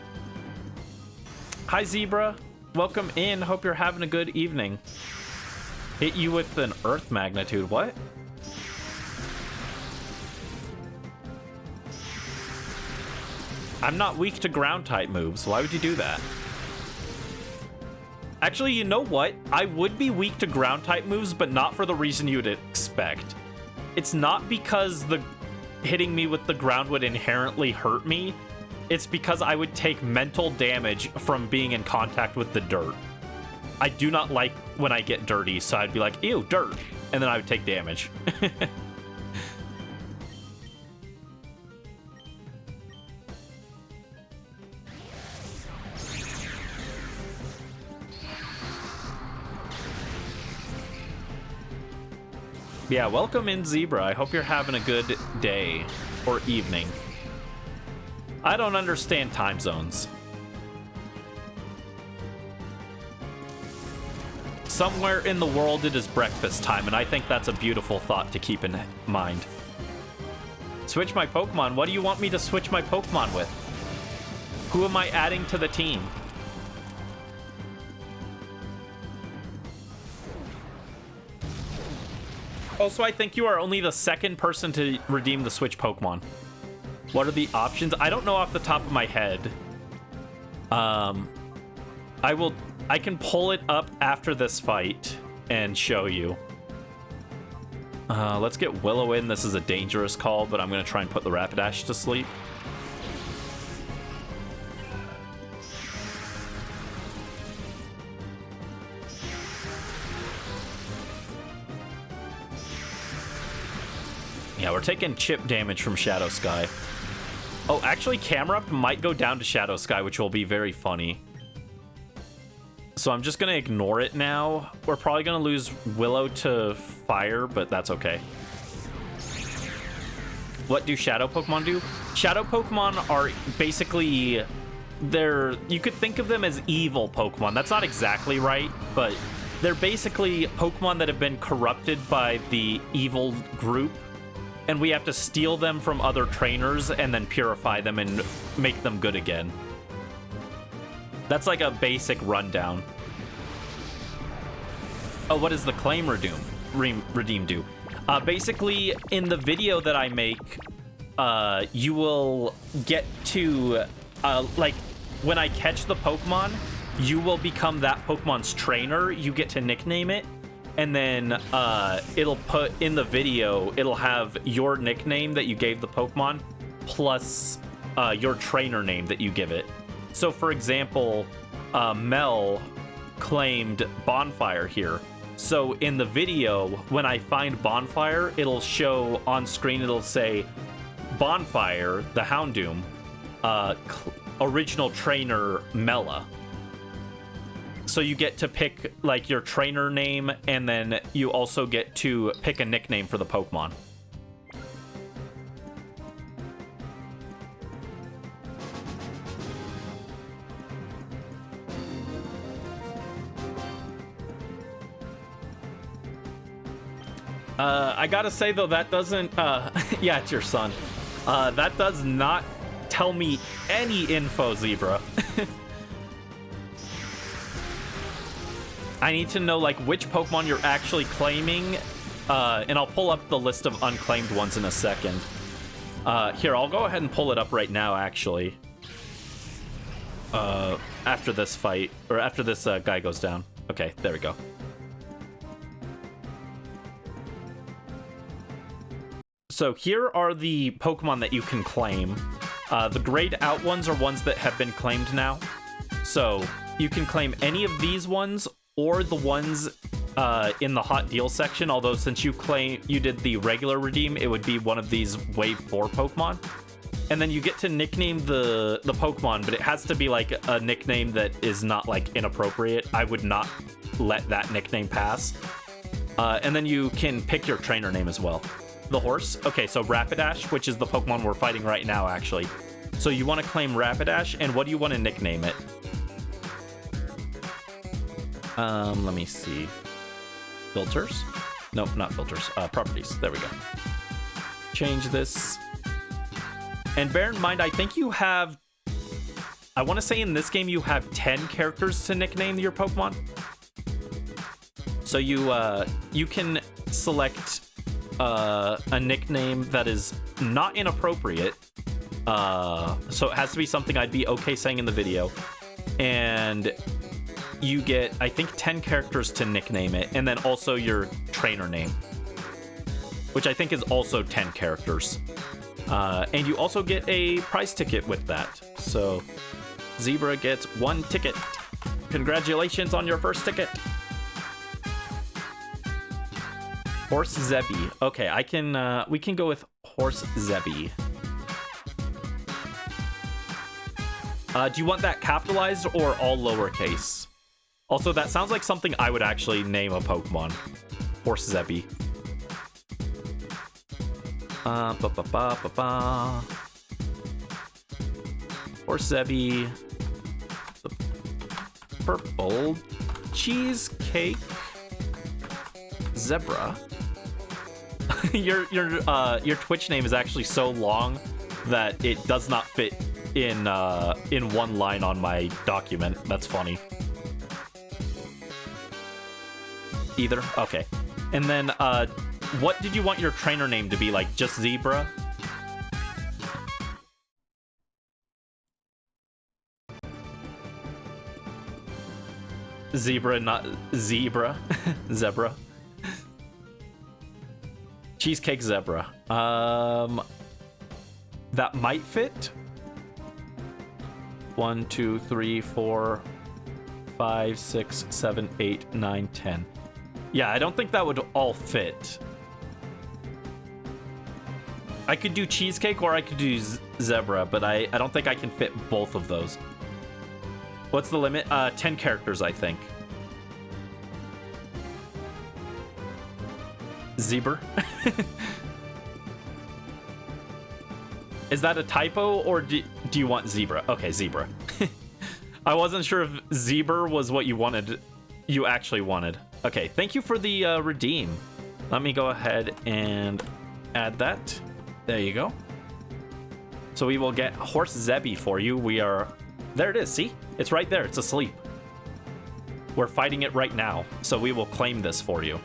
Hi, Zebra. Welcome in. Hope you're having a good evening. Hit you with an Earth Magnitude. What? I'm not weak to ground type moves. Why would you do that? Actually, you know what? I would be weak to ground type moves, but not for the reason you'd expect. It's not because the hitting me with the ground would inherently hurt me. It's because I would take mental damage from being in contact with the dirt. I do not like when I get dirty, so I'd be like, ew, dirt. And then I would take damage. Yeah, welcome in, Zebra. I hope you're having a good day or evening. I don't understand time zones. Somewhere in the world it is breakfast time, and I think that's a beautiful thought to keep in mind. Switch my Pokemon? What do you want me to switch my Pokemon with? Who am I adding to the team? Also, I think you are only the second person to redeem the Switch Pokemon. What are the options? I don't know off the top of my head. I can pull it up after this fight and show you. Let's get Willow in. This is a dangerous call, but I'm going to try and put the Rapidash to sleep. Yeah, we're taking chip damage from Shadow Sky. Oh, actually, Camerupt might go down to Shadow Sky, which will be very funny. So I'm just going to ignore it now. We're probably going to lose Willow to Fire, but that's okay. What do Shadow Pokemon do? Shadow Pokemon are basically... you could think of them as evil Pokemon. That's not exactly right, but they're basically Pokemon that have been corrupted by the evil group. And we have to steal them from other trainers and then purify them and make them good again. That's like a basic rundown. Oh, what does the claim redeem do? Basically, in the video that I make, you will get to, like, when I catch the Pokemon, you will become that Pokemon's trainer. You get to nickname it. And then it'll put in the video, it'll have your nickname that you gave the Pokemon plus your trainer name that you give it. So, for example, Mel claimed Bonfire here. So in the video, when I find Bonfire, it'll show on screen, it'll say Bonfire, the Houndoom, original trainer Mela. So you get to pick like your trainer name, and then you also get to pick a nickname for the Pokemon. I gotta say though, that doesn't, yeah, it's your son. That does not tell me any info, Zebra. I need to know like which Pokemon you're actually claiming, and I'll pull up the list of unclaimed ones in a second. Here, I'll go ahead and pull it up right now, actually. After this fight, or after this guy goes down. Okay, there we go. So here are the Pokemon that you can claim. The grayed out ones are ones that have been claimed now. So you can claim any of these ones or the ones in the hot deal section. Although since you did the regular redeem, it would be one of these wave 4 Pokemon. And then you get to nickname the Pokemon, but it has to be like a nickname that is not like inappropriate. I would not let that nickname pass. And then you can pick your trainer name as well. The horse. Okay, so Rapidash, which is the Pokemon we're fighting right now, actually. So you want to claim Rapidash, and what do you want to nickname it? Let me see. Filters? Nope, not filters. Properties. There we go. Change this. And bear in mind, I think you have... I want to say in this game you have 10 characters to nickname your Pokemon. So you can select... a nickname that is not inappropriate, so it has to be something I'd be okay saying in the video, and you get, I think, 10 characters to nickname it, and then also your trainer name, which I think is also 10 characters, and you also get a prize ticket with that. So Zebra gets 1 ticket. Congratulations on your first ticket. Horse Zebby. Okay, we can go with Horse Zebby. Do you want that capitalized or all lowercase? Also, that sounds like something I would actually name a Pokemon. Horse Zebby. Horse Zebby. The purple cheesecake zebra. Your Twitch name is actually so long that it does not fit in one line on my document. That's funny. Either? Okay. And then what did you want your trainer name to be? Like just Zebra? Zebra, not zebra. Zebra. Cheesecake Zebra. That might fit. 1, 2, 3, 4, 5, 6, 7, 8, 9, 10. Yeah, I don't think that would all fit. I could do cheesecake or I could do zebra, but I don't think I can fit both of those. What's the limit? 10 characters, I think. Zebra? Is that a typo, or do you want zebra? Okay, zebra. I wasn't sure if zebra was what you actually wanted. Okay, thank you for the redeem. Let me go ahead and add that. There you go. So we will get Horse Zebby for you. There it is, see? It's right there, it's asleep. We're fighting it right now, so we will claim this for you.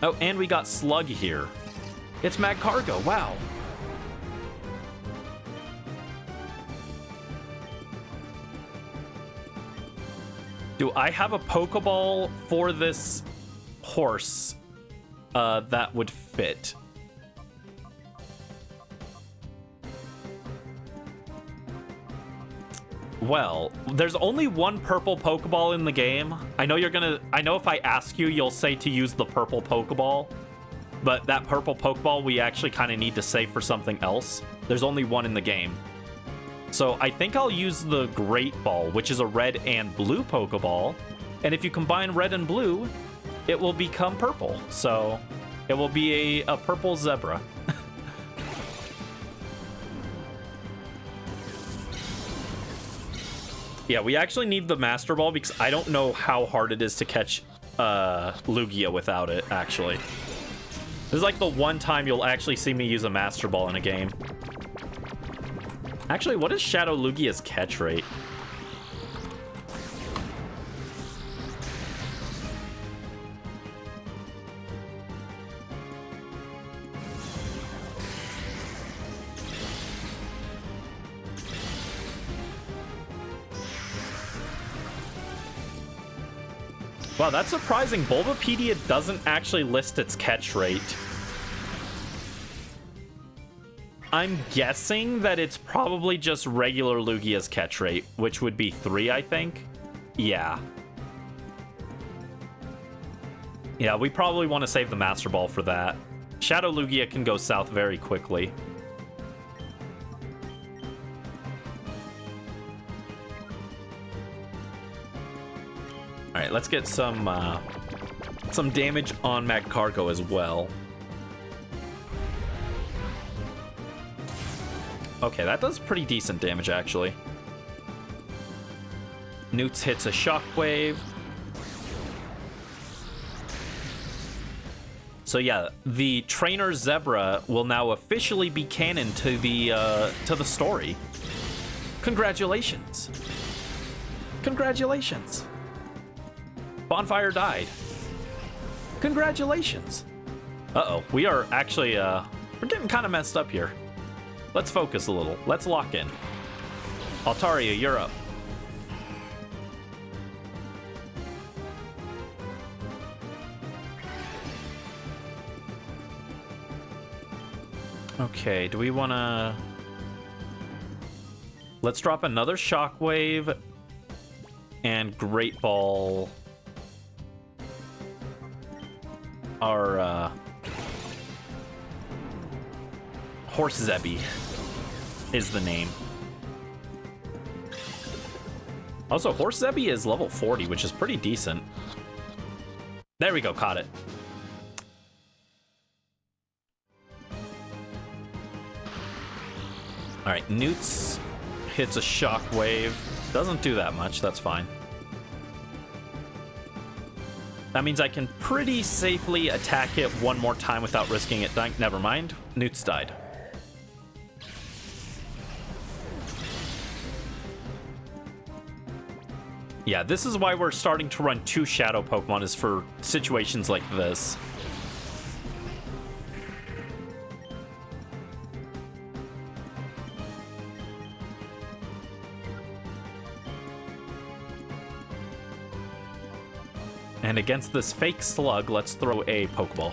Oh, and we got Slug here. It's Magcargo, wow. Do I have a Pokeball for this horse that would fit? Well, there's only one purple Pokeball in the game. I know if I ask you, you'll say to use the purple Pokeball. But that purple Pokeball we actually kind of need to save for something else. There's only one in the game. So I think I'll use the Great Ball, which is a red and blue Pokeball. And if you combine red and blue, it will become purple. So it will be a purple zebra. Yeah, we actually need the Master Ball because I don't know how hard it is to catch Lugia without it, actually. This is like the one time you'll actually see me use a Master Ball in a game. Actually, what is Shadow Lugia's catch rate? Wow, that's surprising. Bulbapedia doesn't actually list its catch rate. I'm guessing that it's probably just regular Lugia's catch rate, which would be 3, I think. Yeah. Yeah, we probably want to save the Master Ball for that. Shadow Lugia can go south very quickly. All right, let's get some damage on Magcargo as well. Okay, that does pretty decent damage, actually. Newts hits a Shockwave. So yeah, the Trainer Zebra will now officially be canon to the story. Congratulations. Congratulations. Bonfire died. Congratulations. Uh-oh, we are actually, we're getting kind of messed up here. Let's focus a little. Let's lock in. Altaria, you're up. Okay, do we want to... Let's drop another Shockwave and Great Ball our Horse Zebby is the name. Also, Horse Zebby is level 40, which is pretty decent. There we go, caught it. All right, Newts hits a Shockwave. Doesn't do that much, that's fine. That means I can pretty safely attack it one more time without risking it dying. Never mind, Newts died. Yeah, this is why we're starting to run 2 Shadow Pokemon, is for situations like this. And against this fake slug, let's throw a Pokeball.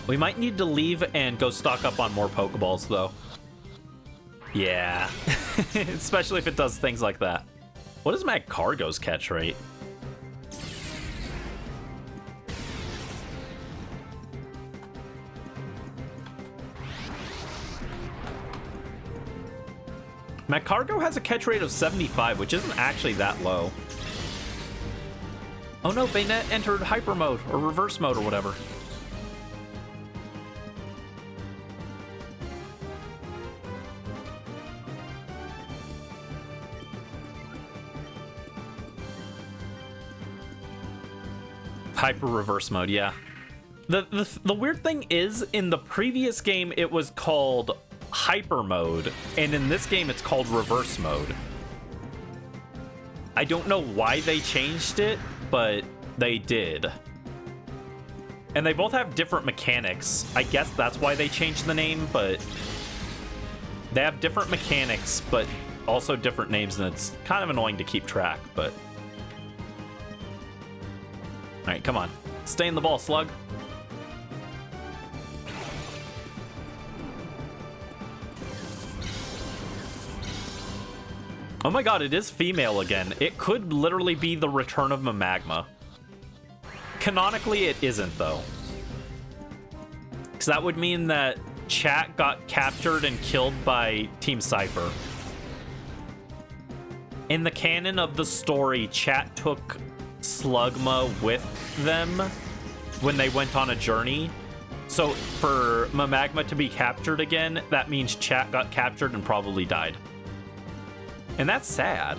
We might need to leave and go stock up on more Pokeballs, though. Yeah. Especially if it does things like that. What is Magcargo's catch rate? Magcargo has a catch rate of 75, which isn't actually that low. Oh no, Bayonet entered hyper mode, or reverse mode, or whatever. Hyper reverse mode, yeah. The weird thing is, in the previous game, it was called hyper mode, and in this game it's called reverse mode. I don't know why they changed it, but they did. And they both have different mechanics. I guess that's why they changed the name, but they have different mechanics, but also different names, and it's kind of annoying to keep track, but... Alright, come on. Stay in the ball, Slug. Oh my god, it is female again. It could literally be the return of Mamagma. Canonically, it isn't, though. Because that would mean that Chat got captured and killed by Team Cipher. In the canon of the story, Chat took Slugma with them when they went on a journey. So for Mamagma to be captured again, that means Chat got captured and probably died. And that's sad.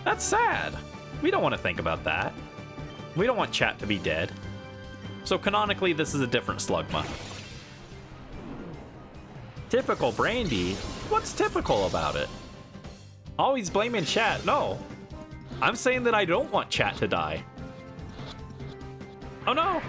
That's sad. We don't want to think about that. We don't want Chat to be dead. So canonically, this is a different Slugma. Typical Brandy? What's typical about it? Always blaming Chat. No. I'm saying that I don't want Chat to die. Oh no.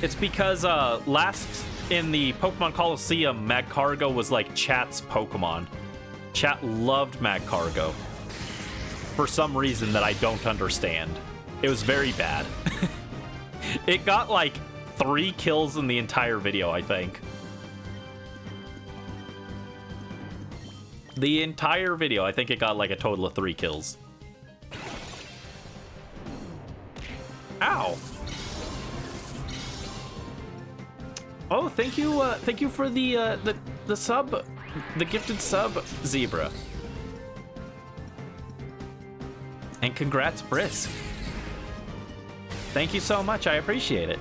It's because last in the Pokemon Coliseum, Magcargo was like Chat's Pokemon. Chat loved Magcargo for some reason that I don't understand. It was very bad. It got like 3 kills in the entire video, I think. The entire video, I think it got like a total of 3 kills. Ow. Oh, thank you for the sub, the gifted sub, Zebra. And congrats, Brisk. Thank you so much, I appreciate it.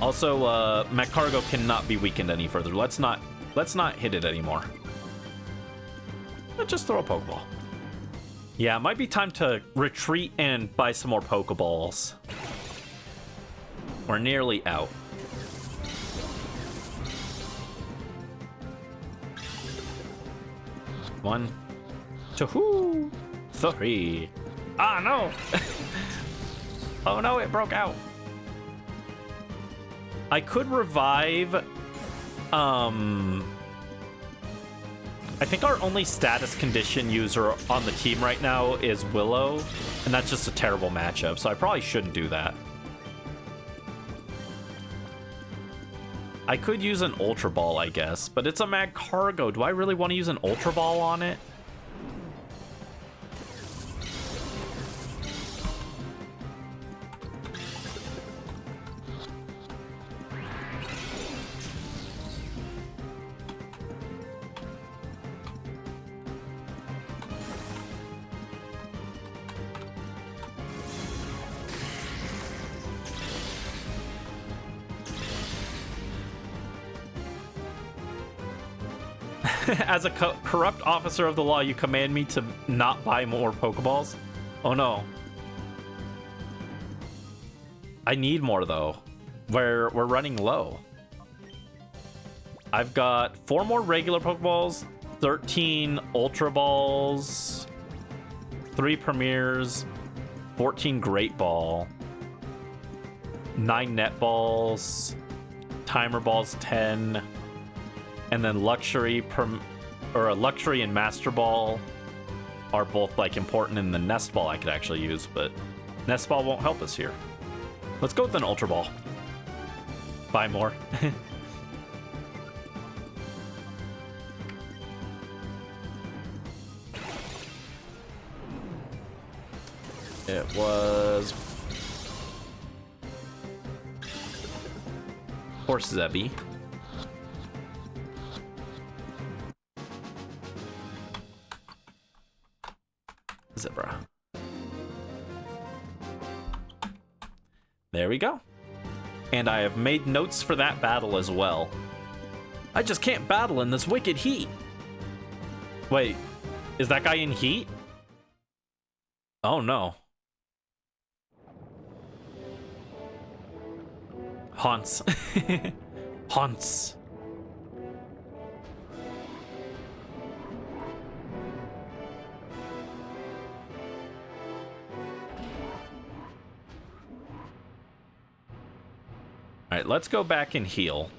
Also, Magcargo cannot be weakened any further. Let's not hit it anymore. Let's just throw a Pokeball. Yeah, it might be time to retreat and buy some more Pokeballs. We're nearly out. One, 2, 3. Ah, no! Oh no, it broke out. I could revive, I think our only status condition user on the team right now is Willow, and that's just a terrible matchup, so I probably shouldn't do that. I could use an Ultra Ball, I guess, but it's a Magcargo. Do I really want to use an Ultra Ball on it? As a corrupt officer of the law, you command me to not buy more Pokeballs? Oh no. I need more though. We're running low. I've got 4 more regular Pokeballs, 13 Ultra Balls, 3 Premiers, 14 Great Ball, 9 Net Balls, Timer Balls 10, and then Luxury and Master Ball are both like important in the Nest Ball I could actually use, but Nest Ball won't help us here. Let's go with an Ultra Ball. Buy more. It was Horse Zebby. Zebra. There we go. And I have made notes for that battle as well. I just can't battle in this wicked heat. Wait, is that guy in heat? Oh no. Haunts. Haunts. All right, let's go back and heal.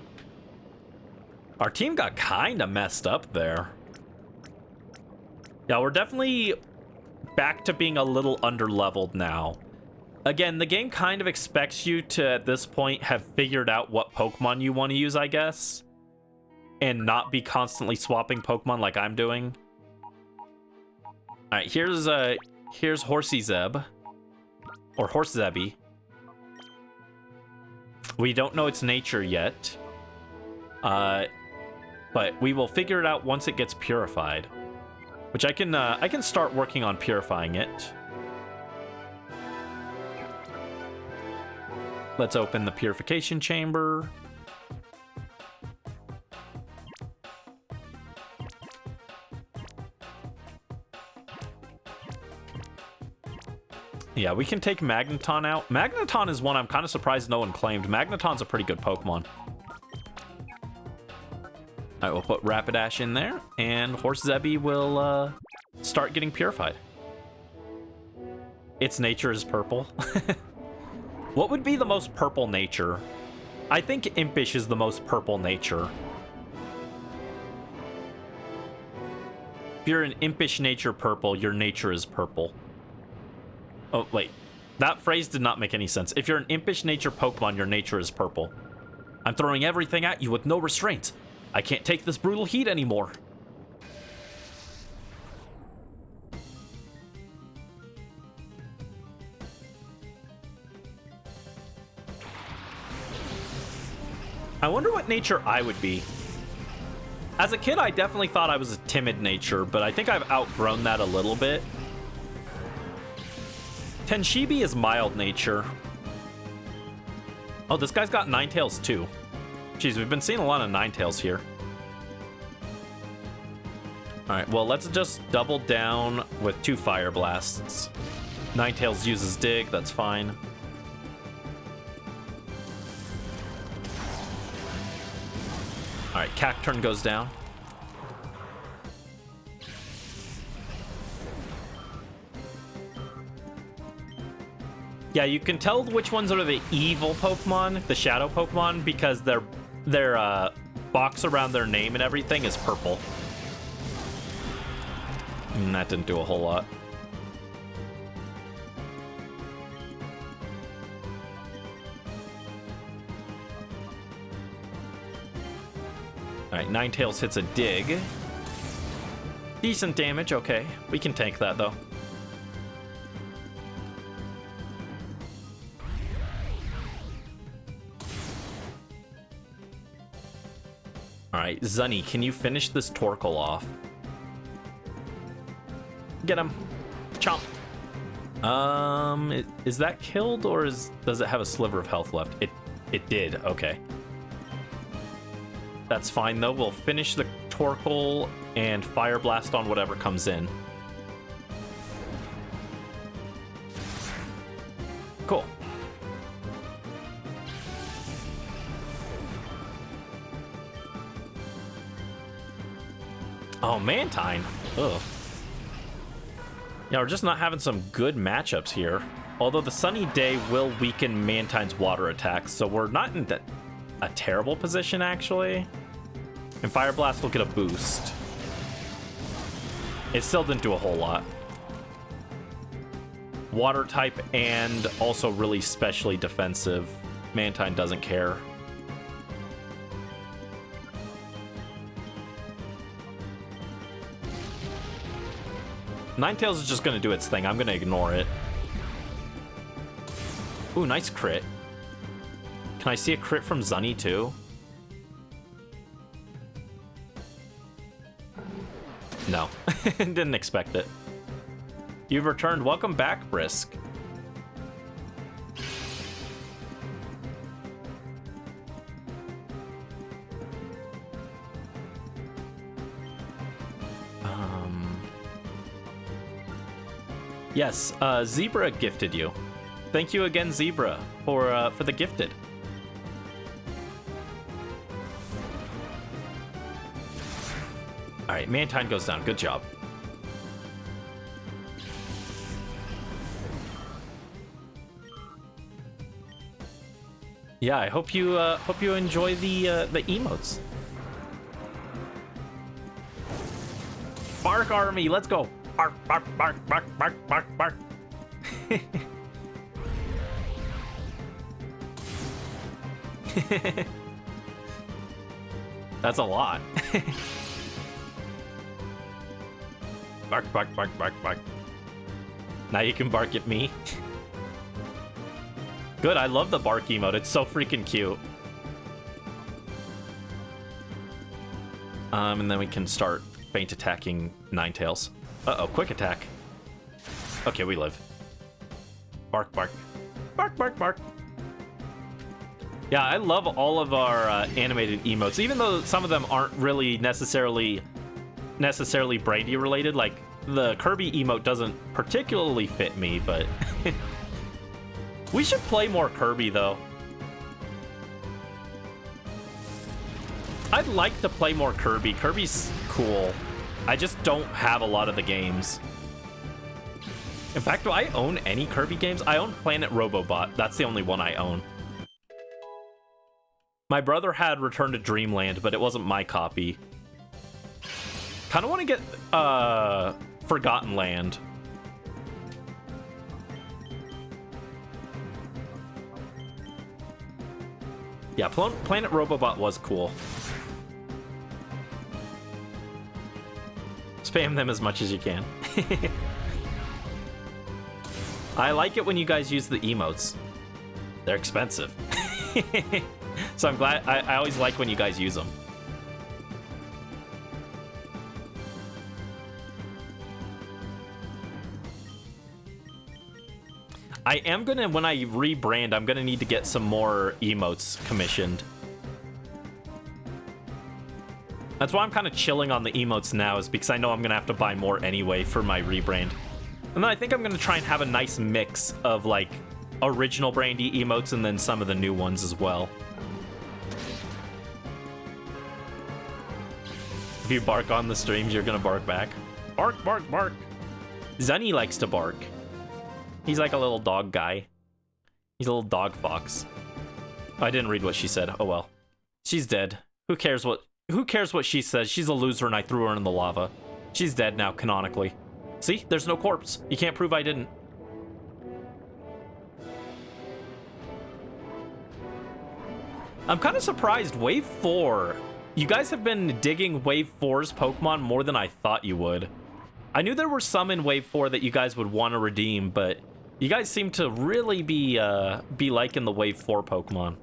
Our team got kind of messed up there. Yeah, we're definitely back to being a little underleveled now. Again, the game kind of expects you to, at this point, have figured out what Pokemon you want to use, I guess. And not be constantly swapping Pokemon like I'm doing. Alright, here's Horsey Zeb. Or Horse Zebby. We don't know its nature yet. But we will figure it out once it gets purified. Which I can start working on purifying it. Let's open the purification chamber. Yeah, we can take Magneton out. Magneton is one I'm kind of surprised no one claimed. Magneton's a pretty good Pokemon. All right, we'll put Rapidash in there, and Horse Zebby will start getting purified. Its nature is purple. What would be the most purple nature? I think Impish is the most purple nature. If you're an Impish nature purple, your nature is purple. Oh, wait. That phrase did not make any sense. If you're an Impish nature Pokemon, your nature is purple. I'm throwing everything at you with no restraints. I can't take this brutal heat anymore. I wonder what nature I would be. As a kid, I definitely thought I was a timid nature, but I think I've outgrown that a little bit. Tenshibi is mild nature. Oh, this guy's got Ninetales too. Jeez, we've been seeing a lot of Ninetales here. Alright, well, let's just double down with 2 Fire Blasts. Ninetales uses Dig, that's fine. Alright, Cacturn goes down. Yeah, you can tell which ones are the evil Pokemon, the shadow Pokemon, because their box around their name and everything is purple. That didn't do a whole lot. Alright, Ninetales hits a Dig. Decent damage, okay. We can tank that, though. Alright, Zunny, can you finish this Torkoal off? Get him. Chomp. Is that killed, or does it have a sliver of health left? It did, okay. That's fine, though. We'll finish the Torkoal and Fire Blast on whatever comes in. Cool. Oh, Mantine. Ugh. Yeah, we're just not having some good matchups here. Although the Sunny Day will weaken Mantine's water attacks, so we're not in a terrible position, actually. And Fire Blast will get a boost. It still didn't do a whole lot. Water type and also really specially defensive. Mantine doesn't care. Ninetales is just going to do its thing. I'm going to ignore it. Ooh, nice crit. Can I see a crit from Zunny, too? No. Didn't expect it. You've returned. Welcome back, Brisk. Yes, Zebra gifted you. Thank you again, Zebra, for the gifted. All right, Mantine goes down. Good job. Yeah, I hope you enjoy the emotes. Bark Army, let's go. Bark, bark, bark, bark, bark, bark, bark. That's a lot. Bark, bark, bark, bark, bark. Now you can bark at me. Good, I love the bark emote. It's so freaking cute. And then we can start feint attacking Ninetales. Uh-oh, quick attack. Okay, we live. Bark, bark. Bark, bark, bark. Yeah, I love all of our animated emotes, even though some of them aren't really necessarily Brady related. Like, the Kirby emote doesn't particularly fit me, but... We should play more Kirby, though. I'd like to play more Kirby. Kirby's cool. I just don't have a lot of the games. In fact, do I own any Kirby games? I own Planet Robobot. That's the only one I own. My brother had Return to Dreamland, but it wasn't my copy. Kind of want to get Forgotten Land. Yeah, Planet Robobot was cool. Spam them as much as you can. I like it when you guys use the emotes. They're expensive. So I'm glad. I always like when you guys use them. I am gonna, when I rebrand, I'm gonna need to get some more emotes commissioned. That's why I'm kind of chilling on the emotes now, is because I know I'm gonna have to buy more anyway for my rebrand. And then I think I'm gonna try and have a nice mix of like original Brandy emotes and then some of the new ones as well. If you bark on the streams, you're gonna bark back. Bark, bark, bark. Zunny likes to bark. He's like a little dog guy. He's a little dog fox. Oh, I didn't read what she said. Oh well. She's dead. Who cares what she says? She's a loser and I threw her in the lava. She's dead now, canonically. See? There's no corpse. You can't prove I didn't. I'm kind of surprised. Wave 4. You guys have been digging Wave 4's Pokemon more than I thought you would. I knew there were some in Wave 4 that you guys would want to redeem, but you guys seem to really be liking the Wave 4 Pokemon.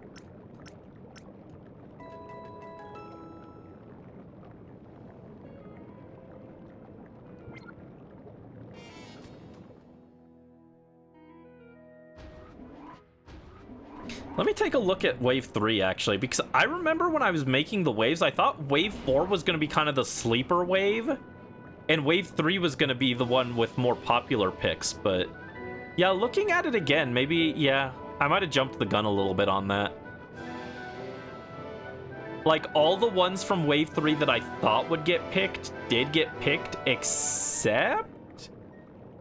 Let me take a look at Wave 3, actually, because I remember when I was making the waves, I thought Wave 4 was going to be kind of the sleeper wave, and Wave 3 was going to be the one with more popular picks, but yeah, looking at it again, maybe, yeah, I might have jumped the gun a little bit on that. Like, all the ones from Wave 3 that I thought would get picked did get picked, except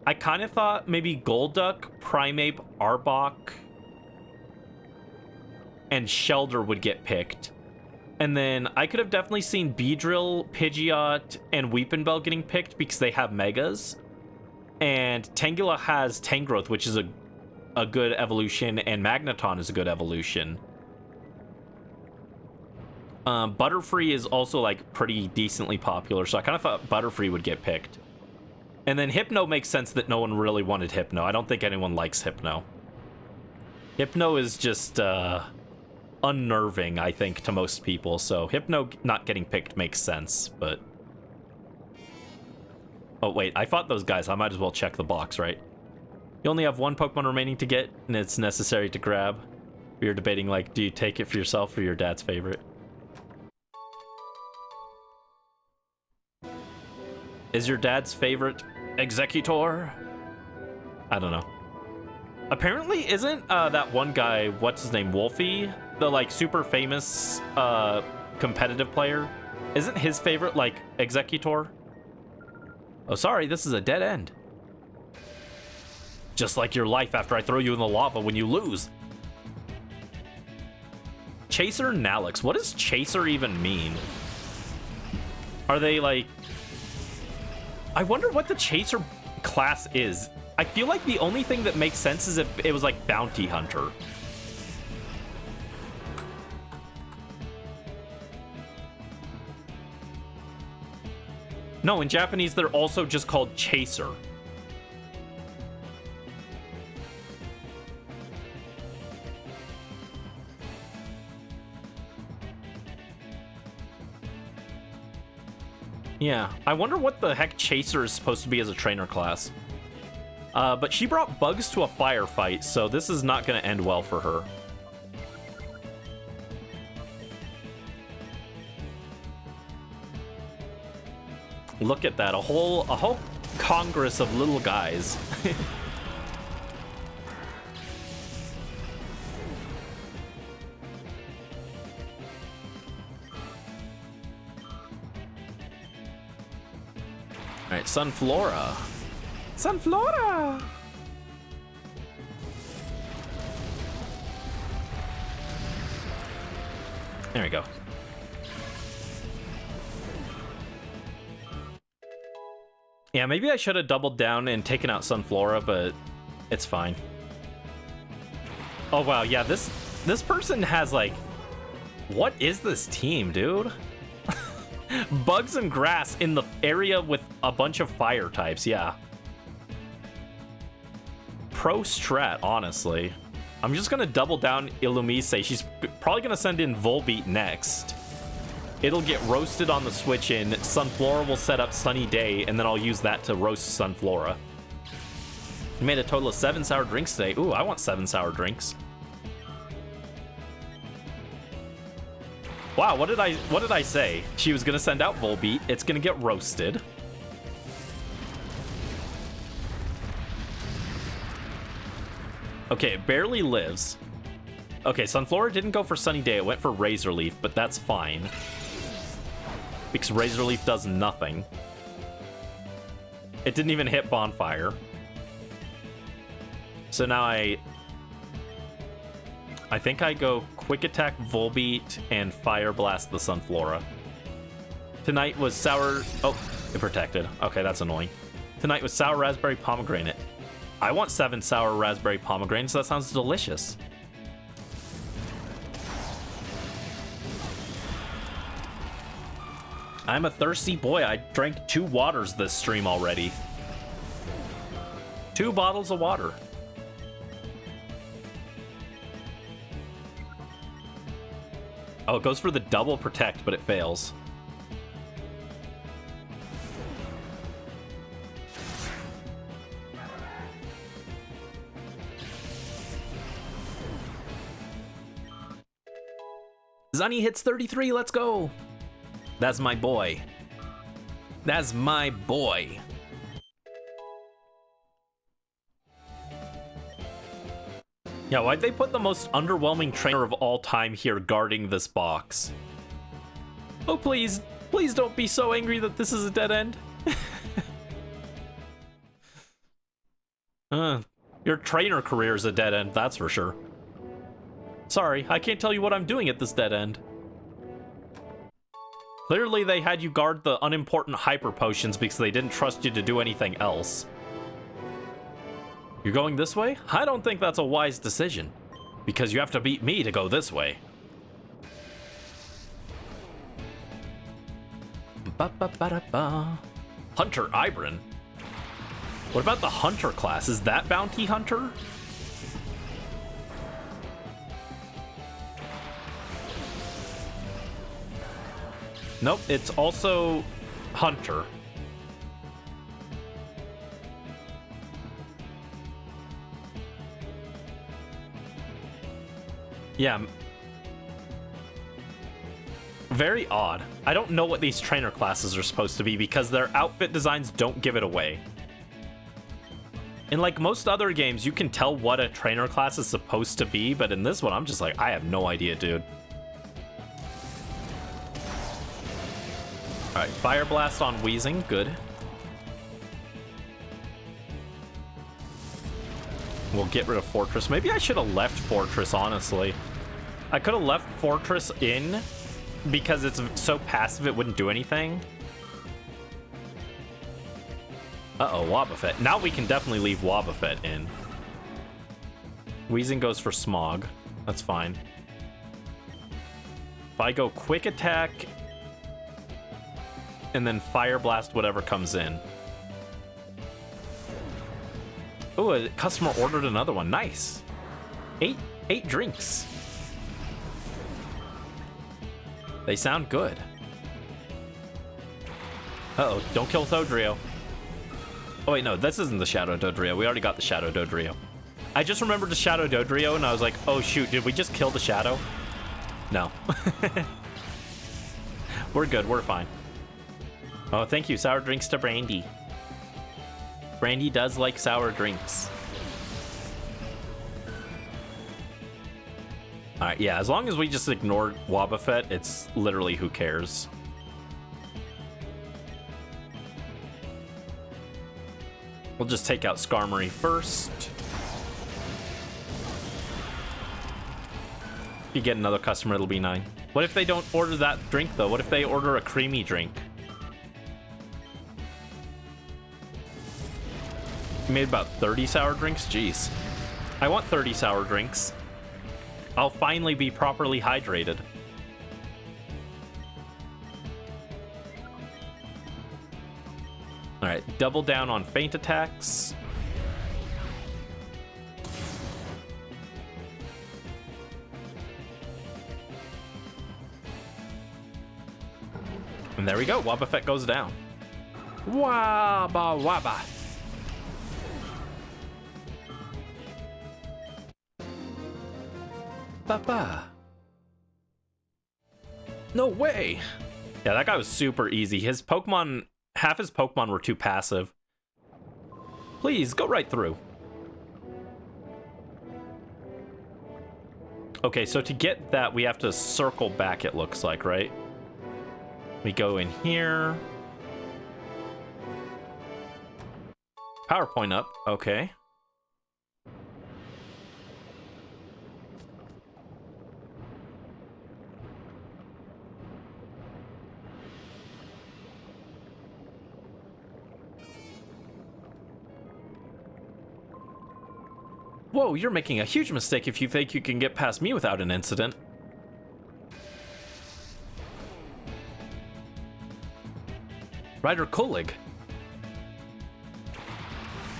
I kind of thought maybe Golduck, Primeape, Arbok, and Shelder would get picked. And then I could have definitely seen Beedrill, Pidgeot, and Weepinbell getting picked because they have Megas. And Tangela has Tangrowth, which is a good evolution, and Magneton is a good evolution. Butterfree is also, like, pretty decently popular, so I kind of thought Butterfree would get picked. And then Hypno makes sense that no one really wanted Hypno. I don't think anyone likes Hypno. Hypno is just, unnerving, I think, to most people, so Hypno not getting picked makes sense, but... Oh, wait, I fought those guys. I might as well check the box, right? You only have one Pokemon remaining to get, and it's necessary to grab. You're debating, like, do you take it for yourself or your dad's favorite? Is your dad's favorite Executor? I don't know. Apparently, isn't that one guy, what's his name, Wolfie? The, like, super famous competitive player? Isn't his favorite, like, Executor? Oh, sorry, this is a dead end. Just like your life after I throw you in the lava when you lose. Chaser Nalix. What does Chaser even mean? Are they, like... I wonder what the Chaser class is. I feel like the only thing that makes sense is if it was like Bounty Hunter. No, in Japanese, they're also just called Chaser. Yeah, I wonder what the heck Chaser is supposed to be as a trainer class. But she brought bugs to a firefight, so this is not going to end well for her. Look at that, a whole congress of little guys. All right, Sunflora. Sunflora! There we go. Yeah, maybe I should have doubled down and taken out Sunflora, but it's fine. Oh, wow, yeah, this person has, like... What is this team, dude? Bugs and grass in the area with a bunch of fire types, yeah. Pro strat, honestly. I'm just gonna double down Illumise. She's probably gonna send in Volbeat next. It'll get roasted on the switch in. Sunflora will set up Sunny Day, and then I'll use that to roast Sunflora. We made a total of 7 sour drinks today. Ooh, I want 7 sour drinks. Wow, what did I say? She was gonna send out Volbeat. It's gonna get roasted. Okay, it barely lives. Okay, Sunflora didn't go for Sunny Day. It went for Razor Leaf, but that's fine. Because Razor Leaf does nothing. It didn't even hit Bonfire. So now I think I go Quick Attack Volbeat and Fire Blast the Sunflora. Tonight was Sour... Oh, it protected. Okay, that's annoying. Tonight was Sour Raspberry Pomegranate. I want 7 Sour Raspberry Pomegranates. That sounds delicious. I'm a thirsty boy. I drank 2 waters this stream already. 2 bottles of water. Oh, it goes for the double protect, but it fails. Zunny hits 33, let's go! That's my boy. That's my boy. Yeah, why'd they put the most underwhelming trainer of all time here guarding this box? Oh, please. Please don't be so angry that this is a dead end. Your trainer career is a dead end, that's for sure. Sorry, I can't tell you what I'm doing at this dead end. Clearly, they had you guard the unimportant hyper potions because they didn't trust you to do anything else. You're going this way? I don't think that's a wise decision, because you have to beat me to go this way. Hunter Ibron? What about the Hunter class? Is that Bounty Hunter? Nope, it's also Hunter. Yeah. Very odd. I don't know what these trainer classes are supposed to be because their outfit designs don't give it away. In like most other games, you can tell what a trainer class is supposed to be, but in this one, I'm just like, I have no idea, dude. All right, Fire Blast on Wheezing, good. We'll get rid of Fortress. Maybe I should have left Fortress, honestly. I could have left Fortress in because it's so passive it wouldn't do anything. Uh-oh, Wobbuffet. Now we can definitely leave Wobbuffet in. Wheezing goes for Smog. That's fine. If I go Quick Attack and then Fire Blast whatever comes in. Oh, a customer ordered another one. Nice. Eight drinks. They sound good. Uh-oh, don't kill Dodrio. Oh wait, no, this isn't the Shadow Dodrio. We already got the Shadow Dodrio. I just remembered the Shadow Dodrio and I was like, oh shoot, did we just kill the Shadow? No. We're good, we're fine. Oh, thank you, sour drinks to Brandy. Brandy does like sour drinks. Alright, yeah, as long as we just ignore Wobbuffet, it's literally who cares. We'll just take out Skarmory first. If you get another customer, it'll be 9. What if they don't order that drink, though? What if they order a creamy drink? You made about 30 sour drinks? Jeez. I want 30 sour drinks. I'll finally be properly hydrated. Alright, double down on feint attacks. And there we go, Wobbuffet goes down. Wabba wabba. Papa. No way. Yeah, that guy was super easy. His Pokemon, half his Pokemon were too passive. Please, go right through. Okay, so to get that, we have to circle back, it looks like, right? We go in here. PowerPoint up, okay. Whoa, you're making a huge mistake if you think you can get past me without an incident. Ryder Kulig.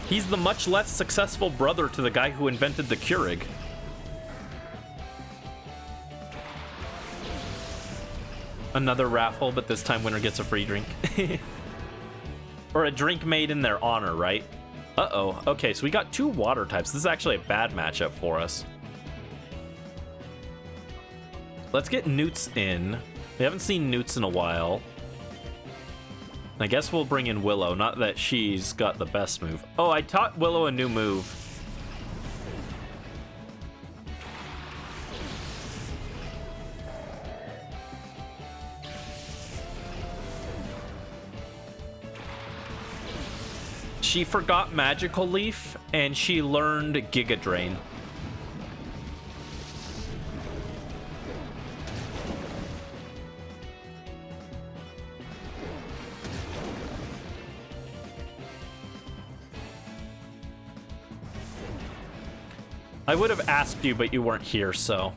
He's the much less successful brother to the guy who invented the Keurig. Another raffle, but this time winner gets a free drink. Or a drink made in their honor, right? Uh-oh. Okay, so we got 2 water types. This is actually a bad matchup for us. Let's get Newts in. We haven't seen Newts in a while. I guess we'll bring in Willow. Not that she's got the best move. Oh, I taught Willow a new move. She forgot Magical Leaf, and she learned Giga Drain. I would have asked you, but you weren't here, so...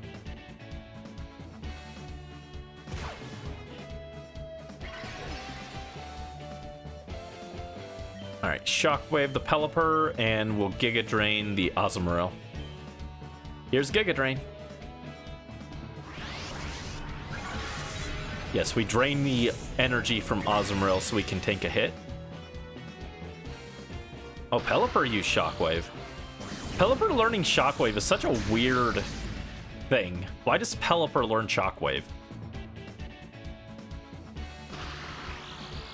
Alright, Shockwave the Pelipper, and we'll Giga Drain the Azumarill. Here's Giga Drain. Yes, we drain the energy from Azumarill so we can take a hit. Oh, Pelipper used Shockwave. Pelipper learning Shockwave is such a weird thing. Why does Pelipper learn Shockwave?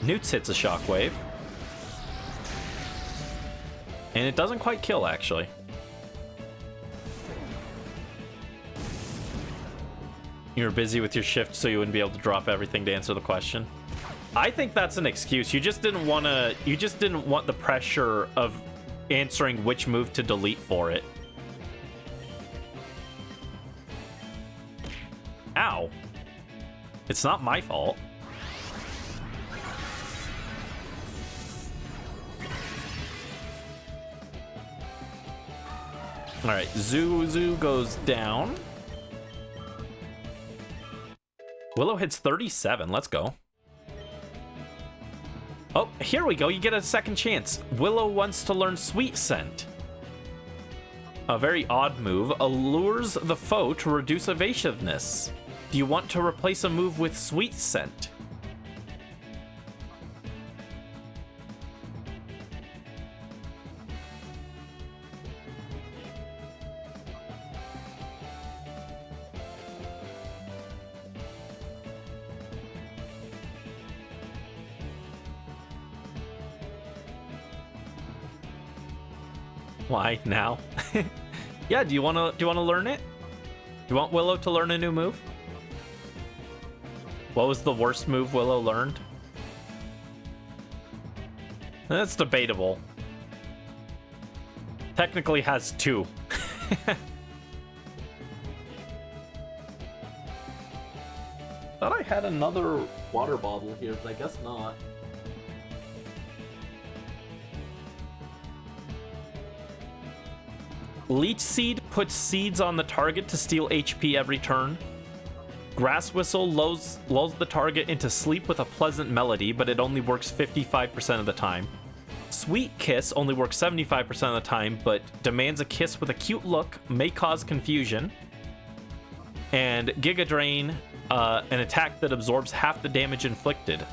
Newts hits a Shockwave. And it doesn't quite kill, actually. You were busy with your shift, so you wouldn't be able to drop everything to answer the question. I think that's an excuse. You just didn't want to... You just didn't want the pressure of answering which move to delete for it. Ow. It's not my fault. All right, Zuzu goes down. Willow hits 37. Let's go. Oh, here we go. You get a second chance. Willow wants to learn Sweet Scent. A very odd move. Allures the foe to reduce evasiveness. Do you want to replace a move with Sweet Scent? Why now? Yeah, do you wanna learn it? Do you want Willow to learn a new move? What was the worst move Willow learned? That's debatable. Technically has 2. Thought I had another water bottle here, but I guess not. Leech Seed puts seeds on the target to steal HP every turn. Grass Whistle lulls the target into sleep with a pleasant melody, but it only works 55% of the time. Sweet Kiss only works 75% of the time, but demands a kiss with a cute look, may cause confusion. And Giga Drain, an attack that absorbs half the damage inflicted.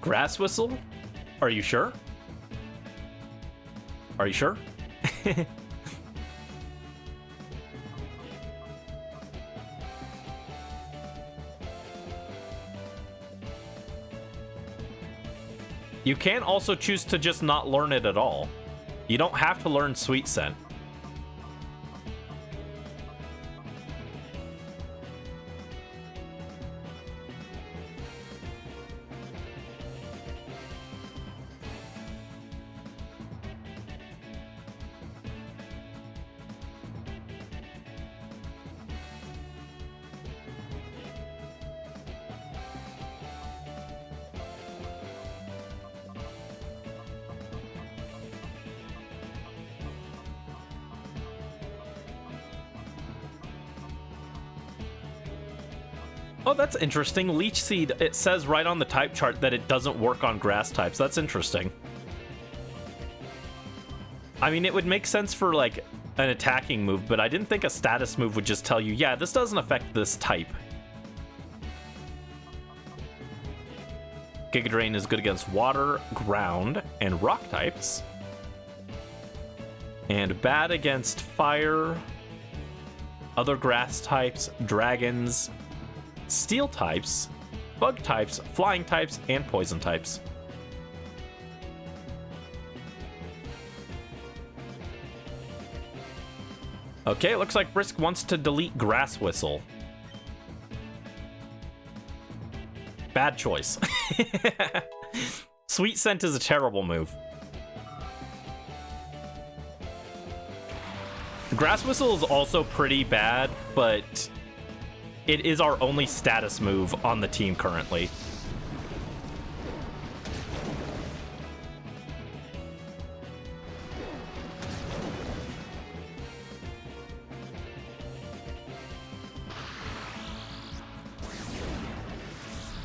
Grass Whistle? Are you sure? Are you sure? You can also choose to just not learn it at all. You don't have to learn Sweet Scent. Oh, that's interesting. Leech Seed, it says right on the type chart that it doesn't work on grass types. That's interesting. I mean, it would make sense for, like, an attacking move, but I didn't think a status move would just tell you, yeah, this doesn't affect this type. Giga Drain is good against water, ground, and rock types. And bad against fire, other grass types, dragons, steel types, bug types, flying types, and poison types. Okay, it looks like Brisk wants to delete Grass Whistle. Bad choice. Sweet Scent is a terrible move. Grass Whistle is also pretty bad, but it is our only status move on the team currently.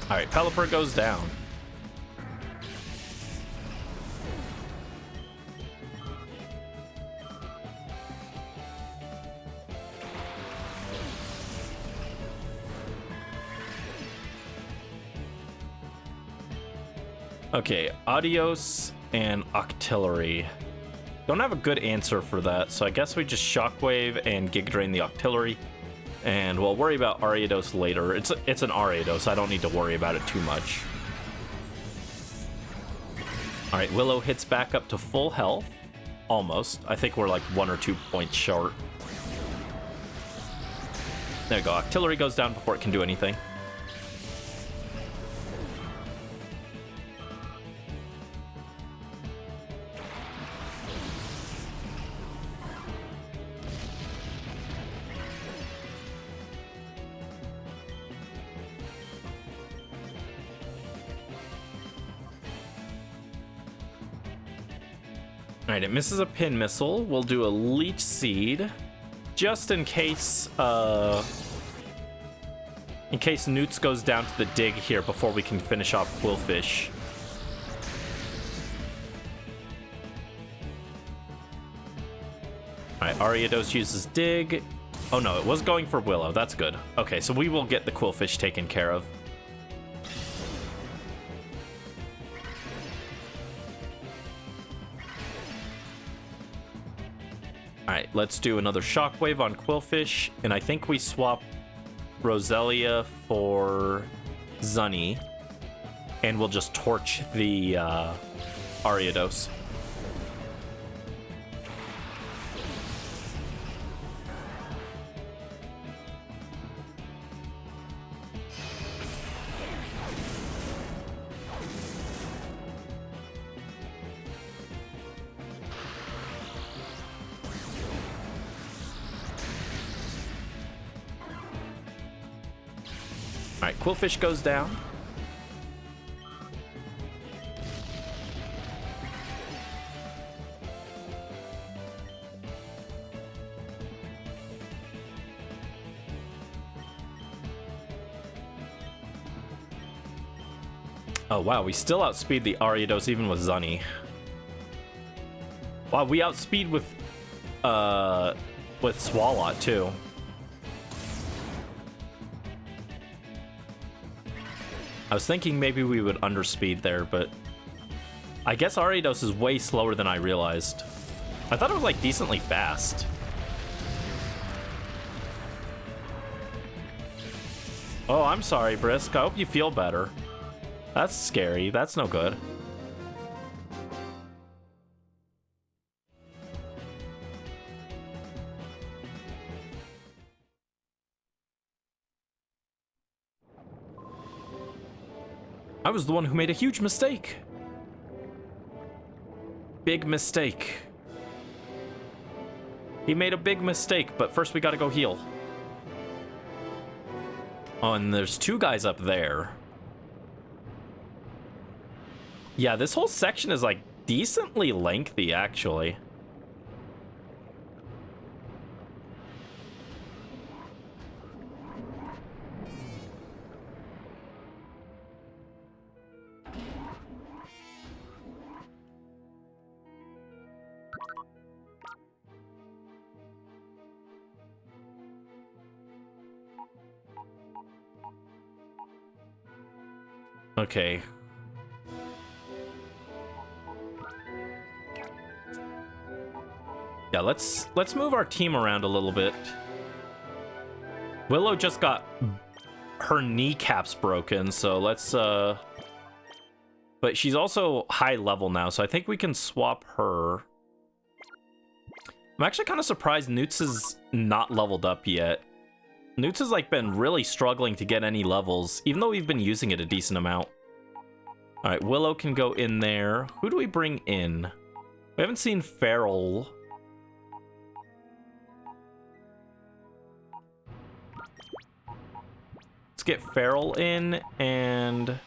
All right, Pelipper goes down. Okay, Adios and Octillery. Don't have a good answer for that, so I guess we just Shockwave and Giga Drain the Octillery, and we'll worry about Ariados later. It's an Ariados, I don't need to worry about it too much. All right, Willow hits back up to full health. Almost. I think we're like 1 or 2 points short. There you go. Octillery goes down before it can do anything. Alright, it misses a pin missile. We'll do a leech seed. Just in case Newts goes down to the dig here before we can finish off Quillfish. Alright, Ariados uses dig. Oh no, it was going for Willow. That's good. Okay, so we will get the Quillfish taken care of. Alright, let's do another Shockwave on Quillfish, and I think we swap Roselia for Zunny, and we'll just torch the Ariados. Alright, Quillfish goes down. Oh wow, we still outspeed the Ariados even with Zunny. Wow, we outspeed with Swalot too. I was thinking maybe we would underspeed there, but I guess Ariados is way slower than I realized. I thought it was like decently fast. Oh, I'm sorry, Brisk. I hope you feel better. That's scary. That's no good. I was the one who made a huge mistake. Big mistake. He made a big mistake, but first we gotta go heal. Oh, and there's two guys up there. Yeah, this whole section is like decently lengthy, actually. Okay. Yeah, let's move our team around a little bit. Willow just got her kneecaps broken, so let's but she's also high level now, so I think we can swap her. I'm actually kind of surprised Newts is not leveled up yet. Newts has like been really struggling to get any levels, even though we've been using it a decent amount. All right, Willow can go in there. Who do we bring in? We haven't seen Feral. Let's get Feral in, and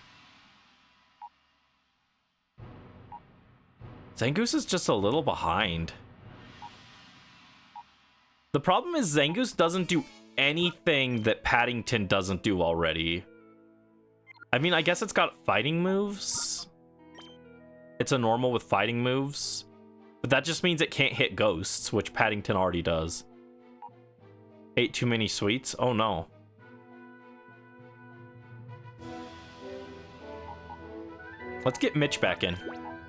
Zangoose is just a little behind. The problem is Zangoose doesn't do anything that Paddington doesn't do already. I mean, I guess it's got fighting moves. It's a normal with fighting moves. But that just means it can't hit ghosts, which Paddington already does. Ate too many sweets? Oh no. Let's get Mitch back in.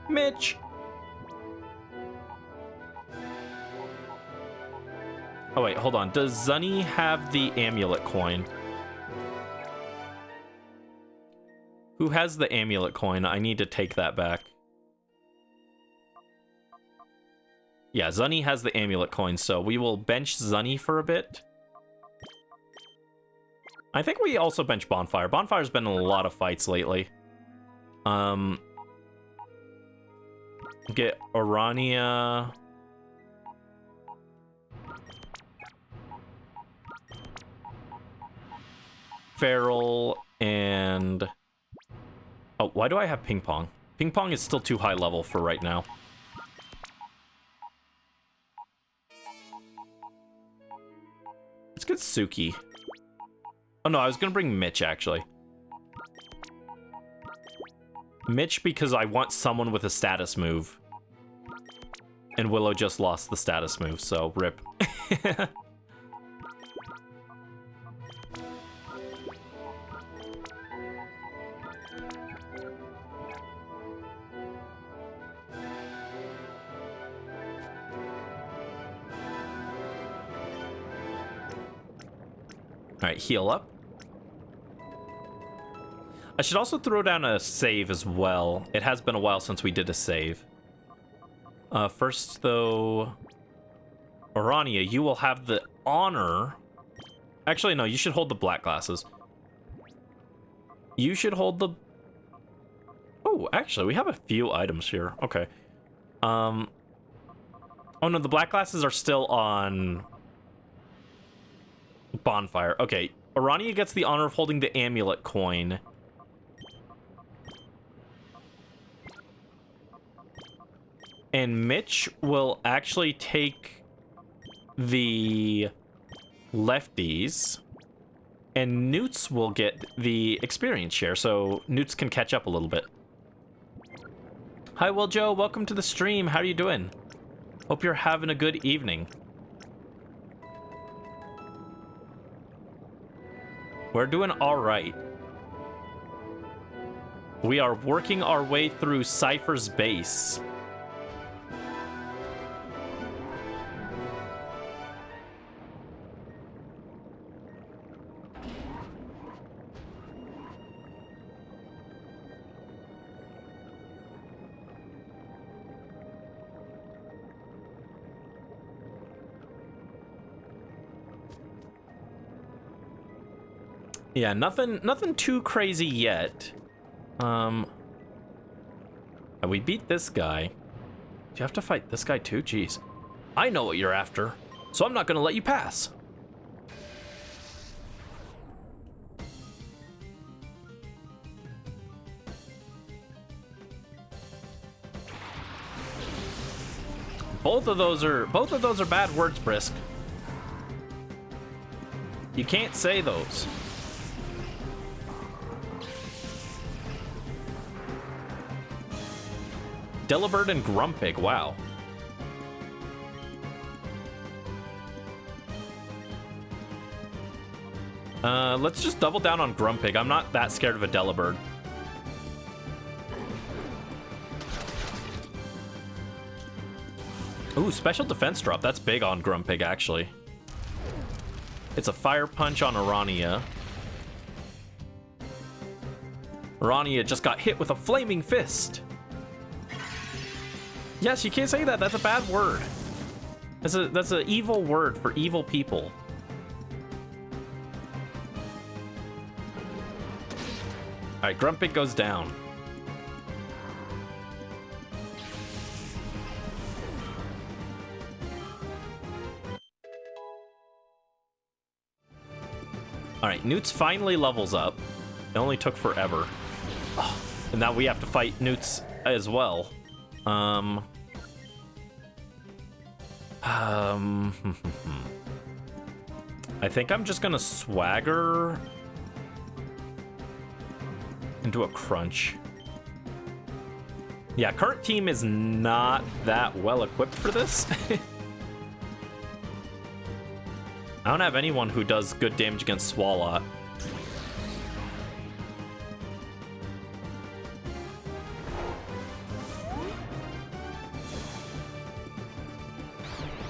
Mitch! Oh wait, hold on. Does Zunny have the amulet coin? Who has the amulet coin? I need to take that back. Yeah, Zunny has the amulet coin, so we will bench Zunny for a bit. I think we also bench Bonfire. Bonfire's been in a lot of fights lately. Get Orania. Feral and... Oh, why do I have Ping Pong? Ping Pong is still too high level for right now. Let's get Suki. Oh no, I was gonna bring Mitch actually. Mitch because I want someone with a status move. And Willow just lost the status move, so rip. Alright, heal up. I should also throw down a save as well. It has been a while since we did a save. First, though, Orania, you will have the honor... Actually, no, you should hold the black glasses. You should hold the... Oh, actually, we have a few items here. Okay. Oh, no, the black glasses are still on... Bonfire. Okay, Orania gets the honor of holding the amulet coin. And Mitch will actually take the lefties. And Newts will get the experience share, so Newts can catch up a little bit. Hi, Will Joe. Welcome to the stream. How are you doing? Hope you're having a good evening. We're doing all right. We are working our way through Cipher's base. Yeah, nothing too crazy yet. We beat this guy. Do you have to fight this guy too? Jeez. I know what you're after, so I'm not gonna let you pass. Both of those are bad words, Brisk. You can't say those. Delibird and Grumpig, wow. Let's just double down on Grumpig. I'm not that scared of a Delibird. Ooh, special defense drop. That's big on Grumpig, actually. It's a fire punch on Orania. Orania just got hit with a flaming fist. Yes, you can't say that. That's a bad word. That's an evil word for evil people. All right, Grumpig goes down. All right, Newts finally levels up. It only took forever. Oh, and now we have to fight Newts as well. I think I'm just gonna swagger into a crunch. Yeah, current team is not that well equipped for this. I don't have anyone who does good damage against Swalot.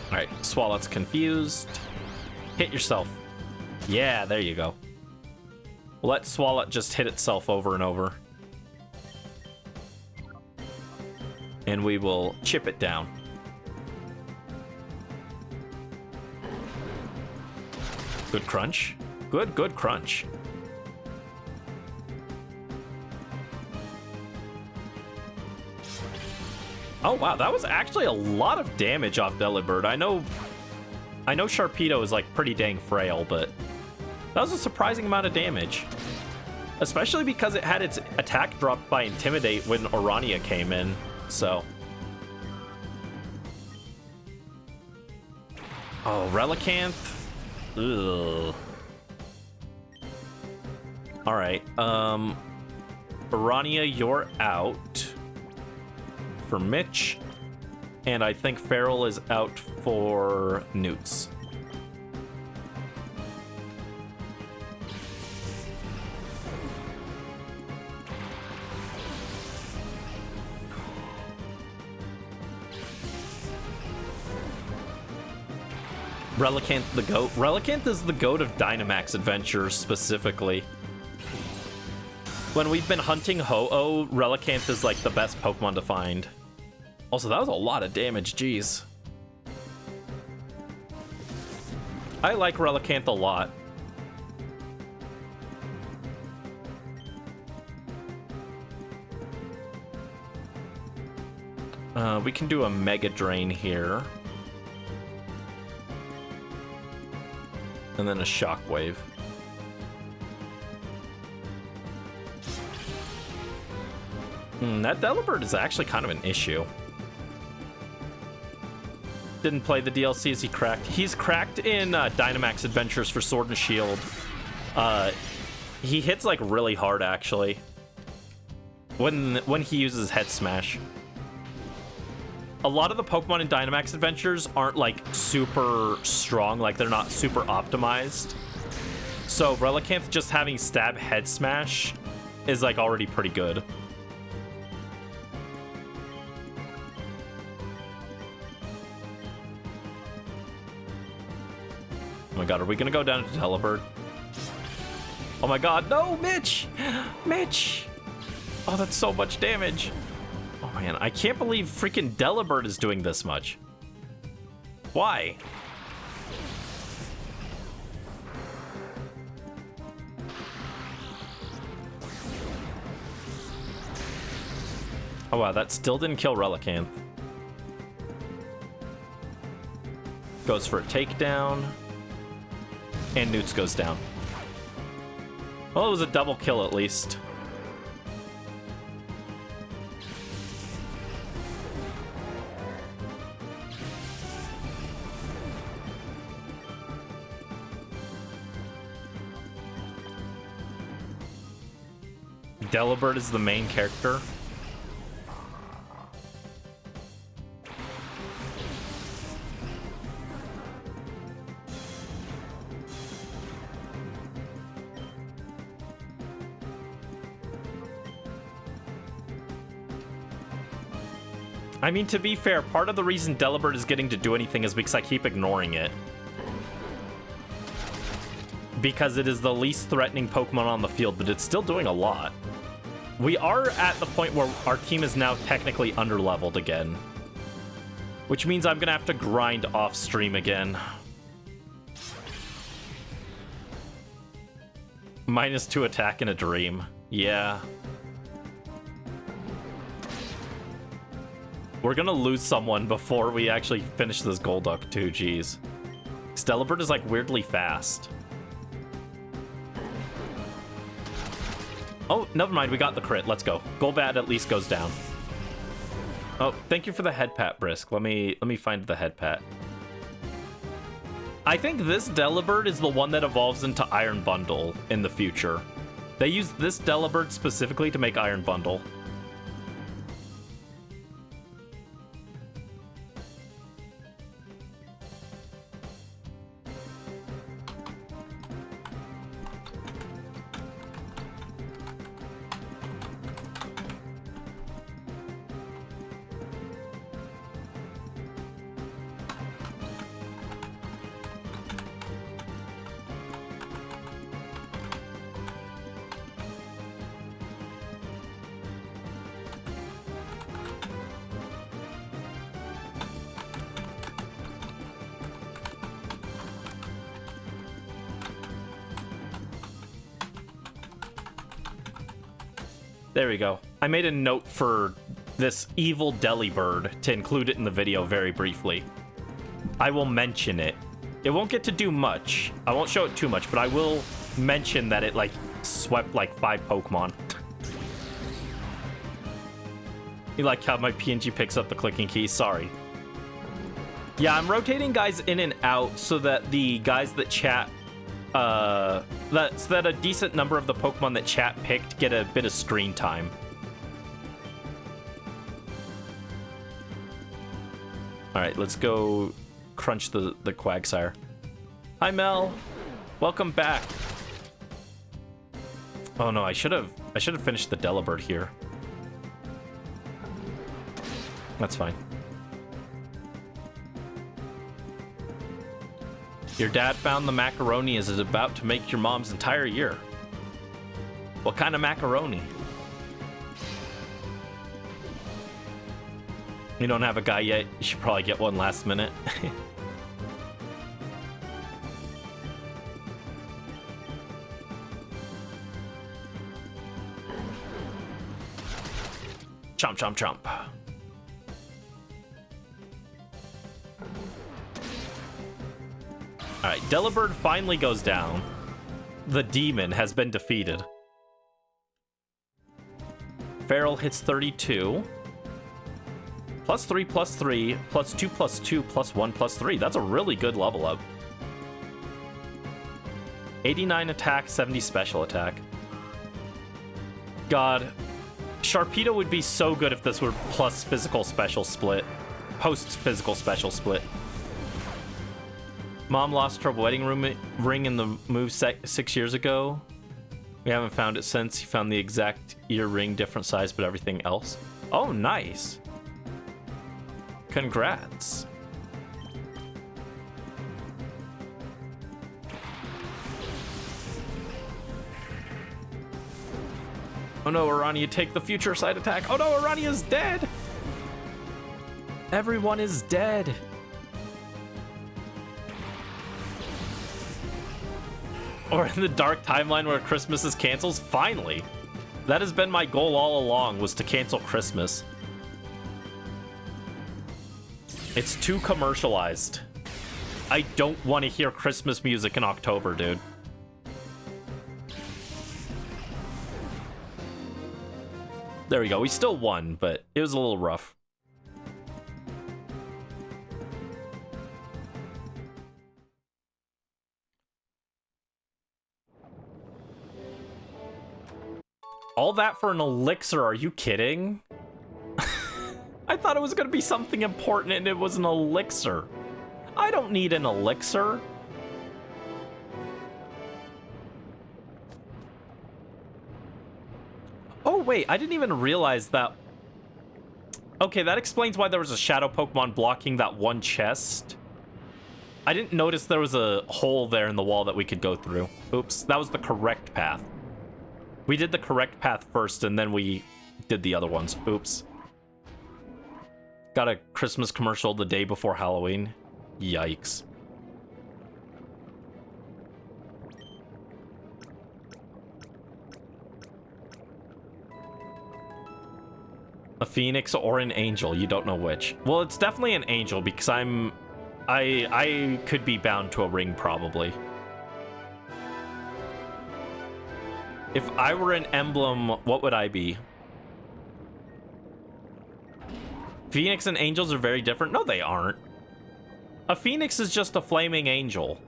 Alright, Swalot's confused. Hit yourself. Yeah, there you go. Let Swalot just hit itself over and over. And we will chip it down. Good crunch. Good crunch. Oh wow, that was actually a lot of damage off Delibird. I know Sharpedo is like pretty dang frail, but that was a surprising amount of damage. Especially because it had its attack dropped by Intimidate when Orania came in, so. Oh, Relicanth. Ugh. All right. Arania, you're out for Mitch, and I think Farrell is out for Newts. Relicanth the goat. Relicanth is the goat of Dynamax adventures specifically. When we've been hunting Ho-Oh, Relicanth is like the best Pokemon to find. Also, that was a lot of damage, jeez. I like Relicanth a lot. We can do a Mega Drain here. And then a Shockwave. That Delibird is actually kind of an issue. Didn't play the DLC. Is he cracked? He's cracked in Dynamax Adventures for Sword and Shield. He hits like really hard actually. When he uses Head Smash. A lot of the Pokemon in Dynamax Adventures aren't like super strong, like they're not super optimized. So Relicanth just having stab Head Smash is like already pretty good. Oh my god, are we gonna go down to Delibird? Oh my god, no, Mitch! Mitch! Oh, that's so much damage. Oh man, I can't believe freaking Delibird is doing this much. Why? Oh wow, that still didn't kill Relicanth. Goes for a takedown. And Newts goes down. Well, it was a double kill at least. Delibird is the main character. I mean, to be fair, part of the reason Delibird is getting to do anything is because I keep ignoring it. Because it is the least threatening Pokemon on the field, but it's still doing a lot. We are at the point where our team is now technically underleveled again. Which means I'm gonna have to grind off stream again. -2 attack in a dream. Yeah. We're gonna lose someone before we actually finish this Golduck too, jeez. Delibird is like weirdly fast. Oh, never mind, we got the crit, let's go. Golbat at least goes down. Oh, thank you for the head pat, Brisk. Let me find the head pat. I think this Delibird is the one that evolves into Iron Bundle in the future. They use this Delibird specifically to make Iron Bundle. There we go. I made a note for this evil Delibird to include it in the video very briefly. I will mention it. It won't get to do much. I won't show it too much, but I will mention that it, like, swept, like, 5 Pokemon. You like how my PNG picks up the clicking key? Sorry. Yeah, I'm rotating guys in and out so that the guys that chat, so that a decent number of the Pokemon that chat picked get a bit of screen time. All right, let's go crunch the Quagsire. Hi, Mel. Welcome back. Oh no, I should have finished the Delibird here. That's fine. Your dad found the macaroni is about to make your mom's entire year. What kind of macaroni? You don't have a guy yet? You should probably get one last minute. Chomp, chomp, chomp. Alright, Delibird finally goes down. The demon has been defeated. Feral hits 32. +3, +3, +2, +2, +1, +3. That's a really good level up. 89 attack, 70 special attack. God, Sharpedo would be so good if this were plus physical special split. Post physical special split. Mom lost her wedding ring in the move 6 years ago. We haven't found it since. He found the exact earring, different size, but everything else. Oh, nice. Congrats. Oh no, Arania, take the future side attack. Oh no, Arania's dead. Everyone is dead. Or in the dark timeline where Christmas is canceled? Finally. That has been my goal all along, was to cancel Christmas. It's too commercialized. I don't want to hear Christmas music in October, dude. There we go. We still won, but it was a little rough. All that for an elixir? Are you kidding? I thought it was going to be something important and it was an elixir. I don't need an elixir. Oh, wait, I didn't even realize that. Okay, that explains why there was a shadow Pokemon blocking that one chest. I didn't notice there was a hole there in the wall that we could go through. Oops, that was the correct path. We did the correct path first, and then we did the other ones. Oops. Got a Christmas commercial the day before Halloween. Yikes. A phoenix or an angel, you don't know which. Well, it's definitely an angel because I could be bound to a ring probably. If I were an emblem, what would I be? Phoenix and angels are very different. No, they aren't. A phoenix is just a flaming angel.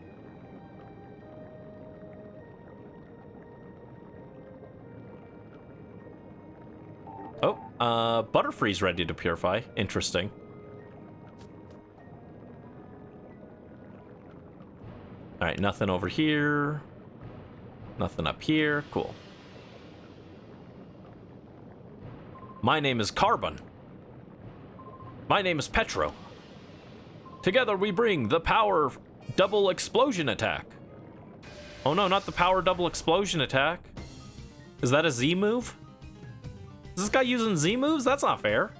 Oh, Butterfree's ready to purify. Interesting. All right, nothing over here. Nothing up here. Cool. My name is Carbon. My name is Petro. Together we bring the power double explosion attack. Oh no, not the power double explosion attack. Is that a Z move? Is this guy using Z moves? That's not fair.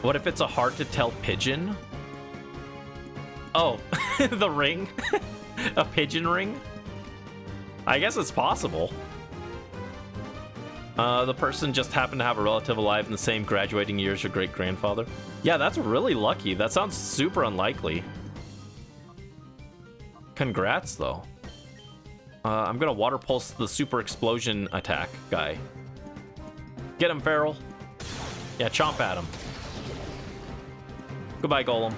What if it's a hard-to-tell pigeon? Oh, the ring? A pigeon ring? I guess it's possible. The person just happened to have a relative alive in the same graduating year as your great-grandfather. Yeah, that's really lucky. That sounds super unlikely. Congrats, though. I'm gonna water pulse the super explosion attack guy. Get him, Feral. Yeah, chomp at him. Goodbye, Golem.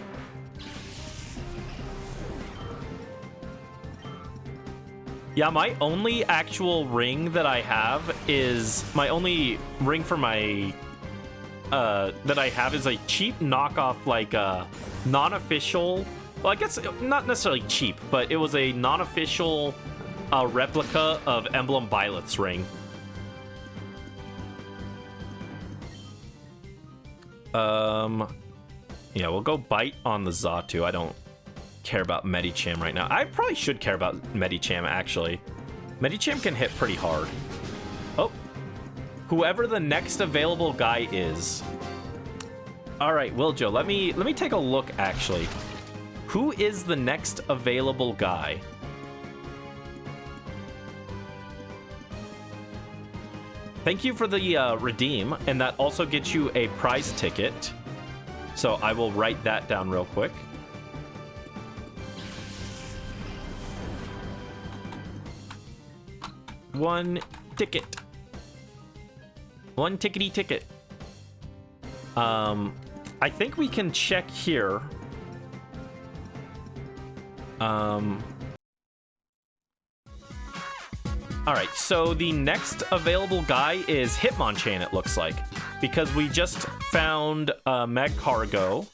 Yeah, my only actual ring that I have is... My only ring for my... that I have is a cheap knockoff, like, non-official... Well, I guess not necessarily cheap, but it was a non-official replica of Emblem Violet's ring. Yeah, we'll go bite on the Xatu. I don't care about Medicham right now. I probably should care about Medicham, actually. Medicham can hit pretty hard. Oh. Whoever the next available guy is. All right, Wiljo, let me take a look, actually. Who is the next available guy? Thank you for the redeem, and that also gets you a prize ticket. So I will write that down real quick. One ticket. One tickety ticket. I think we can check here. All right, so the next available guy is Hitmonchan, it looks like, because we just found Meg Cargo.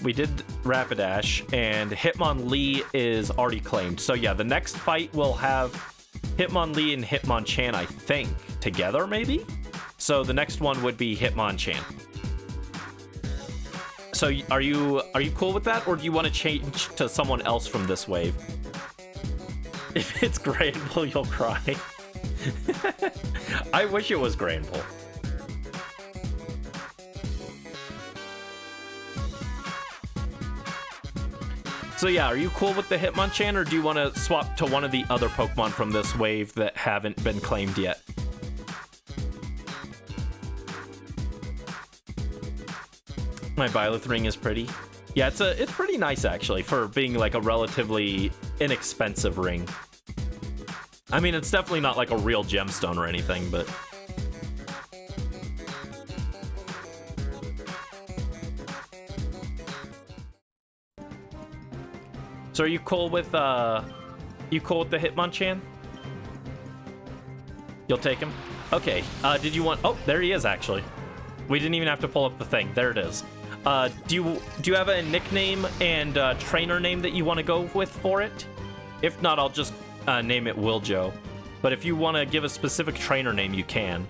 We did Rapidash, and Hitmonlee is already claimed. So yeah, the next fight will have Hitmonlee and Hitmonchan, I think, together maybe? So the next one would be Hitmonchan. So are you cool with that, or do you want to change to someone else from this wave? If it's Granbull, you'll cry. I wish it was Granbull. So yeah, are you cool with the Hitmonchan, or do you want to swap to one of the other Pokemon from this wave that haven't been claimed yet? My Byleth ring is pretty. Yeah, it's pretty nice, actually, for being like a relatively inexpensive ring. I mean, it's definitely not like a real gemstone or anything, but... So are you cool with the Hitmonchan? You'll take him? Okay, did you want... Oh, there he is, actually. We didn't even have to pull up the thing. There it is. Do you have a nickname and trainer name that you want to go with for it? If not, I'll just name it Wiljo. But if you want to give a specific trainer name, you can.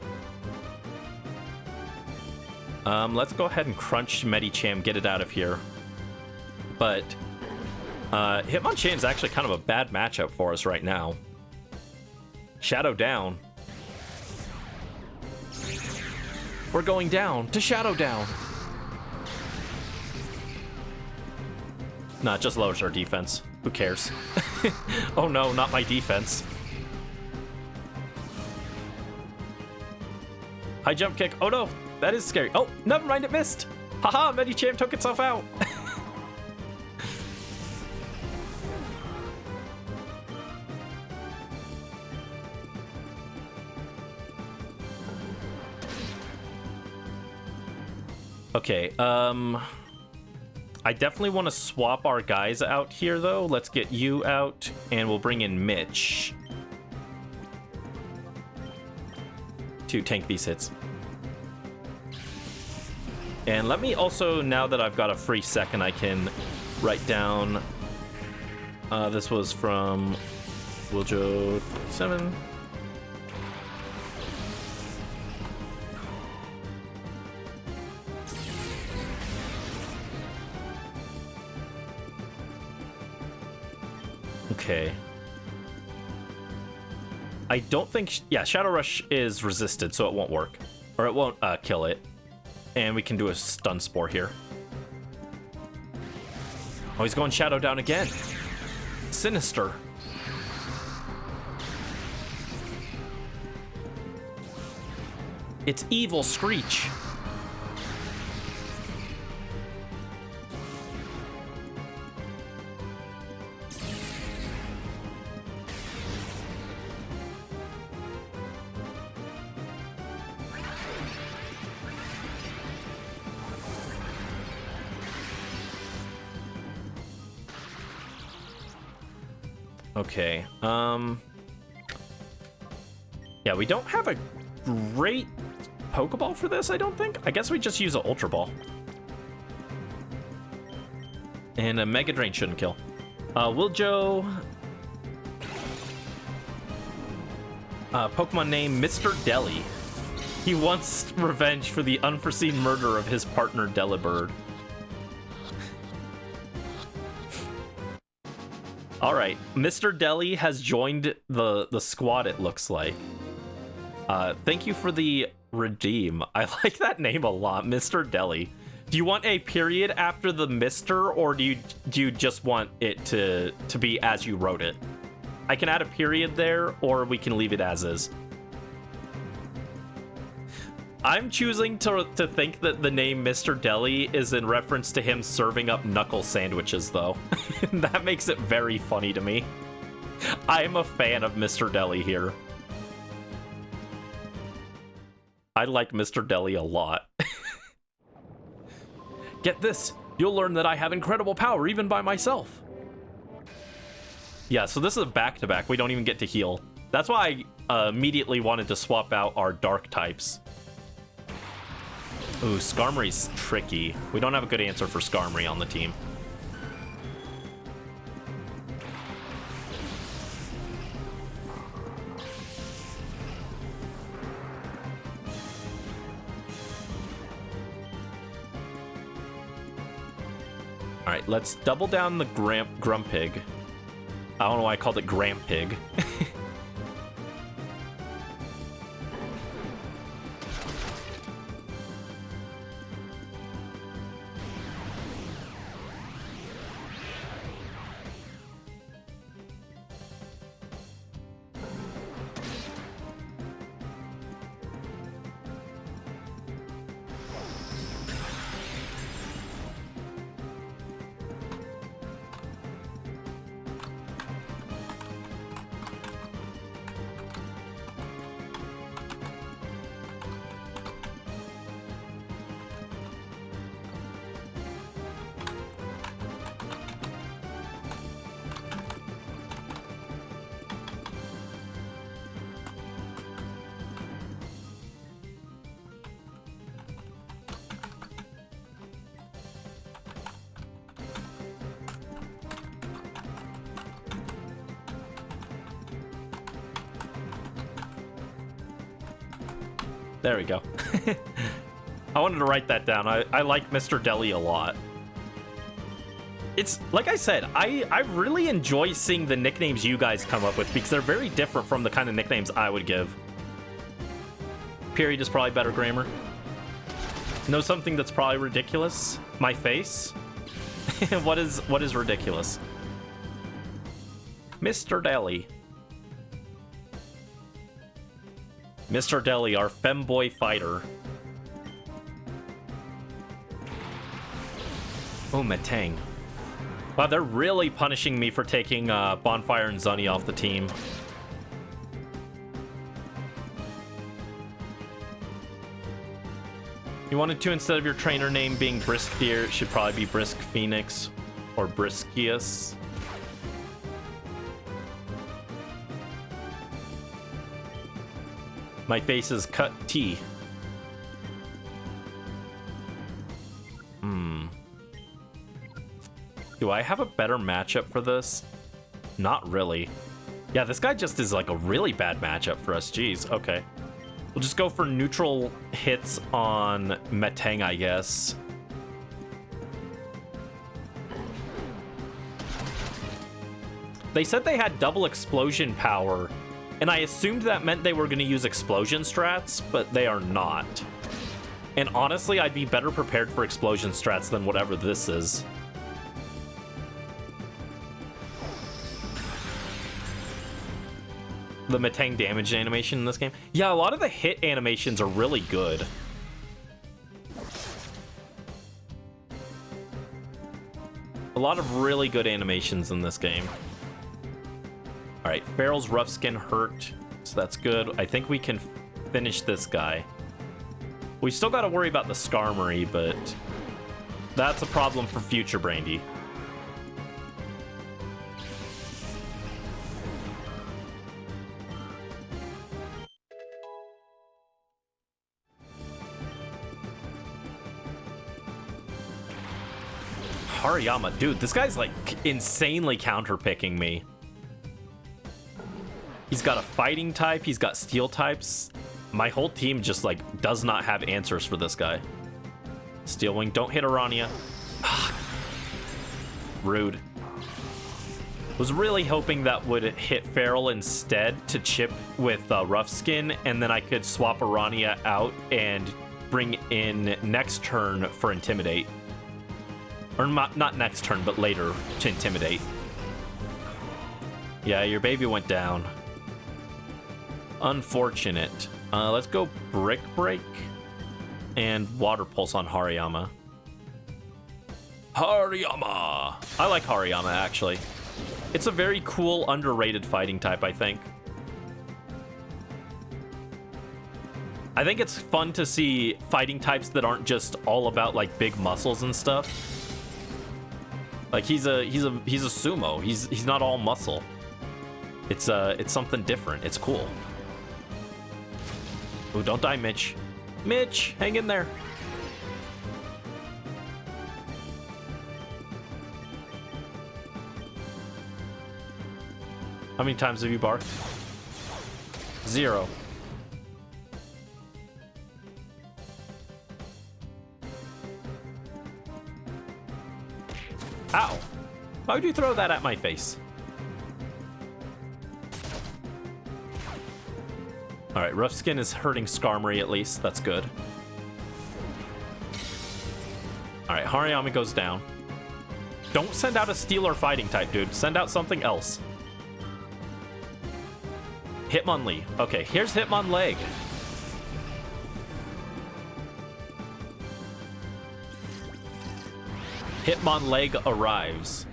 Let's go ahead and crunch Medicham, get it out of here. But Hitmonchan is actually kind of a bad matchup for us right now. Shadow down. We're going down to Shadow down. Nah, it just lowers our defense. Who cares? Oh no, not my defense. High jump kick. Oh no, that is scary. Oh, never mind, it missed. Haha, Medicham took itself out. Okay, I definitely want to swap our guys out here, though. Let's get you out, and we'll bring in Mitch to tank these hits. And let me also, now that I've got a free second, I can write down... this was from Wiljo 7. Okay. I don't think... Yeah, Shadow Rush is resisted, so it won't work. Or it won't kill it. And we can do a Stun Spore here. Oh, he's going Shadow down again. Sinister. It's Evil Screech. Okay. Yeah, we don't have a great Pokeball for this, I don't think. I guess we just use an Ultra Ball. And a Mega Drain shouldn't kill. Wiljo. Pokemon name Mr. Deli. He wants revenge for the unforeseen murder of his partner Delibird. All right, Mr. Deli has joined the squad, it looks like. Thank you for the redeem. I like that name a lot, Mr. Deli. Do you want a period after the Mr., or do you just want it to be as you wrote it? I can add a period there, or we can leave it as is. I'm choosing to think that the name Mr. Deli is in reference to him serving up knuckle sandwiches, though. That makes it very funny to me. I am a fan of Mr. Deli here. I like Mr. Deli a lot. Get this, you'll learn that I have incredible power even by myself. Yeah, so this is a back-to-back. We don't even get to heal. That's why I immediately wanted to swap out our dark types. Ooh, Skarmory's tricky. We don't have a good answer for Skarmory on the team. All right, let's double down the Grumpig. I don't know why I called it Grampig. There we go. I wanted to write that down. I like Mr. Deli a lot. It's, like I said, I really enjoy seeing the nicknames you guys come up with because they're very different from the kind of nicknames I would give. Period is probably better grammar. Know something that's probably ridiculous? My face? What is ridiculous? Mr. Deli. Mr. Deli, our femboy fighter. Oh, Metang. Wow, they're really punishing me for taking Bonfire and Zunny off the team. You wanted to, instead of your trainer name being Brisk Deer, it should probably be Brisk Phoenix or Briskius. My face is cut T. Do I have a better matchup for this? Not really. Yeah, this guy just is like a really bad matchup for us. Jeez, okay. We'll just go for neutral hits on Metang, I guess. They said they had double explosion power, and I assumed that meant they were going to use explosion strats, but they are not. And honestly, I'd be better prepared for explosion strats than whatever this is. The Metang damage animation in this game. Yeah, a lot of the hit animations are really good. A lot of really good animations in this game. All right, Farrell's rough skin hurt, so that's good. I think we can finish this guy. We still got to worry about the Skarmory, but that's a problem for future Brandy. Hariyama. Dude, this guy's like insanely counterpicking me. He's got a fighting type. He's got steel types. My whole team just like does not have answers for this guy. Steel Wing, don't hit Arania. Rude. Was really hoping that would hit Feral instead to chip with Rough Skin, and then I could swap Arania out and bring in next turn for Intimidate. Or not next turn, but later to Intimidate. Yeah, your baby went down. Unfortunate. Let's go Brick Break and Water Pulse on Hariyama. Hariyama! I like Hariyama, actually. It's a very cool, underrated fighting type, I think. I think it's fun to see fighting types that aren't just all about like big muscles and stuff. Like he's a sumo. He's not all muscle. It's something different. It's cool. Ooh, don't die, Mitch. Mitch, hang in there. How many times have you barked? 0. Ow! Why would you throw that at my face? Alright, Rough Skin is hurting Skarmory at least. That's good. Alright, Hariyama goes down. Don't send out a steel or fighting type, dude. Send out something else. Hitmonlee. Okay, here's Hitmonleg. Hitmonleg arrives.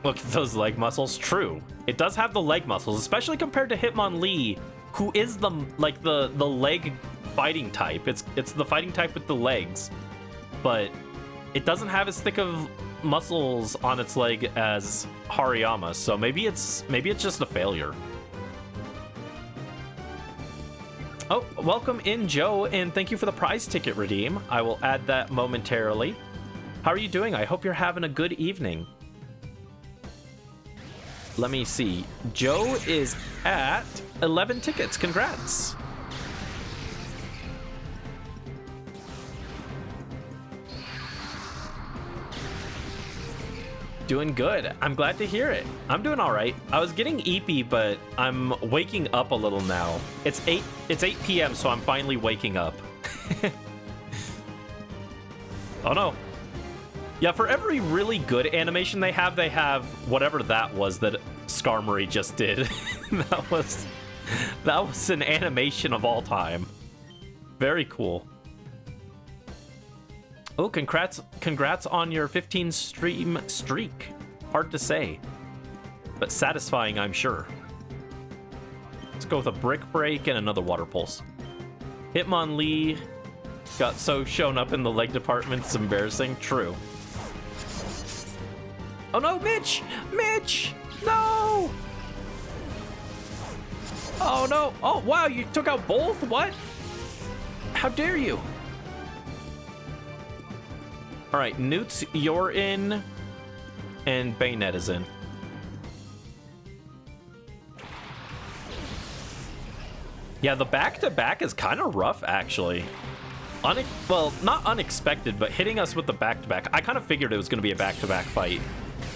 Look at those leg muscles. True. It does have the leg muscles, especially compared to Hitmonlee, who is the leg fighting type. It's the fighting type with the legs, but it doesn't have as thick of muscles on its leg as Hariyama, so maybe it's just a failure. Oh, welcome in, Joe, and thank you for the prize ticket redeem. I will add that momentarily. How are you doing? I hope you're having a good evening. Let me see. Joe is at 11 tickets. Congrats. Doing good. I'm glad to hear it. I'm doing all right. I was getting eepy, but I'm waking up a little now. It's 8 p.m., so I'm finally waking up. Oh no. Yeah, for every really good animation they have whatever that was that Skarmory just did. that was an animation of all time. Very cool. Oh, congrats on your 15 stream streak. Hard to say, but satisfying, I'm sure. Let's go with a Brick Break and another Water Pulse. Hitmonlee got so shown up in the leg department, it's embarrassing. True. Oh no, Mitch! Mitch! No! Oh no! Oh wow, you took out both? What? How dare you? Alright, Newts, you're in, and Bayonet is in. Yeah, the back-to-back is kind of rough, actually. Well, not unexpected, but hitting us with the back-to-back. I kind of figured it was going to be a back-to-back fight.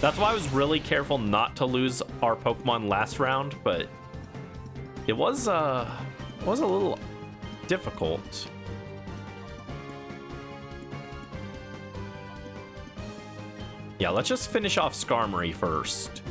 That's why I was really careful not to lose our Pokemon last round, but it was a little difficult. Yeah, let's just finish off Skarmory first.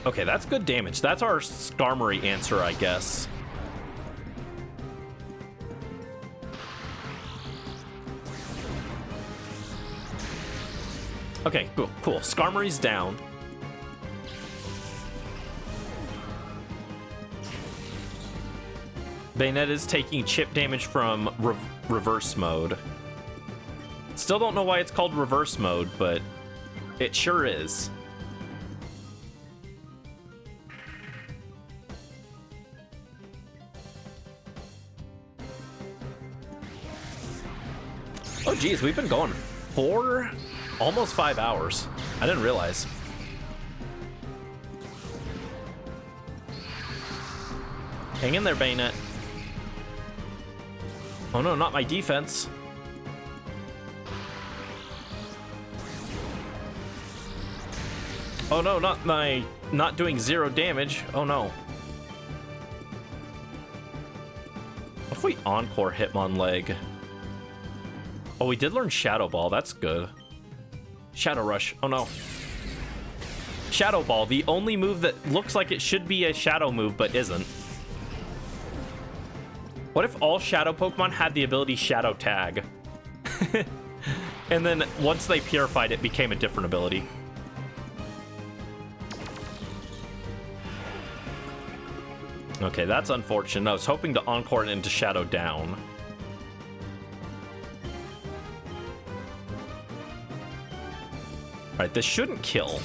Okay, that's good damage. That's our Skarmory answer, I guess. Okay, cool, cool. Skarmory's down. Bayonet is taking chip damage from reverse mode. Still don't know why it's called reverse mode, but it sure is. Oh geez, we've been going for almost 5 hours. I didn't realize. Hang in there, Bayonet. Oh no, not my defense. Oh no, not doing 0 damage. Oh no. What if we encore Hitmonleg? Oh, we did learn Shadow Ball. That's good. Shadow Rush. Oh no. Shadow Ball, the only move that looks like it should be a shadow move but isn't. What if all shadow Pokemon had the ability Shadow Tag? And then once they purified it, became a different ability. Okay, that's unfortunate. I was hoping to encore it into Shadow Down. Alright, this shouldn't kill.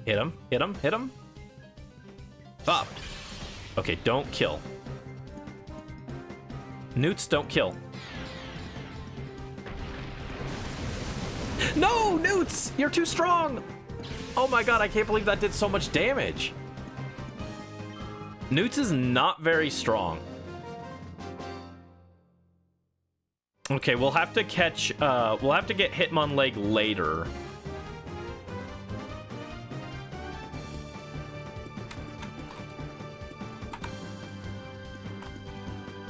Hit him, hit him, hit him. Up. Okay, don't kill. Newts don't kill. No, Newts! You're too strong! Oh my god, I can't believe that did so much damage. Newts is not very strong. Okay, we'll have to catch, we'll have to get Hitmonleg later.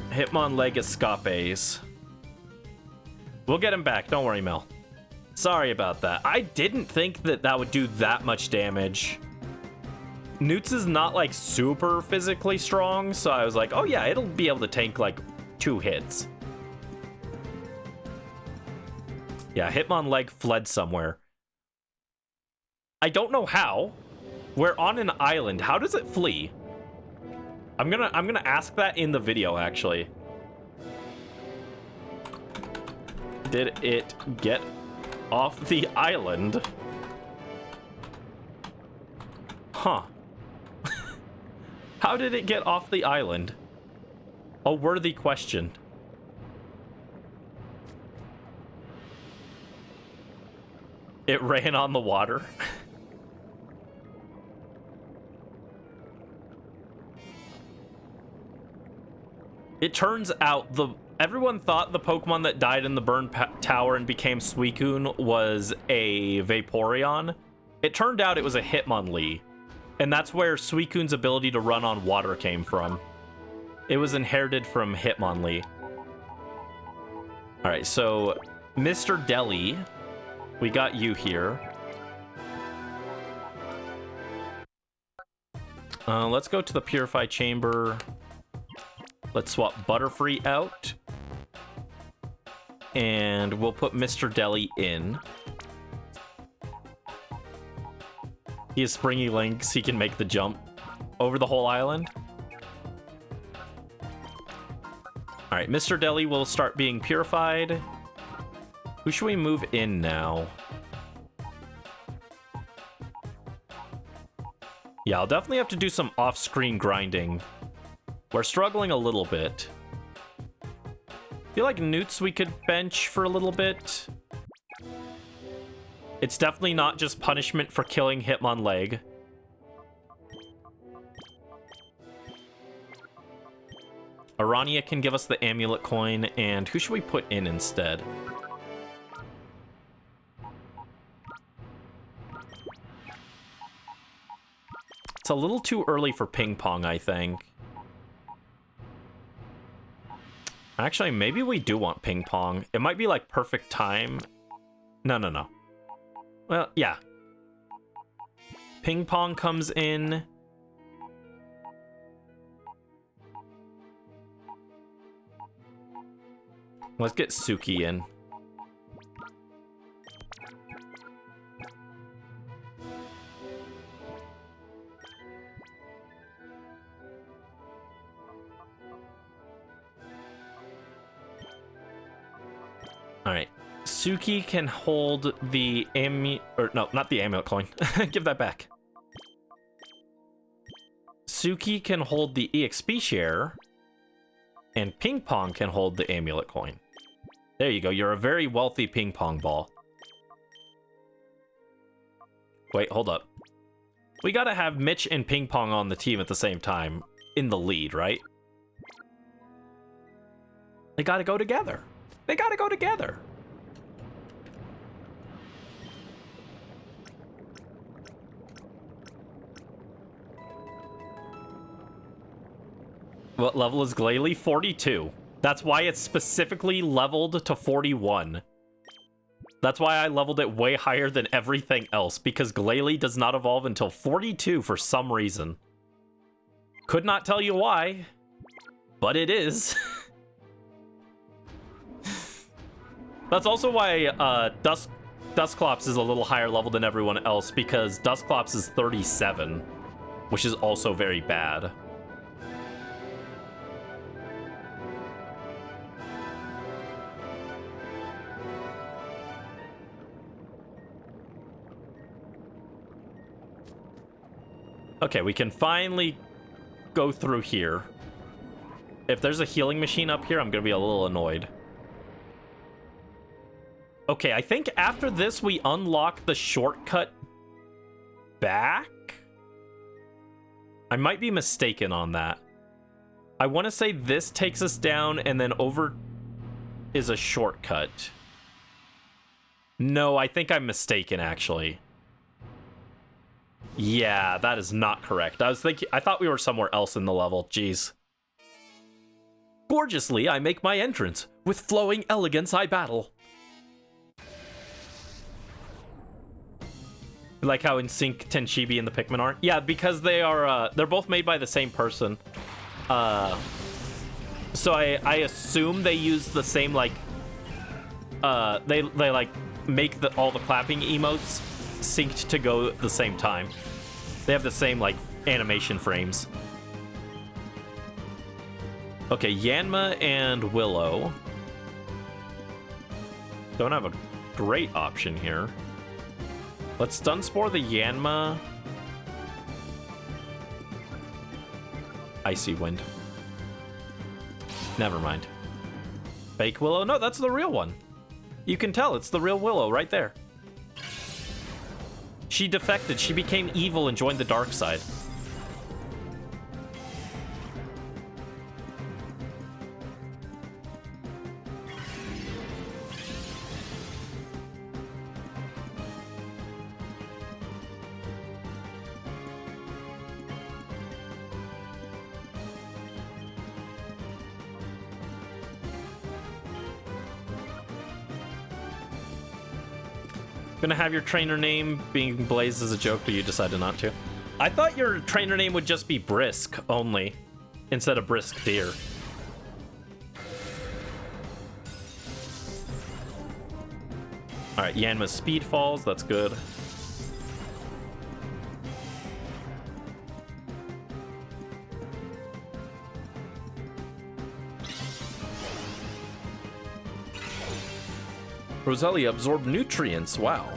Hitmonleg Escapes. We'll get him back, don't worry, Mel. Sorry about that. I didn't think that that would do that much damage. Newts is not, like, super physically strong, so I was like, oh yeah, it'll be able to tank, like, 2 hits. Yeah, Hitmonleg fled somewhere. I don't know how. We're on an island. How does it flee? I'm gonna ask that in the video, actually. Did it get off the island? Huh. How did it get off the island? A worthy question. It ran on the water. It turns out everyone thought the Pokemon that died in the burn tower and became Suicune was a Vaporeon. It turned out it was a Hitmonlee, and that's where Suicune's ability to run on water came from. It was inherited from Hitmonlee. All right, so Mr. Deli, we got you here. Let's go to the Purify Chamber. Let's swap Butterfree out. And we'll put Mr. Deli in. He has Springy Links. He can make the jump over the whole island. All right, Mr. Deli will start being purified. Who should we move in now? Yeah, I'll definitely have to do some off-screen grinding. We're struggling a little bit. Feel like Newts we could bench for a little bit. It's definitely not just punishment for killing Hitmonleg. Arania can give us the amulet coin, and who should we put in instead? It's a little too early for ping pong, I think. Actually, maybe we do want ping pong. It might be like perfect time. No. Well, yeah. Ping pong comes in. Let's get Suki in. All right. Suki can hold the not the amulet coin. Give that back. Suki can hold the EXP share, and Ping Pong can hold the amulet coin. There you go. You're a very wealthy ping pong ball. Wait, hold up. We gotta have Mitch and Ping Pong on the team at the same time in the lead, right? They gotta go together. They gotta go together. What level is Gale? 42. That's why it's specifically leveled to 41. That's why I leveled it way higher than everything else, because Gale does not evolve until 42 for some reason. Could not tell you why, but it is. That's also why Dusclops is a little higher level than everyone else, because Dusclops is 37, which is also very bad. Okay, we can finally go through here. If there's a healing machine up here, I'm gonna be a little annoyed. Okay, I think after this, we unlock the shortcut back? I might be mistaken on that. I want to say this takes us down, and then over is a shortcut. No, I think I'm mistaken, actually. Yeah, that is not correct. I thought we were somewhere else in the level. Jeez. Gorgeously, I make my entrance. With flowing elegance, I battle. Like how in Sync Tenchibi and the Pikmin are? Yeah, because they're both made by the same person. So I assume they use the same, like, they like make all the clapping emotes synced to go at the same time. They have the same, like, animation frames. Okay, Yanma and Willow. Don't have a great option here. Let's Stun Spore the Yanma. Icy Wind. Never mind. Fake Willow? No, that's the real one. You can tell it's the real Willow right there. She defected. She became evil and joined the dark side. Gonna have your trainer name being Blaze as a joke, but you decided not to. I thought your trainer name would just be Brisk only, instead of Brisk Deer. Alright, Yanma's speed falls, that's good. Roselia absorbed nutrients, wow.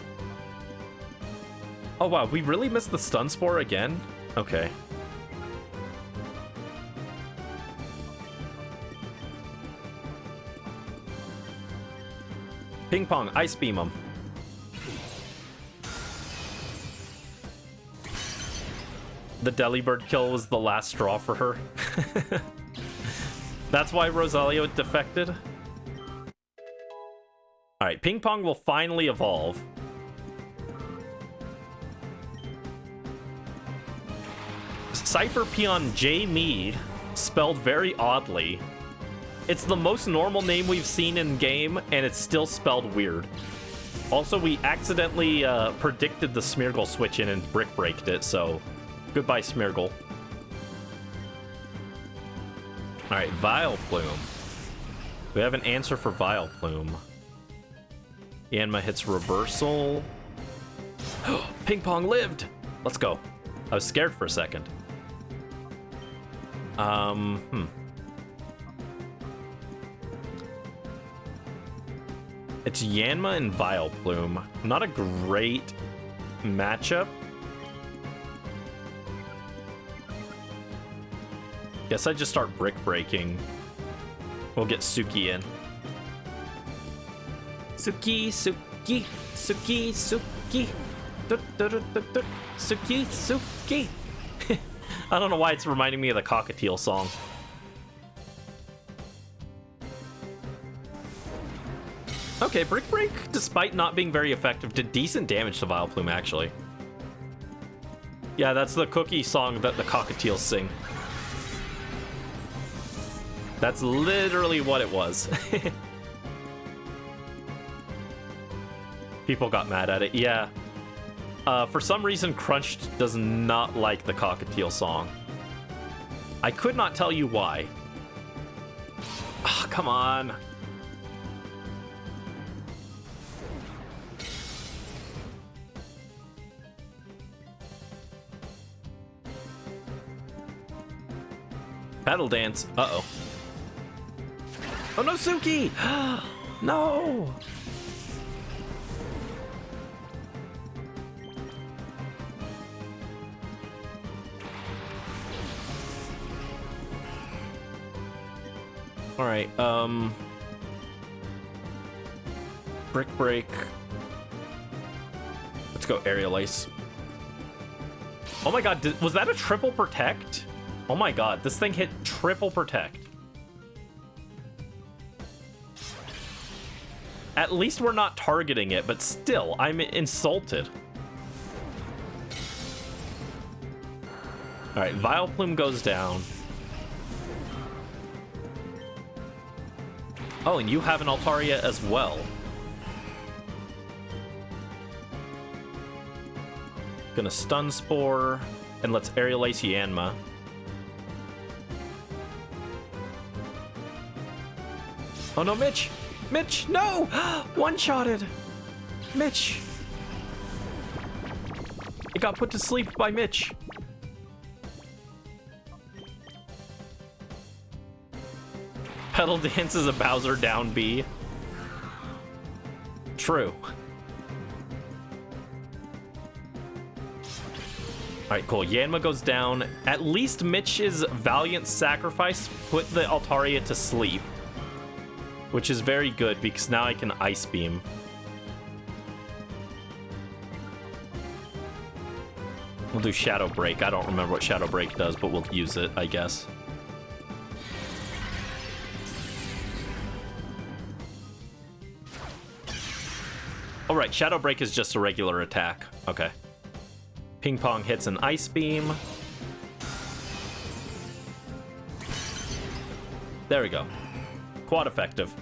Oh wow, we really missed the Stun Spore again? Okay. Ping Pong, Ice Beam him. The Delibird kill was the last straw for her. That's why Roselia defected? Alright, Ping Pong will finally evolve. Cipher Peon J. Mead, spelled very oddly. It's the most normal name we've seen in game, and it's still spelled weird. Also, we accidentally predicted the Smeargle switch in and brick breaked it, so goodbye, Smeargle. Alright, Vileplume. We have an answer for Vileplume. Yanma hits reversal. Ping Pong lived! Let's go. I was scared for a second. It's Yanma and Vileplume. Not a great matchup. Guess I just start brick breaking. We'll get Suki in. Suki, Suki, Suki, Suki. Suki, Suki. I don't know why it's reminding me of the Cockatiel song. Okay, Brick Break, despite not being very effective, did decent damage to Vileplume, actually. Yeah, that's the cookie song that the Cockatiels sing. That's literally what it was. People got mad at it, yeah. For some reason, Crunched does not like the Cockatiel song. I could not tell you why. Oh, come on. Battle dance. Uh-oh. Oh no, Suki! No! Alright, Brick Break. Let's go Aerial Ace. Oh my god, was that a triple protect? Oh my god, this thing hit triple protect. At least we're not targeting it, but still, I'm insulted. Alright, Vileplume goes down. Oh, and you have an Altaria as well. Gonna Stun Spore, and let's Aerial Ace Yanma. Oh no, Mitch! Mitch, no! One-shotted! Mitch! It got put to sleep by Mitch. Pedal Dance is a Bowser down B. True. Alright, cool. Yanma goes down. At least Mitch's Valiant Sacrifice put the Altaria to sleep. Which is very good, because now I can Ice Beam. We'll do Shadow Break. I don't remember what Shadow Break does, but we'll use it, I guess. Oh, right. Shadow Break is just a regular attack. Okay. Ping Pong hits an Ice Beam. There we go. Quad effective.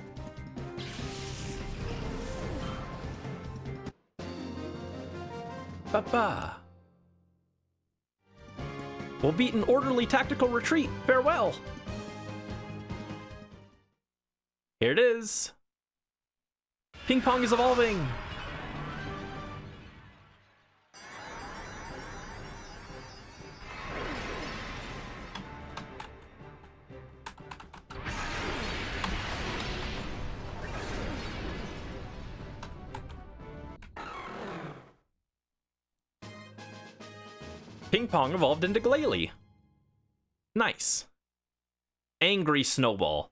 Ba-ba. We'll beat an orderly tactical retreat. Farewell. Here it is. Ping Pong is evolving. Ping Pong evolved into Gale. Nice. Angry Snowball.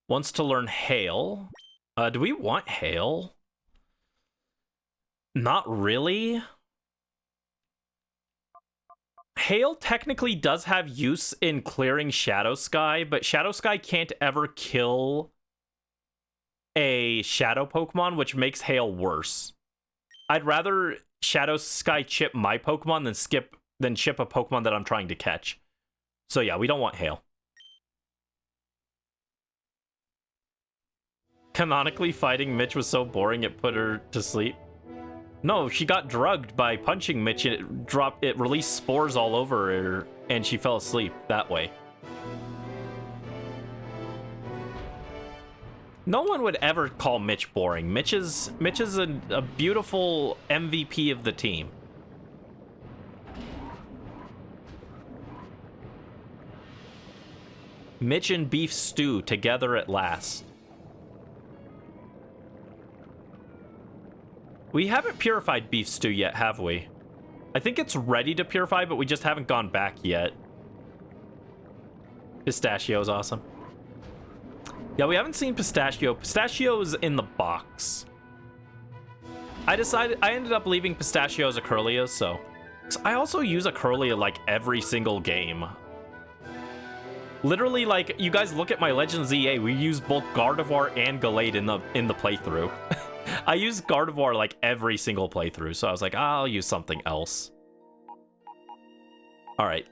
Wants to learn Hail. Do we want Hail? Not really. Hail technically does have use in clearing Shadow Sky, but Shadow Sky can't ever kill a Shadow Pokemon, which makes Hail worse. I'd rather Shadow Sky chip my Pokemon than chip a Pokemon that I'm trying to catch. So yeah, we don't want Hail. Canonically, fighting Mitch was so boring it put her to sleep. No, she got drugged by punching Mitch and it released spores all over her and she fell asleep that way. No one would ever call Mitch boring. Mitch is a beautiful MVP of the team. Mitch and beef stew together at last. We haven't purified beef stew yet, have we? I think it's ready to purify, but we just haven't gone back yet. Pistachio is awesome. Yeah, we haven't seen pistachio. Pistachio's in the box. I ended up leaving pistachio as a Curlia, so I also use a Curlia like every single game. Literally, like, you guys look at my Legends EA, we use both Gardevoir and Gallade in the playthrough. I use Gardevoir like every single playthrough, so I was like, I'll use something else. All right.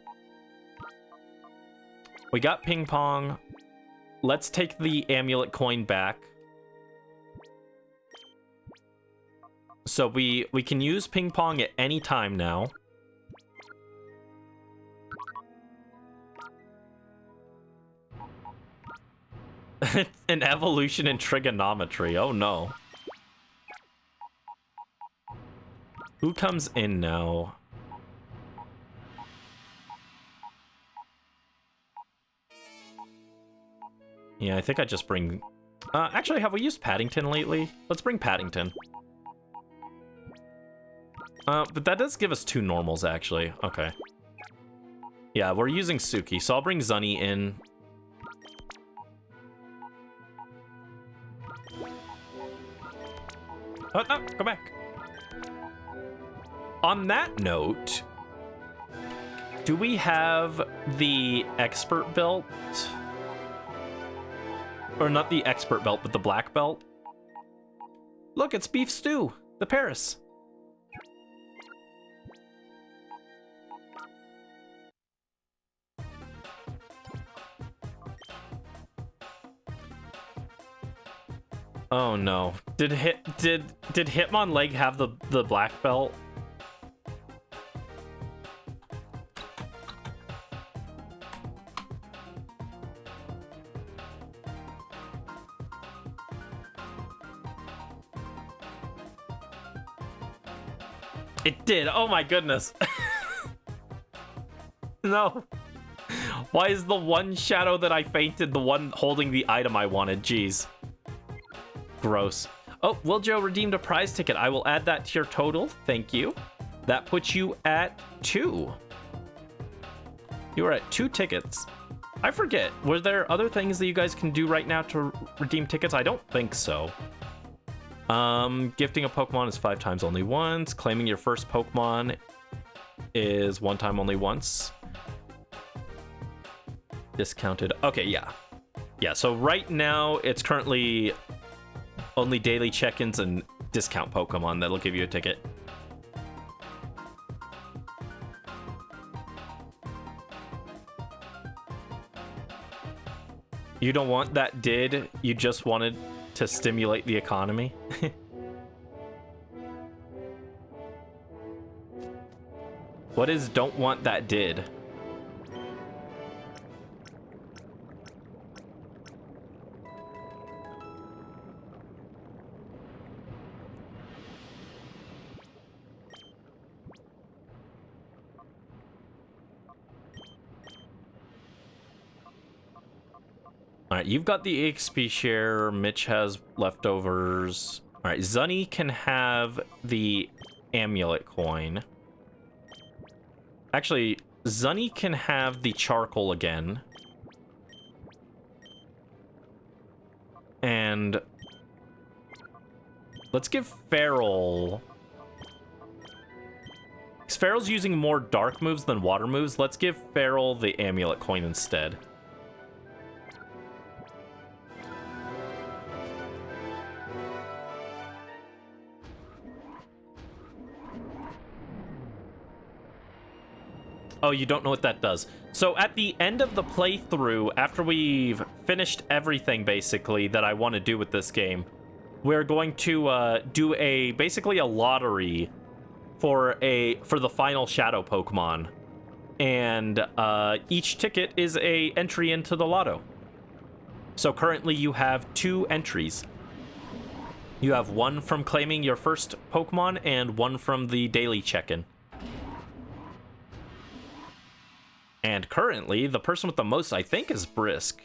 We got Ping Pong. Let's take the amulet coin back. So we can use Ping Pong at any time now. An evolution in trigonometry. Oh no. Who comes in now? Yeah, I think I just bring... actually, have we used Paddington lately? Let's bring Paddington. But that does give us 2 normals, actually. Okay. Yeah, we're using Suki, so I'll bring Zunny in. Oh, no, go back. On that note, do we have the expert belt? Or not the expert belt, but the black belt? Look, it's beef stew, the Paris. Oh no. Did Hitmonlee have the black belt? It did. Oh my goodness. No. Why is the one shadow that I fainted the one holding the item I wanted? Jeez. Gross. Oh, Will Joe redeemed a prize ticket. I will add that to your total. Thank you. That puts you at 2. You are at 2 tickets. I forget. Were there other things that you guys can do right now to redeem tickets? I don't think so. Gifting a Pokemon is 5 times only once. Claiming your first Pokemon is 1 time only once. Discounted. Okay, yeah. Yeah, so right now it's currently only daily check-ins and discount Pokemon that'll give you a ticket. You don't want that did, you just wanted to stimulate the economy. What is don't want that did? All right, you've got the EXP share. Mitch has leftovers. All right, Zunny can have the amulet coin. Actually, Zunny can have the charcoal again. And let's give Feral... because Feral's using more dark moves than water moves. Let's give Feral the amulet coin instead. Oh, you don't know what that does. So at the end of the playthrough, after we've finished everything basically that I want to do with this game, we're going to do basically a lottery for the final Shadow Pokemon, and each ticket is a entry into the lotto. So currently you have 2 entries. You have 1 from claiming your first Pokemon and 1 from the daily check-in. And currently, the person with the most, I think, is Brisk.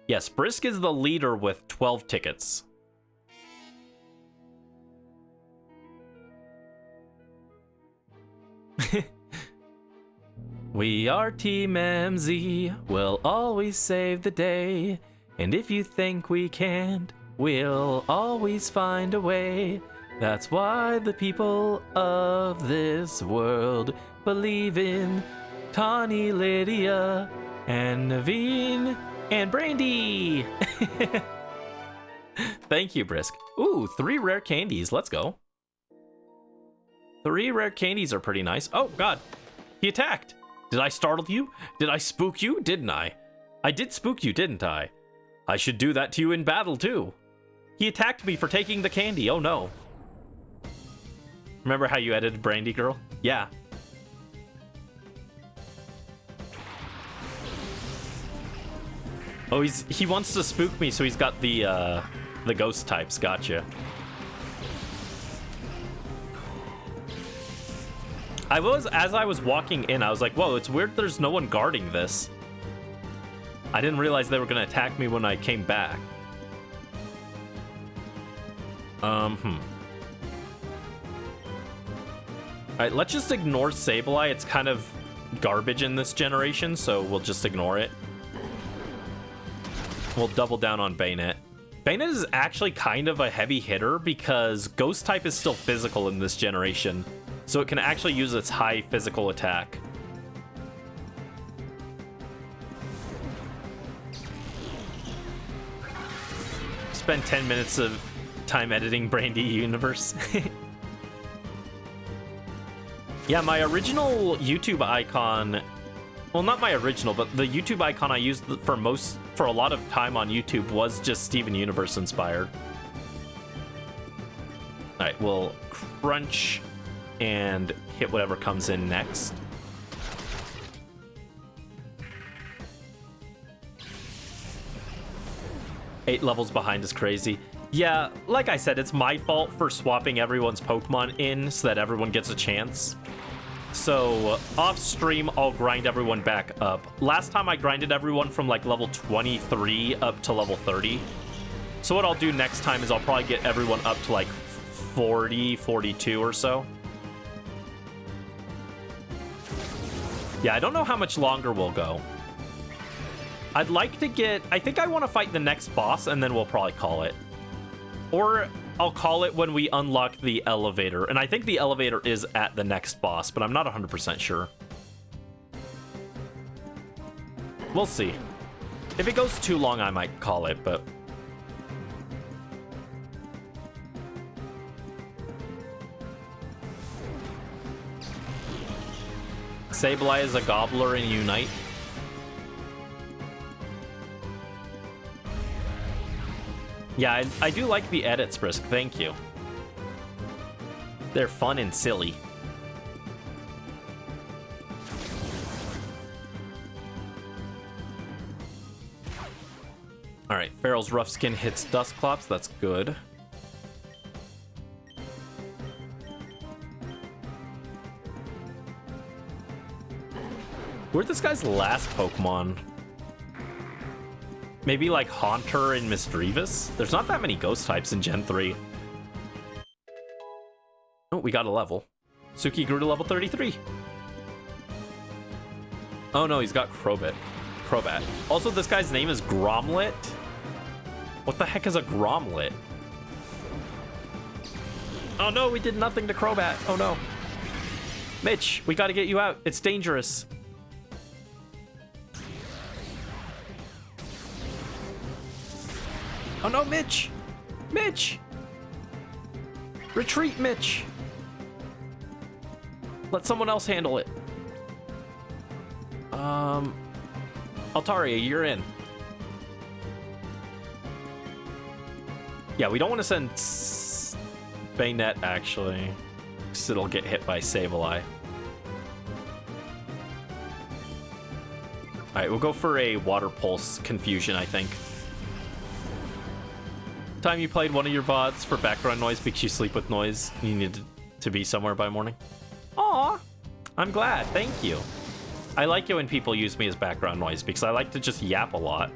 Yes, Brisk is the leader with 12 tickets. We are Team MZ, we'll always save the day. And if you think we can't, we'll always find a way. That's why the people of this world believe in Tawny, Lydia, and Naveen, and Brandy. Thank you, Brisk. Ooh, 3 rare candies. Let's go. 3 rare candies are pretty nice. Oh, God. He attacked. Did I startle you? Did I spook you? Didn't I? I did spook you, didn't I? I should do that to you in battle, too. He attacked me for taking the candy. Oh, no. Remember how you edited Brandy Girl? Yeah. Oh, he wants to spook me, so he's got the ghost types. Gotcha. As I was walking in, I was like, whoa, it's weird there's no one guarding this. I didn't realize they were going to attack me when I came back. Alright, let's just ignore Sableye. It's kind of garbage in this generation, so we'll just ignore it. We'll double down on Bayonet. Bayonet is actually kind of a heavy hitter because Ghost type is still physical in this generation, so it can actually use its high physical attack. Spend 10 minutes of time editing Brandy Universe. Yeah, my original YouTube icon, well, not my original, but the YouTube icon I used for a lot of time on YouTube was just Steven Universe inspired. All right, we'll crunch and hit whatever comes in next. Eight levels behind is crazy. Yeah, like I said, it's my fault for swapping everyone's Pokemon in so that everyone gets a chance. So off stream, I'll grind everyone back up. Last time I grinded everyone from like level 23 up to level 30. So what I'll do next time is I'll probably get everyone up to like 40, 42 or so. Yeah, I don't know how much longer we'll go. I'd like to get... I think I want to fight the next boss, and then we'll probably call it. Or I'll call it when we unlock the elevator. And I think the elevator is at the next boss, but I'm not 100% sure. We'll see. If it goes too long, I might call it, but... Sableye is a gobbler in Unite. Yeah, I do like the edits, Brisk. Thank you. They're fun and silly. All right, Farrell's Rough Skin hits Dusclops. That's good. Where'd this guy's last Pokemon? Maybe like Haunter and Misdreavus? There's not that many ghost types in Gen 3. Oh, we got a level. Suki grew to level 33. Oh no, he's got Crobat. Also, this guy's name is Gromlet. What the heck is a Gromlet? Oh no, we did nothing to Crobat. Oh no. Mitch, we gotta get you out. It's dangerous. Oh no, Mitch! Mitch! Retreat, Mitch! Let someone else handle it. Altaria, you're in. Yeah, we don't want to send Bayonet, actually, because it'll get hit by Sableye. Alright, we'll go for a Water Pulse Confusion, I think. time you played one of your VODs for background noise because you sleep with noise? You needed to be somewhere by morning? Aw, I'm glad. Thank you. I like it when people use me as background noise because I like to just yap a lot.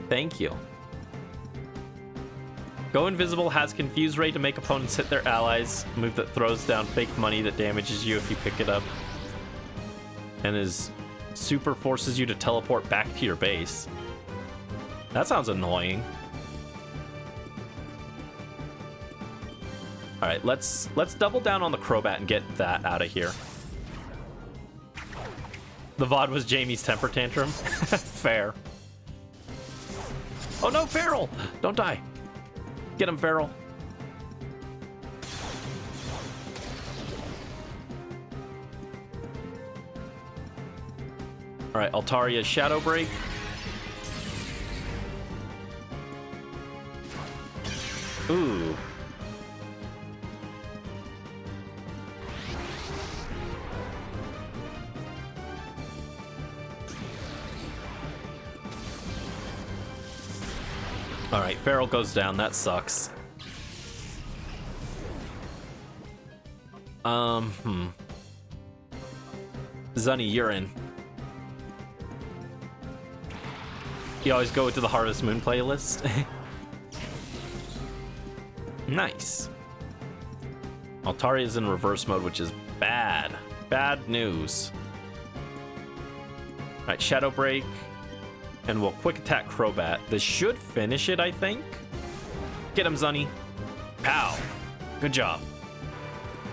Thank you. Go Invisible has Confuse Ray to make opponents hit their allies. A move that throws down fake money that damages you if you pick it up. And his super forces you to teleport back to your base. That sounds annoying. All right, let's double down on the Crobat and get that out of here. The VOD was Jamie's temper tantrum. Fair. Oh no, Feral! Don't die. Get him, Feral. All right, Altaria's Shadow Break. Ooh. All right, Feral goes down. That sucks. Zunny, you're in. You always go into the Harvest Moon playlist. Nice. Altaria's in reverse mode, which is bad. Bad news. All right, Shadow Break. And we'll quick attack Crobat. This should finish it, I think. Get him, Zunny. Pow. Good job.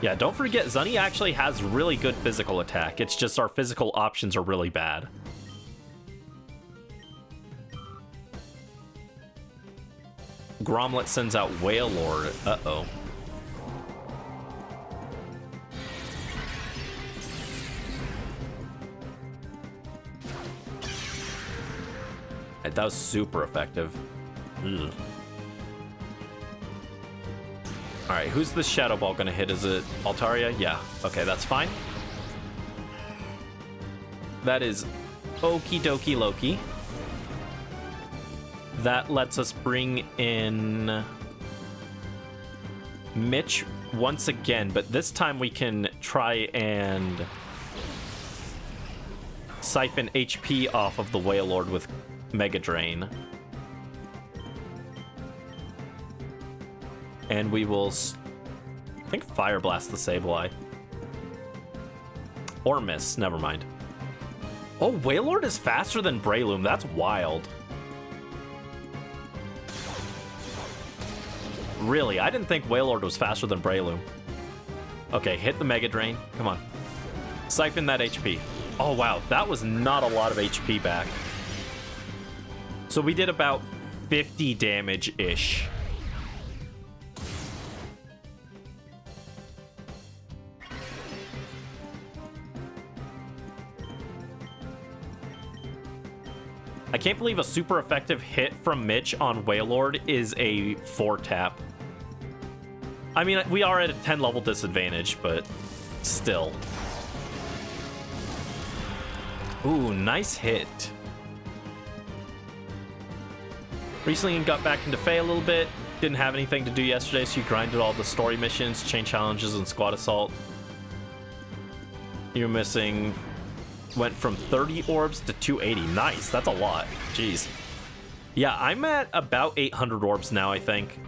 Yeah, don't forget, Zunny actually has really good physical attack. It's just our physical options are really bad. Gromlet sends out Whale Lord. Uh-oh. That was super effective. Ugh. All right, who's the Shadow Ball gonna hit? Is it Altaria? Yeah. Okay, that's fine. That is okie dokie Loki. That lets us bring in Mitch once again, but this time we can try and siphon HP off of the Whale Lord with Mega Drain. And we will, I think, Fire Blast the Sableye. Or miss, never mind. Oh, Wailord is faster than Breloom. That's wild. Really? I didn't think Wailord was faster than Breloom. Okay, hit the Mega Drain. Come on. Siphon that HP. Oh, wow. That was not a lot of HP back. So we did about 50 damage-ish. I can't believe a super effective hit from Mitch on Wailord is a 4-tap. I mean, we are at a 10-level disadvantage, but still. Ooh, nice hit. Recently got back into Fae a little bit. Didn't have anything to do yesterday, so you grinded all the story missions, chain challenges, and squad assault. You're missing... Went from 30 orbs to 280. Nice, that's a lot. Jeez. Yeah, I'm at about 800 orbs now, I think.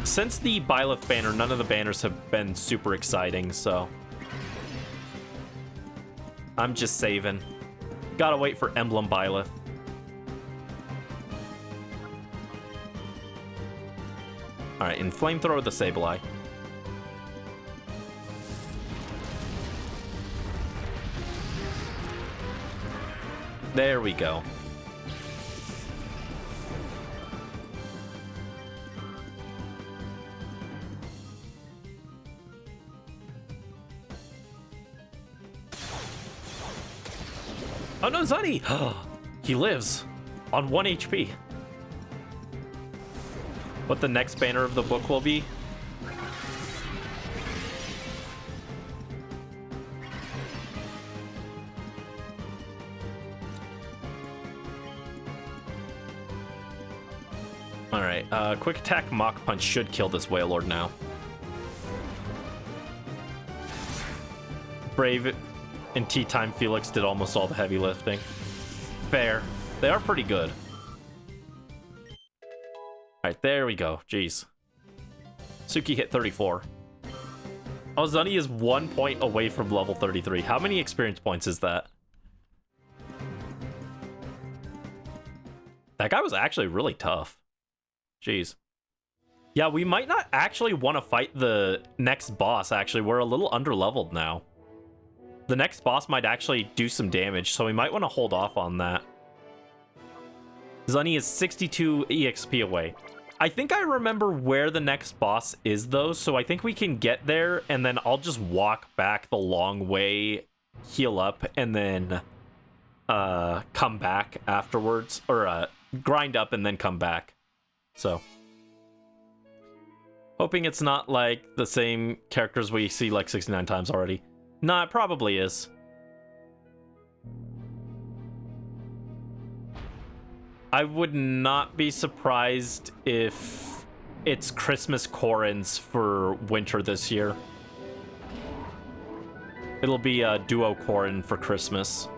Since the Byleth banner, none of the banners have been super exciting, so... I'm just saving. Gotta wait for Emblem Byleth. Alright, and Flamethrower the Sableye. There we go. Oh no, Zunny! He lives on 1 HP. What the next banner of the book will be? Alright, quick attack Mach Punch should kill this Wailord now. Brave and Tea Time Felix did almost all the heavy lifting. Fair. They are pretty good. Alright, there we go. Jeez. Suki hit 34. Oh, Zunny is 1 point away from level 33. How many experience points is that? That guy was actually really tough. Jeez. Yeah, we might not actually want to fight the next boss, actually. We're a little underleveled now. The next boss might actually do some damage, so we might want to hold off on that. Zunny is 62 EXP away. I think I remember where the next boss is, though, so I think we can get there, and then I'll just walk back the long way, heal up, and then come back afterwards, or grind up and then come back. So, hoping it's not like the same characters we see like 69 times already. Nah, it probably is. I would not be surprised if it's Christmas Corins for winter this year. It'll be a duo Corin for Christmas.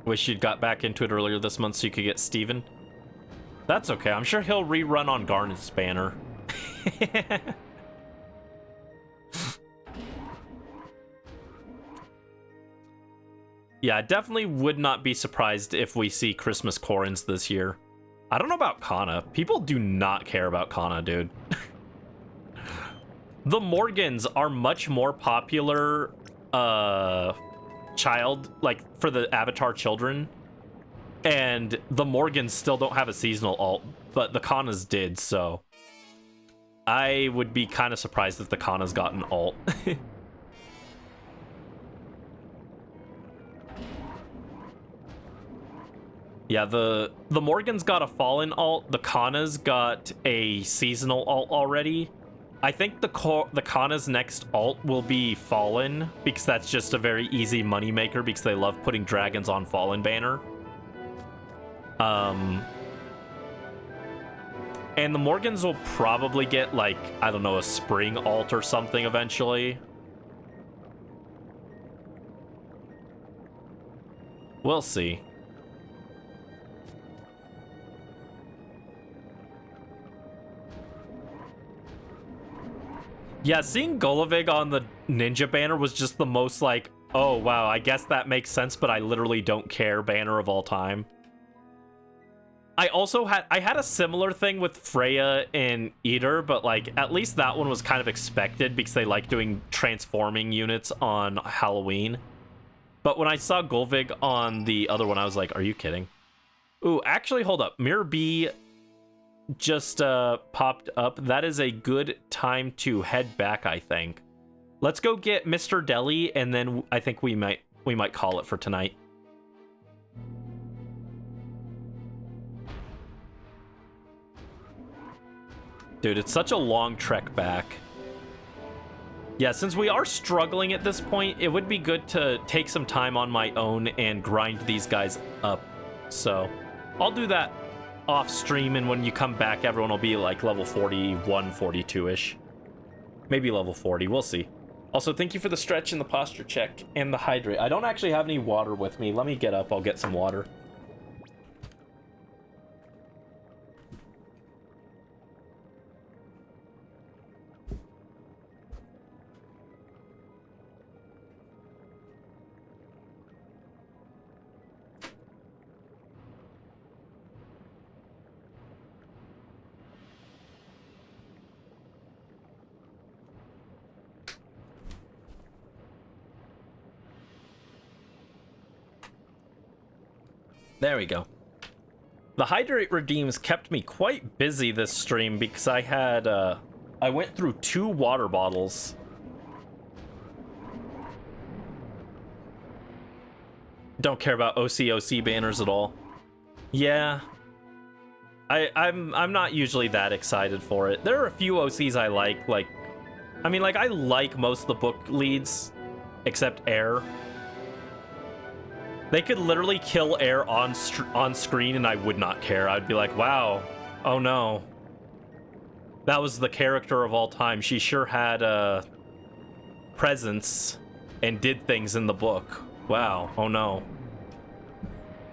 Wish you'd got back into it earlier this month so you could get Steven. That's okay. I'm sure he'll rerun on Garnet's banner. Yeah, I definitely would not be surprised if we see Christmas Corins this year. I don't know about Kana. People do not care about Kana, dude. The Morgans are much more popular child, like, for the Avatar children. And the Morgans still don't have a seasonal alt, but the Kanas did, so I would be kind of surprised if the Kanas got an alt. Yeah, the Morgans got a Fallen alt, the Kanas got a seasonal alt already. I think the Kana's next alt will be Fallen, because that's just a very easy moneymaker, because they love putting dragons on Fallen banner. And the Morgans will probably get, like, I don't know, a spring alt or something eventually. We'll see. Yeah, seeing Golovig on the ninja banner was just the most, like, oh, wow, I guess that makes sense, but I literally don't care banner of all time. I also had a similar thing with Freya and Eater, but like at least that one was kind of expected because they like doing transforming units on Halloween. But when I saw Golvig on the other one, I was like, are you kidding? Ooh, actually, hold up. Mirror B just popped up. That is a good time to head back, I think. Let's go get Mr. Deli, and then I think we might call it for tonight. Dude, it's such a long trek back. Yeah, since we are struggling at this point, it would be good to take some time on my own and grind these guys up. So, I'll do that off stream, and when you come back, everyone will be like level 41, 42-ish. Maybe level 40, we'll see. Also, thank you for the stretch and the posture check and the hydrate. I don't actually have any water with me. Let me get up, I'll get some water. There we go. The hydrate redeems kept me quite busy this stream because I had, I went through 2 water bottles. Don't care about OCOC banners at all. Yeah. I'm not usually that excited for it. There are a few OCs I like I mean, like, I like most of the book leads, except Air. They could literally kill Air on screen and I would not care. I'd be like, wow, oh no. That was the character of all time. She sure had a presence and did things in the book. Wow, oh no.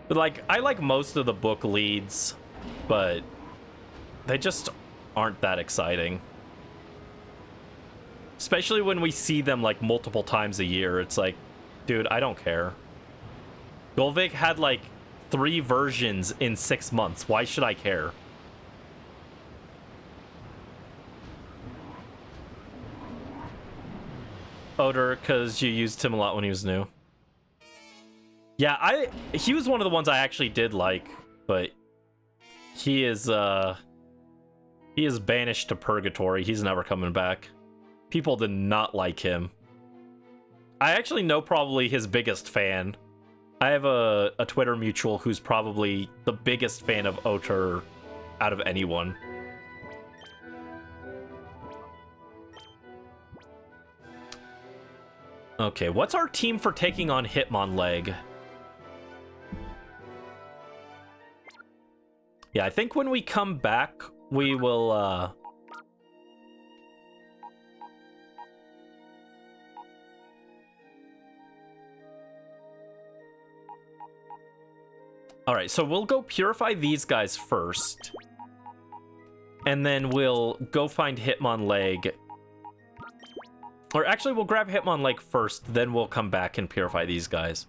But, like, I like most of the book leads, but they just aren't that exciting. Especially when we see them, like, multiple times a year. It's like, dude, I don't care. Golvik had, like, 3 versions in 6 months. Why should I care? Odor, because you used him a lot when he was new. Yeah, he was one of the ones I actually did like, but he is banished to purgatory. He's never coming back. People did not like him. I actually know probably his biggest fan. I have a Twitter mutual who's probably the biggest fan of Otur out of anyone. Okay, what's our team for taking on Hitmonleg? Yeah, I think when we come back, we will, Alright, so we'll go purify these guys first. And then we'll go find Hitmonleg. Or actually, we'll grab Hitmonleg first, then we'll come back and purify these guys.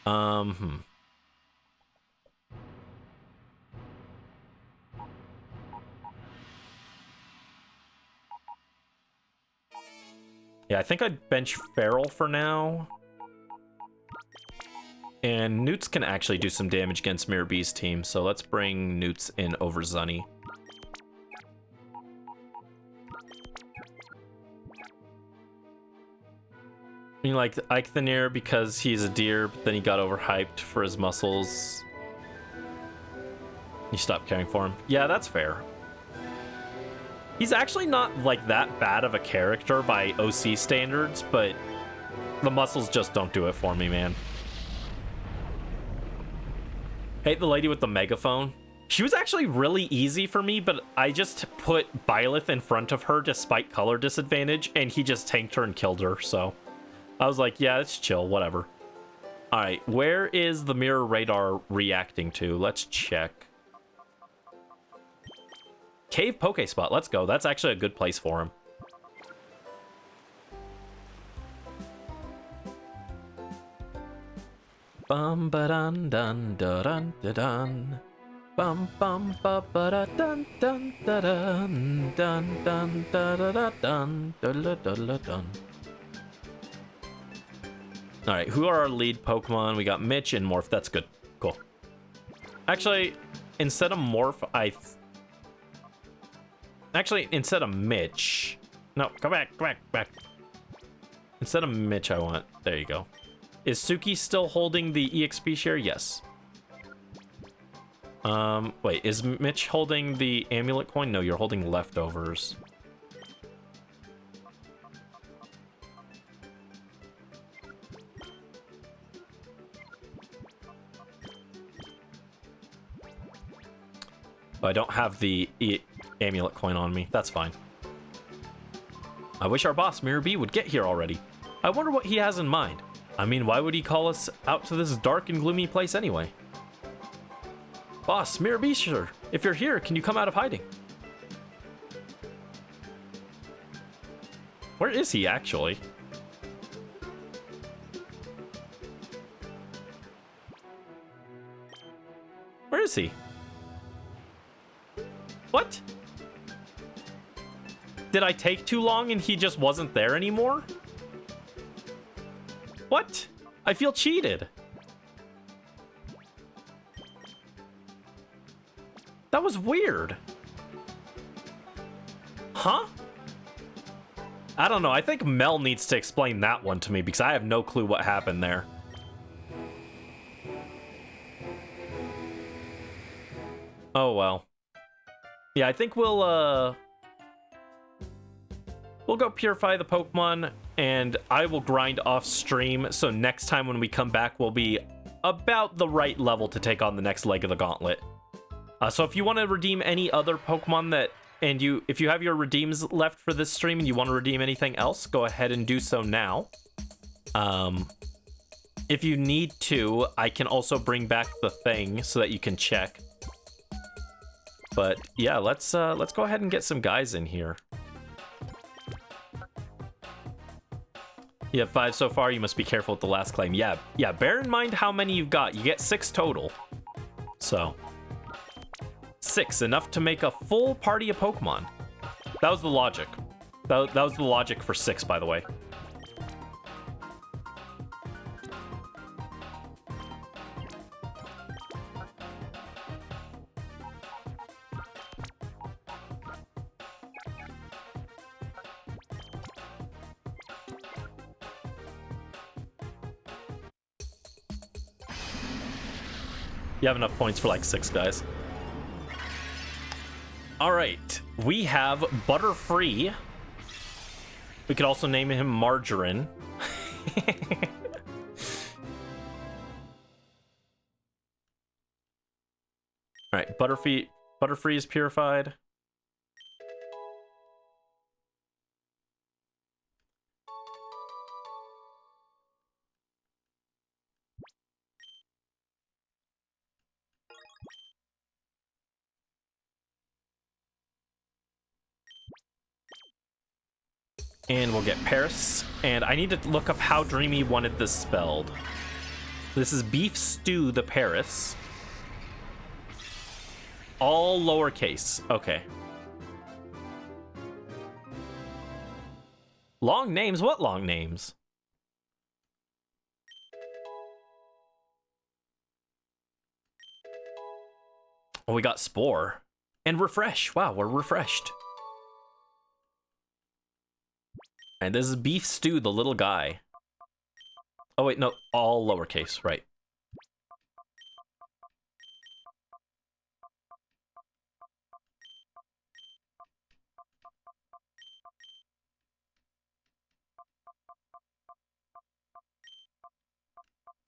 Yeah, I think I'd bench Feral for now. And Newts can actually do some damage against Mirror B's team, so let's bring Newts in over Zunny. I mean, like, Eikthenir because he's a deer, but then he got overhyped for his muscles. You stopped caring for him. Yeah, that's fair. He's actually not, like, that bad of a character by OC standards, but the muscles just don't do it for me, man. Hate the lady with the megaphone. She was actually really easy for me, but I just put Byleth in front of her despite color disadvantage, and he just tanked her and killed her, so I was like, yeah, it's chill, whatever. All right, where is the mirror radar reacting to? Let's check. Cave Pokespot, let's go. That's actually a good place for him. Bum ba dun dun dun dun dun. Bum bum ba ba da dun dun dun dun dun dun dun dun dun dun. All right, who are our lead Pokemon? We got Mitch and Morph. That's good. Cool. Actually, instead of Morph, instead of Mitch... No, come back, back. Instead of Mitch, I want... There you go. Is Suki still holding the EXP share? Yes. Wait, is Mitch holding the amulet coin? No, you're holding leftovers. Oh, I don't have the amulet coin on me. That's fine. I wish our boss, Mirror B, would get here already. I wonder what he has in mind. I mean, why would he call us out to this dark and gloomy place anyway? Boss, Mirror B, sir. If you're here, can you come out of hiding? Where is he, actually? Where is he? What? Did I take too long and he just wasn't there anymore? What? I feel cheated. That was weird. Huh? I don't know. I think Mel needs to explain that one to me because I have no clue what happened there. Oh, well. Yeah, I think we'll, we'll go purify the Pokemon, and I will grind off stream. So next time when we come back, we'll be about the right level to take on the next leg of the gauntlet. So if you want to redeem any other Pokemon that, and if you have your redeems left for this stream and you want to redeem anything else, go ahead and do so now. If you need to, I can also bring back the thing so that you can check. But yeah, let's go ahead and get some guys in here. You have 5 so far. You must be careful with the last claim. Yeah. Bear in mind how many you've got. You get 6 total. So 6, enough to make a full party of Pokemon. That was the logic. That was the logic for 6, by the way. You have enough points for like 6 guys. All right, we have Butterfree. We could also name him Margarine. All right, Butterfree is purified. And we'll get Paris. And I need to look up how Dreamy wanted this spelled. This is Beef Stew the Paris. All lowercase. Okay. Long names? What long names? Oh, we got Spore. And Refresh. Wow, we're refreshed. And this is Beef Stew, the little guy. Oh, wait, no. All lowercase, right.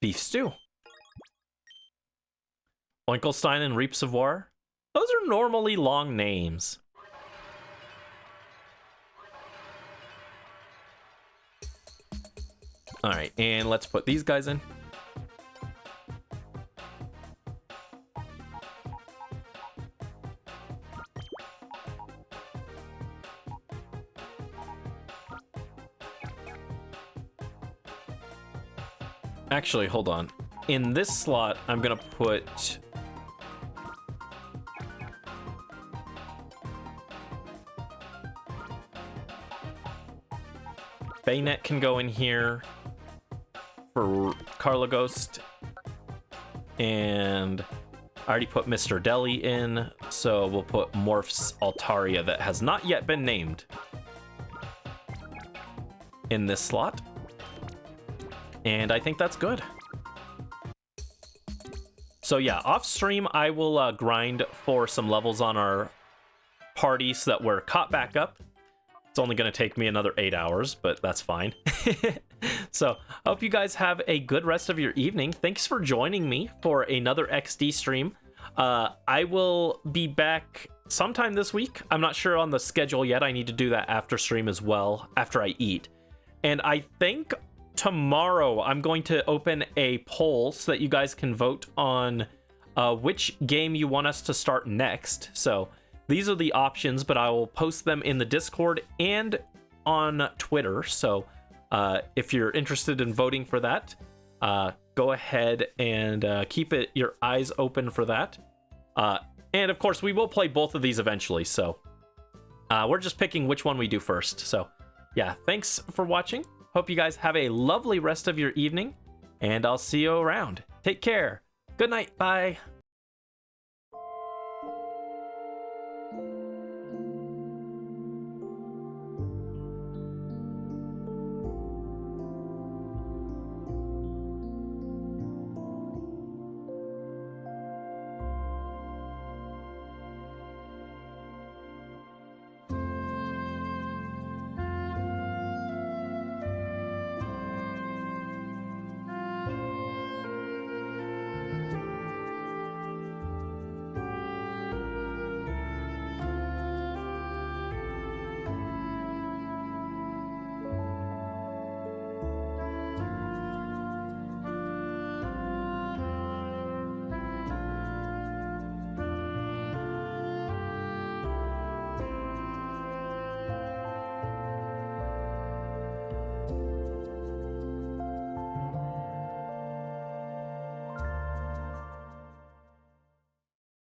Beef Stew. Oinkelstein and Reap Savoir. Those are normally long names. All right, and let's put these guys in. Actually, hold on. In this slot, I'm gonna put... Baynet can go in here for Carlaghost. And I already put Mr. Deli in, so we'll put Morph's Altaria that has not yet been named in this slot. And I think that's good. So yeah, off stream, I will grind for some levels on our party so that we're caught back up. It's only going to take me another 8 hours, but that's fine. So I hope you guys have a good rest of your evening. Thanks for joining me for another XD stream. I will be back sometime this week. I'm not sure on the schedule yet. I need to do that after stream as well, after I eat. And I think tomorrow I'm going to open a poll so that you guys can vote on which game you want us to start next. So these are the options, but I will post them in the Discord and on Twitter. So if you're interested in voting for that, go ahead and keep your eyes open for that. And of course, we will play both of these eventually. So we're just picking which one we do first. So yeah, thanks for watching. Hope you guys have a lovely rest of your evening, and I'll see you around. Take care. Good night. Bye.